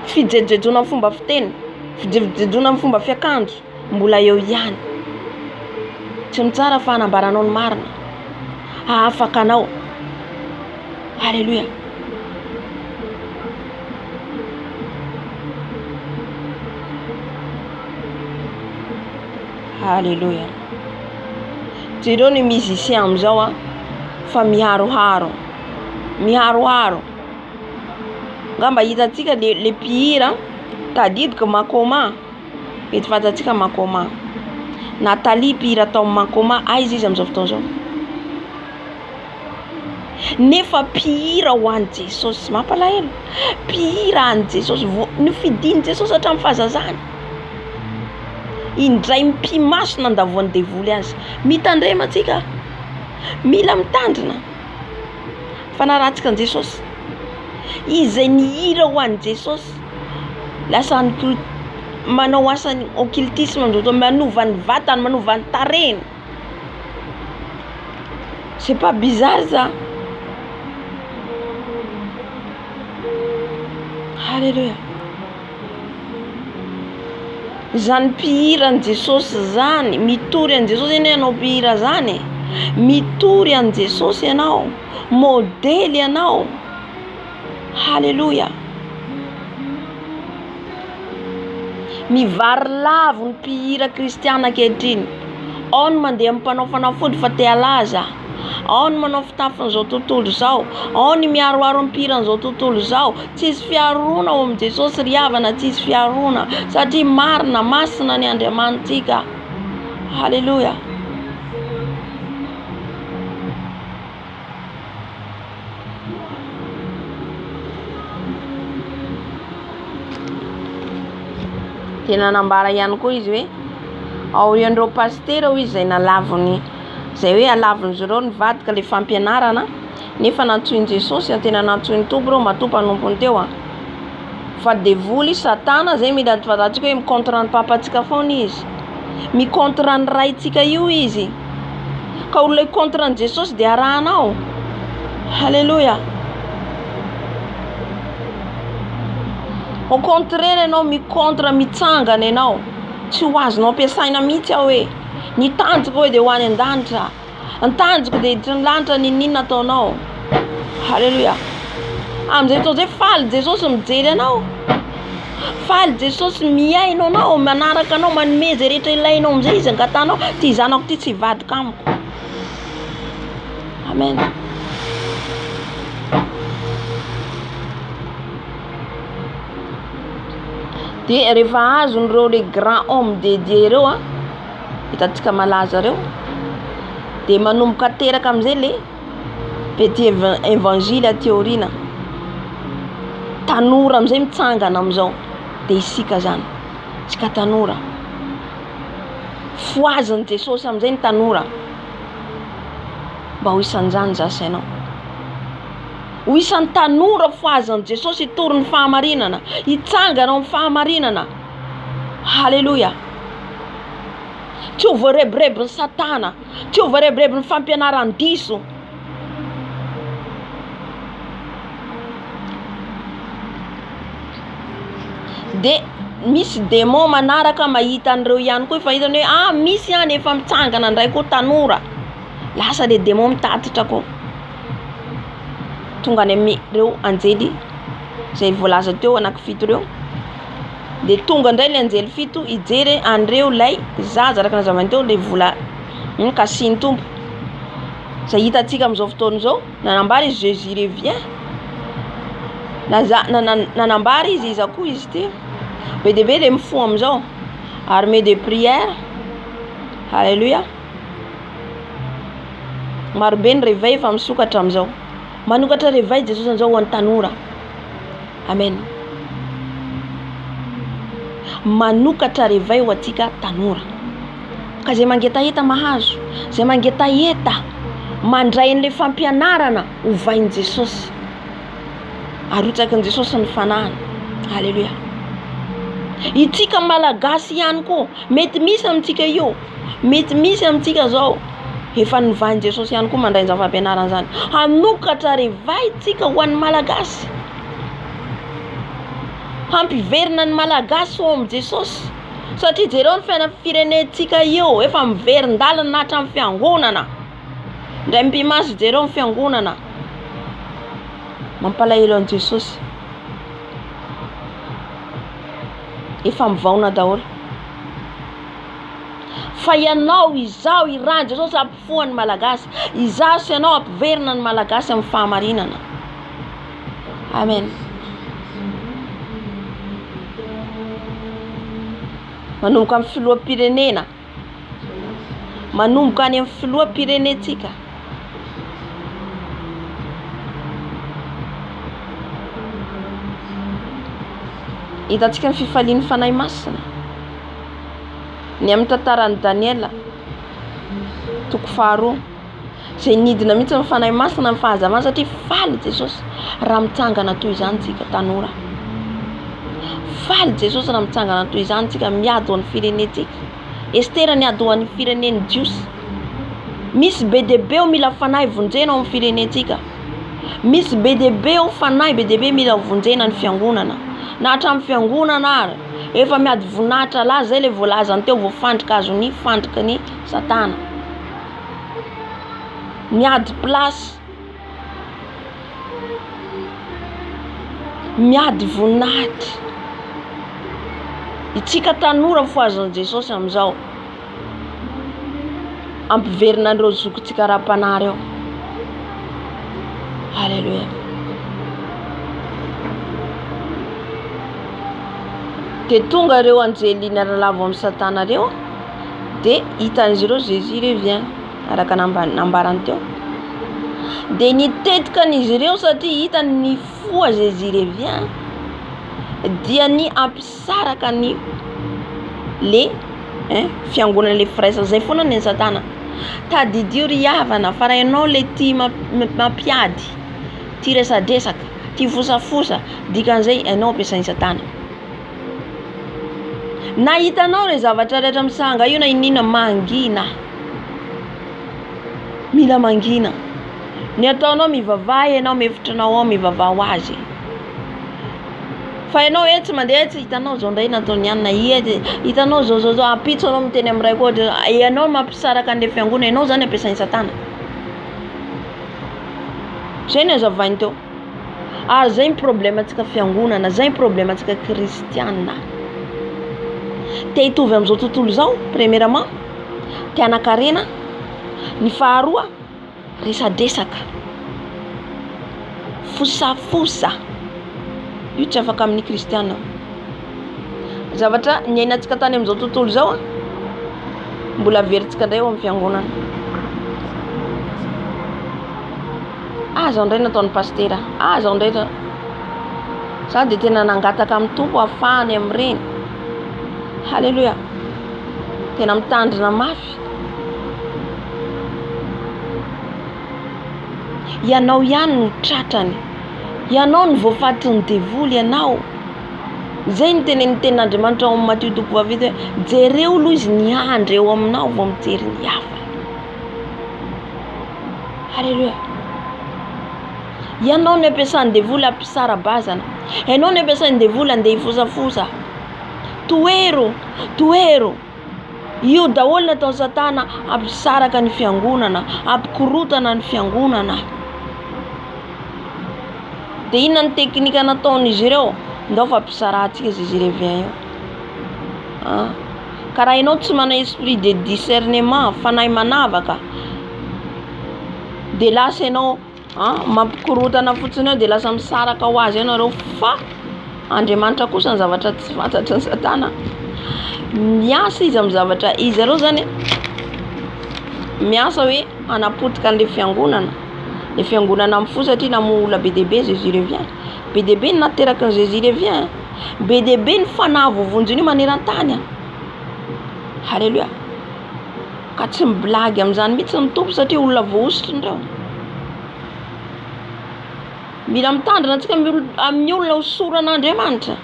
fijejejona amin'ny fomba fiteny fijejejona amin'ny fomba fiakanjo mbola eo ihany tsy mitsara fa hanambaranao ny marina afaka anao. Halleluja. Halleluja. Jereo ny musicien amizao fa miharoharo ngamba hitatsika le mpihira tadidika Makoma mety fatatsika Makoma Nathalie mpihira tao Makoma aiza izy amizao fotoana zao nefa mpihira ho an Jesosy mampalahelo mpihira an Jesosy ny fidiny Jesosy hatramin'ny fahazazany indray mpimasona andavoan'ny devoly azy mitandrema tsika mila mitandrina fanaratsika an Jesosy izay nihira ho an Jesosy lasa manao asany occultisme amizao manova ny vatany manova ny tareny c'est pas bizarre ça. Halleluja. Zany mpihira an Jesosy zany mitory an Jesosy ianao mpihira zany mitory an Jesosy ianao modely ianao. Halleluja. Mivary lavo ny mpihira kristiana ankehitriny ao ny mandeha ampanao fanafody fa te halaza ao ny manao fitafin'izao tontolo zao ao ny miaroaro amin'ny mpihiran'izao tontolo zao tsisy fiarona ao amin'ny Jesosy ry havana tsisy fiarona satria marina masina ny Andriamanitsika. Halleluja. Tena nambara ihany koa izy hoe ao ian'ireo pasitera ho izy zay nalavony zay hoe alavon'izy ireo ny vadika le fampianarana nefa nantsoiny Jesosy tena nantsoiny tompo reo matompo anompony teo fa devoly satana zay mila fatatsika hoe mikontra ny papatsika foana izy mikontra ny raitsika io izy ka olona kontra ny Jesosy dia arahanao. Halleluja. Au contraire ianao mikontra mitsangana ianao tsy ho azonao ampiasaina mihitsy aho hoe nitanjoko hoe dia ho any an-danitra nitanjoko dia ny lanitra ninona ataonao. Halleluja. Amin'izay fotoana izay faly Jesosy mijery anao faly Jesosy miaino anao manaraka anao manome zay rehetra ilainao amin'izay izy angatanao ty zanako ty tsy hivadika amiko. Amen. Dia rehefa azon'ireo le grand homme de Dieu reo hitantsika malaza reo dia manomboka teraka amin'izay le petit évangile ateorina tanora amin'izay mitsangana amin'izao dia isika zany isika tanora foaziny Jesosy amin'izay ny tanora mba ho isan'izany zasy ianao ho isan'ny tanora foazan'i Jesosy hitory ny fahamarinana, hitsangana amin'ny fahamarinana. Halleluja. Tsy ho voarebirebin'ny Satana, tsy ho voarebirebin'ny fampianaran-diso. De misy démon manaraka mahita an'ireo ihany koa, efa hitany hoe misy ihany efa mitsangana indray koa tanora. Lasa le démon mitatitra koa. Tonga any amin'ireo anjely izay voalaza teo anankifito ireo. De tonga indray le anjely fito hijery an'ireo lay zaza araka nazavany teo le vola kasiany tompo. Izay hitantsika amin'izao fotoana izao, nanambara izy Jésus revient. Nanambara izy koa izy ty. Be de be le mifo amin'izao. Armée de prière. Halleluja. Marobe ny réveil efa misokatra amin'izao. Manokatra réveil Jesosy amin'izao ho an'ny tanora. Amen. Manokatra réveil ho antsika tanora. Ka zay mangetaheta mahazo, zay mangetaheta mandray an'le fampianarana ho vain'i Jesosy. Arotsakan'i Jesosy ny fanahana. Halleluja. Itsika malagasy ihany koa, mety misy amintsika io, mety misy amintsika zao, efa nivain'i Jesosy ihany koa mandray an'izany fampianarana zany. Hanokatra réveil tsika ho an'ny malagasy. Hampiverina ny malagasy ho amin'i Jesosy. Satria jereo ny firenentsika io, efa miverin-dalana nahatra amin'ny fiangonana. Ndray mpimasy jereo ny fiangonana. Mampalahelo an'i Jesosy. Efa mivaona daholo. Fa ianao izao iran Jesosy ampifohan'ny malagasy, izao sy ianao ampiverina ny malagasy amin'ny fahamarinana. Amen. Manomboka amin'ny filoham-pirenena, manomboka any amin'ny filoham-pirenetsika. Hitantsika ny fifalian'ny fanahy masina ny amin'ny tantaran'i Daniela toko faharoa, izay nidina mihitsy ny fanahy masina amin'ny fahazavana satria faly Jesosy raha mitsangana toy izany tsika tanora. Faly Jesosy raha mitsangana toy izany tsika miady ho an'ny firenentsika. Estera niady ho an'ny firenen'i Jiosy. Misy be de be mila fanahy vonjena ao amin'ny firenentsika. Misy be de be fanahy be de be mila vonjena ny fiangonana. Na hatramin'ny fiangonana ary efa miady voninahitra lahy zay le voalazany teo voafandrika azony fandrika ny Satana. Miady plasy, miady voninahitra. Itsika tanora foazan'i Jesosy amin'izao ampiverina an'ireo zokontsika ra-panahy reo. Halleluja. De tonga ireo anjely niaralavo amin'ny Satana reo, de hitan'izy ireo Jésus revient araka nambarany teo. De nitetika an'izy ireo satria hitany ny foa Jésus revient dia ny ampisaraka ny le fiangonana le fresa zay foana ny Satana. Tadidio ry havana fa raha ianao le tia mampiady, tia resadresaka, tia fosafosa, dikan'izay ianao ampiasain'ny Satana. Na hitanao le zavatra rehetra misanga io na inina mangina. Mila mangina. Ny ataonao mivavaha ianao mefitranao ao mivavaha ho azy. Fa ianao tsy mandeha tsy hitanao zao ndray nataony ihany na hitanao zao apitso anao miteny amin'ray koa ianao mampisaraka an'le fiangonana ianao zany ampiasain'ny Satana. Zay ny azavainy teo. Ary zay ny problemantsika fiangonana, zay ny problemantsika kristiana. Te hitovy amin'izao tontolo zao, premièrement, te hanakarena, ny faharoa, resadresaka, fosafosa. Io tsy afaka amin'ny kristiana. Zavatra ny ainantsika tany amin'izao tontolo zao, mbola averintsika indray eo amin'ny fiangonana. Zao indray nataon'ny pastera, zao indray za de tena nangataka amin'ny tompo ahafahany amin'ireny. Halleluja. Tena mitandrina mafy. Ianao ihany no tratrany Ianao ny voafaty ny devoly ianao. Zay ny tenen'Andriamanitra ao amin'ny Matthieu 12 jereo aloha izy niandry eo aminao vao mijery ny hafa. Halleluja. Ianao ny ampiasan'ny devoly ampisara-bazana. Ianao ny ampiasan'ny devoly andeha hifosafosa. Toero. Io daholo natao Satana ampisaraka ny fiangonana, ampikorotana ny fiangonana. De inona ny teknika nataon'izy ireo? Ndao fa ampisarantsika izy revient io. Karaha ianao tsy mana esprit de discernement, fanahy manavaka. De lasa ianao mampikorotana fotsiny eo de lasa misaraka ho azy ianareo, fa Andriamanitra kosa ny zavatra tsy fantatry ny Satana. Miasa izy amin'ny zavatra izy areo zany miasa hoe anapotika an'le fiangonana. Le fiangonana mifosa satria namola be dehibe Jésus revient. Be dehibe ny nateraka ny Jésus revient. Be dehibe ny fanahy vovonjiny maneran-tany. Halleluja. Ka tsy miblagy amin'izany mihitsy ny tompo satria olona voaositra indreo. Mila mitandrina antsika amin'ny olona hosoran'Andriamanitra.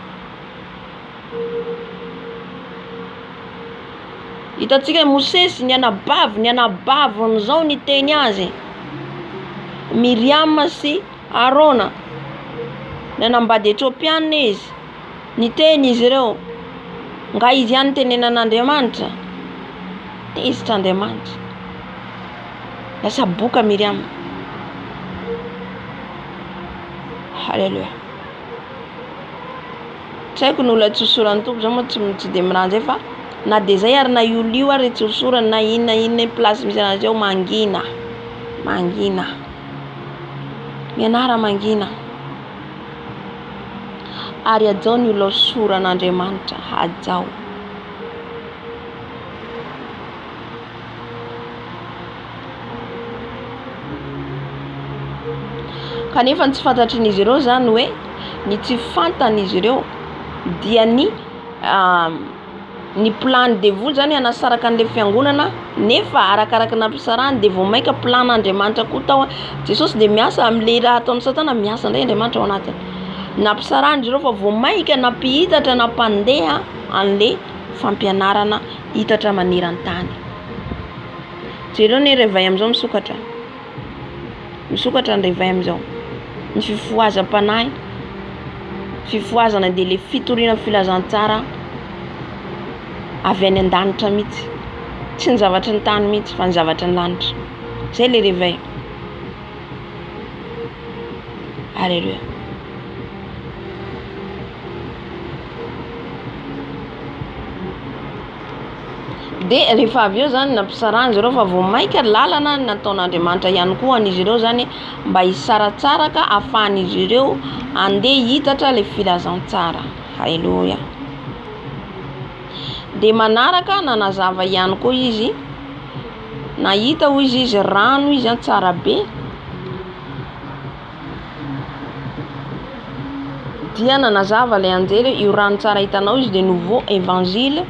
Hitantsika Mosesy ny anabaviny zao ny teny azy. Miriam sy Arona ny anambady Etiopiana izy. Ny teny izy ireo. Nga izy ihany tenenan'Andriamanitra. Tezitra Andriamanitra. Lasa boka Miriam. Halleluja. Tsy haiko ny olona tsy hosoran'ny tompo zao moa tsy de miranjay fa na de zay ary na io ary tsy hosorany na inona place misy anazy eo mangina. Mianara mangina. Ary ajao ny olona hosoran'Andriamanitra ajao. Kanefa tsy fantatrin'izy ireo zany hoe ny tsy fantan'izy ireo dia ny plan devoly zany anasaraka an'le fiangonana, nefa arakaraka nampisarany de vao maika plan'Andriamanitra koa tao. Jesosy de miasa am'le raha ataon'ny Satana, miasa ndray Andriamanitra ao anatiny. Nampisarany izy ireo fa vao maika nampihitatra nampandeha an'le fampianarana hitatra maneran-tany. Jereo ny réveil am'izao misokatra ny réveil am'izao. Ny fifoazam-panahy, fifoazana de le fitoriana filazantsara avy any an-danitra mihitsy. Tsy ny zavatry ny tany mihitsy fa ny zavatry ny lanitra. Zay le réveil. Alléluia. De rehefa avy eo zany nampisarany izy ireo fa vao maika lalana nataon'Andriamanitra ihany koa an'izy ireo zany mba hisaratsaraka ahafahan'izy ireo andeha hitatra le filazantsara. Halleluja. De manaraka nanazava ihany koa izy, nahita ho izy rano izy tsara be. Dia nanazava le anjely io rano tsara hitanao izy de nouveau évangile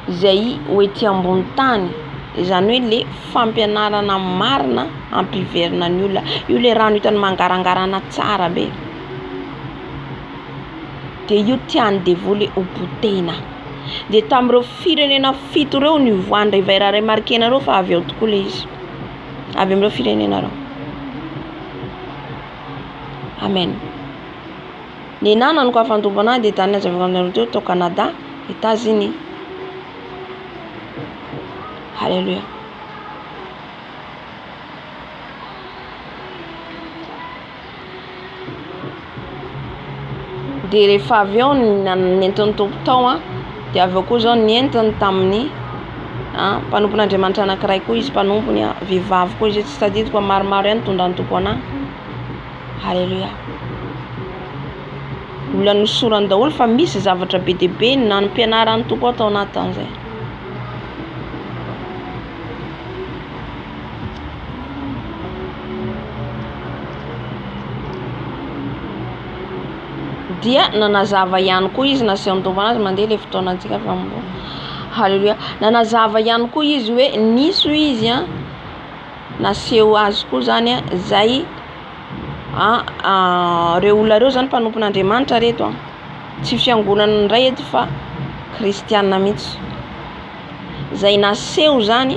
zay hoety ambony tany. Izany hoe le fampianarana marina ampiverina ny olona. Io le rano hitany mangarangarana tsara be. De io tiany devoly ho potena. De tamin'ireo firenena fito reo ny voany réveil raha remarquenareo fa avy eo tokoa le izy. Avy amin'ireo firenena reo. Amen. Ny nanany ko afantompo anahy de tany azavak'Andriamanitra teo tao Canada, États-Unis. Halleluja. De rehefa avy eo nentiny tompo tao de avy eo koa zao nentiny tamin'ny mpanompon'Andriamanitra anankiray koa izy mpanompony vehivavy koa izy tsy tadidiko maromaro ihany tondrany tompo anahy. Halleluja. Olona nosorany daholo fa misy zavatra be dehibe na ny mpianarany tompo atao anatin'izay. Dia nanazava ihany koa izy nasehony tompo anazy mandeha le fotoanantsika fa mbo. Halleluja. Nanazava ihany koa izy hoe nisy izy naseho azy koa zany zay reo olona reo zany mpanompon'Andriamanitra reto tsy fiangonana ndray eto fa kristianina mihitsy zay naseho zany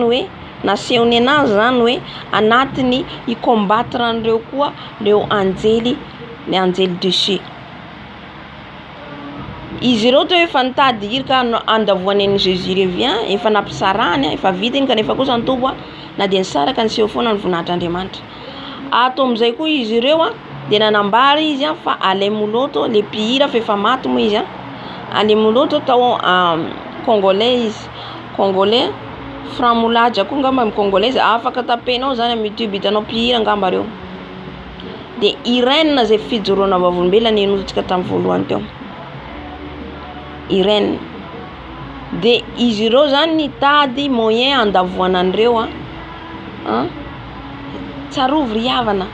hoe nasehony anazy zany hoe anatiny i-combattre an'ireo koa reo anjely, le anjely déchu. Izy ireo teo efa nitady hira ka andavoany an'i Jésus revient, efa nampisarany, efa vitany kanefa kosa nitombo na dia nisaraka niseho foana ny voninahitr'Andriamanitra. Ato amin'izay koa izy ireo dia nanambary izy fa Alain Moloto, le mpihira fa efa maty moa izy Alain Moloto tao congolais izy, congolais Franc Moulaja koa ngamba amin'ny congolais, afaka tapenao zany amin'ny YouTube hitanao mpihira ngamba reo. Dia Irène zay fijoroana vavolombelona nenotsika tamin'ny voalohany teo, Irène. Dia izy ireo zany nitady moyen andavoana an'ireo tsarovy ry havana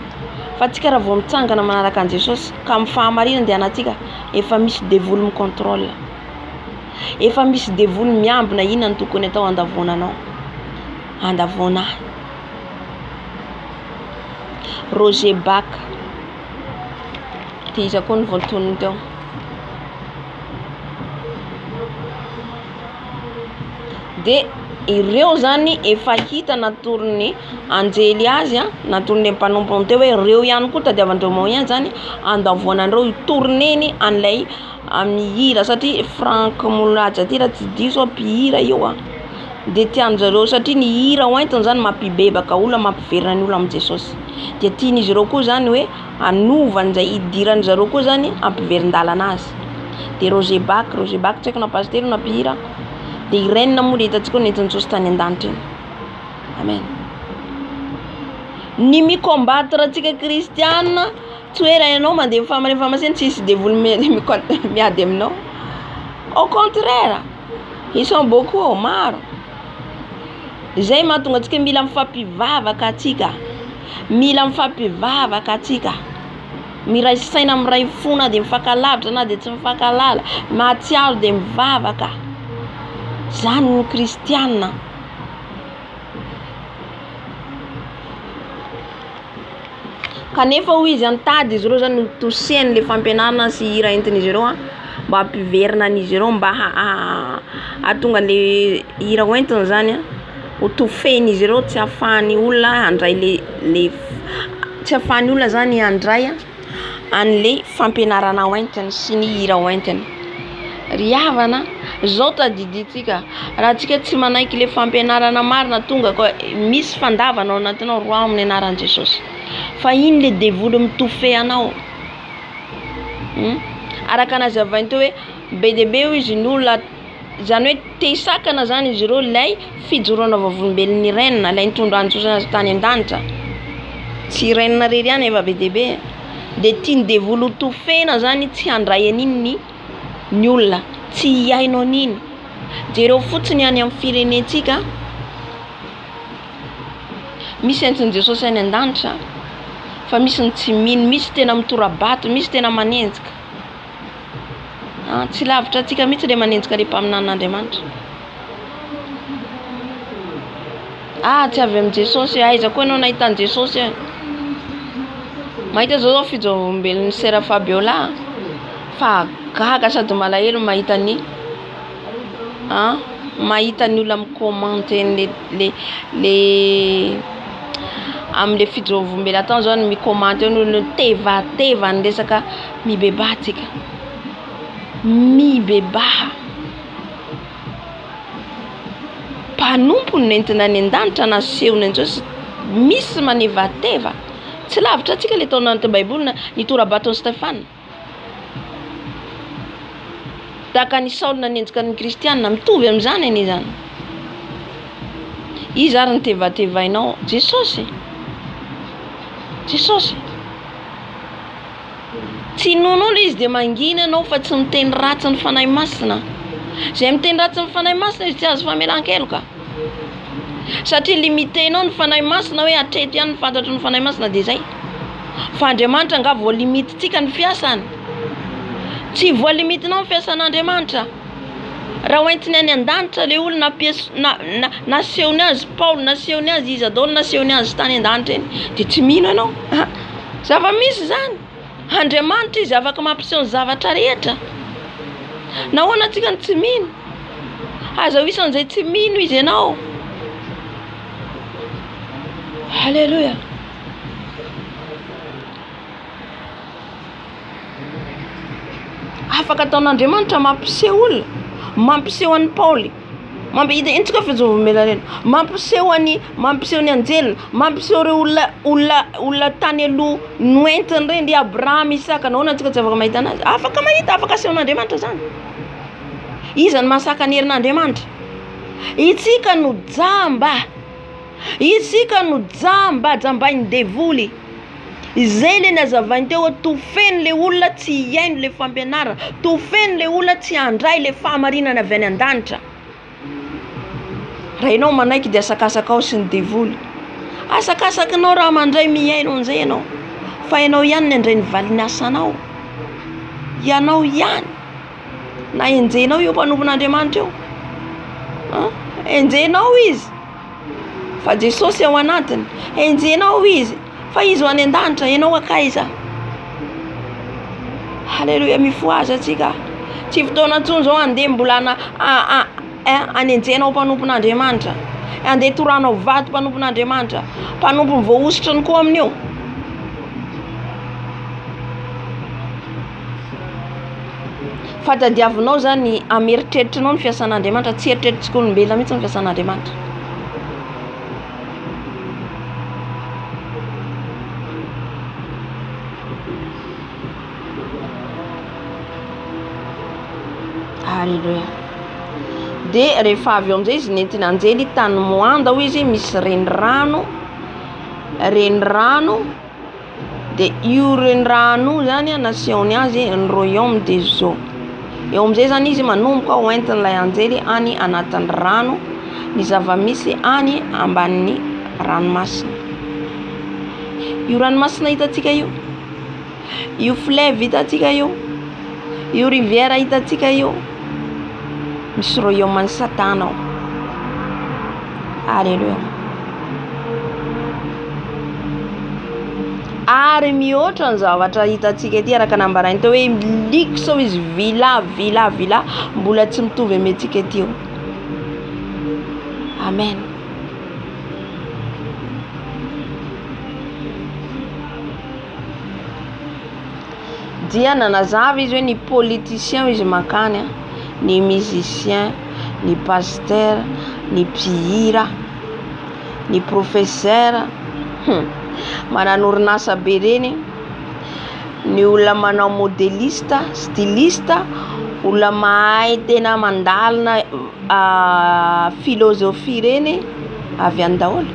fa tsika raha vao mitsangana manaraka an Jesosy ka amin'ny fahamarinana dia anatsika efa misy devoly mi-contrôle, efa misy devoly miambina inona ny tokony atao andavoananao, andavoana. Roger Bach dia izy koa ny voatonony teo. Dia ireo zany efa hita natorony anjely azy natorony mpanompony teo hoe reo ihany koa tadiavandreo moyen zany andavoanandreo itourneny an'ilay amin'ny hira satria Frank Moulaja ty raha tsy diso mpihira io dia tian'zareo satria ny hira hoentiny zany mampibebaka olona, mampiverina ny olona amin'ny Jesosy. Dia tian'izy ireo koa zany hoe anovany zay idiran'zareo koa zany ampiverin-dalana azy. Dia Roger Bach tsy haiko na pasteur na mpihira. Dia Irène moa dia hitantsika nentin'ny Jesosy tany an-danitra iny. Amen. Ny mi-combattre antsika kristianina tsy hoe raha ianao mandeha famasinina tsy hisy devoly miady aminao. Au contraire, ils sont beaucoup, maro. Zay mahatonga antsika mila mifampivavaka atsika, miray saina miray fona dia mifakalavitra na dia tsy mifakalala, mahatsiaro dia mivavaka. Zany ny kristianina. Kanefa hoy izy antady izy ireo zany tosehany le fampianarana sy hira entin'izy ireo mba hampiverina an'izy ireo, mba hahatonga le hira hoentiny zany ho tofen'izy ireo, tsy hahafahan'ny olona handray tsy hahafahan'ny olona zany handray an'le fampianarana hoentiny sy ny hira hoentiny. Ry havana, zao tadiditsika raha tsika tsy manaiky le fampianarana marina tonga ka misy fandavana ao anatinao roa amin'ny anaran'i Jesosy. Fa iny le devoly mitofe anao. Araka nazavainy teo hoe be dia be izy ny olona zany hoe te hisakana zany izy ireo lay fijoroana vavolombelon'ny Irène, lay nitondra Jesosy tany an-danitra. Tsy Irène rery ihany efa be dia be. Dia tiany devoly tofena zany tsy handray an'iny ny olona, tsy hiaino an'iny. Jereo fotsiny any amin'ny firenentsika misy entin'i Jesosy any an-danitra, fa misy ny tsy mino, misy tena mitorabato, misy tena manenjika. Tsy lavitra atsika mihitsy le manenjika le mpaminan'Andriamanitra. Tsy avy amin'ny Jesosy, aiza koa ianao nahitany Jesosy. Mahita zao fijoroam-belon'ny Sera Fabiola, fa gaga sady malahelo mahita ny olona micommente le amin'le fijoroam-belo atao zao ny micommente ny tevateva ny resaka mibebatsika, mibebaha mpanompony nentina any an-danitra nasehony an'Jesosy misy manevateva. Tsy lavitra atsika le tao anaty baibolina nitorabaton'i Stefana. Tahaka ny Saoly nanenjika ny kristianina mitovy amin'izany anie zany. Izy ary nitevatevainao Jesosy. Tsy nonolo izy dia mangina anao fa tsy miteny ratsy ny fanahy masina. Zay miteny ratsy ny fanahy masina izy tsy azo famelan-keloka. Satria limitenao ny fanahy masina hoe hatreto ihany ny fantatro ny fanahy masina dia zay. Fa Andriamanitra nga voalimitintsika ny fiasany. Tsy voalimitinao ny fiasan'Andriamanitra. raha hoentiny any an-danitra le olona nasehony azy Paoly nasehony azy Isadôly nasehony azy tany an-danitra eny de tsy mino ianao. Zava-misy zany. Andriamanitra izy afaka mampiseho ny zavatra rehetra. Nahoana antsika ny tsy mino? Aza isan'izay tsy mino izy ianao. Halleluja. Afaka ataon'Andriamanitra mampiseho olona, mampiseho an'i Paoly, intsika fizovomelana mampiseho ny anjelina, mampiseho reo olona tany aloha noentiny reny ry Abraham, Isaka, nahoana antsika tsy afaka mahita anazy? Afaka mahita, afaka asehon'Andriamanitra zany. Iza ny mahasaka ny herin'Andriamanitra? Itsika no jamba, jambain'ny devoly. Izay le nazavainy teo tofeny le olona tsy hiaino le fampianarana, tofeny le olona tsy handray le fahamarinana avy any an-danitra. Raha ianao manaiky dia asakasaka ao sy ny devoly. Asakasakanao raha mandray miaino an'izay ianao. Fa ianao ihany ny andray ny valinasanao. Ianao ihany. Na enjenao io mpanompon'Andriamanitra io. Enjenao izy. Fa Jesosy ao anatiny. Enjenao izy. Fa izy ho any an-danitra, ianao akaiza? Halleluja, mifoaza atsika. Tsy fotoana intsony zao andeha mbola anenjenao mpanompon'Andriamanitra. Andeha toranao vato mpanompon'Andriamanitra. Mpanompony voaositrany koa amin'io. Fa tadiavinao zany ameritreritrinao ny fiasan'Andriamanitra, tsy eritreritsika olombelona mihitsy ny fiasan'Andriamanitra. Halleluja. De rehefa avy eo amin'izay izy nentina anjely tany Moanda hoy izy misy renirano. De io renirano zany nasehony azy ny royaume des eaux. Eo amin'izay zany izy manomboka hoentin'ilay anjely any anatin'ny rano, ny zava-misy any ambanin'ny ranomasina. Io ranomasina hitantsika io fleuve hitantsika io rivière hitantsika io, misy royaume-an'i Satana ao. Alléluia. Ary mihoatra ny zavatra hitantsika ety araka nambarany teo hoe likso izy vila mbola tsy mitovy amintsika ety. Amen. Dia nanazava izy hoe ny politicien izy makany, ny musicien, ny pasteur, ny mpihira, ny professeur, manano orinasa be reny, ny olona manao modelista, stylista, olona mahay tena mandalina filozofia reny avy any daholo.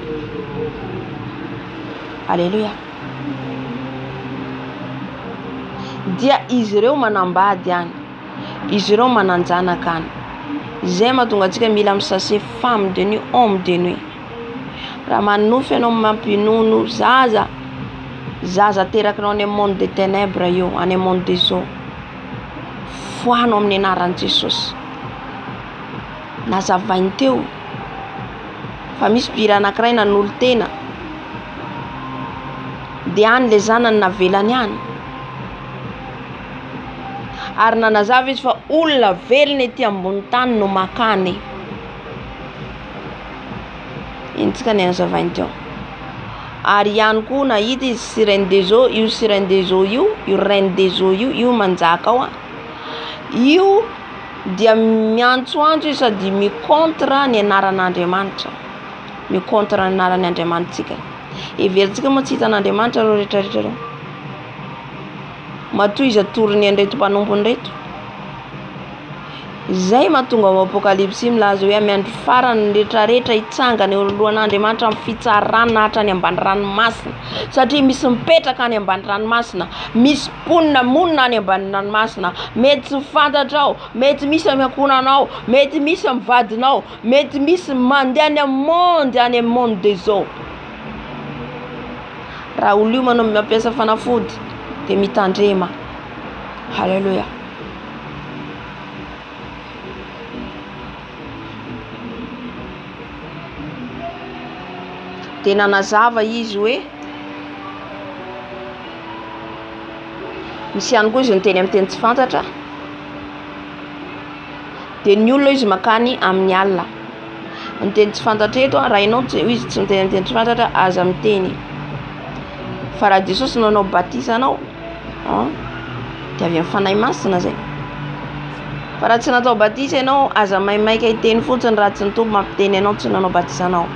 Alléluia. Dia izy ireo manambady any, izy ireo mananjanaka any. Zay mahatonga antsika mila misase femme de nuit, homme de nuit. Raha manofy ianao mampinono zaza terakinao any monde des ténèbres io, any monde des eaux, foanao amin'ny anaran'i Jesosy. Nazavainy teo fa misy bira anankiray nanolo tena, dia any le zanany navelany any. Ary nanazava izy fa olona velona ety ambony tany no makany. Intsika ny nazavainy teo. Ary ihany koa nahita izy sirène des eaux, io sirène des eaux io reine des eaux io manjaka ao. Io dia miantsoantso sady mikontra ny anaran'Andriamanitra. Mikontra ny anaran'ny Andriamanitsika. Everitsika moa tsy hitan'Andriamanitra reo rehetrarehetra reo. Matoy izy atorony an'ireto mpanompony reto. Zay mahatonga ao Apokalipsy milaza hoe amin'ny andro farany rehetrarehetra hitsangana eo alohan'Andriamanitra amin'ny fitsarana hatrany ambany ranomasina. Satria misy mipetraka any ambany ranomasina, misy monina any ambany ranomasina. Mety tsy fantatrao, mety misy amin'ny ankonanao, mety misy amin'ny vadinao, mety misy mandeha any amin'ny monde des eaux. Raha olo io manao mampiasa fanafody dia mitandrema. Halleluja. de nanazava izy hoe misy ihany koa izy niteny amin'ny teny tsy fantatra de ny olona izy makany amin'ny alina ny teny tsy fantatra eto raha ianao izy tsy miteny amin'ny teny tsy fantatra aza miteny fa raha Jesosy nanao batisa anao de avy amin'ny fanahy masina zay fa raha tsy natao batisa ianao aza maimaika hiteny fotsiny raha tsy nitombo mampiteny ianao tsy nanao batisa anao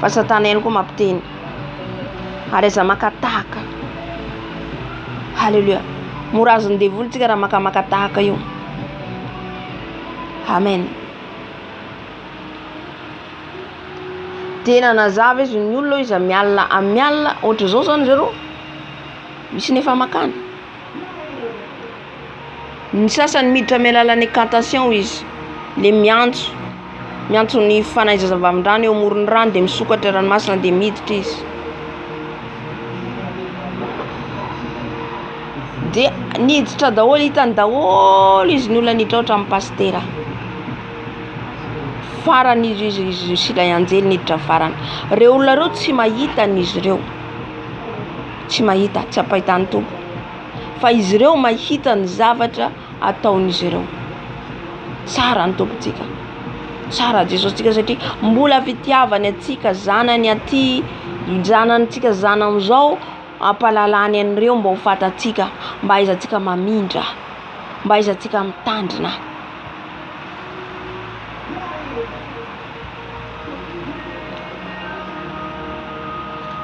fa satana ihany koa mampiteny ary aza makatahaka. Halleluja. Mora azon'ny devoly tsika raha makamakatahaka io. Amen. Tena nazava izy ny olona izy mialina ohatra zao zany zareo misy nefa makany. Ny sasany miditra amin'ny alalan'ny incantation izy le miantso ny fanaizazavamindrano eo amoron'ny rano de misokatra ranomasina de miditra izy. De niditra daholo hitany daholo izy ny olona niditra ohatrany pastera farany izy silay anjely niditra farany. Reo olona reo tsy mahita n'izy reo, tsy mahita, tsy ampahitany tompo fa izy reo mahita ny zavatra ataon'izy reo. Tsara ny tompontsika, tsara Jesositsika satria mbola fitiavany atsika zanany aty, zanantsika zanany zao ampalalany an'ireo mba ho fatatsika, mba aizantsika mamindra, mba aizantsika mitandrina.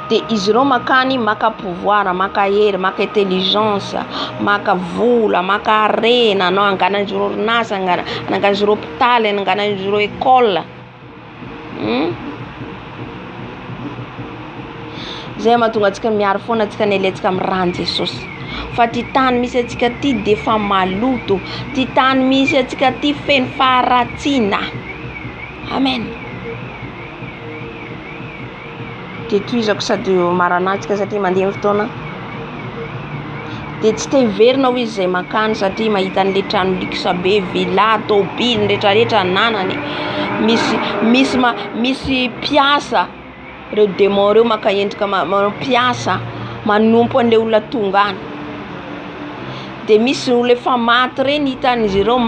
De izy reo makany maka pouvoir, maka hery, maka intelligence, maka vola, maka arena, anao anganan'izy reo orinasa, anganan'izy reo hôpitaly, anganan'izy reo école. Zay mahatonga atsika miaro foana atsika ny alaitsika amin'ny rano Jesosy. Fa ty tany misy atsika ty de fa maloto, ty tany misy atsika ty feno faharatsiana. Amen. De toizako sady maranatsika satria mandeha amin'ny fotoana de tsy te hiverina ho izy zay makany satria mahita an'le trano luxe be, villa, tôbily rehetrarehetra nanany, misy piasa. Reo démon reo maka endrika piasa manompo an'le olona tonga any. De misy olona efa maty reny hitan'izy ireo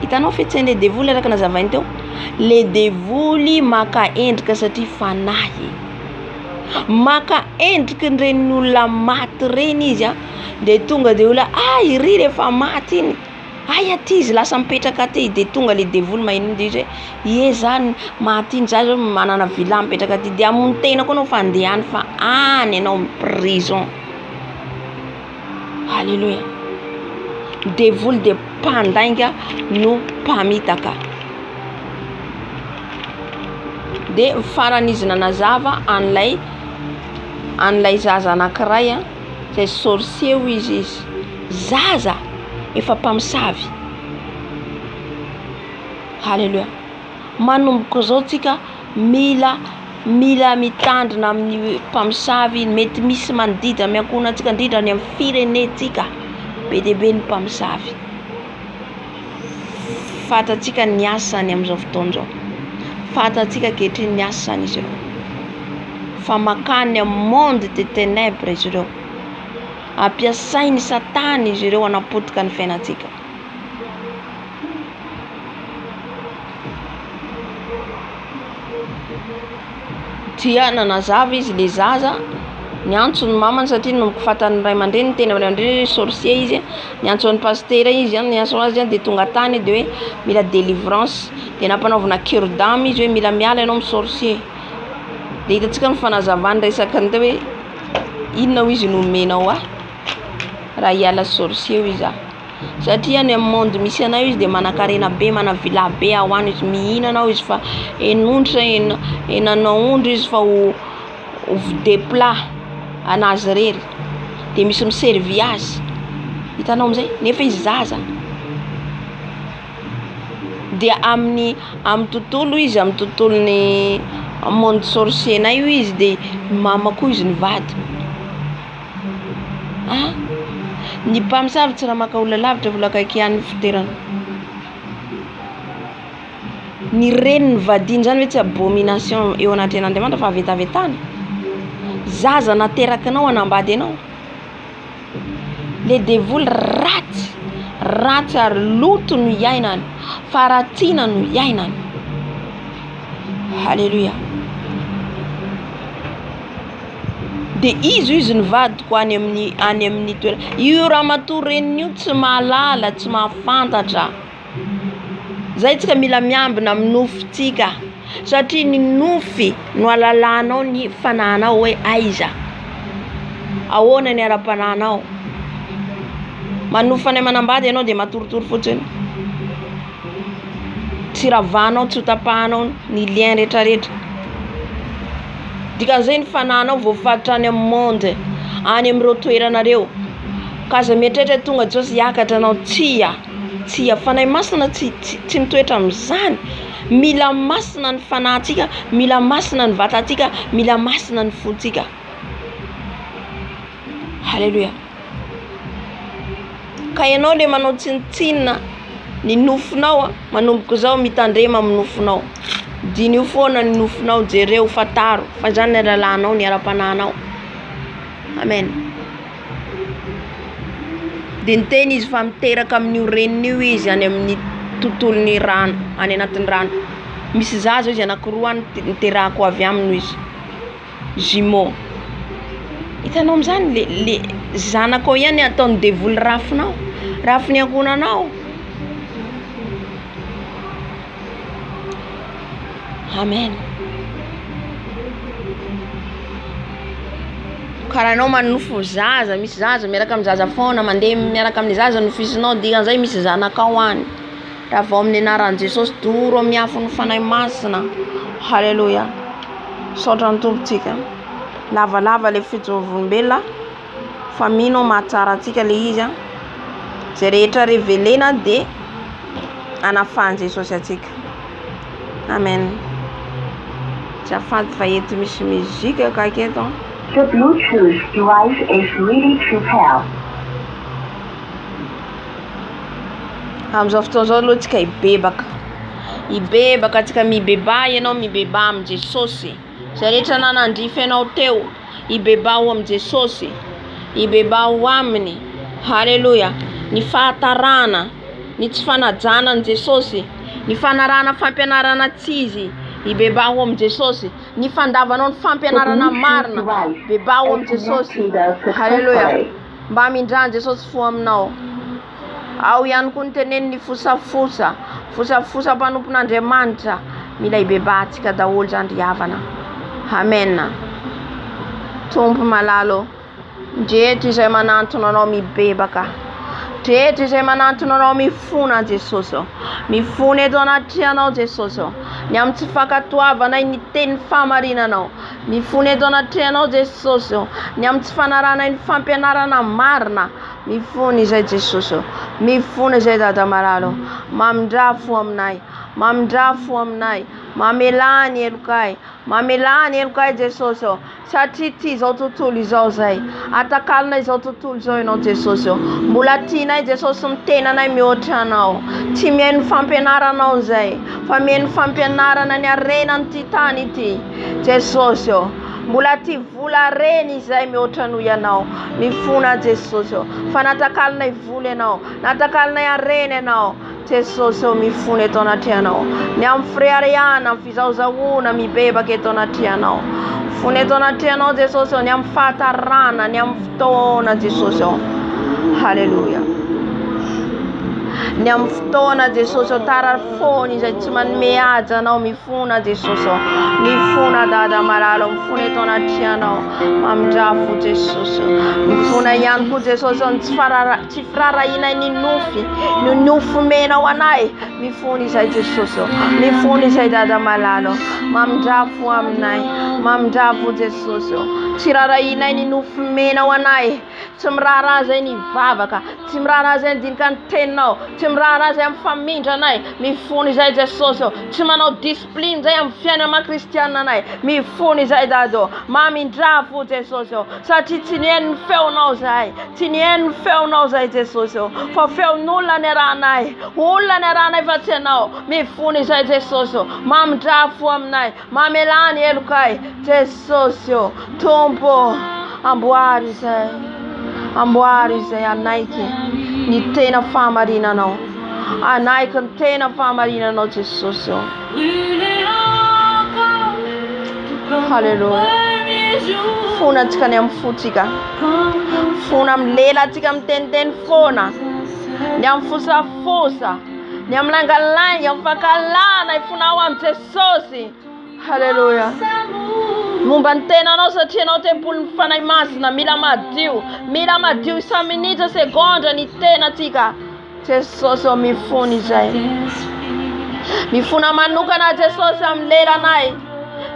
hitanao fetseny le devoly araka nazavainy teo. Le devoly maka endrika satria fanahy. Maka endrika reny olona maty reny izy de tonga de olona iry rehefa maty iny. Aty izy lasa mipetraka aty de tonga le devoly mahino izy hoe zany maty iny zany manana villa mipetraka aty de amon'ny tena koa anao fandehany fa any anao prison. Halleluja. Devoly de mpandainga no mpamitaka. De farany izy nanazava an'lay zaza anankiray zay sorcier izy zaza efa mpamosavy. Halleluja. Manomboka zao tsika mila mitandrina amin'ny mpamosavy, mety misy manodidina miankona antsika indrindra ny amin'ny firenetsika be dia be ny mpamosavy. Fatatsika ny asany amin'izao fotoana zao, fatatsika ankehitriny ny asany izy ireo, fa makany amin'ny monde de ténèbres izy ireo, ampiasainy satana izy ireo anapotika ny fiainantsika. Dia nanazava izy le zaza, niantso ny mamany satria nomboka fatan'ny ray aman-dreny ny tena ray aman-dreny sorcier izy, niantso ny pastera izy, niantso azy de tonga tany de hoe mila délivrance, de nampanaovana cure d'âme izy hoe mila miala ianao amin'ny sorcier. De hitantsika ny fanazavany resaka ny hoe inona ho izy nomenao raha hiala sorcier izy satria ny amin'ny monde misy anao izy de manan-karena be, mana-villa be ao any izy, mihina anao izy fa henanao ondry izy fa ho déplat anazy rery de misy miservi azy. Hitanao amizay nefa izy zaza. De amin'ny tontolo izy, amin'ny tontolon'ny monde sorcier na io izy de mama koa izy nivady. Ny mpamosavy tsy raha maka olona lavitra vola akaiky ihany fiterana. Ny reniny vadiny zany hoe tsy abomination eo anatin'Andriamanitra fa avetavetana. Zaza naterakanao anambady anao. Le devoly ratsy ary loto no iainany, faratina no iainany. Halleluja. De izy ny vadiko any amin'ny toerana. Io ramatoa reniny io tsy mahalala, tsy mahafantatra. Zay tsika mila miambina amin'ny nofitsika. Satria ny nofy no alalanao ny fananao hoe aiza. Ahoana ny ara-pananao. Manofy anay manambady ianao de matoritory fotsiny. Tsy ravanao, tsy tapahanao ny lien rehetrarehetra. Dikan'izay ny fananao voafaritra any amin'ny monde, any amin'ireo toeranareo. Ka aza mieritreritra tonga Jesosy hiakatra anao tsia fanay masina tsy mitoetra amin'izany. Mila masina ny fanahintsika, mila masina ny vatantsika, mila masina ny fontsika. Halleluja. Ka ianao le manao tsinitsinina ny nofinao, manomboka zao mitandrema amin'ny nofinao. Diny io foana ny nofinao, jereo fataro, fa zany ny lalanao, ny ara-pananao. Amen. De niteny izy fa miteraka amin'io reniny io izy any amin'ny tontolon'ny rano, any anatin'ny rano. Misy zaza izy anakiroa niterahako avy aminy izy. Jumeaux. Hitanao amin'izany le zanakao ihany ataony devoly rafinao, rafiny ankonanao. Amen. Karaha anao manofo zaza, misy zaza miaraka amin'ny zaza foana, mandeha miaraka amin'ny zaza nofisinao, dikan'izay misy zanakao any. Raha vao amin'ny anaran'i Jesosy doro miafo ny fanahy masina. Halleluja. Saotra ny tompontsika. Lavalava le fitsaovolombelona, fa mino mahatsara antsika le izy. Zay rehetra revelena de anafahan'i Jesosy antsika. Amen. Tsy afanty fa eto misy muzika akaiky eto. The Bluetooth device is ready to pair. Amin'izao fotoana zao aloha tsika hibebaka tsika mibeba ianao mibeba amin'ny Jesosy. Zay rehetra nanandrify ianao teo, hibeba ho amin'ny Jesosy, hibeba ho aminy. Halleluja. Ny fahatarana, ny tsy fanajana ny Jesosy, ny fanarana fampianarana tsizy, hibeba ho amin'ny Jesosy. Ny fandavanao ny fampianarana marina, beba ho amin'ny Jesosy. Halleluja. Mba mindrany Jesosy fo aminao. Ao ihany koa ny teneny ny fosafosa mpanompon'Andriamanitra. Mila hibebahantsika daholo zany ry havana. Amen. Tompo malalo, ndreto izay manantona anao mibebaka, ndreto izay manantona anao mifona Jesosy. Mifona eto anaty anao Jesosy. Ny amin'ny tsy fankatoavana ny teny famarinanao. Mifona eto anaty anao Jesosy. Ny amin'ny tsy fanarana ny fampianarana marina. Mifona izay Jesosy. Mifona izay dada maralo. Mamindra aminay. Mamindra aminay. Mamelany elokay. Mamelany elokay Jesosy. Satria ty zao tontolo izao zay. Atakalina izao tontolo izao ianao Jesosy. Mbola tianay Jesosy ny tenanay mihoatra anao. Tsy mihaino fampianaranao zay. Fa mihaino fampianarana ny arenany ty tany ity. Jesosy. Mbola ty vola reny izay mihoatra noho ianao. Mifona Jesosy. Fa natakalina vola ianao. Natakalina arena ianao. Jesosy mifona eto anaty anao. Ny amin'ny friariana, amin'ny fizaozahoana mibebaka eto anaty anao. Fona eto anaty anao Jesosy. Ny amin'ny fahatarana, ny amin'ny fotoana Jesosy. Halleluja. Ny amin'ny fotoana Jesosy tarafony izay tsy manome haja anao. Mifona Jesosy. Mifona dada maralo. Mifona eto anaty anao. Mamindrafo Jesosy. Mifona ihany koa Jesosy tsy firarahina ny nofy. Ny nofy menao anay. Mifona izay Jesosy. Mifona izay dada malalo. Mamindrafo aminay. Mamindrafo Jesosy. tsy rarahinay ny nofomena ho anay, tsy miraharaha zay ny vavaka, tsy miraharaha zay ndinika ny teninao, tsy miraharaha zay amin'ny famindra anay, mifony izay Jesosy, tsy manao discipline zay amin'ny fiainana maha-kristianina anay, mifony izay dado, mamindra fo Jesosy, satria tsy nihaino ny feonao zay, tsy nihaino ny feonao zay Jesosy, fa feon'olona ny arahanay, olona ny arahanay fa tsy anao, mifony izay Jesosy, mamindra fo aminay, mamelany elokay Jesosy, Tompo, amboary izay anaiky ny tena fahamarinanao, anaiky ny tena fahamarinanao Jesosy. Halleluja. Fona antsika ny amin'ny fotsika, fona amin'ny lelantsika miteniteny foana, ny amin'ny fosafosa, ny amin'ny langalanga, amin'ny fankalana ifonao amin'ny Jesosy. Halleluja. Momba ny tenanao satria anao tempolin'ny fanahy masina, mila madio isa-minitra segondra ny tenatsika Jesosy. Mifony izay, mifona manokana Jesosy amin'ny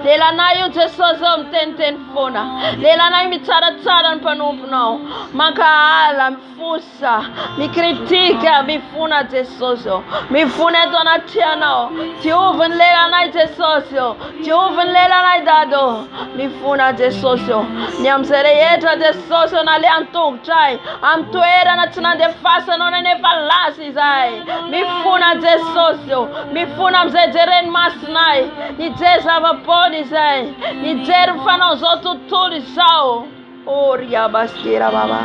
lelanay io Jesosy miteniteny foana, lelanay mitsaratsara ny mpanomponao, mankahala, mifosa, mikritika, mifona Jesosy, mifona eto anaty anao, diovy ny lelanay Jesosy, diovy ny lelanay dado, mifona Jesosy, ny amin'izay rehetra Jesosy na le an-tongotray, amin'ny toerana tsy nandefasanao nenefa lasa izay, mifona Jesosy, mifona amin'izay jereny masinay, nijery zava-pony izay, nijery mifanao zao tontolo izao. Oria baskera baba,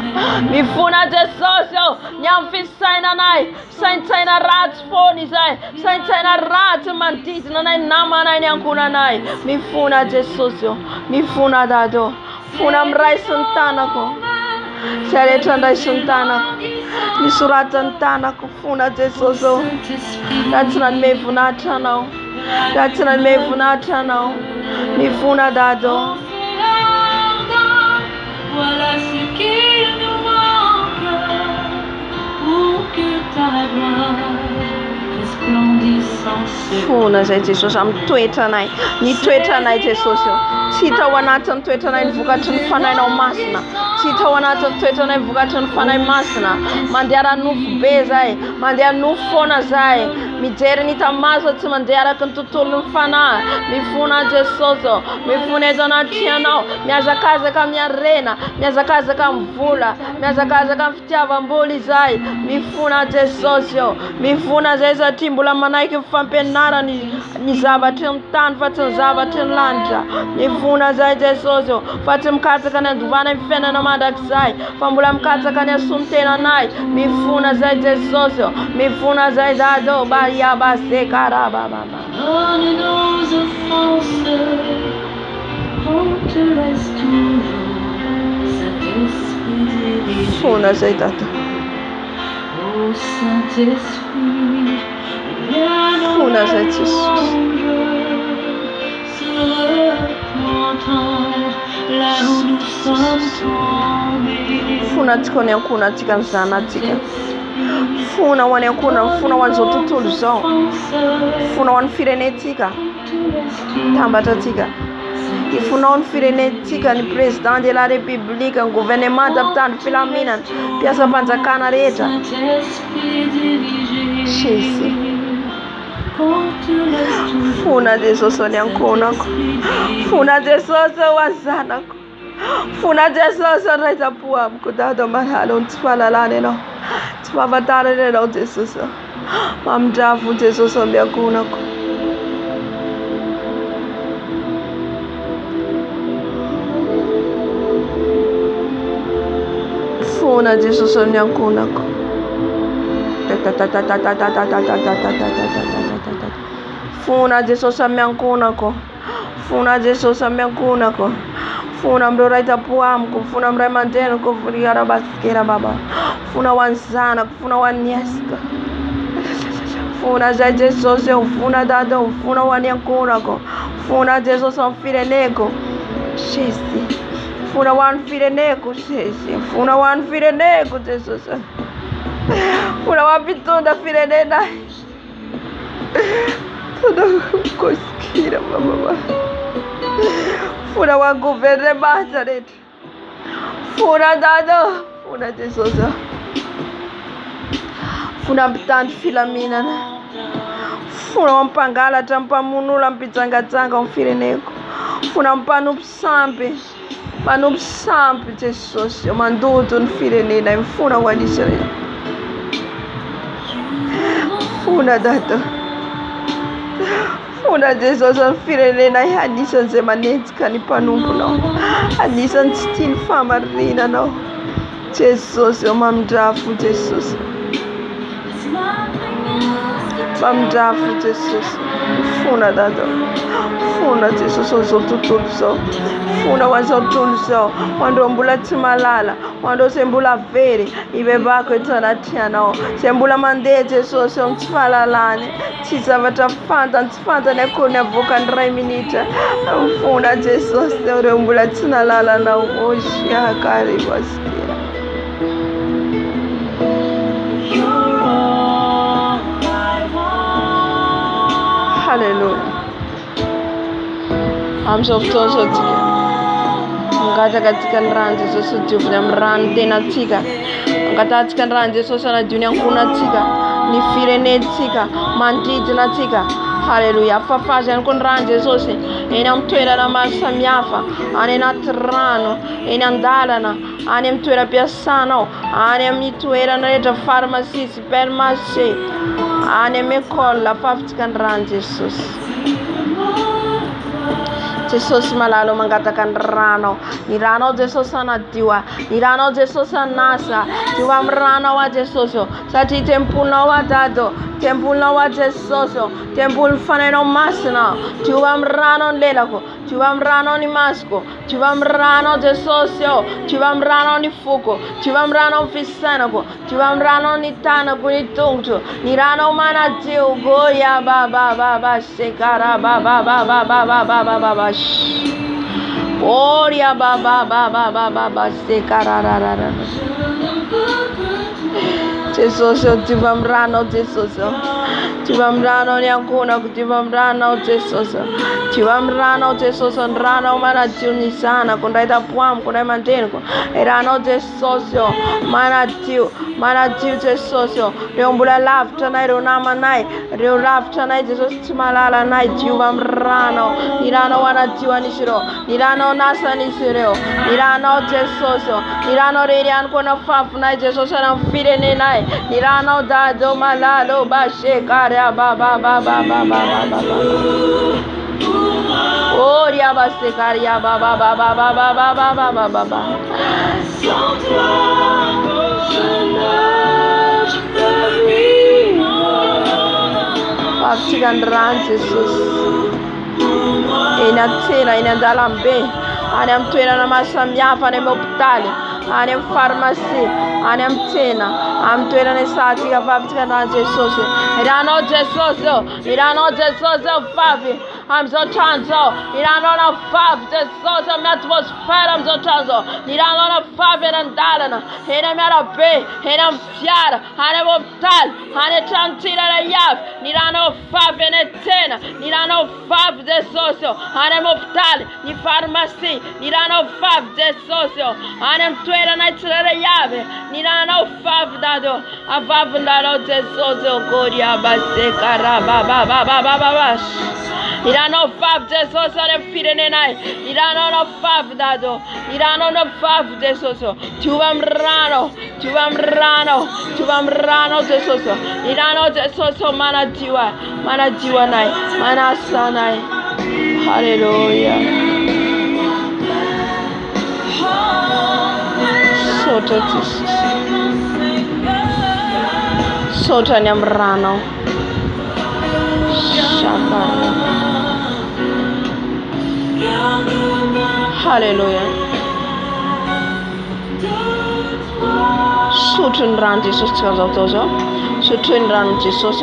mifona Jesosy, ny amin'ny fisainanay, saintsaina ratsy foana izay, saintsaina ratsy manodidina anay, namanay, ny ankonanay, mifona Jesosy, mifona dado, fona amin'ny ray sy ny tanako, izay rehetra ndray sy ny tanako, ny soratan'ny tanako, fona Jesosy, raha tsy nanome voninahitra anao, raha tsy nanome voninahitra anao, mifona dado. Voilà ce qu'il nous manque pour que ta gloire resplendisse. Fona zay Jesosy amin'ny toetranay, ny toetranay Jesosy, tsy hita ao anatin'ny toetranay ny vokatry ny fanahinao masina, tsy hita ao anatin'ny toetranay ny vokatry ny fanahy masina, mandeha ranofo be zay, mandeha nofo foana zay, mijery ny tamaso tsy mandeha araky ny tontolon'ny fanahy, mifona Jesosy, mifona eto anaty anao, miazakazaka amin'ny arena, miazakazaka amin'ny vola, miazakazaka amin'ny fitiavam-boly izay, mifona Jesosy, mifona zay satria mbola manaiky fampianara ny zavatry ny tany fa tsy ny zavatry ny lanitra, mifona zay Jesosy, fa tsy mikatsaka ny andovana ny fiainana mandrakizay, fa mbola mikatsaka ny asomtenanay, mifona zay Jesosy, mifona zay dado, baria base karababa. Donne nos offenses, on te laisse toujours, Saint-Esprit dirige. Fona zay dado. Ô Saint-Esprit, viens nous Fona zay Jesosy. se repentir là où nous sommes tombés. Fona tsika ny ankonatsika ny zanatsika, fona ho any ankona, fona ho an'izao tontolo izao, fona ho an'ny firenetsika, tambatratsika, ifonao ny firenetsika, ny président de la république, ny gouvernement tapitany filaminana, mpiasam-panjakana rehetra, Jésus. Fona Jesosy ho any ankonako, fona Jesosy ho any zanako, fona Jesosy ho ny raisapo amiko dado maralo, tsy fahalalana ianao, tsy fahafantarana ianao Jesosy, mamindrafo Jesosy amin'ny ankonako. Fona Jesosy amin'ny ankonako, fona Jesosy amin'ny ankonako, fona Jesosy amin'ny ankonako, fona amin'ireo raisapo amiko, fona amin'ny ray aman-dreniko, fona baba, fona ho an'ny zanako, fona ho an'ny esika, fona zay Jesosy, fona dado, fona ho an'ny ankonako, fona Jesosy amin'ny fireneko, Jésus, fona ho an'ny fireneko, Jésus, fona ho an'ny fireneko Jesosy, fona ho an'ny mpitondra firenenay, koskira baba, Funa wa governo Nazaret. Funa dado. Funa Jesus. Funa mtandi filamina. Funa mpangala tampamunula mpitsanga umfireneko. Funa mpanu psampe. Manu psampe Jesus. Manduto umfirenena. Funa wadisere. Funa dado. Funa Jesus umfirenena. Hanisan zemanets kanipanumpuno. Hanisan still famarina no. Jesus mamdrafu Jesus. Mamdrafu Jesus. Funa dado. Funa Jesus ozotutulso. Funa wazotulso. Wandombula timalala. Wando sembula veri. Ibe bako etanatiano. Sembula mande Jesus mtfalalane. Tisa vatafanta mtfanta nekone voka ndrai minita. Funa Jesus ombula tinalala na uoshi hakari wasikia. Hallelujah. I'm so tika. Ngata katika nranje soso tufuna mrante na tika. Ngata katika nranje soso na dunia kuna tika. Ni firene tika. Mantiti na tika. Hallelujah. Fafaja nkonranje soso. Ena mtuera na masamiafa. Ane na trano. Ena ndalana. Ane mtuera piasano. Ane mituera na leta farmasi. Supermarché. Ane me colla faftika nranje soso. Jesus malalo mangatakan rano. Nirano Jesus anatiwa. Nirano Jesus anasa. Tiwa mrano wa Jesus. Sati tempul no wa dado. Tempul no wa Jesus. Tempul faneno masna. Tiwa mrano lelako. Tiwa mrano ni masko. Tiwa mrano Jesus. Tiwa mrano ni fuko. Tiwa mrano fisanako. Tiwa mrano ni tana kuni tungtu. Nirano mana tiu goya ba shekara ba. Oria ba sekararara. Jesus tivamrano Jesus. Tivamrano nyankuna kutivamrano Jesus. Tivamrano Jesus rano mana tiuni sana kundaita puam kunai mantenko. Erano Jesus mana tiu Jesus. Reombula lafta nai ronama nai. Reo lafta nai Jesus timalala nai tivamrano. Irano wana tiwa nishiro. Irano nasa nishiro. Irano Jesus. Irano redian kona fafu nai Jesus na firene nai. Irano dado malalo ba shekara ba. Oria ba shekaria ba. Paptikan ran Jesus. Ina tena ina dalambe. Anam tuena na masamyafa na mopitali. Anam farmasi. Anam tena. Am tuena ne sati ka paptikan ran Jesus. Irano Jesus favi. I'm so chanzo. Irano na fav Jesus atmosfera am so chanzo. Irano na fav and dalana. Ina mera be. Ina fiara. Anam optal. Anam chantira na yav. Irano fav ne tena. Irano fav Jesus. Anam optal. Ni farmasi. Irano fav Jesus. Anam tuera na tira yave. Irano fav dado. Avav dado Jesus. Goria base karaba. Irano fav Jesus ane firene nai. Irano no fav dado. Irano no fav Jesus. Tuvam rano Jesus. Irano Jesus mana jiwa nai. Mana sanai. Hallelujah. Sota Jesus. Sota nyamrano. Shakara. Hallelujah. Sutun ran Jesus kazotozo. Sutun ran Jesus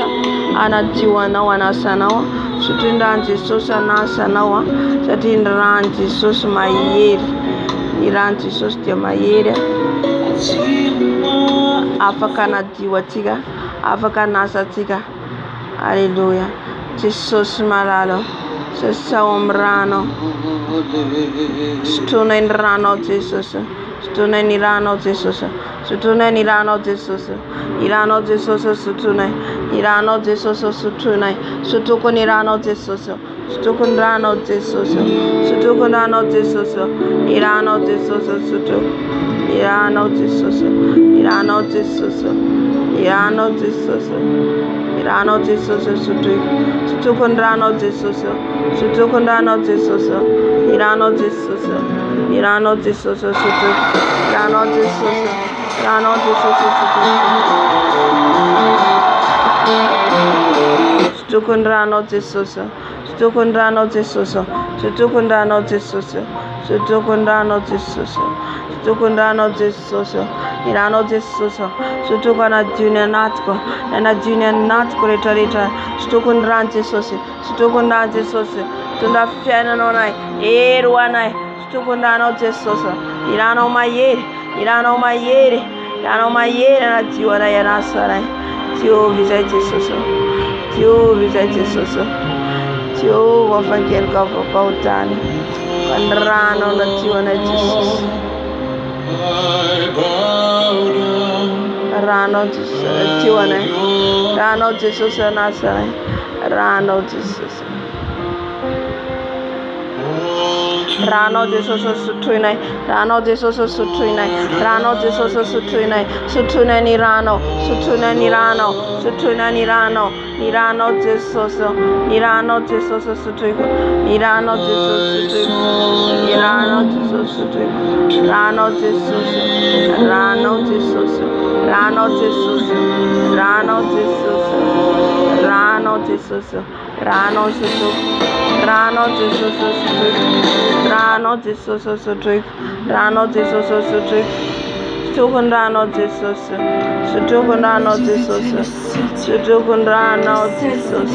ana diwana wana sanawa. Sutun ran Jesus ana sanawa. Satin ran Jesus mayir. Iran Jesus dia mayir. Afakana diwatiga. Afakana satiga. Hallelujah. Jesus malalo. Saumrano. Stunen rano Jesus. Stunen irano Jesus. Stunen irano Jesus. Irano Jesus sutune. Irano Jesus sutune. Sutukun irano Jesus. Sutukun rano Jesus. Sutukun rano Jesus. Irano Jesus sutuk. Irano Jesus. Irano Jesus. Irano Jesus. Irano Jesus sutuk. Sutukun rano Jesus. Sutukun rano Jesus. Irano Jesus. Irano Jesus sutuk. Irano Jesus. Irano Jesus sutuk. Sutukun rano Jesus. Sutukun rano Jesus. Sutukun rano Jesus. Sutukun rano Jesus. Sutukun rano Jesus. Irano Jesus. Sutukana junior natko. Ena junior natko retorita. Sutukun ran Jesus. Sutukun ran Jesus. Tunda fiana nonai. Eruanai. Sutukun rano Jesus. Irano mayere. Irano mayere. Irano mayere na jiwana yanasara. Tio visai Jesus. Tio visai Jesus. Tio wafangen kavo pautani. Kandrano na jiwana Jesus. Rano Jesus. Jiwana. Rano Jesus nasara. Rano Jesus. Rano Jesus sutuinai. Rano Jesus sutuinai. Rano Jesus sutuinai. Sutuinai ni rano. Sutuinai ni rano. Sutuinai ni rano. Nirano Jesus. Nirano Jesus sutuiko. Nirano Jesus sutuiko. Nirano Jesus sutuiko. Rano Jesus. Rano Jesus. Rano Jesus. Rano Jesus. Rano Jesus. Rano Jesus. Rano Jesus sutuiko. Rano Jesus sutuiko. Rano Jesus sutuiko. Sutukun rano Jesus. Sutukun rano Jesus. Sutukun rano Jesus.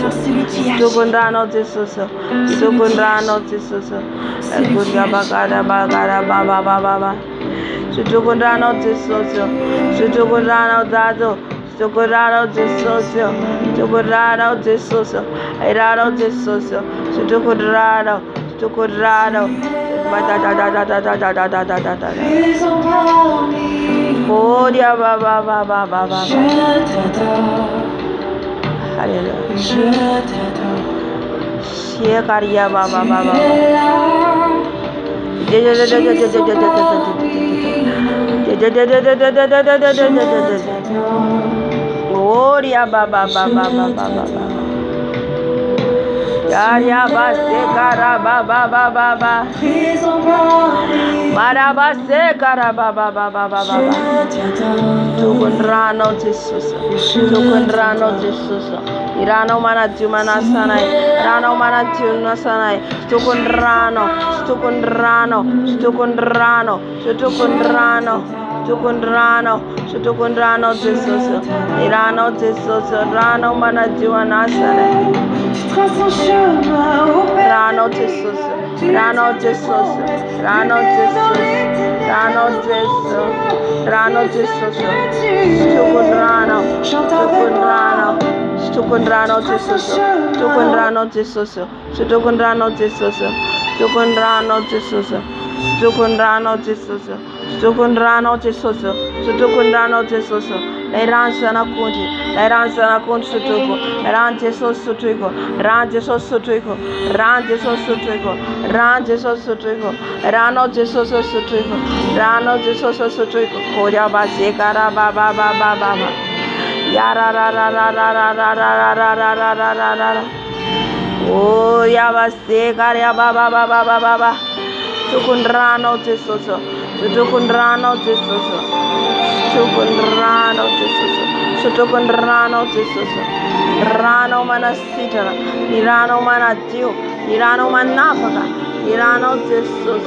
Sutukun rano Jesus. Sutukun rano Jesus. Kuya bagada bagada baba baba. Sutukun rano Jesus. Sutukun rano dado. Sutukun rano Jesus. Sutukun rano Jesus. Rano Jesus. Sutukun rano. Sutukun rano. Oh dia baba baba baba. Hallelujah. Shia kariya baba baba. Oh dia baba baba baba. Yaria base kara baba baba. Maraba se kara baba baba baba. Tukun rano Jesus. Tukun rano Jesus. Irano mana jumana sanai. Rano mana jumana sanai. Tukun rano. Tukun rano. Tukun rano. Tukun rano. Tukun rano. Tukun rano Jesus. Irano Jesus. Rano mana jumana sanai. Rano Jesus, Rano Jesus, Rano Jesus, Rano Jesus, Rano Jesus, Tukun Rano, Tukun Rano, Tukun Rano Jesus, Tukun Rano Jesus, Tukun Rano Jesus, Tukun Rano Jesus, Tukun Rano Jesus, Tukun Rano Jesus, Tukun Rano Jesus. Erança na conte sutuco, rante so sutuco, rante so sutuco, rante so sutuco, rante so sutuco, rano de so sutuco, rano de so sutuco, coria base cara baba baba baba, yara ra ra ra ra ra ra ra ra ra ra ra ra ra ra. Oh ya base cara baba baba baba baba, tukundrano de so so, tukundrano de so so. Sutukundrano Jesus, Sutukundrano Jesus, Rano manasitara, Nirano manadio, Nirano manafaka, Nirano Jesus,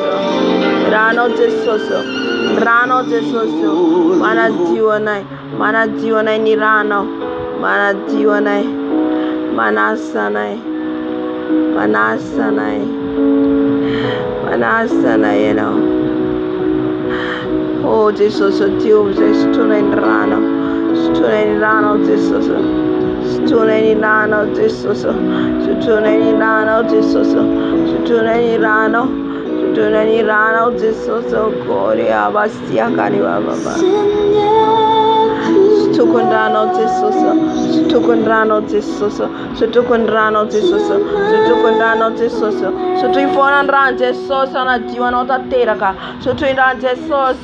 Rano Jesus, Rano Jesus, Manadiwanai, Manadiwanai Nirano, Manadiwanai, Manasanai, Manasanai, Manasanai, you know. Oh Jesus, Dio, stunning rano, Jesus, Sutunenirano Jesuso. Sutunenirano Jesuso. Sutunenirano. Sutunenirano Jesuso. Gloria Bastia Cariba Baba. Sutukundrano Jesuso. Sutukundrano Jesuso. Sutukundrano Jesuso. Sutukundrano Jesuso. Sutuifonandran Jesus anadiwa nota teraka. Sutuindran Jesus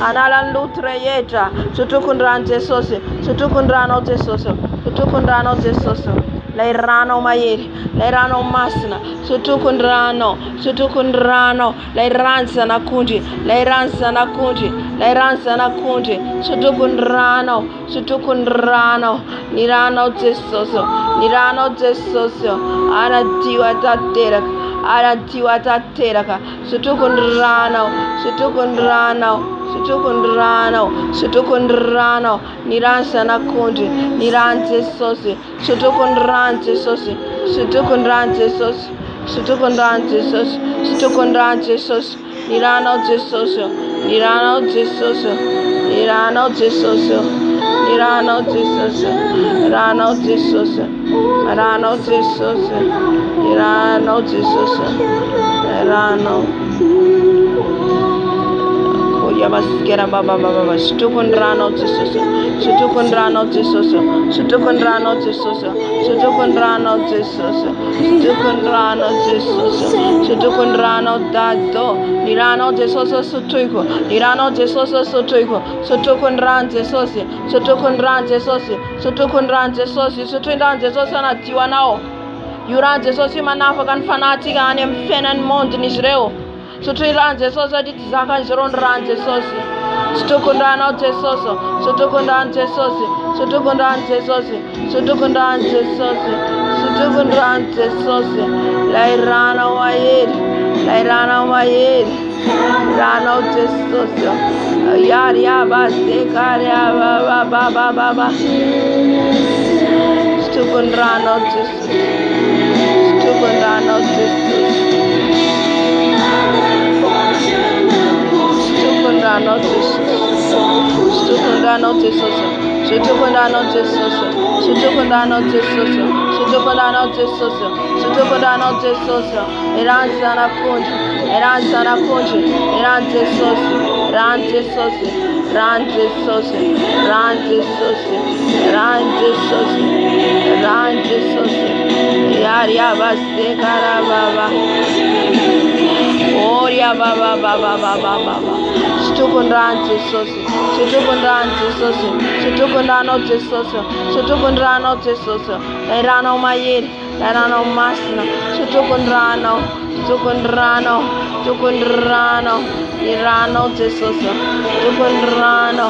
analan lutre yetra. Sutukundran Jesus. Sutukundrano Jesuso. Sutukundrano Jesuso. Lairano Mayeri, Lairano Masna, Sutukundrano, Sutukundrano, Lairanza Nakunji, Lairanza Nakunji, Lairanza Nakunji, Sutukundrano, Sutukundrano, Nirano Jesoso, Nirano Jesoso, Aratiwa Tateraka, Aratiwa Tateraka, Sutukundrano, Sutukundrano. Sutukundrano, Sutukundrano, Niransa Nakunji, Nirante Sosi, Sutukundrante Sosi, Sutukundrante Sosi, Sutukundrante Sosi, Sutukundrante Sosi, Nirano Jesoso, Nirano Jesoso, Nirano Jesoso, Nirano Jesoso, Nirano Jesoso, Nirano Jesoso, Nirano Jesoso, Nirano. Yabaskera Baba Baba, Sutukundrano Jesuso, Sutukundrano Jesuso, Sutukundrano Jesuso, Sutukundrano Jesuso, Sutukundrano Jesuso, Sutukundrano Dato, Nirano Jesuso Sutuiko, Nirano Jesuso Sutuiko, Sutukundran Jesusi, Sutukundran Jesusi, Sutukundran Jesusi, Sutundran Jesusi Natiwa nao, Yuran Jesusi Manafakan fanatic and Fenan Mont in Israel. Sutuiran Jesus, I did Zaka Jeron Ran Jesus, Sutukundan Jesus, Sutukundan Jesus, Sutukundan Jesus, Sutukundan Jesus, Sutukundan Jesus, Lairana Wayed, Lairana Wayed, Rano Jesus, Yaria Basekaria Baba Baba, Sutukundano Jesus, Sutukundano Jesus. Sutukundrano Jesus, Sutukundrano Jesus, Sutukundrano Jesus, Sutukundrano Jesus, Sutukundrano Jesus, Sutukundrano Jesus, Iranza Nakunji, Iranza Nakunji, Iran Jesus, Iran Jesus, Iran Jesus, Iran Jesus, Iran Jesus, Iran Jesus, Yaria Bastekara Baba. Oria Baba Baba Baba Baba. Sutukundran Jesus, Sutukundran Jesus, Sutukundano Jesus, Sutukundrano Jesus, Lairano Mayed, Lairano Masna, Sutukundrano, Sutukundrano, Sutukundrano, Irano Jesus, Sutukundrano.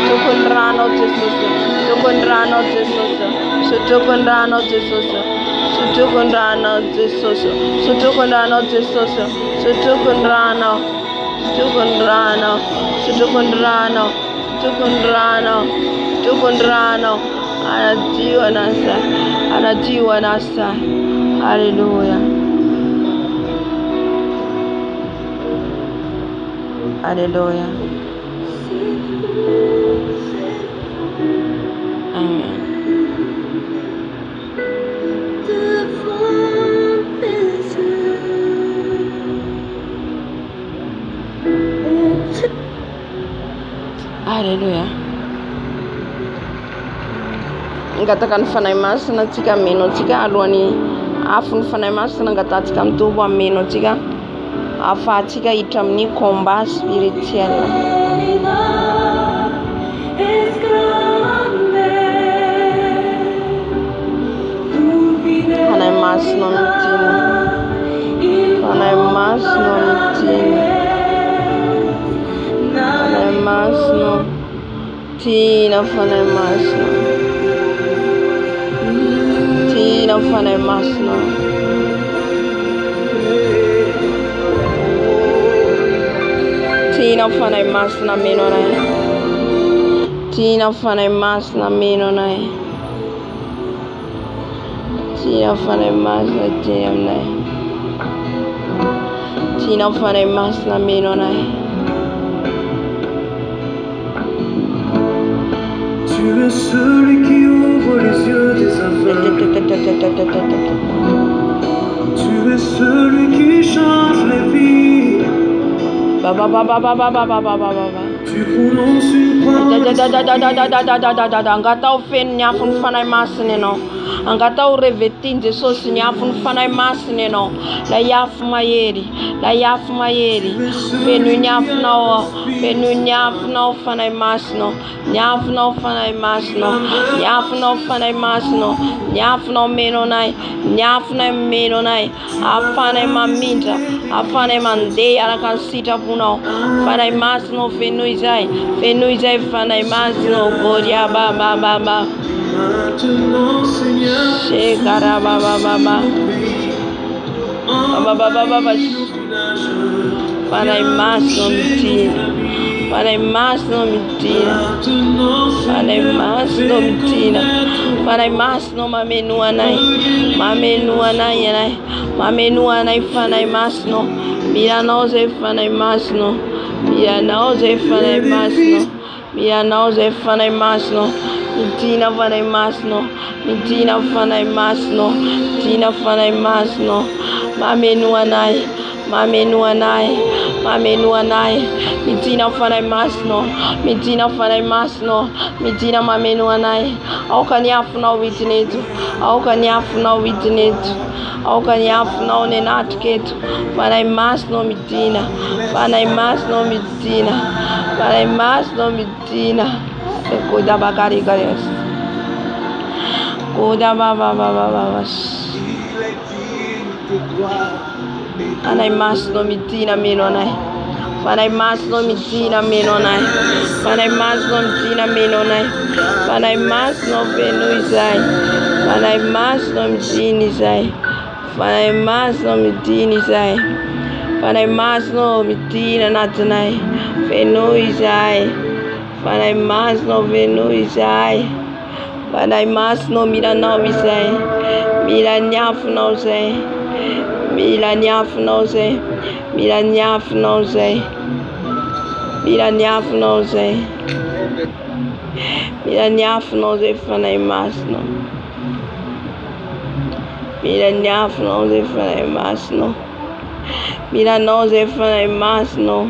Sutukundrano Jesus. Sutukundrano Jesus, Sutukundrano Jesus, Sutukundrano Jesus, Sutukundrano Jesus, Sutukundrano, Sutukundrano, Sutukundrano, Sutukundrano, Sutukundrano, Anadiwa Nasa, Anadiwa Nasa, Hallelujah, Hallelujah. Amen. Hallelujah. Ngatakan fanay masina tsika meno tsika alohany afony fanay masina ngatatsika mitovy amin'ny meno tsika afahatsika hiditra amin'ny combat spirituel. Fanay masina mitiny, fanay masina mitiny, fanay masina tina fanay masina, tina fanay masina, tina fanay masina meno nay, tina fanay masina meno nay, tina fanay masina tina nay, tina fanay masina meno nay. Tu es celui qui ouvre les yeux des aveugles. Tu es celui qui change les vies. Tu prononces une promesse. Angata urevetin Jesus nyafun fanai masneno la yaf mayeri penu nyafno fanai masno nyafno fanai masno nyafno menonai afane maminta afane mande arakan sita puno fanai masno fenuizai fanai masno goria ba Shekara baba Panai masno mitina Panai masno mamenu anai fanai masno Miranoze fanai masno Miranoze fanai masno Mitina fanai masno Mamenu anai Mitina fanai masno Mitina mamenu anai au kanyafuna witnetu au kanyafuna nenatketu fanai masno mitina Koda bakari kares Koda baba Anai masno mitina menonai Panai masno mitina menonai Panai masno venuizai Panai masno mitinizai Panai masno mitina natanai venuizai Panai masno venuizai Panai masno miranovisai Miranyafnozai fanai masno Miranoze fanai masno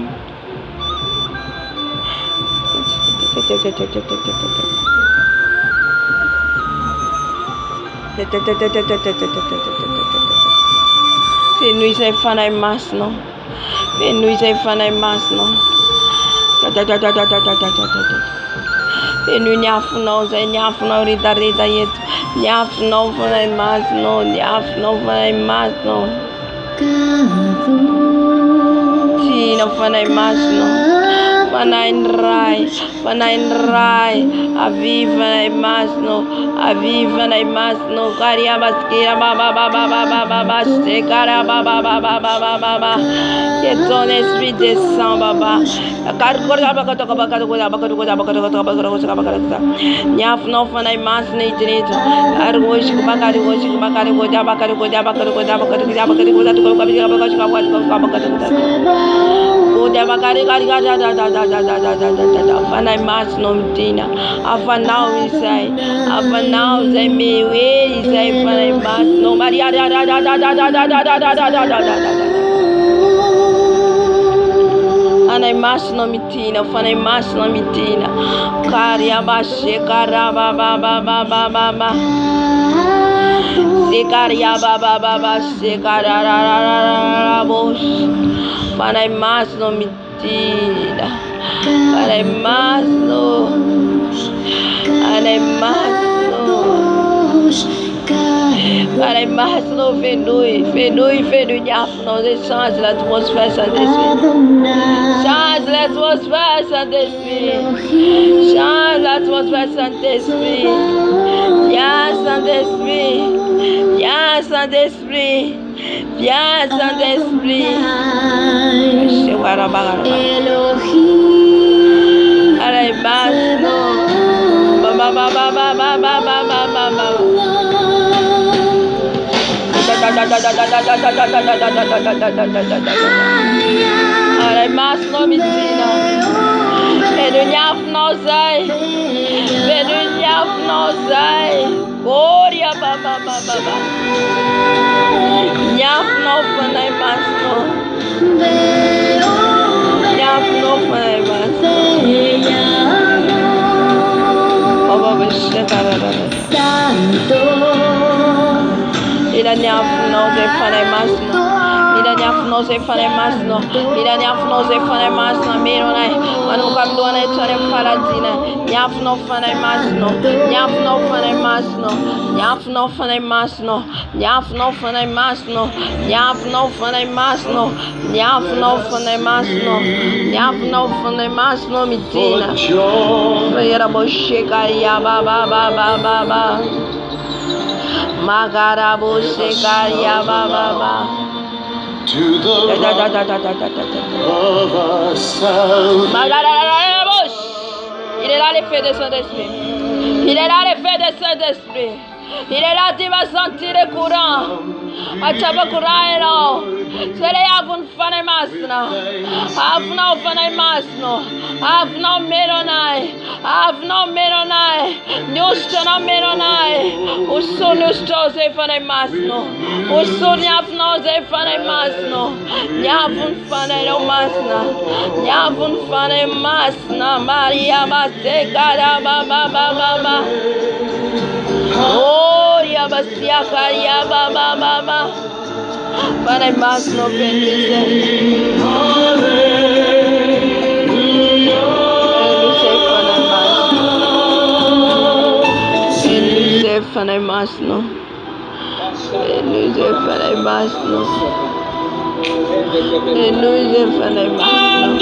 Fenuizai fanai masno Fenu nyafno rida yet nyafno fanai masno Tina fanai masno Panainrai aviva na masno karia baskira baba sekara baba que ton esprit descend baba nyaf no fanai masne itrito argosh bakari Fanai mas nom tina afanau isai mewe isai fanai mas no maria Fanai mas no mitina karia bashe karaba baba Sekaria baba sekarara bosh Fanai mas no mitina Panai masno fenui nyafno change l'atmosphère Saint-Esprit change l'atmosphère Saint-Esprit viens Saint-Esprit Alay basno baba Alay masno mitina Bedunyaf nozai. Bedunyaf nozai. Gloria baba baba. Nyaf no fanai masno. Nyaf no fanai masno. Baba bishkara baba. Santo. Ila nyaf no ze fanai masno. Ila nyaf no ze fanai masno. Ila nyaf no ze fanai masno. Miro nai. Manu kamduana etare paladina. Nyaf no fanai masno. Nyaf no fanai masno. Nyaf no fanai masno. Nyaf no fanai masno. Nyaf no fanai masno. Nyaf no fanai masno. Nyaf no fanai masno mitina. Fera bosheka ya ba ba ba ba ba ba. Magara bosheka ya ba ba ba. To the rock of our salvation. Il est là l'effet de Saint-Esprit. Il est là l'effet de Saint-Esprit. Il est là, tu vas sentir le courant. Achaba courant. C'est les avun fanai masna. Avna fanai masno. Avna meronai. Avna meronai. Nyustana meronai. Usso nyustoze fanai masno. Usso nyafnoze fanai masno. Nyavun fanai lo masna. Nyavun fanai masna. Maria basekara baba baba baba. Oh, ya basia karia baba baba. Fanai masno bendice. Bendice fanai masno. Bendice fanai masno. Bendice fanai masno.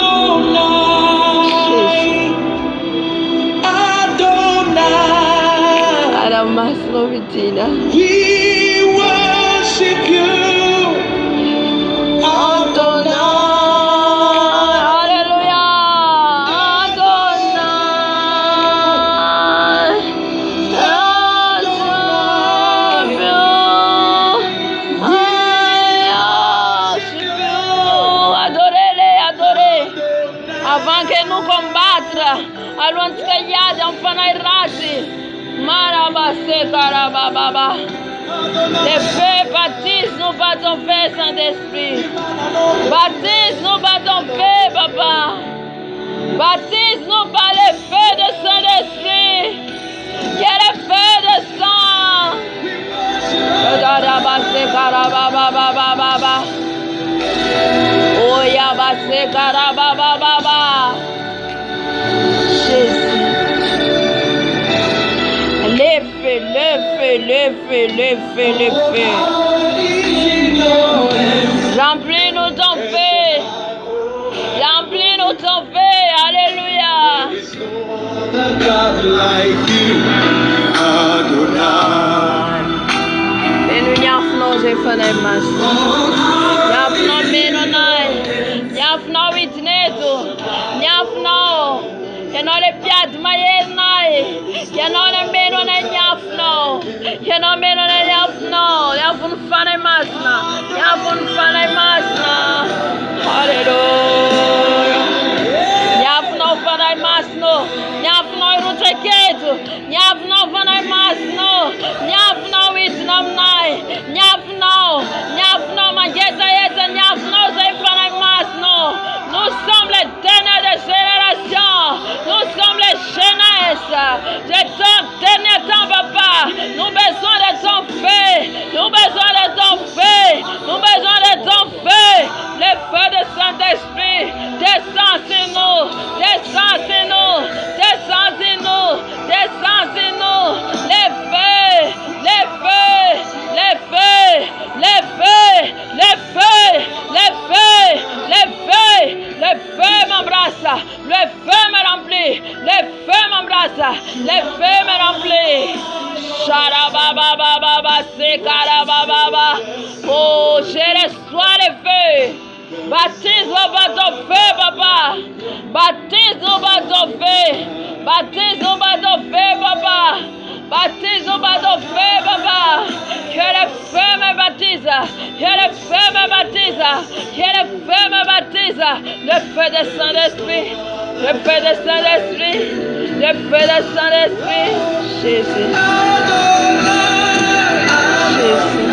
Masno vitina. We worship you, Adonai. Hallelujah, Adonai. Adorez. Avant que nous combattre, allons crier en fanai rasi. Marabase karababa. Les feux baptise-nous par ton feu, Saint-Esprit. Baptise-nous par ton feu, papa. Baptise-nous par le feu de Saint-Esprit. Il y a le feu de sang. Marabase karababa. Oh, yabase karababa. Jésus. Le feu. Remplis-nous ton feu. Remplis-nous ton feu. Alléluia. Et nous nyafno je fanai mas. Nyafno menonai. Nyafno witneto. Nyafno. Yano le piat mayenai. Yano le menonai nyafno. Yano menonai nyafno. Yafun fanai masna. Yafun fanai masna. Hallelujah. Nyafno fanai masno. Nyafno ruteketu. Nyafno fanai masno. Nyafno witnam nai. Nyafno mageta yeta. Nyafno zay fanai masno. Nous sommes les derniers de génération. Nous sommes les jeunesses. De ton dernier temps, papa. Nous besoin de ton feu. Nous besoin de ton feu. Nous besoin de ton feu. Le feu de Saint-Esprit. Descends sur nous. Descends sur nous. Descends sur nous. Descends sur nous. Les feux. Les feux. Les feux. Les feux. Les feux. Les feux. Les feux. Le feu m'embrasse. Le feu me remplit. Le feu m'embrasse. Le feu me remplit. Sharababa, sekarababa. Oh, je reçois le feu. Baptise-nous par ton feu, papa. Baptise-nous par ton feu. Baptise-nous par ton feu, papa. Baptise-nous par ton feu, papa. Que le feu me baptise. Que le feu me baptise. Que le feu me baptise. Le feu de Saint-Esprit. Le feu de Saint-Esprit. Le feu de Saint-Esprit. Jésus. Jésus.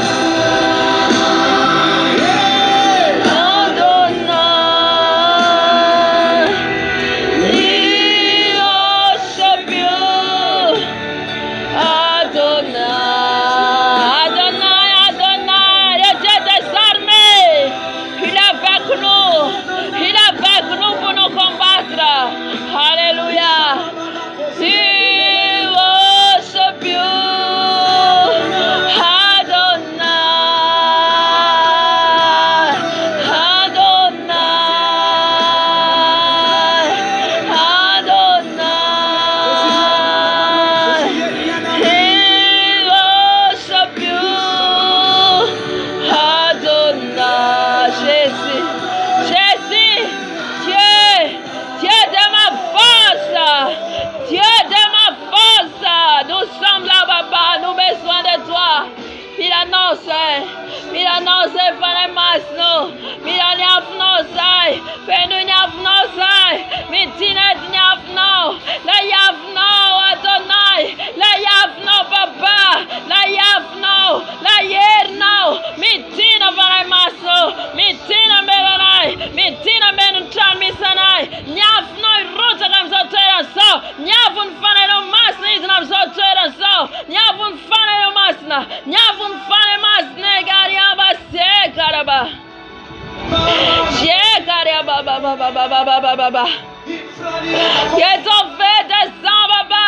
Que ton feu descend, Baba.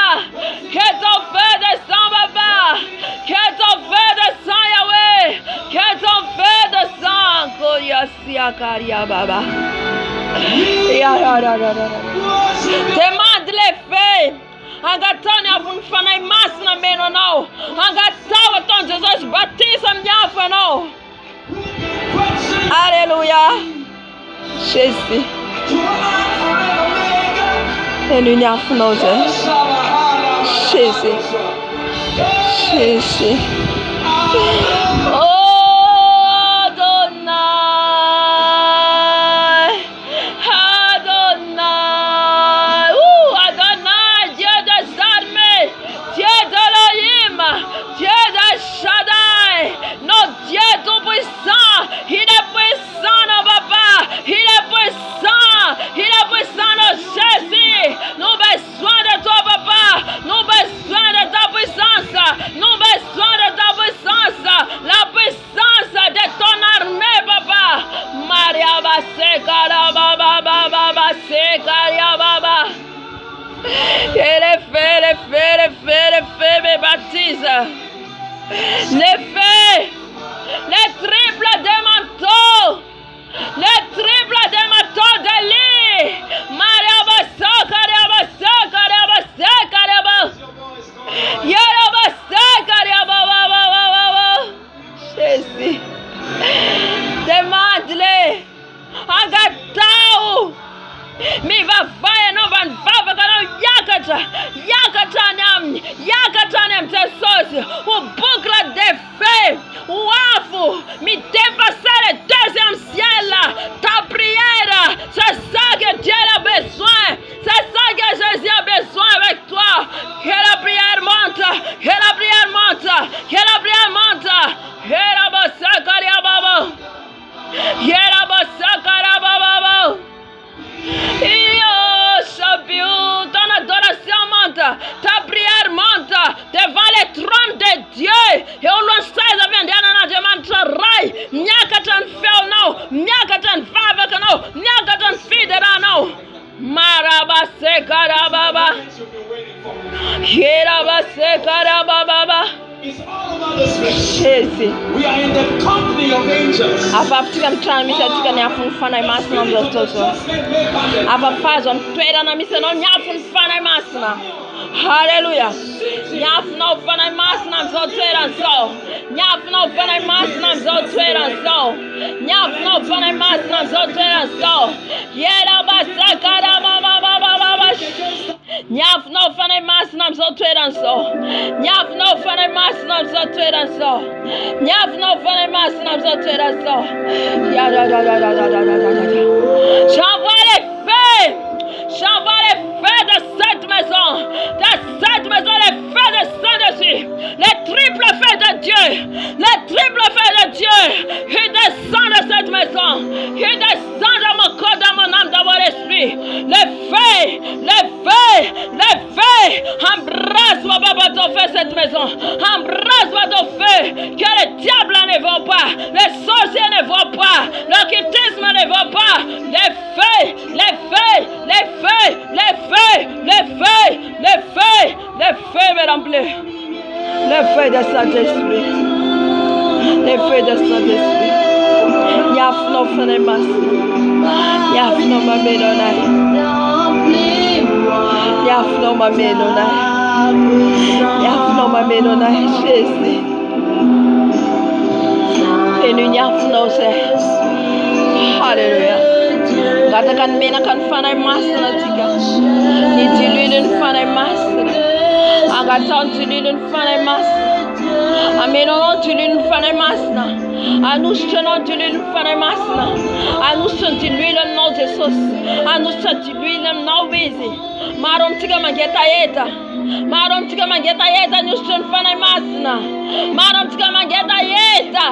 Que ton feu descend, Baba. Que ton feu descend, Yahweh. Que ton feu descend. Koyasia Karia Baba. Demande les feux. Angatoni avun fanai masna meno no. Angatawa ton Jesus baptise mnyafa no. Alléluia. Jésus. Et nous n'y avons Jésus. Jésus. Oh, Adonai. Adonai. Adonai, Dieu des armées. Dieu d'Elohim. Dieu de Shaddai. Notre Dieu tout-puissant. Il est puissant, nos papas. Il est puissant. Il est puissant, nos Jésus. Nous besoin de toi, papa. Nous besoin de ta puissance. Nous besoin de ta puissance. La puissance de ton armée, papa. Maria Basekara Baba Baba Sekaria Baba. Et les feux me baptisent. Les feux. Les triples des manteaux. Les triples des manteaux de lit. Maria Basakaria Basakaria Basakaria Yara Basakaria Baba. Jésus. Demande-les. Agatao. Mi va fire no van fava kana yakata nam te sosi o boucle de feu o afo mi dépasser le deuxième ciel. Ta prière, c'est ça que Dieu a besoin, c'est ça que Jésus a besoin avec toi. Que la prière monte, que la prière monte, que la prière monte. Yera basakaria baba, yera basakaria baba. Ton adoration monte, ta prière monte devant les trônes de Dieu. Et on l'on sait, ça vient d'un demande travail. Nyakatan fait non, nyakatan fave que non, nyakatan fidera non. Marabase karababa, yerabase karababa. Jésus. We are in the company of angels. Apatika mtramisa tika ni afunfana imasina mzototo. Apafazo mtwera na miseno nyafunfana imasina. Hallelujah. Nyafuna ufana imasina mzotwera nso. Nyafuna ufana imasina mzotwera nso. Nyafuna ufana imasina mzotwera nso. Yera basakara mama baba baba. Nyafuna ufana imasina mzotwera nso. Nyafuna ufana imasina mzotwera nso. Nyafuna ufana imasina mzotwera nso. Ya. J'envoie les feux. J'envoie cette maison. Embrase-moi ton feu. Que les diables ne vont pas. Les sorciers ne vont pas. L'occultisme ne vont pas. Les feux, les feux, les feux, les feux, les feux, les feux, les feux me remplissent. Les feux de Saint-Esprit. Les feux de Saint-Esprit. Yafno Fenemas. Yafno Mamedonai. Yafno Mamedonai. Yafno Mamedonai. Jésus. Fenu Yafno se. Hallelujah. Gata kan mena kan fanay masna tika. Ni diluden fanay masna. Agata diluden fanay masna. Ameno diluden fanay masna. Anushtano diluden fanay masna. Anustan diluden no Jesus. Anustan diluden no busy. Marom tika mageta yeta. Marom tika mageta yeta nustan fanay masna. Marom tika mageta yeta.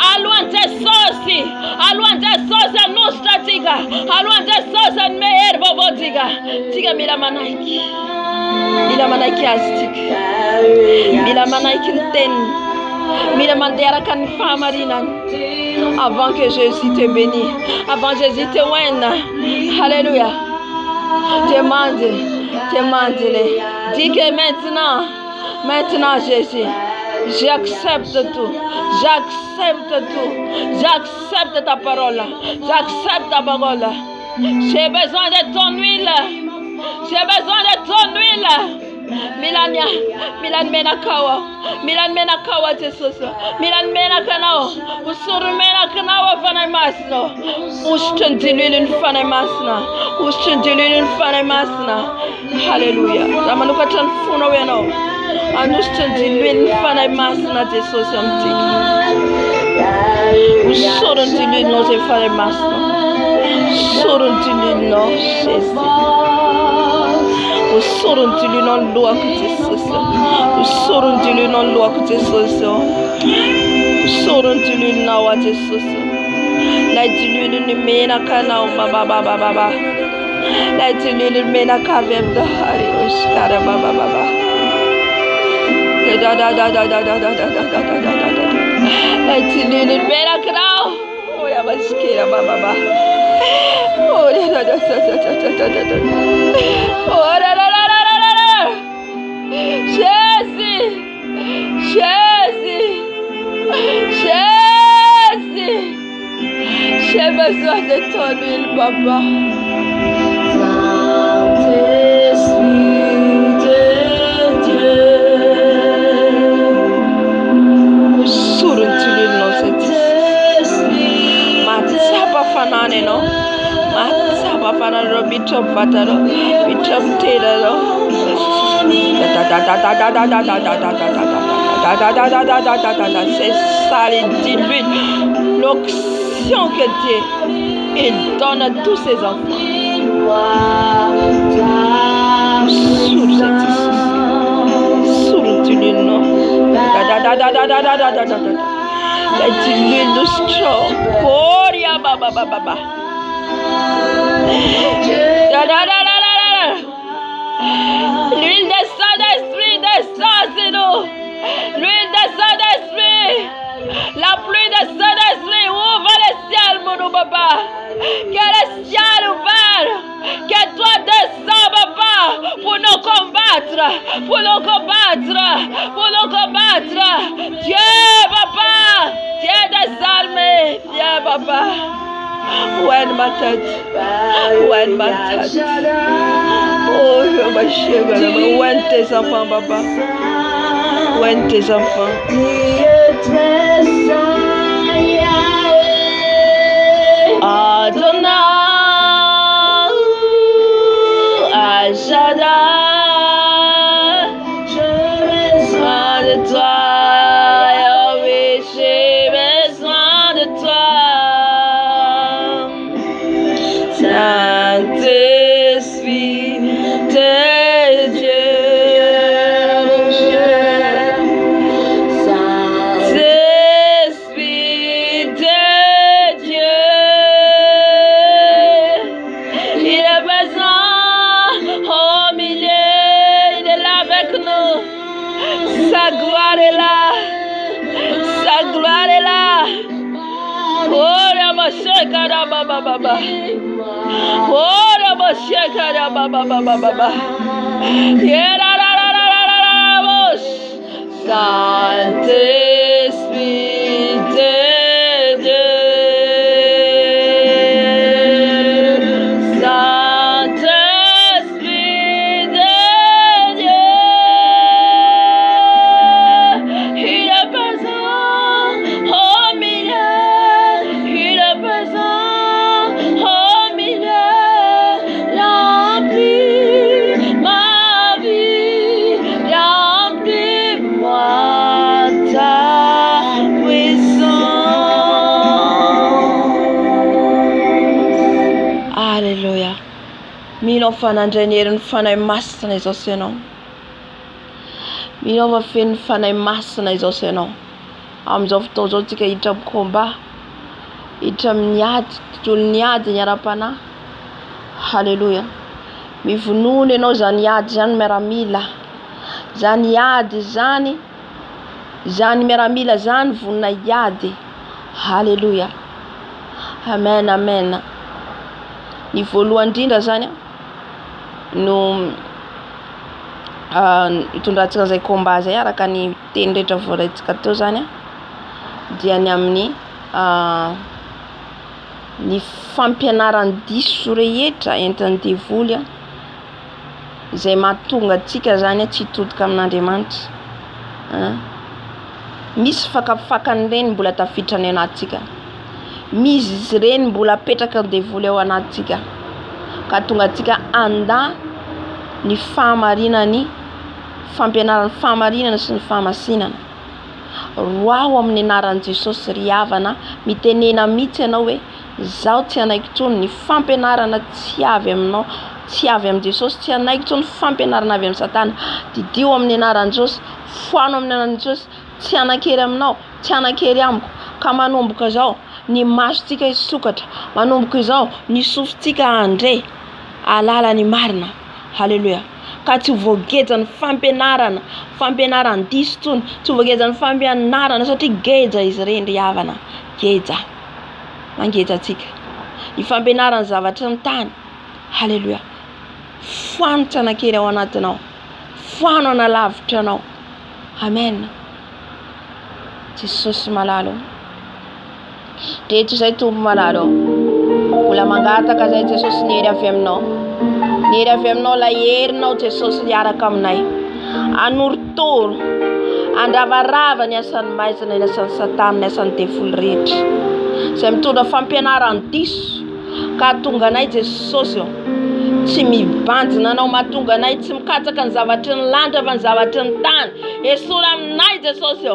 Aluante sosi. Aluante sosi nusta tika. Aluante sosi meher bobo tika. Tika mila manaiki. Mila manaiki astik. Mila manaiki ten. Mila mandera kan famarinan. Avant que Jésus te bénisse. Avant Jésus te oigne. Alléluia. Demande-le. Dis que maintenant Jésus, j'accepte tout. J'accepte tout. J'accepte ta parole. J'accepte ta parole. J'ai besoin de ton huile. J'ai besoin de ton huile. Milania, Milan Menakawa, Milan Menakawa Jesus, Milan Menakano, Usur Menakanawa Fanamasno, Ustan Dilin Fanamasna, Ustan Dilin Fanamasna, Hallelujah. Ramanukatan Funaweno, Anustan Dilin Fanamasna, Jesus Amtik, Usuran Dilin no Fanamasna, Suran Dilin no Jesus. Soruntilu non loi que Jesus. Soruntilu non loi que Jesus. Soruntilu na wa Jesus. La tilu ni mena kana baba baba baba. La tilu ni mena kavem da hari oskara baba baba. Da da da da da da da da da da da da. La tilu ni mena krao. Oya baskira baba baba. Oh da da da da da da da da. Oh da da. Jésus, Jésus, Jésus, j'ai besoin de ton huile, papa. Saint-Esprit de Dieu, surtout non c'est Matsapa fanane no, Matsapa fanane bichop fataro, bichop tedaro. C'est ça les diludes. L'onction que Dieu il donne à tous ses enfants. Sur le nom. La dilude nous strong. Koria baba baba. L'huile de Saint-Esprit descend sur nous. L'huile de Saint-Esprit. La pluie de Saint-Esprit ouvre le ciel, mon papa. Que le ciel ouvert. Que toi descends, papa, pour nous combattre. Pour nous combattre. Pour nous combattre. Dieu, papa. Dieu des armées. Dieu, papa. When ma tête. When ma tête. Oh, ma chérie, when tes enfants, papa. When tes enfants. Adonai, Shaddai, j'ai besoin de toi. Oh oui, j'ai besoin de toi. Saint-Esprit de Dieu, Saint-Esprit de Dieu, il est présent au milieu gloire est là. Sa gloire est là. Oh, Ramashekara Baba Baba. Oh, Ramashekara Baba Baba Baba. Saint-Esprit de Dieu. Saint-Esprit de Dieu. Il est présent au milieu. Il est présent au milieu. Remplis ma vie. Remplis-moi ta puissance. Alléluia. Minao fanandrenyery ny fanahy masina izao sy ianao. Minao va feno fanahy masina izao sy ianao. Amin'izao fotoana izao tsika hiditra amin'ny combat, hiditra amin'ny ady, tontolo ny ady ny ara-panahy. Halleluja. Mivonono ianao zany ady zany miaramila. Zany ady zany, zany miaramila zany vonona iady. Halleluja. Amen, amen. Ny voalohany indrindra zany no itondrantsika zay combat zay araka ny teny rehetra voalaitsika teo zany dia ny amin'ny ny fampianaran-diso rehetra entin'ny devoly zay mahatonga antsika zany tsy hitodika amin'Andriamanitra. Misy fakafakany reny mbola tafiditra ny anatsika. Misy izy reny mbola apetraka ny devoly ao anatsika. Ka tonga antsika anda ny fahamarinany, fampianaran'ny fahamarinana sy ny fahamasinana. Roao amin'ny anaran'i Jesosy ry havana, mitenena mihitsy ianao hoe zaho tsy anaiky intsony ny fampianarana tsy avy aminao, tsy avy amin'ny Jesosy, tsy anaiky intsony fampianarana avy amin'ny Satana. Didio amin'ny anaran'i Jesosy, foano amin'ny anaran'i Jesosy, tsy anakery aminao, tsy anakery amiko. Ka manomboka zao ny masontsika hisokatra, manomboka izao ny sofintsika handre alala ny marina. Halleluja. Ka tsy voageja ny fampianarana, fampianaran-diso intsony, tsy voageja ny fampianarana satria geja izy reny ry havana. Geja. Mangeja antsika. Ny fampianarana zavatra ny tany. Halleluja. Foano tsy anakery ao anatinao. Foano analavitra anao. Amen. Jesosy malalo. Rehetra izay tompo malalo. Mbola mangataka zay Jesosy ny hery avy aminao. Ny hery avy aminao la herinao Jesosy hiaraka aminay. Anorotoro. Andravarava ny asan'ny maizina, ny asan'ny Satana, ny asan'ny devoly rehetra. Zay mitondra fampianaran-diso. Ka tonga anay Jesosy tsy mibanjina anao, mahatonga anay tsy mikatsaka ny zavatry ny lanitra fa ny zavatry ny tany. Esola aminay Jesosy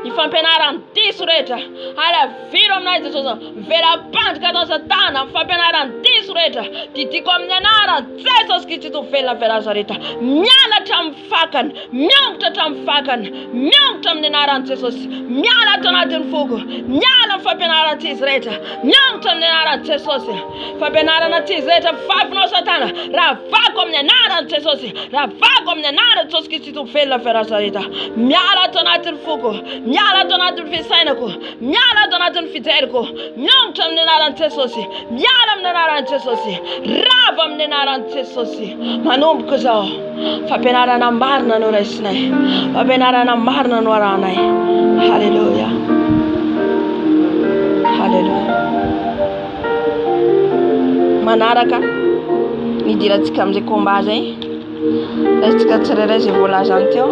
ny fampianaran-diso rehetra. Alaviro aminay Jesosy. Velam-pandrika atao Satana amin'ny fampianaran-diso rehetra. Didiko amin'ny anaran'i Jesosy Kristy velona Nazareta. Mianatra amin'ny fakany, miangotra hatramin'ny fakany, miangotra amin'ny anaran'i Jesosy. Miala ato anatin'ny foko, miala amin'ny fampianaran-tsizy rehetra, miangotra amin'ny anaran'i Jesosy. Fampianaran-tsizy rehetra fafinao Satana. Ravako amin'ny anaran'i Jesosy. Ravako amin'ny anaran'i Jesosy Kristy velona Nazareta. Miala ato anatin'ny foko, miala ato anatin'ny fisainako, miala ato anatin'ny fijeriko, miangotra amin'ny anaran'i Jesosy. Miala amin'ny anaran'i Jesosy. Rava amin'ny anaran'i Jesosy. Manomboka zao fampianarana marina no raisinay, fampianarana marina no aranay. Halleluja. Halleluja. Manaraka nidirantsika amin'izay combat zay, raisitsika tsirairay zay voalazany teo.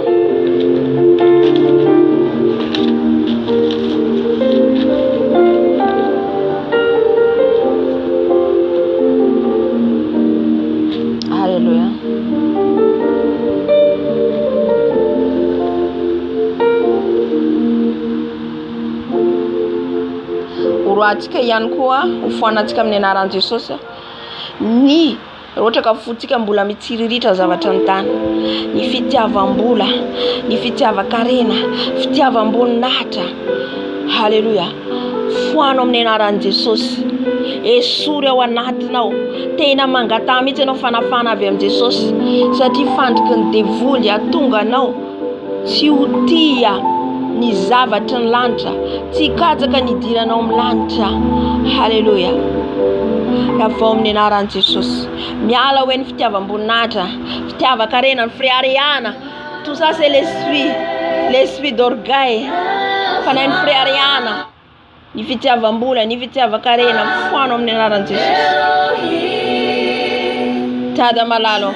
Halleluja. Oroatsika ihany koa hofoanantsika amin'ny anaran'i Jesosy ny roatra ka fotsika mbola mitsiriritra zavatra ny tany, ny fitiavam-bola, ny fitiavan-karena, fitiavam-boninahitra. Halleluja. Foano amin'ny anaran'i Jesosy. Esory ao anatinao. Tena mangatah mihitsy ianao fanafana avy amin'i Jesosy satria fandriky ny devoly atonga anao tsy ho tia ny zavatra ny lanitra, tsy hikajaka ny idiranao amin'ny lanitra. Halleluja. Raha amin'ny anaran'i Jesosy. Miala hoe ny fitiavam-boninahitra, fitiavan-karena, ny fréariana. Tout ça c'est l'esprit d'orgueil. Fanahy ny fréariana, ny fitiavam-bola, ny fitiavan-karena, foano amin'ny anaran'i Jesosy. Tada malalo.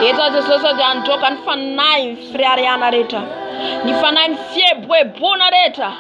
Eto Jesosy dia androka ny fanahy ny fréariana rehetra. Ny fanahy ny fieboebona rehetra.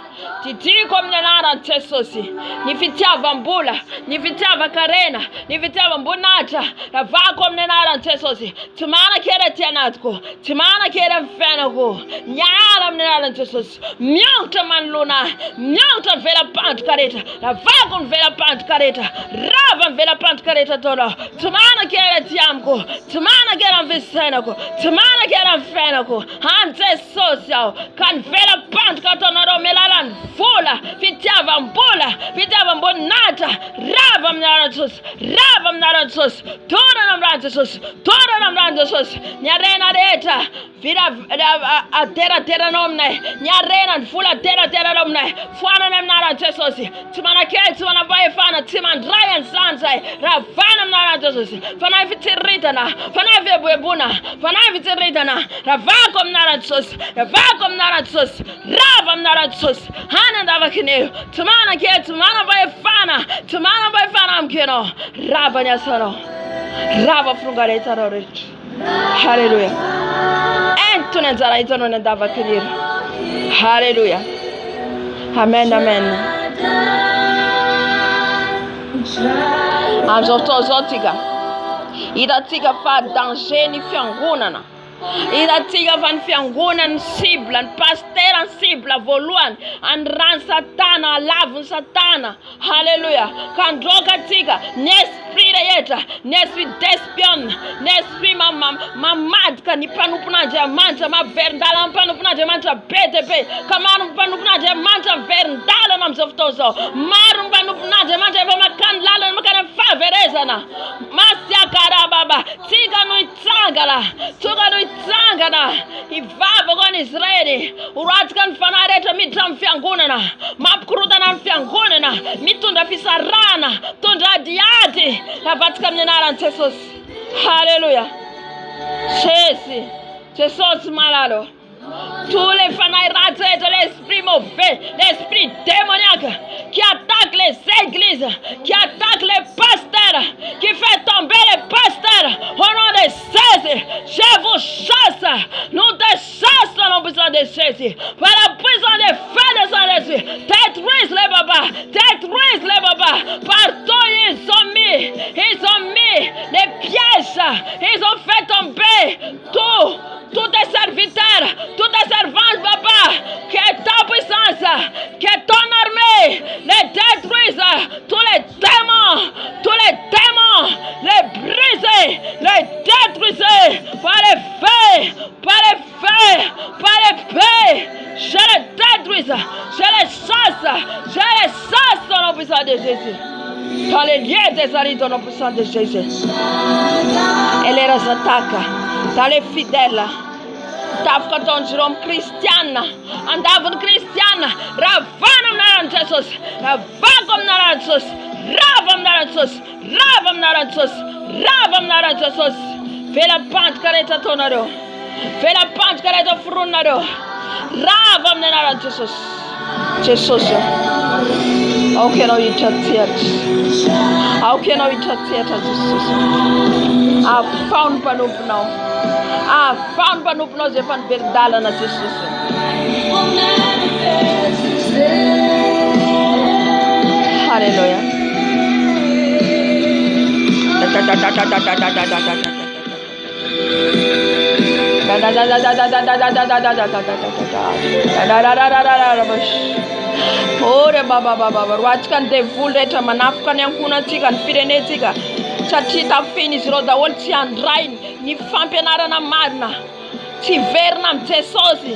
Tidiko amin'ny anaran'i Jesosy. Ny fitiavam-bola, ny fitiavan-karena, ny fitiavam-boninahitra, ravako amin'ny anaran'i Jesosy. Tsy manan-kera ty anatiko, tsy manan-kera amin'ny fiainako. Miala amin'ny anaran'i Jesosy. Miongotra manoloana, miongotra ny velam-pandroka rehetra. Ravako ny velam-pandroka rehetra. Rava ny velam-pandroka rehetra taona. Tsy manan-kera ty amiko, tsy manan-kera amin'ny fisainako, tsy manan-kera amin'ny fiainako. An Jesosy aho, ka ny velam-pandroka taonareo mialalany vola, fitiavam-bola, fitiavam-boninahitra, rava amin'ny anaran'i Jesosy, rava amin'ny anaran'i Jesosy, tonana amin'ny anaran'i Jesosy, tonana amin'ny anaran'i Jesosy. Ny arena rehetra, aterateranao aminay, ny arena ny vola aterateranao aminay, foanana amin'ny anaran'i Jesosy. Tsy manan-kely, tsy manam-pahefana, tsy mandray an'izany zay, ravana amin'ny anaran'i Jesosy. Fanahy fitiritana, fanahy fieboebona, fanahy fitiritana, ravako amin'ny anaran'i Jesosy, ravako amin'ny anaran'i Jesosy, rava amin'ny anaran'i Jesosy. Hany andavakineo, tsy manan-kely, tsy manam-pahefana, tsy manam-pahefana amiko ianao. Rava ny asanao, rava firongaretanao rehetra. Halleluja. Entony anjara hitanao ny andavakinero. Halleluja. Amen, amen. Amin'izao fotoana zao tsika, hitantsika fa danger ny fiangonana. Hitantsika fa ny fiangonana ny cible, ny pasteur ny cible voalohany, andrany satana, alavony satana. Halleluja. Ka androkatsika ny esprit rehetra, ny esprit d'espion, ny esprit mamadika ny mpanompon'Andriamanitra, maverindalana ny mpanompon'Andriamanitra be dia be. Ka maro ny mpanompon'Andriamanitra miverindalana amin'izao fotoana zao. Maro ny mpanompon'Andriamanitra efa makany lalana, makany amin'ny fahaverezana. Masiakarababa, tsika no hitsangana, tsika no hitsangana. Hivavaka ho an'i Israely, horatsika ny fanahy rehetra miditra amin'ny fiangonana, mampikorotana amin'ny fiangonana, mitondra fisarana, mitondra adiady. Ravatsika amin'ny anaran'i Jesosy. Halleluja. Jesosy malalo. Tous les fanailles ratés de l'esprit mauvais, l'esprit démoniaque qui attaque les églises, qui attaque les pasteurs, qui fait tomber les pasteurs. Au nom de Jésus, je vous chasse. Nous te chassons au puissance de Jésus. Par la puissance des feux de Saint-Jésus, détruisent les babas, détruisent les babas. Partout ils ont mis les pièges, ils ont fait tomber tous tes serviteurs, tous tes servantes, papa, que ta puissance, que ton armée les détruise, tous les démons, les briser, les détruire par les feux, par les feux, par les feux. Je les détruise, je les chasse dans le puissance de Jésus. Dans les lieux des alliés dans le puissance de Jésus. Et les attaques, dans les fidèles. Tafka ton Jérôme Christiane, andavon Christiane, ravanam naran Jesus, ravagom naran Jesus, ravam naran Jesus, ravam naran Jesus, ravam naran Jesus. Vela pant kareta tonaro, vela pant kareta frunaro, ravam naran Jesus. Jesus. How can I eat Jesus? How can I eat Jesus? I found Panup now. Found Panup knows if I'm very dull and Jesus. Hallelujah. Ore baba ruachika ny devoly rehetra manafika ny ankonantsika ny firenentsika satria tafiny izy ireo daholo tsy handray ny fampianarana marina tsy verina amin'ny Jesosy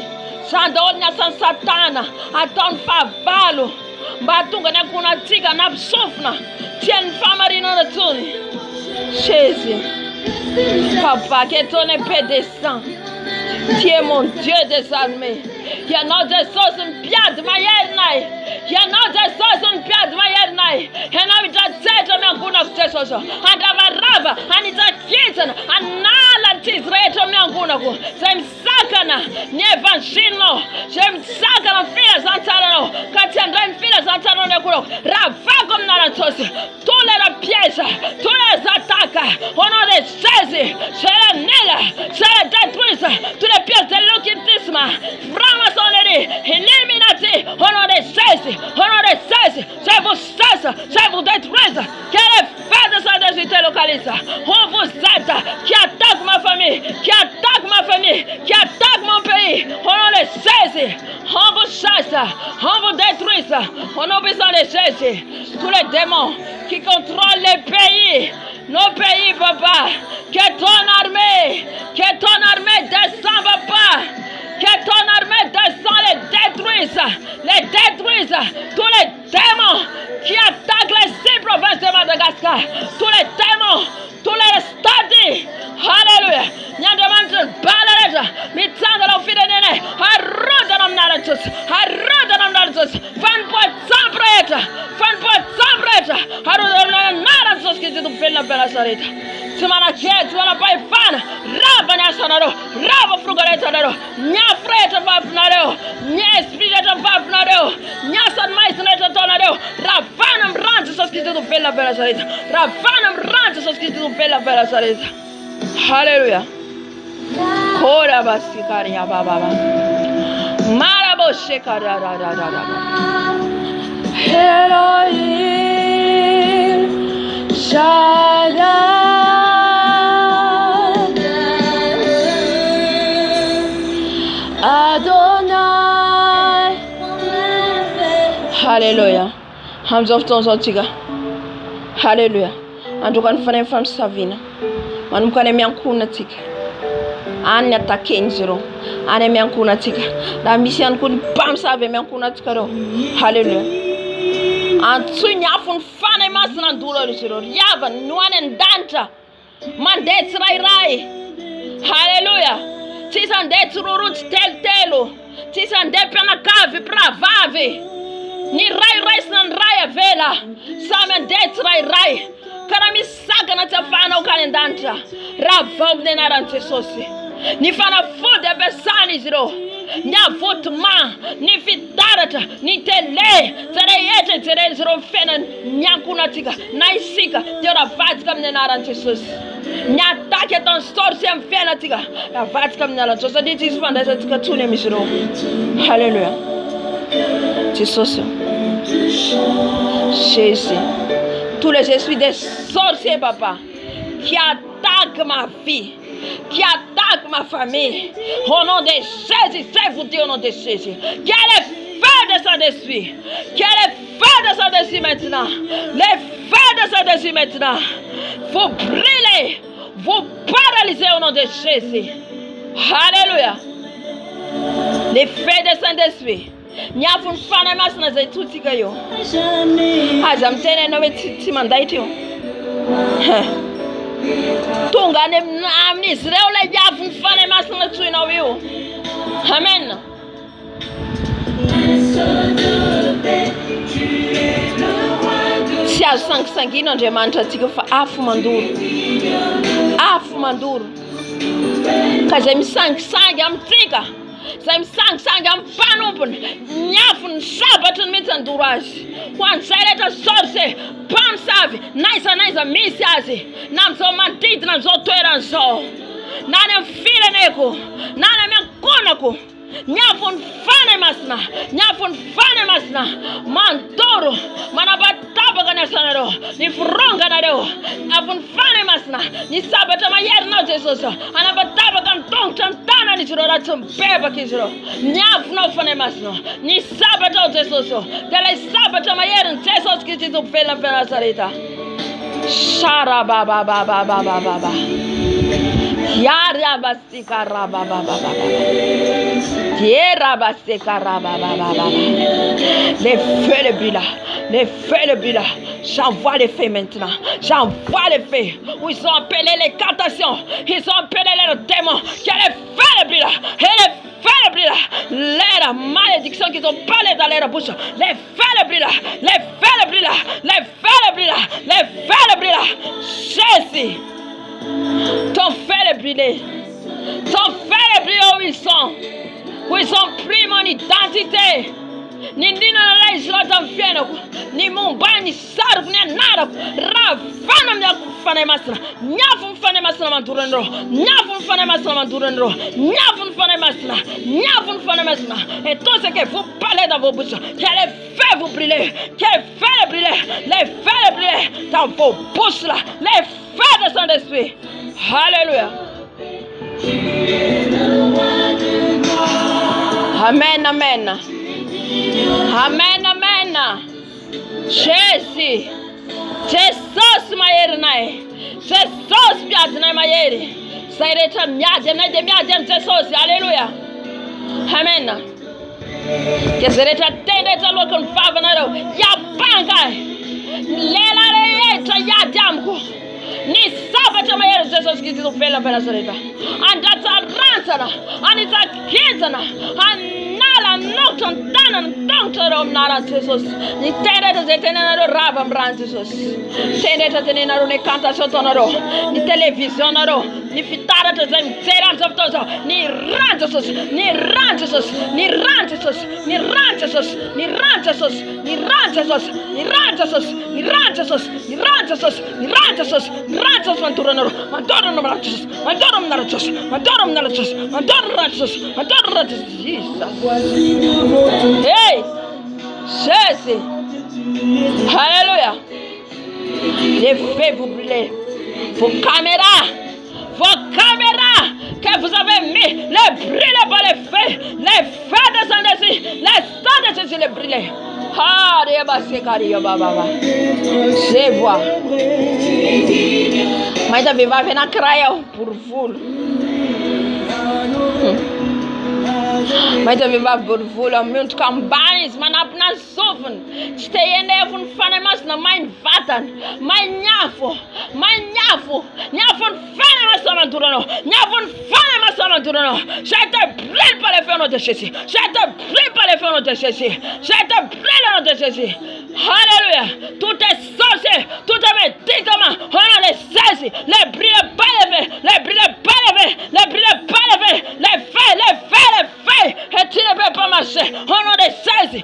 zany daholo ny asan'ny satana ataony fahavalo mba hatonga ny ankonantsika nampisofina tsy ny famarinana tsony Jésus papa que ton épée descend Tu es mon Dieu des armées. Il y a notre sauce une piade de maïennaï. Il y a notre sauce une piade de maïennaï. Il y a notre tête de manguna de sauce. Andavarava, anita kitchen, anala tisreto manguna ko. J'aime sakana, n'évangile. J'aime sakana fila santano. Quand tu as une fila santano de couleur, rava comme dans la sauce. Tous les pièges, tous les attaques, au nom de Jésus, c'est la nègre, c'est la détruise, tous les pièges de l'occultisme, franc-maçonnerie, illuminati, au nom de Jésus, au nom de Jésus, je vous chasse, je vous détruise. Quel effet de sa déslocalise? On vous aide, qui attaque ma famille, qui attaque ma famille, qui attaque mon pays, au nom de Jésus, on vous chasse, on vous détruise, au nom puissant de Jésus, tous les démons qui contrôlent les pays, nos pays, papa, que ton armée descend, papa, que ton armée descend, les détruise, tous les démons qui attaquent les 6 provinces de Madagascar, tous les démons, tous les stades, alléluia, nous demandons balade, mitanga fide nene, arroda nam naratus, fan pot sambreta, arroda naratus que tu fez na bela sareta. Semana que semana pai fan, raba na sanaro, raba frugaleta naro, nya freta vapnaro, nya espírita vapnaro, nya san mais neta tonaro, ravanam rantos que tu fez na bela sareta, ravanam rantos que tu fez na bela sareta. Hallelujah. Kora basikari ya baba. Marabo shekara da da da da. Elohim Shaddai Adonai. Hallelujah. Hamza of Tonzotiga. Hallelujah. Andukan fane fam savina. Manumkane miankuna tika. Ane attaquer zero. Ane miankuna tika. La mission kun bam save miankuna tika ro. Hallelujah. Antu nyafun fane masna nduro zero. Yava nuane ndanta. Mandet rai. Hallelujah. Tisa ndet rurut telo. Tisa ndet pena cave pravave. Ni rai snan rai vela. Samen det rai. Karami saka na tafana ukanendanta ravob de narante sosi ni fana fode besani zero nya votma ni fitarata ni tele tere tere zero fena nyakuna tika naisika jora vatka mne narante sosi nya take ton storsi am fena tika la vatka mne la sosi diti fanda tika tune misro. Hallelujah. Jesus Jésus. Tous les esprits des sorciers, papa, qui attaquent ma vie, qui attaquent ma famille, au nom de Jésus, je vous dis au nom de Jésus, quel est le feu de Saint-Esprit, quel est le feu de Saint-Esprit maintenant, le feu de Saint-Esprit maintenant, vous brûlez, vous paralysez au nom de Jésus. Alléluia. Le feu de Saint-Esprit. Nyafun fana masna za tutika yo. Azamtene no weti mandaito yo. Tunga ne amni Israel la nyafun fana masna tu na yo. Amen. Si a sanguino de mantra tika fa afu manduru. Kaza mi sang am tika. Zaim sang am panupun nyafun sabatun mitanduraji wan saleta sorse pam savi naisa misiazi namzo mantit namzo toeranzo nane file neko nane menkonako nyafun fane masna mantoro manabataba kana sanaro ni fronga na deo afun fane masna ni sabata mayer na Jesus anabataba kan tong tantana ni jiro beba kiziro nyaf no fane masno ni sabata Jesus dele sabata mayer Jesus kizizo fela fela sarita shara baba yara basika raba baba tierra basika raba baba les feux le bila j'envoie les feux maintenant où ils ont appelé les cantations ils ont appelé les démons qu'il y a les feux le brûle. Et les feux le brûle. Les malédictions qui sont parlées dans leur bouche. Les feux le brûle. Les feux le brûle. Les feux le brûle. Les feux le brûle. Jésus. Ton feu le brûle. Ton feu le brûle où ils sont. Où ils ont pris mon identité. Ni ndino na Israel tamfieno ni Mumbai ni Saruk ni Narok Ravana mya kufana masana nyafu mfana masana manturendro nyafu mfana masana manturendro nyafu mfana masana nyafu mfana masana et tout ce que vous parlez dans vos bouches que les feux vous brûlez que les feux brûlent les feux brûlent dans vos bouches là les feux de son esprit. Alléluia. Amen, amen. Amen, amen. Jésus. Jesus maiernae. Jesus biatnae maieri. Saireta miadem Jesus. Alléluia. Amen. Que sereta tendeta lokon favanaro. Ya banga. Lela reeta ya damko. Ni sabata maieri Jesus que tu fez la pela sereta. Andata ransana. Anita kizana. Nala nocton danan doctorom nara Jesus. Ni tereta zetenero ravam ran Jesus. Tereta tenero ne canta sotonaro. Ni television naro. Ni fitara te zem teram softoso. Ni ran Jesus. Ni ran Jesus. Ni ran Jesus. Ni ran Jesus. Ni ran Jesus. Ni ran Jesus. Ni ran Jesus. Ni ran Jesus. Ni ran Jesus. Ni ran Jesus. Ni ran Jesus manturanaro. Mantorum nara Jesus. Mantorum nara Jesus. Mantorum nara Jesus. Mantorum nara Jesus. Mantorum nara Jesus. Hey, Jésus. Alléluia. Les feux vous brûlez. Vos caméras que vous avez mis, les brûlez par les feux de son dessus, les sangs de Jésus les brûlés. Ah, je vois. Mas também vai ver na craia por full. Mas também vai por full, muito cambanes, mas na sofen. Ste ende van fanemas na mijn vatan, mijn nyafo, nyafon fanemas na manturano, nyafon fanemas na manturano. Je te brûle par les feux de Jésus, je te brûle par les feux de Jésus, je te brûle de Jésus. Alléluia. Tout est sorcier, tout est médicament, on a les saisi, les brûle pas les feux, les brûle pas les feux, les brûle pas les feux, les feux. Et tu ne peux pas marcher. On a des saisi,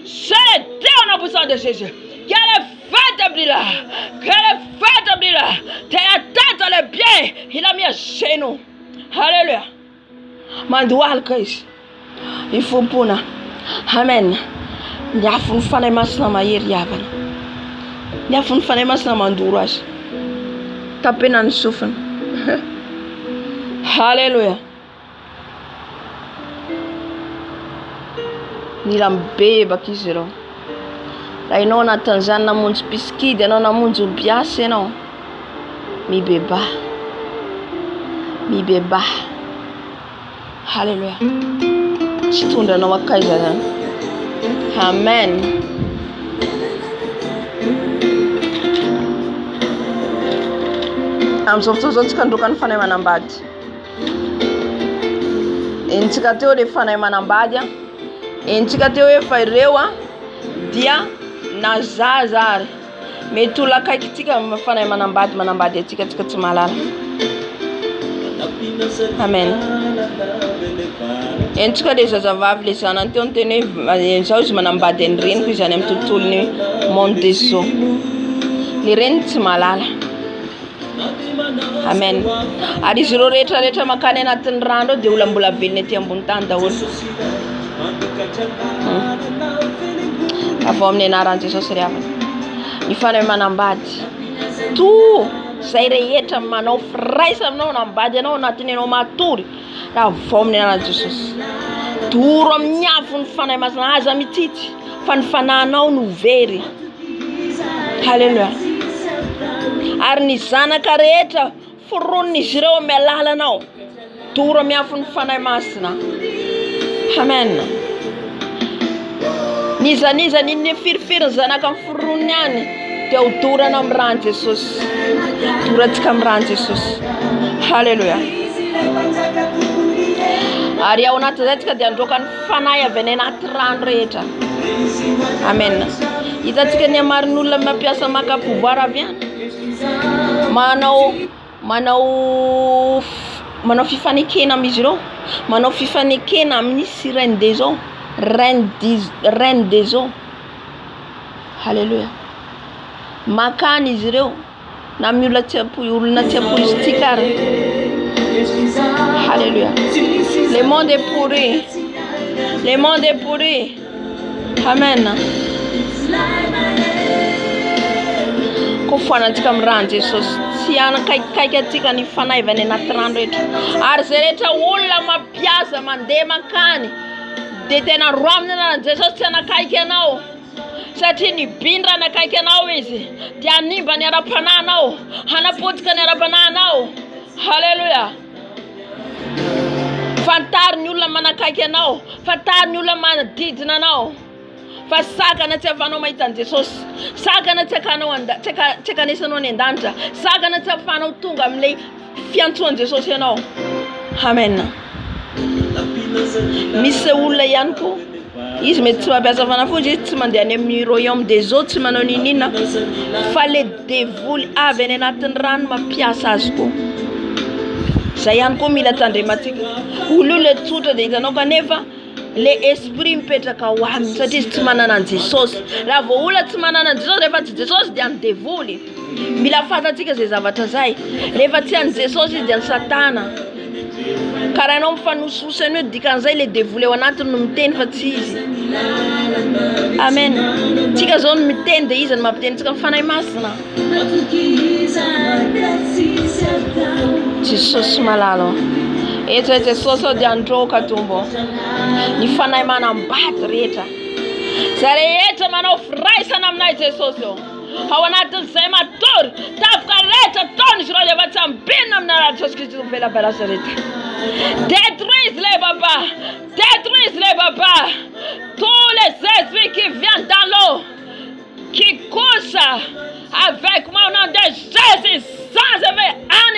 c'est le Dieu en puissance de Jésus. Que les feux te brûlent, T'es la tête, le pied, il a mis chez nous. Alléluia. Mandual Christ. Il faut pour nous. Amen. Nyafun fane masna mayeri yavan. Nyafun fane masna manduras. Tapenan sufan. Hallelujah. Nilambeba kizero. Dai non a Tanzania munds piskide non a munds ubiase no. Mi beba. Hallelujah. Chitunda na wakaisa. Amen. Amsofto zote kandukan fane manambadi. Intikateo de fane manambadia. Intikateo e fairewa dia na zazar. Metula kaikitika fane manambadi tika tsumalala. Amen. Entuka desa zavavle sana ntontene ensaus manambadi ndrin kuzane mtutulni monteso. Liren tsumalala. Amen. Adi zero reta makane na tenrando de ulambula vilne tiambuntanda wol. Afomne naranje sosria. Ifane manambadi. Tu saire yeta mano fraisa no nambadi no natine no maturi. Na fomne na Jesus. Turo mnyafun fane masna aza mititi. Fanfana no nuveri. Hallelujah. Arnisana kareta furuni jiro melala no. Turo mnyafun fane masna. Amen. Niza nini firfir zana kan furunyani. Te autura na mran Jesus. Tura tika mran Jesus. Hallelujah. Ary ao anatin'izay dia androaka ny fanahy avy any anaty rano rehetra. Amen. Hitantsika ny amarin'olona mampiasa maka pouvoir avy any. Manao fifanekena amin'izy ireo. Manao fifanekena amin'ny sirène des eaux. Reine des eaux. Halleluja. Makany izy ireo na amin'ny olona tsy apolistika ary. Halleluja. Le monde est pourri. Le monde est pourri. Amen. Kofanantsika amin'ny rano Jesosy. Tsy anakaiky atsika ny fanahy avy any anaty rano rehetra. Ary zay rehetra olona mampiasa mandeha makany dia tena roamina anarany Jesosy tsy anakaiky anao. Satria ny bindra anakaiky anao izy. Dia hanimba ny ara-panahinao. Hanapotika ny ara-panahinao. Halleluja. Fantary ny olona manakaiky anao. Fantary ny olona manodidina anao. Fa sakana tsy afanao mahita an Jesosy. Sakana tsy akanesanao any an-danitra. Sakana tsy afanao tonga amin'ilay fiantsoan Jesosy ianao. Amen. Misy olona ihany koa. Izy mety tsy mampiasa fanafody, izy tsy mandeha any amin'ny royaume des eaux, tsy manao ninina. Fa le devoly avy any anatin'ny rano mampiasa azy koa. Zay ihany koa mila tandrematsika. Olo le tsotra dia hitanao kanefa le esprit mipetraka ao aminy satria izy tsy manana an Jesosy. Raha vao olona tsy manana an Jesosy rehefa tsy Jesosy dia ny devoly. Mila fantatsika zay zavatra zay. Rehefa tsy an Jesosy izy dia ny Satana. Karaha ianao mifanososana eo dikan'izay le devoly ao anatiny no miteny fa tsy izy. Amen. Tsika zao no miteny dia izy no mampiteny tsika mifanahy masina. Jesosy malalo. Eto Jesosy dia androka tombo. Ny fanahy manambady rehetra. Zay rehetra manao firaisana aminay Jesosy eo. Ao anatin'izay matory tafika rehetra taony izy ireo rehefa tsy ambinina amin'ny anarana Jesosy Kristy mivelabela rehetra. Détruisez-les, papa. Détruisez-les, papa. Tous les esprits qui viennent dans l'eau, qui couchent avec moi au nom de Jésus, sans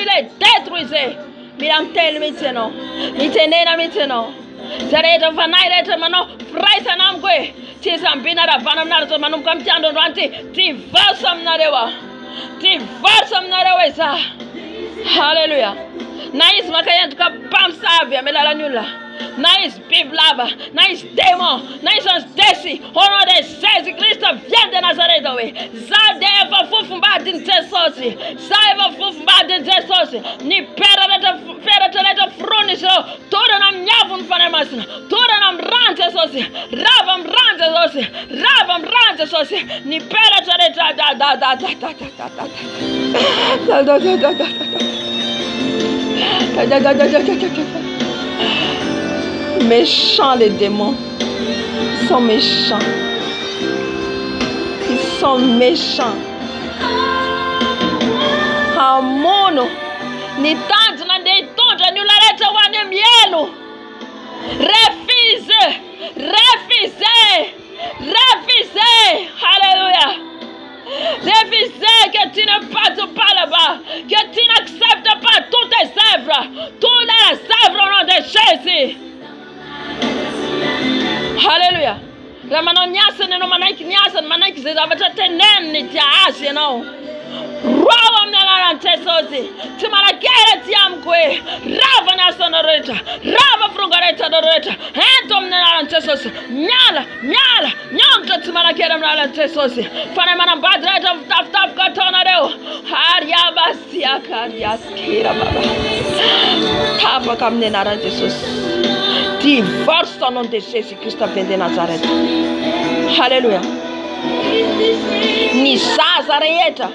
les détruisez. Mila miteny mihitsy ianao. Mitenena mihitsy ianao. Zay rehetra fanahy rehetra manao firaisana amiko hoe tsy isambina ravana aminareo manomboka amin'ny andro androany ty varsa aminareo. Ty varsa aminareo e za. Halleluja. Na izy maka endrika mpamosavy amin'ny alalan'ny olona. Na izy biby lava, na izy démon, na izy ange desy, au nom de Jésus Christ vient de Nazareth hoe. Za dia efa fofombadin'i Jesosy. Za efa fofombadin'i Jesosy. Ny peratra rehetra forony izy ireo. Torana amin'ny avony fanahy masina. Torana amin'ny rano Jesosy. Rava amin'ny rano Jesosy. Rava amin'ny rano Jesosy. Ny peratra rehetra méchants les démons. Ils sont méchants. Ils sont méchants. Amono. Ni tanto na dei tonja ni ulareta wane mielo. Refuse. Refusez. Refusez. Alléluia. Refusez que tu ne passes pas là-bas. Que tu n'acceptes pas toutes tes œuvres. Toutes les œuvres au nom de Jésus. Halleluja. Raha manao niasa ianao manaiky niasa manaiky zay zavatra teneniny dia azy ianao. Rava amin'ny alalan'i Jesosy. Tsy manakera ty amiko hoe rava ny asanao rehetra. Rava fironga rehetra rehetra. Ento amin'ny alalan'i Jesosy. Miala miangotra tsy manakera amin'ny alalan'i Jesosy. Fanahy manambady rehetra fitafitafika ataonareo. Ariabasiaka ariaskera baba. Tapaka amin'ny anaran'i Jesosy. Divorce au nom de Jésus-Christ vient de Nazareth. Halleluja. Ny zaza rehetra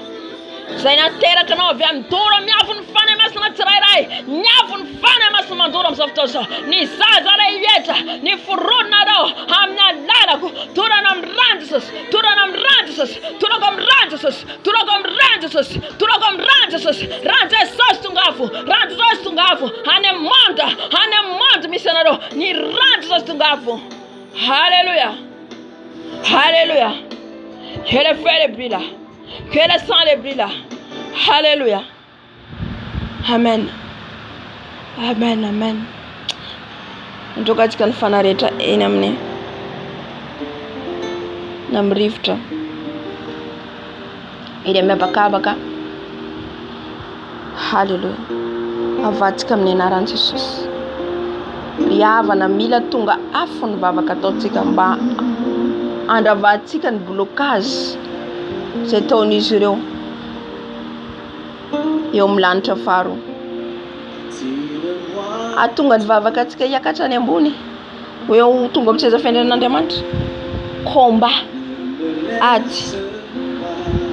zay nateraka anao avy amin'ny doro miafo ny fanahy masina tsirairay. Miafo ny fanahy masina mandoro amin'izao fotoana izao. Ny zaza rehetra ny foronareo amin'ny alalako. Torana amin'ny rano Jesosy. Torana amin'ny rano Jesosy. Torako amin'ny rano Jesosy. Torako amin'ny rano Jesosy. Torako amin'ny rano Jesosy. Rano Jesosy tongafo. Rano Jesosy tongafo. Any amin'ny monde misy anareo. Ny rano Jesosy tongafo. Halleluja. Halleluja. Que le feu les brille là. Que le sang les brille là. Alléluia. Amen. Amen, amen. Nitokatsika ny fanarehetra eny amin'ny rivotra eny miabakabaka. Halleluja. Avatsika amin'ny anaran'i Jesosy. Miavana mila tonga afo ny vavaka ataontsika mba andravatsika ny blocage izay taon'izy ireo eo amin'ny lanitra faharoa. Atonga ny vavaka antsika hiakatra any ambony hoe tonga amin'ny seza fiandrianan'Andriamanitra. Combat ady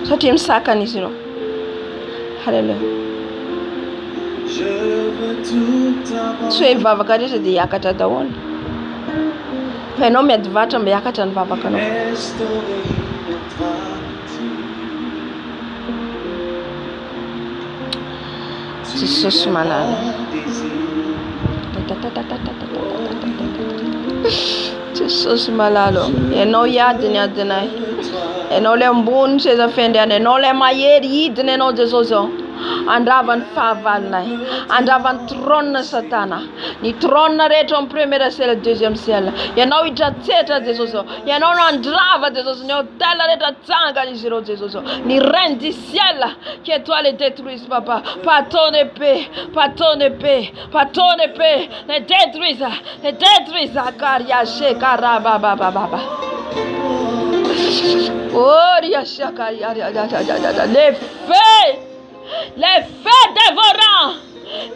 satria misakana izy ireo. Halleluja. Tsy hoe vavaka rehetra dia hiakatra daholo. Fa ianao miady vatra mba hiakatra ny vavakanao. Jesosy malala. Jesosy malala. Ianao hiady ny adinay. Ianao le ambony seza fiandriana. Ianao le mahery hidina ianao Jesosy. Andrava ny fahavalonay. Andrava ny trône Satana. Ny trône rehetra amin'ny première ciel, deuxième ciel. Ianao hidratsetra Jesosy. Ianao no andrava Jesosy. Ny hôtel rehetra tsangan'izy ireo Jesosy. Ny reine du ciel que toi les détruise papa. Par ton épée. Par ton épée. Par ton épée. Les détruise. Les détruise. Kariache karababababa. Oh riache kariache. Les feux. Les feux dévorants,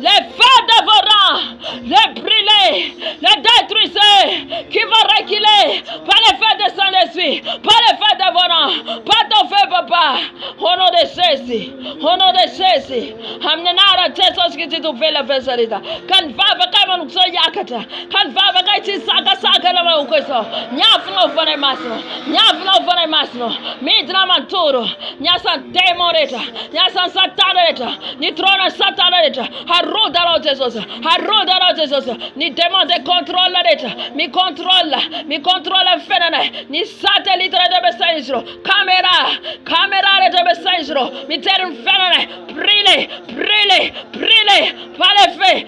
les feux dévorants, les brûlés, les détruisés, qui vont reculer par les feux de Saint-Esprit, par les feux dévorants, par ton feu, papa. Au nom de Jésus, au nom de Jésus, amenera Jésus qui te fait la fête. Quand va kama nukso yakata, quand va kaiti saka na maukweso, nyafuna ufane masno, nyafuna ufane masno, midna manturo, nyasan demoreta, nyasan sataneta, ni trona sataneta, haruda lo Jesus, ni demande contrôle l'eta, mi contrôle fenene, ni satellite de messaggero, caméra de messaggero, mi terre fenene, brûlez, par les faits,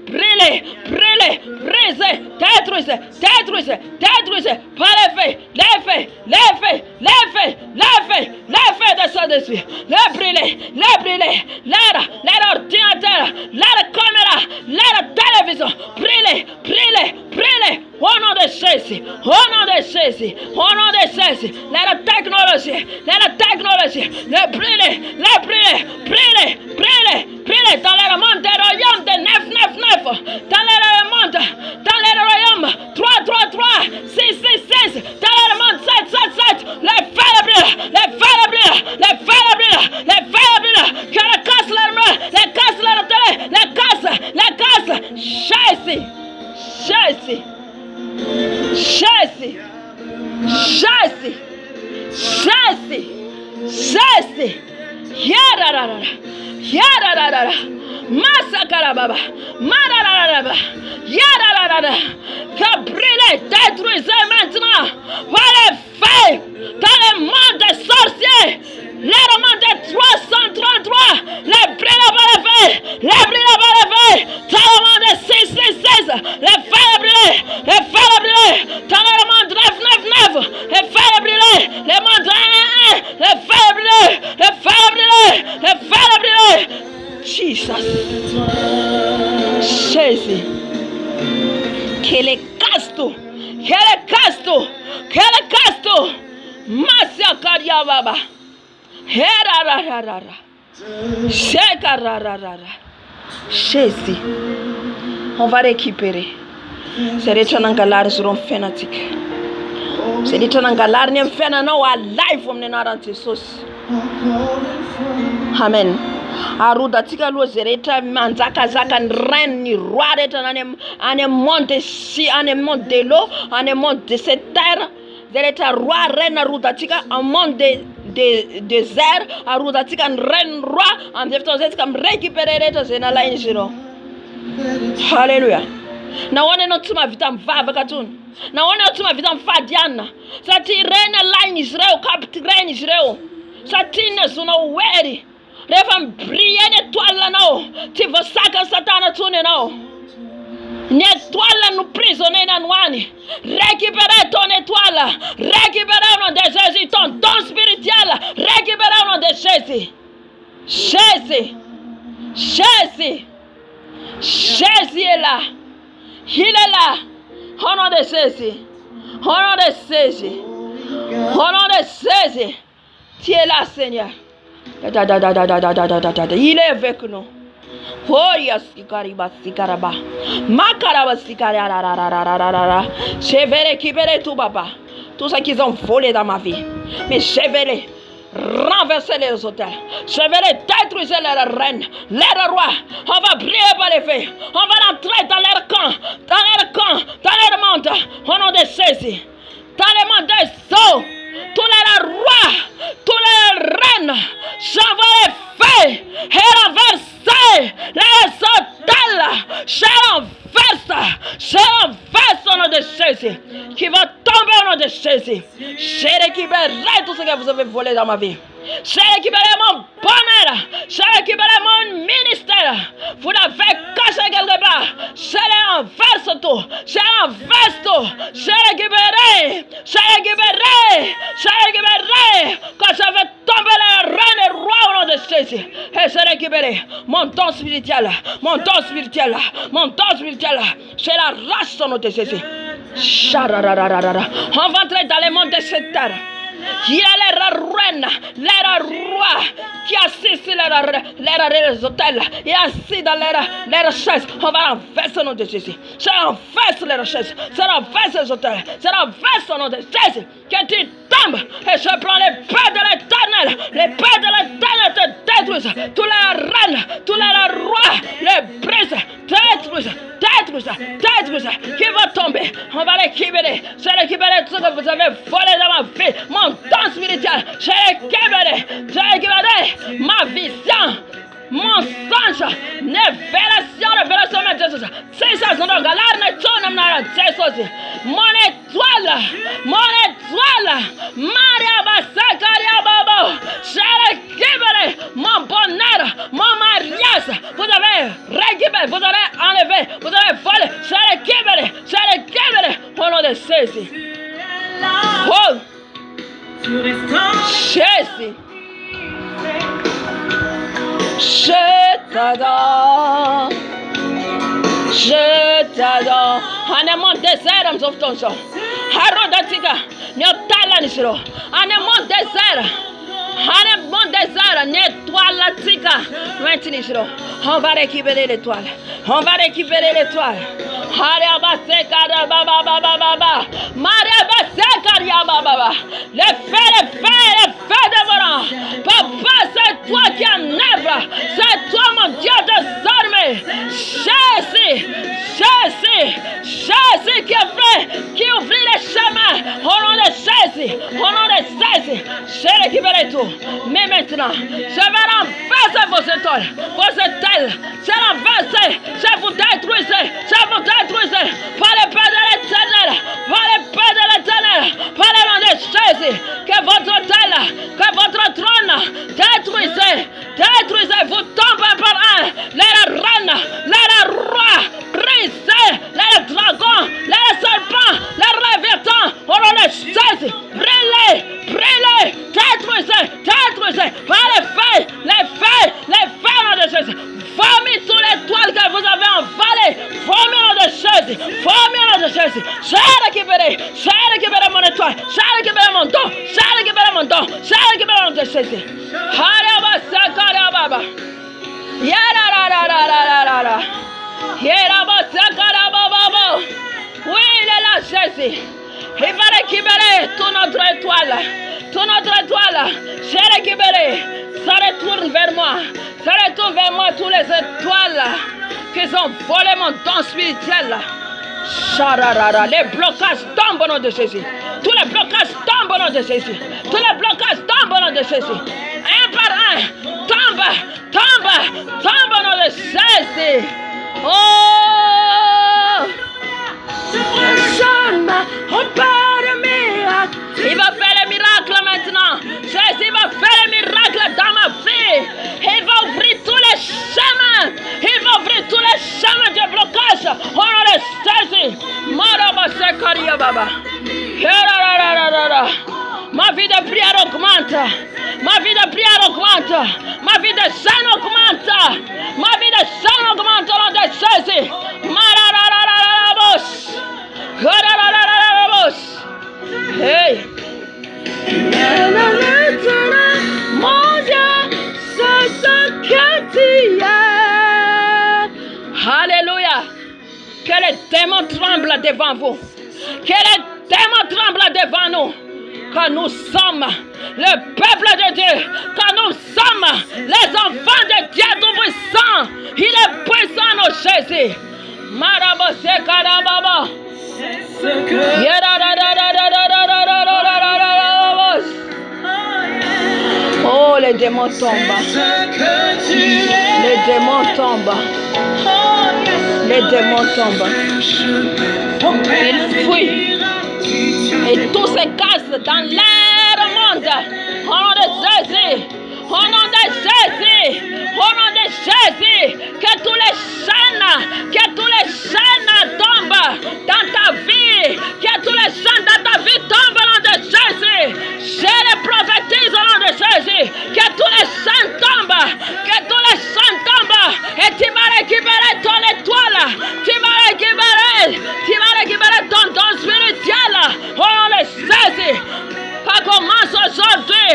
brûlez, brisez, détruisez, par les faits, de Saint-Esprit, les brûlez, l'ordinateur, la caméra, la télévision, brûlez, au nom de Jésus, la technologie, les brûlez, dans le monde des royaumes de 999, dans le royaume 333, 666, dans le monde 777, les feux brûlent, que les casse leur main, les casse leur télé, les casse, Jésus, Yararara, massacre baba, mararara, yararara, brûlez, détruisez maintenant, par les feux, dans le monde des sorciers, le roman de 333, les brûlés par les feux, dans le monde de 666, les feux brûlés, dans le monde 999, les feux brûlés, le monde 1, les feux brûlés, Jesus, Jésus, qu'elle est casto, Masia Karia Baba, Herararara, Shekararara, Jésus, on va récupérer. C'est les chanangalars seront fanatiques. C'est les chanangalars n'aiment fait un life from the Narantisos. Amen. Aruda tika lo zereta manzaka zaka reine ni roi reta ane monde si ane monde de l'eau ane monde de cette terre zereta roi reine aruda tika un monde de désert aruda tika reine roi en devant zetka récupérer reta zena la injiro. Hallelujah. Na wane no tuma vita mvava katun. Na wane no tuma vita mfadiana. Sati reine line Israel captain reine Israel. Satine zuna weri. Revan briller l'étoile là non. Tu vas sac Satan à tourner non. Nettoie nous prisonniers nanouani. Récupérez ton étoile. Récupérez au nom de Jésus ton don spirituel. Récupérez au nom de Jésus. Jésus. Jésus. Jésus est là. Il est là. Au nom de Jésus. Au nom de Jésus. Au nom de Jésus. Tu es là, Seigneur. Il est avec nous. Oh yes, Sikaraba. Makaraba Sikarara. Je vais récupérer tout, papa. Tout ce qu'ils ont volé dans ma vie. Mais je vais les renverser les hôtels. Je vais les détruire les reines, les rois. On va briller par les feux. On va entrer dans leur camp, dans leur monde. Au nom de Jésus. Dans le monde des eaux. Tous les rois, tous les reines, j'envoie les feux et renverser les hôtels. Je renverse au nom de Jésus, qui va tomber au nom de Jésus. J'ai récupéré tout ce que vous avez volé dans ma vie. J'ai récupéré mon bonheur. J'ai récupéré mon ministère. Vous l'avez caché quelque part. Je renverse tout. Je renverse tout. J'ai récupéré. Quand je vais tomber les reines et rois au nom de Jésus. Et j'ai récupéré mon don spirituel. Je l'arrache au nom de Jésus. On va entrer dans le monde de cette terre. Il y a les reines, les rois qui assistent sur les hôtels et assis dans les chaises. On va renverser au nom de Jésus. Je renverse les chaises, je renverse les hôtels, je renverse au nom de Jésus. Que tu tombes et je prends les paix de l'éternel. Les paix de l'éternel te détruisent. Tous les reines, tous les rois, les brises, détruisent. Qui va tomber? On va récupérer. J'ai récupéré tout ce que vous avez volé dans ma vie. Mon don spirituel. J'ai récupéré ma vision. Mon songe. Révélation de Jésus. C'est ça, son mon étoile. Maria Basakaria Babo. J'ai récupéré mon bonheur, mon mariage. Vous avez récupéré, vous avez enlevé, vous avez volé. J'ai récupéré au nom de Jésus. Oh, Jésus. Je t'adore. En un monde désert, on sauve ton sang. Harodatika, Nyotala Nishiro. En un monde désert. Nettoie la tika. On va récupérer l'étoile. Le feu dévorant. Papa, c'est toi qui enlèves. C'est toi mon Dieu désormais. Jésus qui ouvre les chemins. Au nom de Jésus. J'ai récupéré tout. Mais maintenant, je vais renverser vos étoiles. Je renverse. Je vous détruise. Par le paix de l'éternel. Par le nom de Jésus. Que votre hôtel, que votre trône détruisez. Vous tombez par un. Les reines, les rois, brisez. Les dragons, les serpents, les révétants. Au nom de Jésus. Brûlez. Détruisez. Par les feux au nom de Jésus. Vomis tous les toiles que vous avez envolées. Vomis au nom de Jésus. J'ai récupéré mon étoile. J'ai récupéré mon don. J'ai récupéré au nom de Jésus. Oui, il est là, Jésus. Il va récupérer toute notre étoile. J'ai récupéré. Ça retourne vers moi. Toutes les étoiles qui ont volé mon don spirituel. Les blocages tombent au nom de Jésus. Tous les blocages tombent au nom de Jésus. Un par un. Tombe au nom de Jésus. Oh! Il va faire les miracles maintenant. Jésus va faire les miracles dans ma vie. Il va ouvrir tous les chemins. De blocage. Au nom de Ma vie de prière augmente. Ma vie de prière augmente. Ma vie de jeûne augmente. Ma vie de jeûne augmente au nom de Jésus. Hey. Mon Dieu, c'est ce que tu es. Alléluia. Que les démons tremblent devant vous. Que les démons tremblent devant nous. Quand nous sommes le peuple de Dieu, quand nous sommes les enfants de Dieu tout-puissant, il est puissant nos Jésus. Marabose karababa. Oh, les démons tombent. Les démons tombent. Les démons tombent. Ils fuient. Et tout se casse dans l'air monde. Au nom de Jésus. Au nom de Jésus. Au nom de Jésus. Que tous les chaînes tombent dans ta vie. Que tous les chaînes dans ta vie tombent au nom de Jésus. Je les prophétise au nom de Jésus. Que tous les chaînes tombent. Que tous les chaînes tombent. Et tu vas récupérer ton étoile. Tu vas récupérer ton don spirituel. Au nom de Jésus. Ça commence aujourd'hui.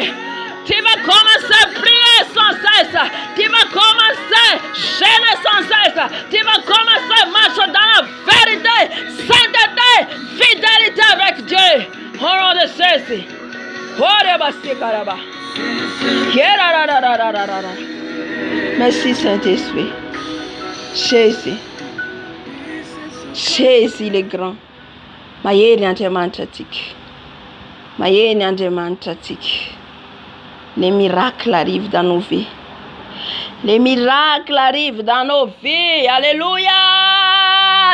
Tu vas commencer à prier sans cesse. Tu vas commencer à gêner sans cesse. Tu vas commencer à marcher dans la vérité, sainteté, fidélité avec Dieu. Au nom de Jésus. Merci Saint-Esprit. Jésus. Jésus le grand. Mayeni andiamantratik. Mayeni andiamantratik. Les miracles arrivent dans nos vies. Les miracles arrivent dans nos vies. Alléluia.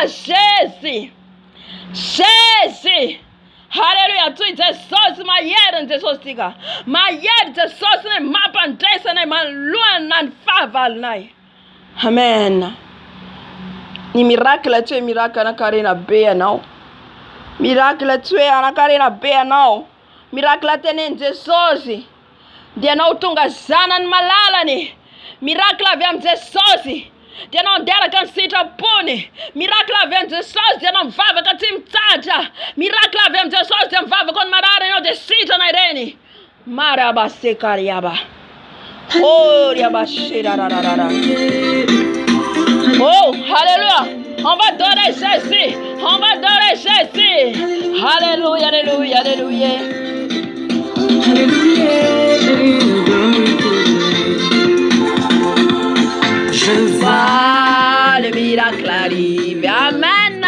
Jésus. Jésus. Alléluia. Tu es sauce maillère de sauciga. Maillère de sauce ne m'apprendresse ne m'alloue n'en faval nai. Amen. Ni miracle tu es miracle na karina bea now. Miracle tu es na karina bea now. Miracle tenen de sauce. Dia não tunga zana malala ni. Miracle vem Jesus. Dia não dera kan sita pune. Miracle vem Jesus. Dia não vava kan tim taja. Miracle vem Jesus. Dia vava kon marara no de sita na irene. Maraba sekariaba. Oh, riaba shira rarara. Oh, alléluia. On va adorer Jésus. On va adorer Jésus. Alléluia, alléluia, alléluia. Je vois le miracle arriver. Amen.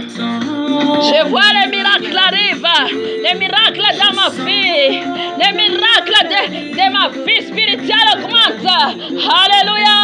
Je vois le miracle arriver. Les miracles dans ma vie. Les miracles de ma vie spirituelle augmentent. Alléluia.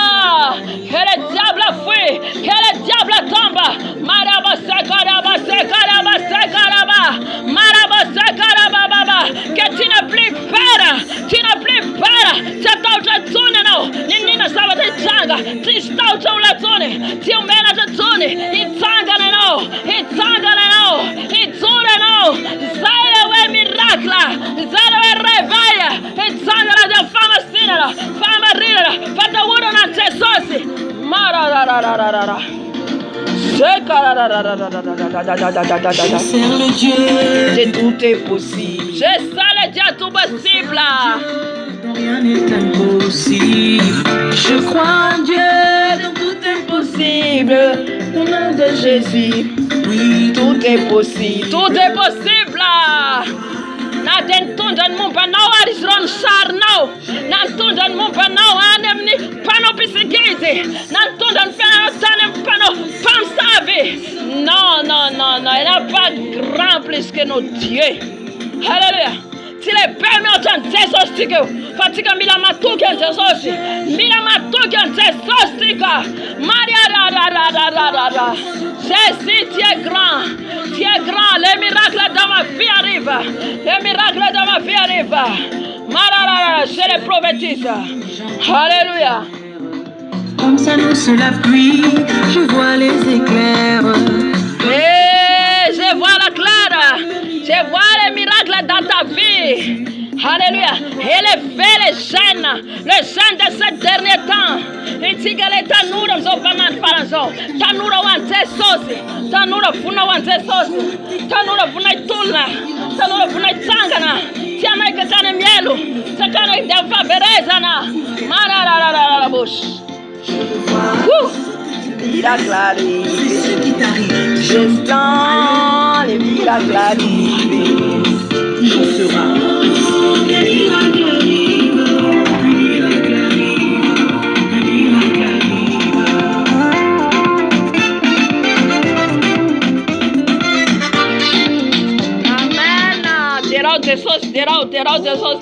Que le diable fuit. Que le diable tombe. Maraba sekaraba sekaraba sekaraba. Maraba sekaraba baba. Que tu n'as plus peur. Tu n'as plus peur. Tu as d'autres zones now. Nina saba de tanga. Tu estás au la zone. Tu mena de zone. Et tanga now. Et tanga now. Et zone now. Zale miracle. Zale reveille. Et tanga la fama sinera. Fama rira. Fata wuro na Jesus. Marararararara. Je sers le Dieu de tout est possible. Je sers le Dieu tout possible. Rien n'est impossible. Je crois en Dieu, donc tout est possible. Au nom de Jésus, oui, tout est possible. Tout est possible. Natentundan mumpa now arisron sarnau. Nantundan mumpa now anemni pano pisigeze. Nantundan pano tanem pano pansave. Non, non, non, non, il n'a pas grand plus que nos dieux. Alléluia. Si les permis ont un désostique, Fatika mila matuki en Jésus. Mila matuki en Jésus. Maria ra ra ra ra ra ra ra. Jésus, tu es grand. Tu es grand. Les miracles dans ma vie arrivent. Les miracles dans ma vie arrivent. Marara, je les prophétise. Alléluia. Comme ça nous sous la pluie, je vois les éclairs. Et je vois la claire. Élever les jeunes de ce dernier temps. Et si elle est tanura, nous avons pas farazon. Tanura wanze sosi. Tanura funa wanze sosi. Tanura funa itula. Tanura funa itangana. Tiama ikakane mielu. Sakana idafa berezana. Mararararara bush. Miracle arrive. Je sens les miracles arriver. Il sera. Les miracles arrivent. Les miracles arrivent. Les miracles arrivent. Amen. Terau Jesus,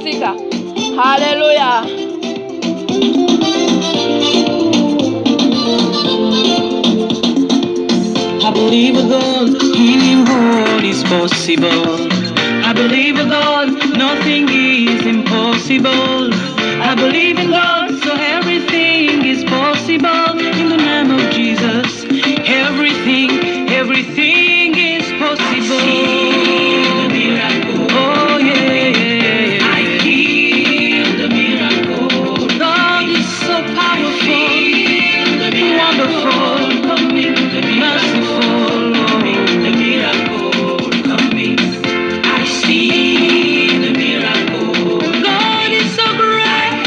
siga. Hallelujah. I believe with God, in God is possible. I believe in God, nothing is impossible. I believe in God, so everything is possible. In the name of Jesus, everything is possible. I feel the miracle. Oh yeah. I feel the miracle. God is so powerful, wonderful, merciful. The miracle coming. I see the miracle. God is so great.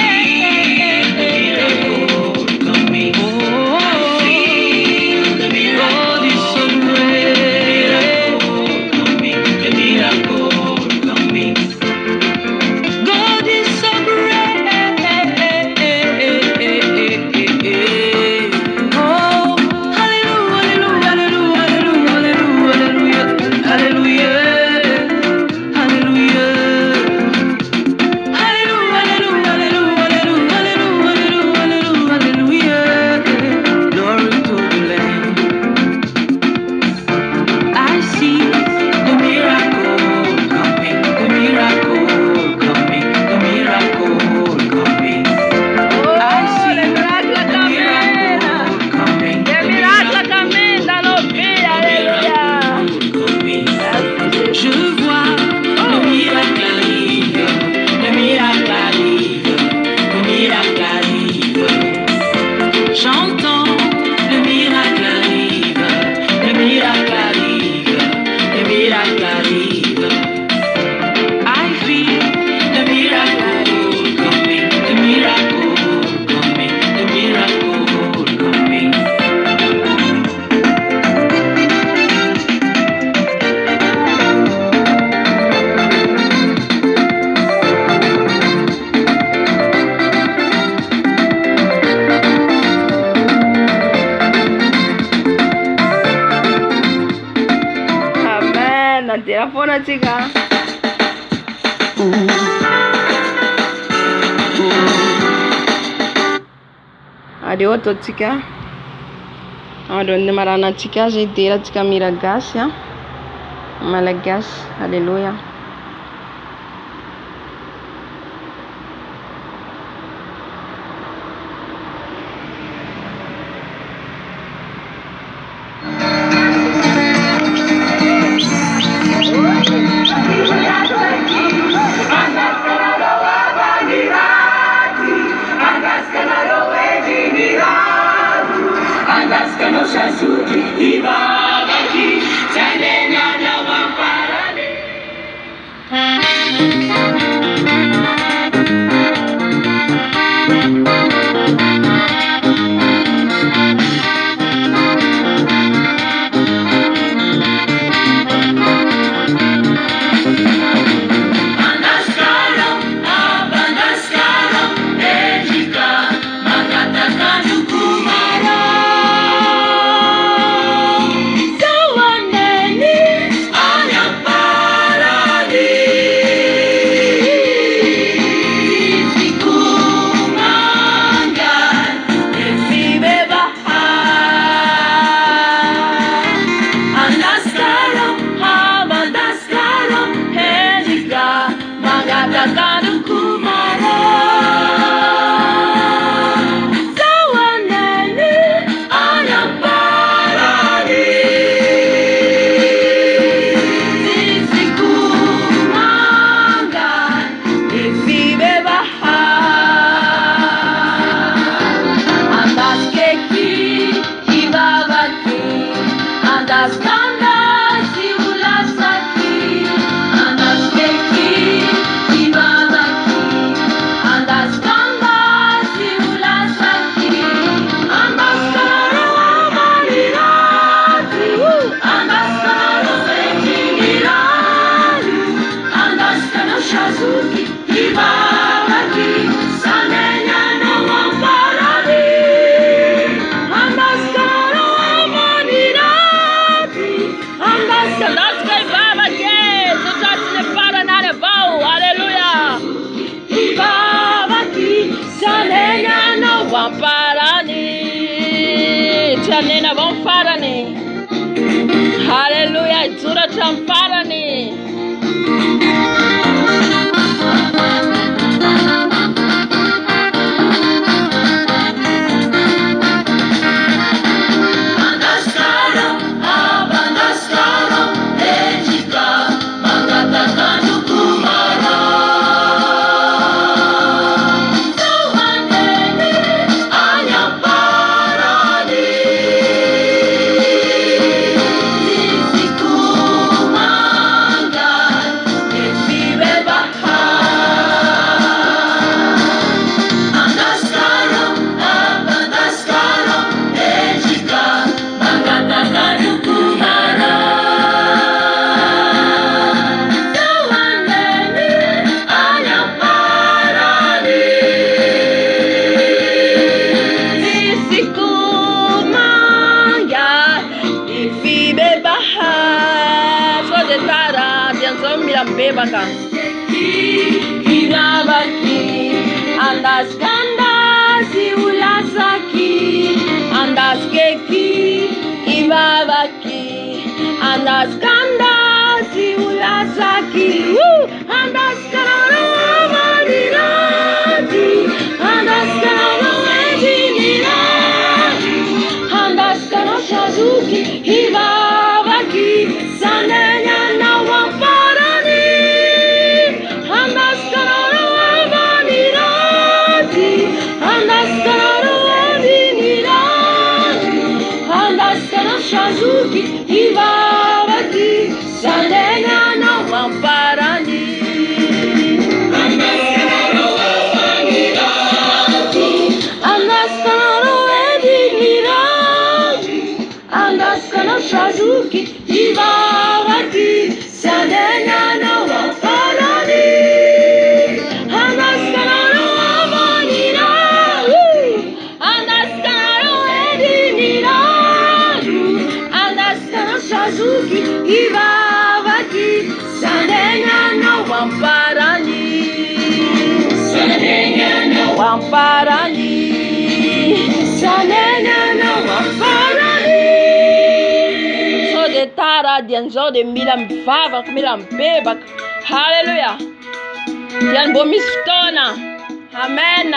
The miracle coming. Oh, I feel the miracle. God is so great. The miracle coming. God is so great. Oh, hallelujah, hallelujah, hallelujah, hallelujah, hallelujah, hallelujah. Glory to the Lamb. I see the miracle coming, the miracle coming, the miracle coming. I see the miracle coming, Le miracle coming dans nos vies. Alléluia. je vois le miracle arrive, le miracle arrive, le miracle arrive. J'entends le miracle arrive, le miracle arrive, le miracle arrive. I feel the miracle coming, the miracle coming, the miracle coming. Amen. Nanti telefon chica. Adio to chica. Adonde marana chica, j'ai dit la chica miragas, ya. Malagas, alléluia. Chanena Bomfarani. Hallelujah, Zura Chamfarani. Bebaka Inabaki Andaskanda Siulasaki Andaskeki Ibabaki Andaskanda Siulasaki Andaskara Manirati Andaskara Edinirati Andaskara Shazuki Ibabaki Sanenya Nawapa Shazuki, Ibabaki, Sanena, no Wamparani. Andaskano, Edinirati, Andaskano, Shazuki, Ibabaki, Sanena, no Wamparani. Andaskano, Amanirati, Andaskano, Edinirati. Shazuki, Ibabaki, Sanenya no Wamparani, Sanenya no Wamparani, Sanenya no Wamparani. So de tara dianzo de milam fava, milam bebak. Hallelujah. Dian bomistona. Amen.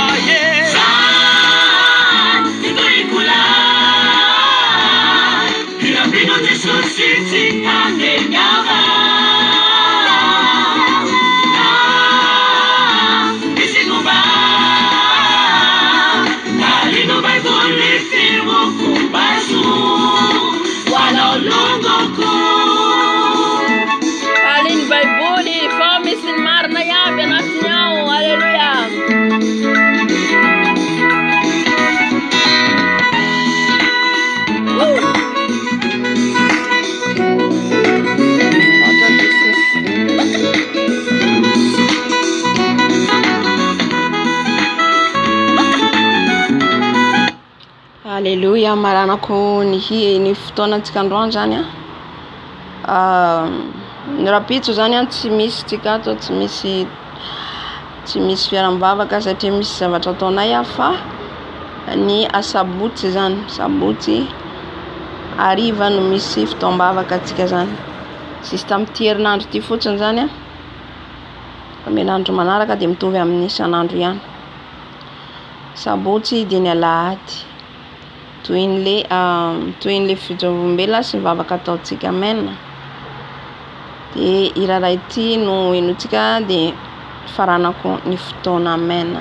Haya Alléluia, maranako ny fotoanantsika androany zany ny rapitso zany tsy misy tsika ato, tsy misy fiaram-bavaka satria misy zavatra ataonay fa ny asabotsy zany, sabotsy ariva no misy fotoam-bavaka atsika zany. Sisy tamin'ity herinandro ity fotsiny zany amenandro manaraka dia mitovy amin'ny isan'andro ihany. Sabotsy dia ny alahady toy ny fijoroam-bela sy ny vavaka ataontsika. Amen. Dia iraray ity no enotsika dia faranako ny fotoana. Amen.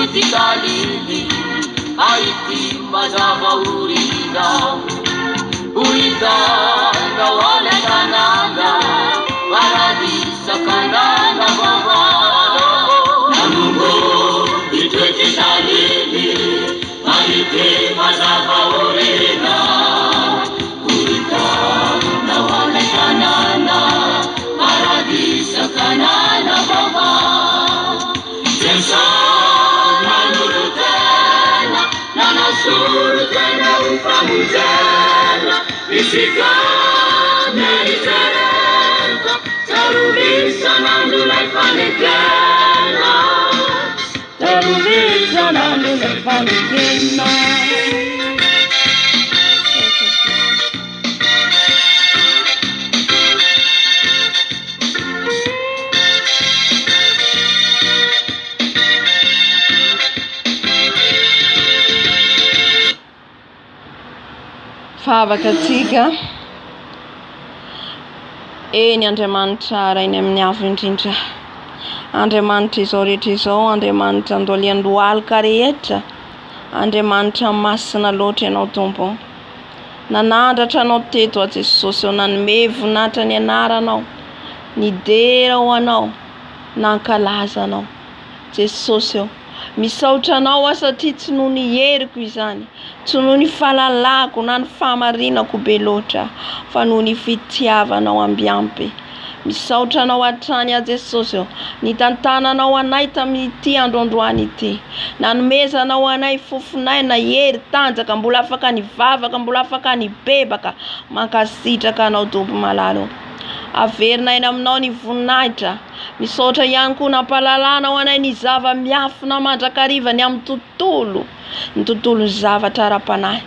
ity kaliny aity mazava orinao Uitanga wale kanana Paradisa kanana baba Namungo itweke salini Aite mazava orena Uitanga wale kanana Paradisa kanana baba Jensa nanurutena Nanasurutena ufamutena Isikane itereka Teruvisa nandulai fanekena Teruvisa nandulai fanekena Favakatsika eny Andriamanitra rainy amin'ny avo indrindra Andriamanitra izao rehetra izao Andriamanitra andoliandohalika rehetra Andriamanitra masina loatra ianao tompo nanandratra anao teto a Jesosy nanome voninahitra ny anaranao nidera ho anao nankalaza anao Jesosy misaotra anao satria tsy noho ny heriko izany tsy noho ny fahalalako na ny fahamarinako be loatra fa noho ny fitiavanao ambiampy misaotra anao hatrany a Jesosy nitantananao anay tamin'ity androandroany ity nanomezanao anay fofonay na hery tanjaka mbola afaka nivavaka mbola afaka nibebaka mankasitraka anao tompo malalo averinay aminao ny voninahitra misaotra ihany koa nampahalalana ho anay ny zava miafina mandrakariva ny amin'ny tontolo ny tontolo zavatra ara-panahy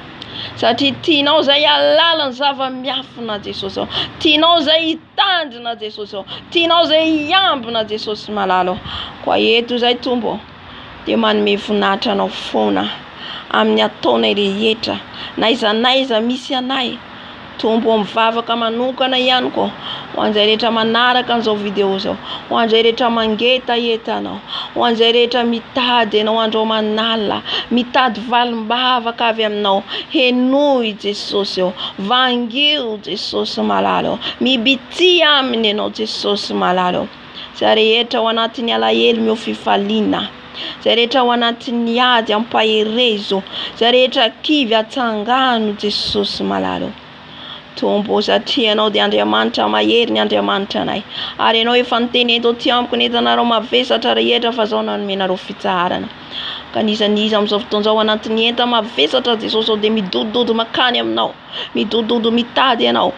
satria tianao zay alala ny zava miafina Jesosy tianao zay hitandrina Jesosy tianao zay hiambina Jesosy malalo koa eto zay tombo dia manome voninahitra anao foana amin'ny ataonay rehetra na iza misy anay tombo mivavaka manokana ihany koa ho an'izay rehetra manaraka an'izao video zao ho an'izay rehetra mangeta entanao ho an'izay rehetra mitady ianao andro manala mitady valim-bavaka avy aminao henoy Jesosy vangio Jesosy malalo mibity aminy ianao Jesosy malalo zay rehetra ao anatin'ny alahelo mio fifaliana zay rehetra ao anatin'ny ady ampaherezo zay rehetra kivy atsangano Jesosy malalo tombo satria anao dia Andriamanitra mahery ny Andriamanitra anay ary ianao efa niteny eto ty amiko ny entanareo mavesatra rehetra fa zao nanomenareo fitsaharana ka nizaniza amin'izao fotoan'izao anatin'ny enta mavesatra Jesosy dia midododo makany aminao midododo mitady ianao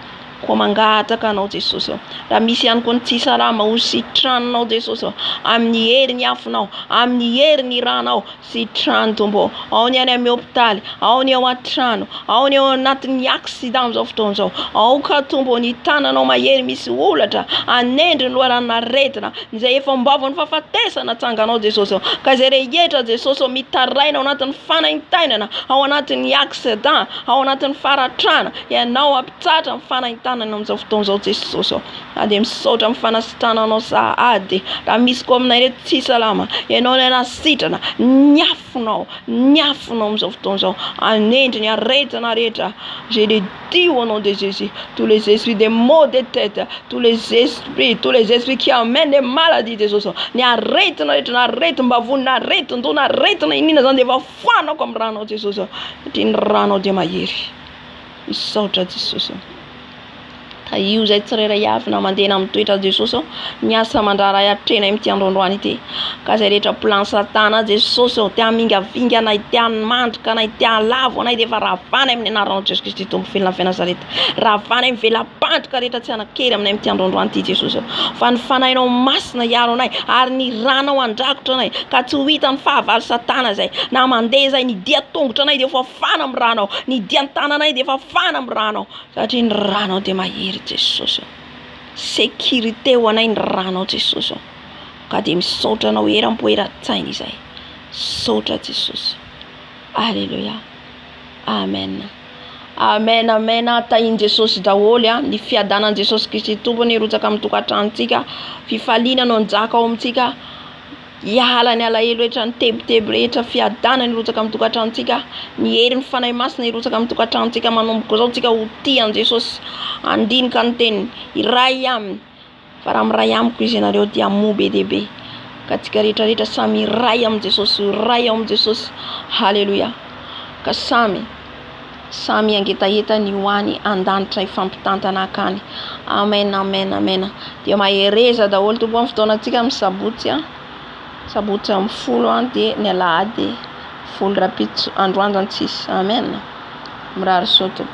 koa mangataka anao Jesosy raha misy ihany koa ny tsy salama ho sitranonao Jesosy amin'ny hery ny afonao amin'ny hery ny ranao sitrano tombo ao ny any amin'ny hopitaly ao ny ao an-trano ao ny ao anatin'ny accident amin'izao fotoan'izao ao ka tombo ny tananao mahery misy olatra anendry ny loharanona retina izay efa mbava ny fahafatesana tsanganao Jesosy ka zay rehetra Jesosy mitaraina ao anatin'ny fanaintainana ao anatin'ny accident ao anatin'ny faratrana ianao ampitsatra amin'ny fanaintainana amin'izao fotoan'izao Jesosy dia misaotra amin'ny fanasitrananao sahady raha misy koa aminay reto tsy salama ianao ny anasitrana niafinao amin'izao fotoan'izao anendry ny aretina rehetra je les dis au nom de Jésus tous les esprits des maux de tête tous les esprits qui amènent des maladies Jesosy ny aretina rehetra na aretim-bavony na aretin-doha na aretina inina zany dia efa fanako amin'ny ranao Jesosy satria ny ranao dia mahery misaotra Jesosy io zay tsirairay avy na mandeha amin'ny toetra Jesosy miasa mandrara atrenay amin'ity androandroany ity ka zay rehetra plan satana Jesosy tia mingavinga anay tia mandrika anay tia lavo anay dia efa ravanay amin'ny anaranao Jesoly Kristy tompo felona Nazareta ravanay amin'ny velam-pandrika rehetra tsy anakery aminay amin'ity androandroany ity Jesosy fa ny fanahinao masina hiaro anay ary ny ranao andrakotra anay ka tsy ho hita ny fahavalo satana zay na mandeha zay ny dia tongotra anay dia efa fana amin'ny ranao ny dia ny tananay dia efa fana amin'ny ranao satria ny ranao dia mahery Jesosy sécurité ho anay ny ranao Jesosy ka dia misaotra anao eram-poeran-tsaina izay saotra Jesosy alleluia amen amen amen tahiny Jesosy daholo ny fiadanan Jesosy Kristy tompony rotsaka amin'ny tokantranontsika fifaliana no njaka ao amintsika Iala ny alahelo rehetra, ny tebotebo rehetra, fiadana ny rotsaka amin'ny tokantranontsika, ny hery ny fanahy masina rotsaka amin'ny tokantranontsika manomboka zao tsika ho tia an Jesosy. Andinika ny teniny, iray aminy. Fa raha miray amiko izy ianareo dia mo be dia be. Ka tsika rehetra samy iray amin'ny Jesosy, iray amin'ny Jesosy. Haleluya. Ka samy angetaeta ny hoany andanitra ifampitantana akany. Amen, amen, amen. Dia mahereza daholo tompo amin'ny fotoanantsika amin'ny sabotsy sabotsy amin'ny 10 dia ny alahady 10 rapitso androandro antsisy. Amen. Mirary soto.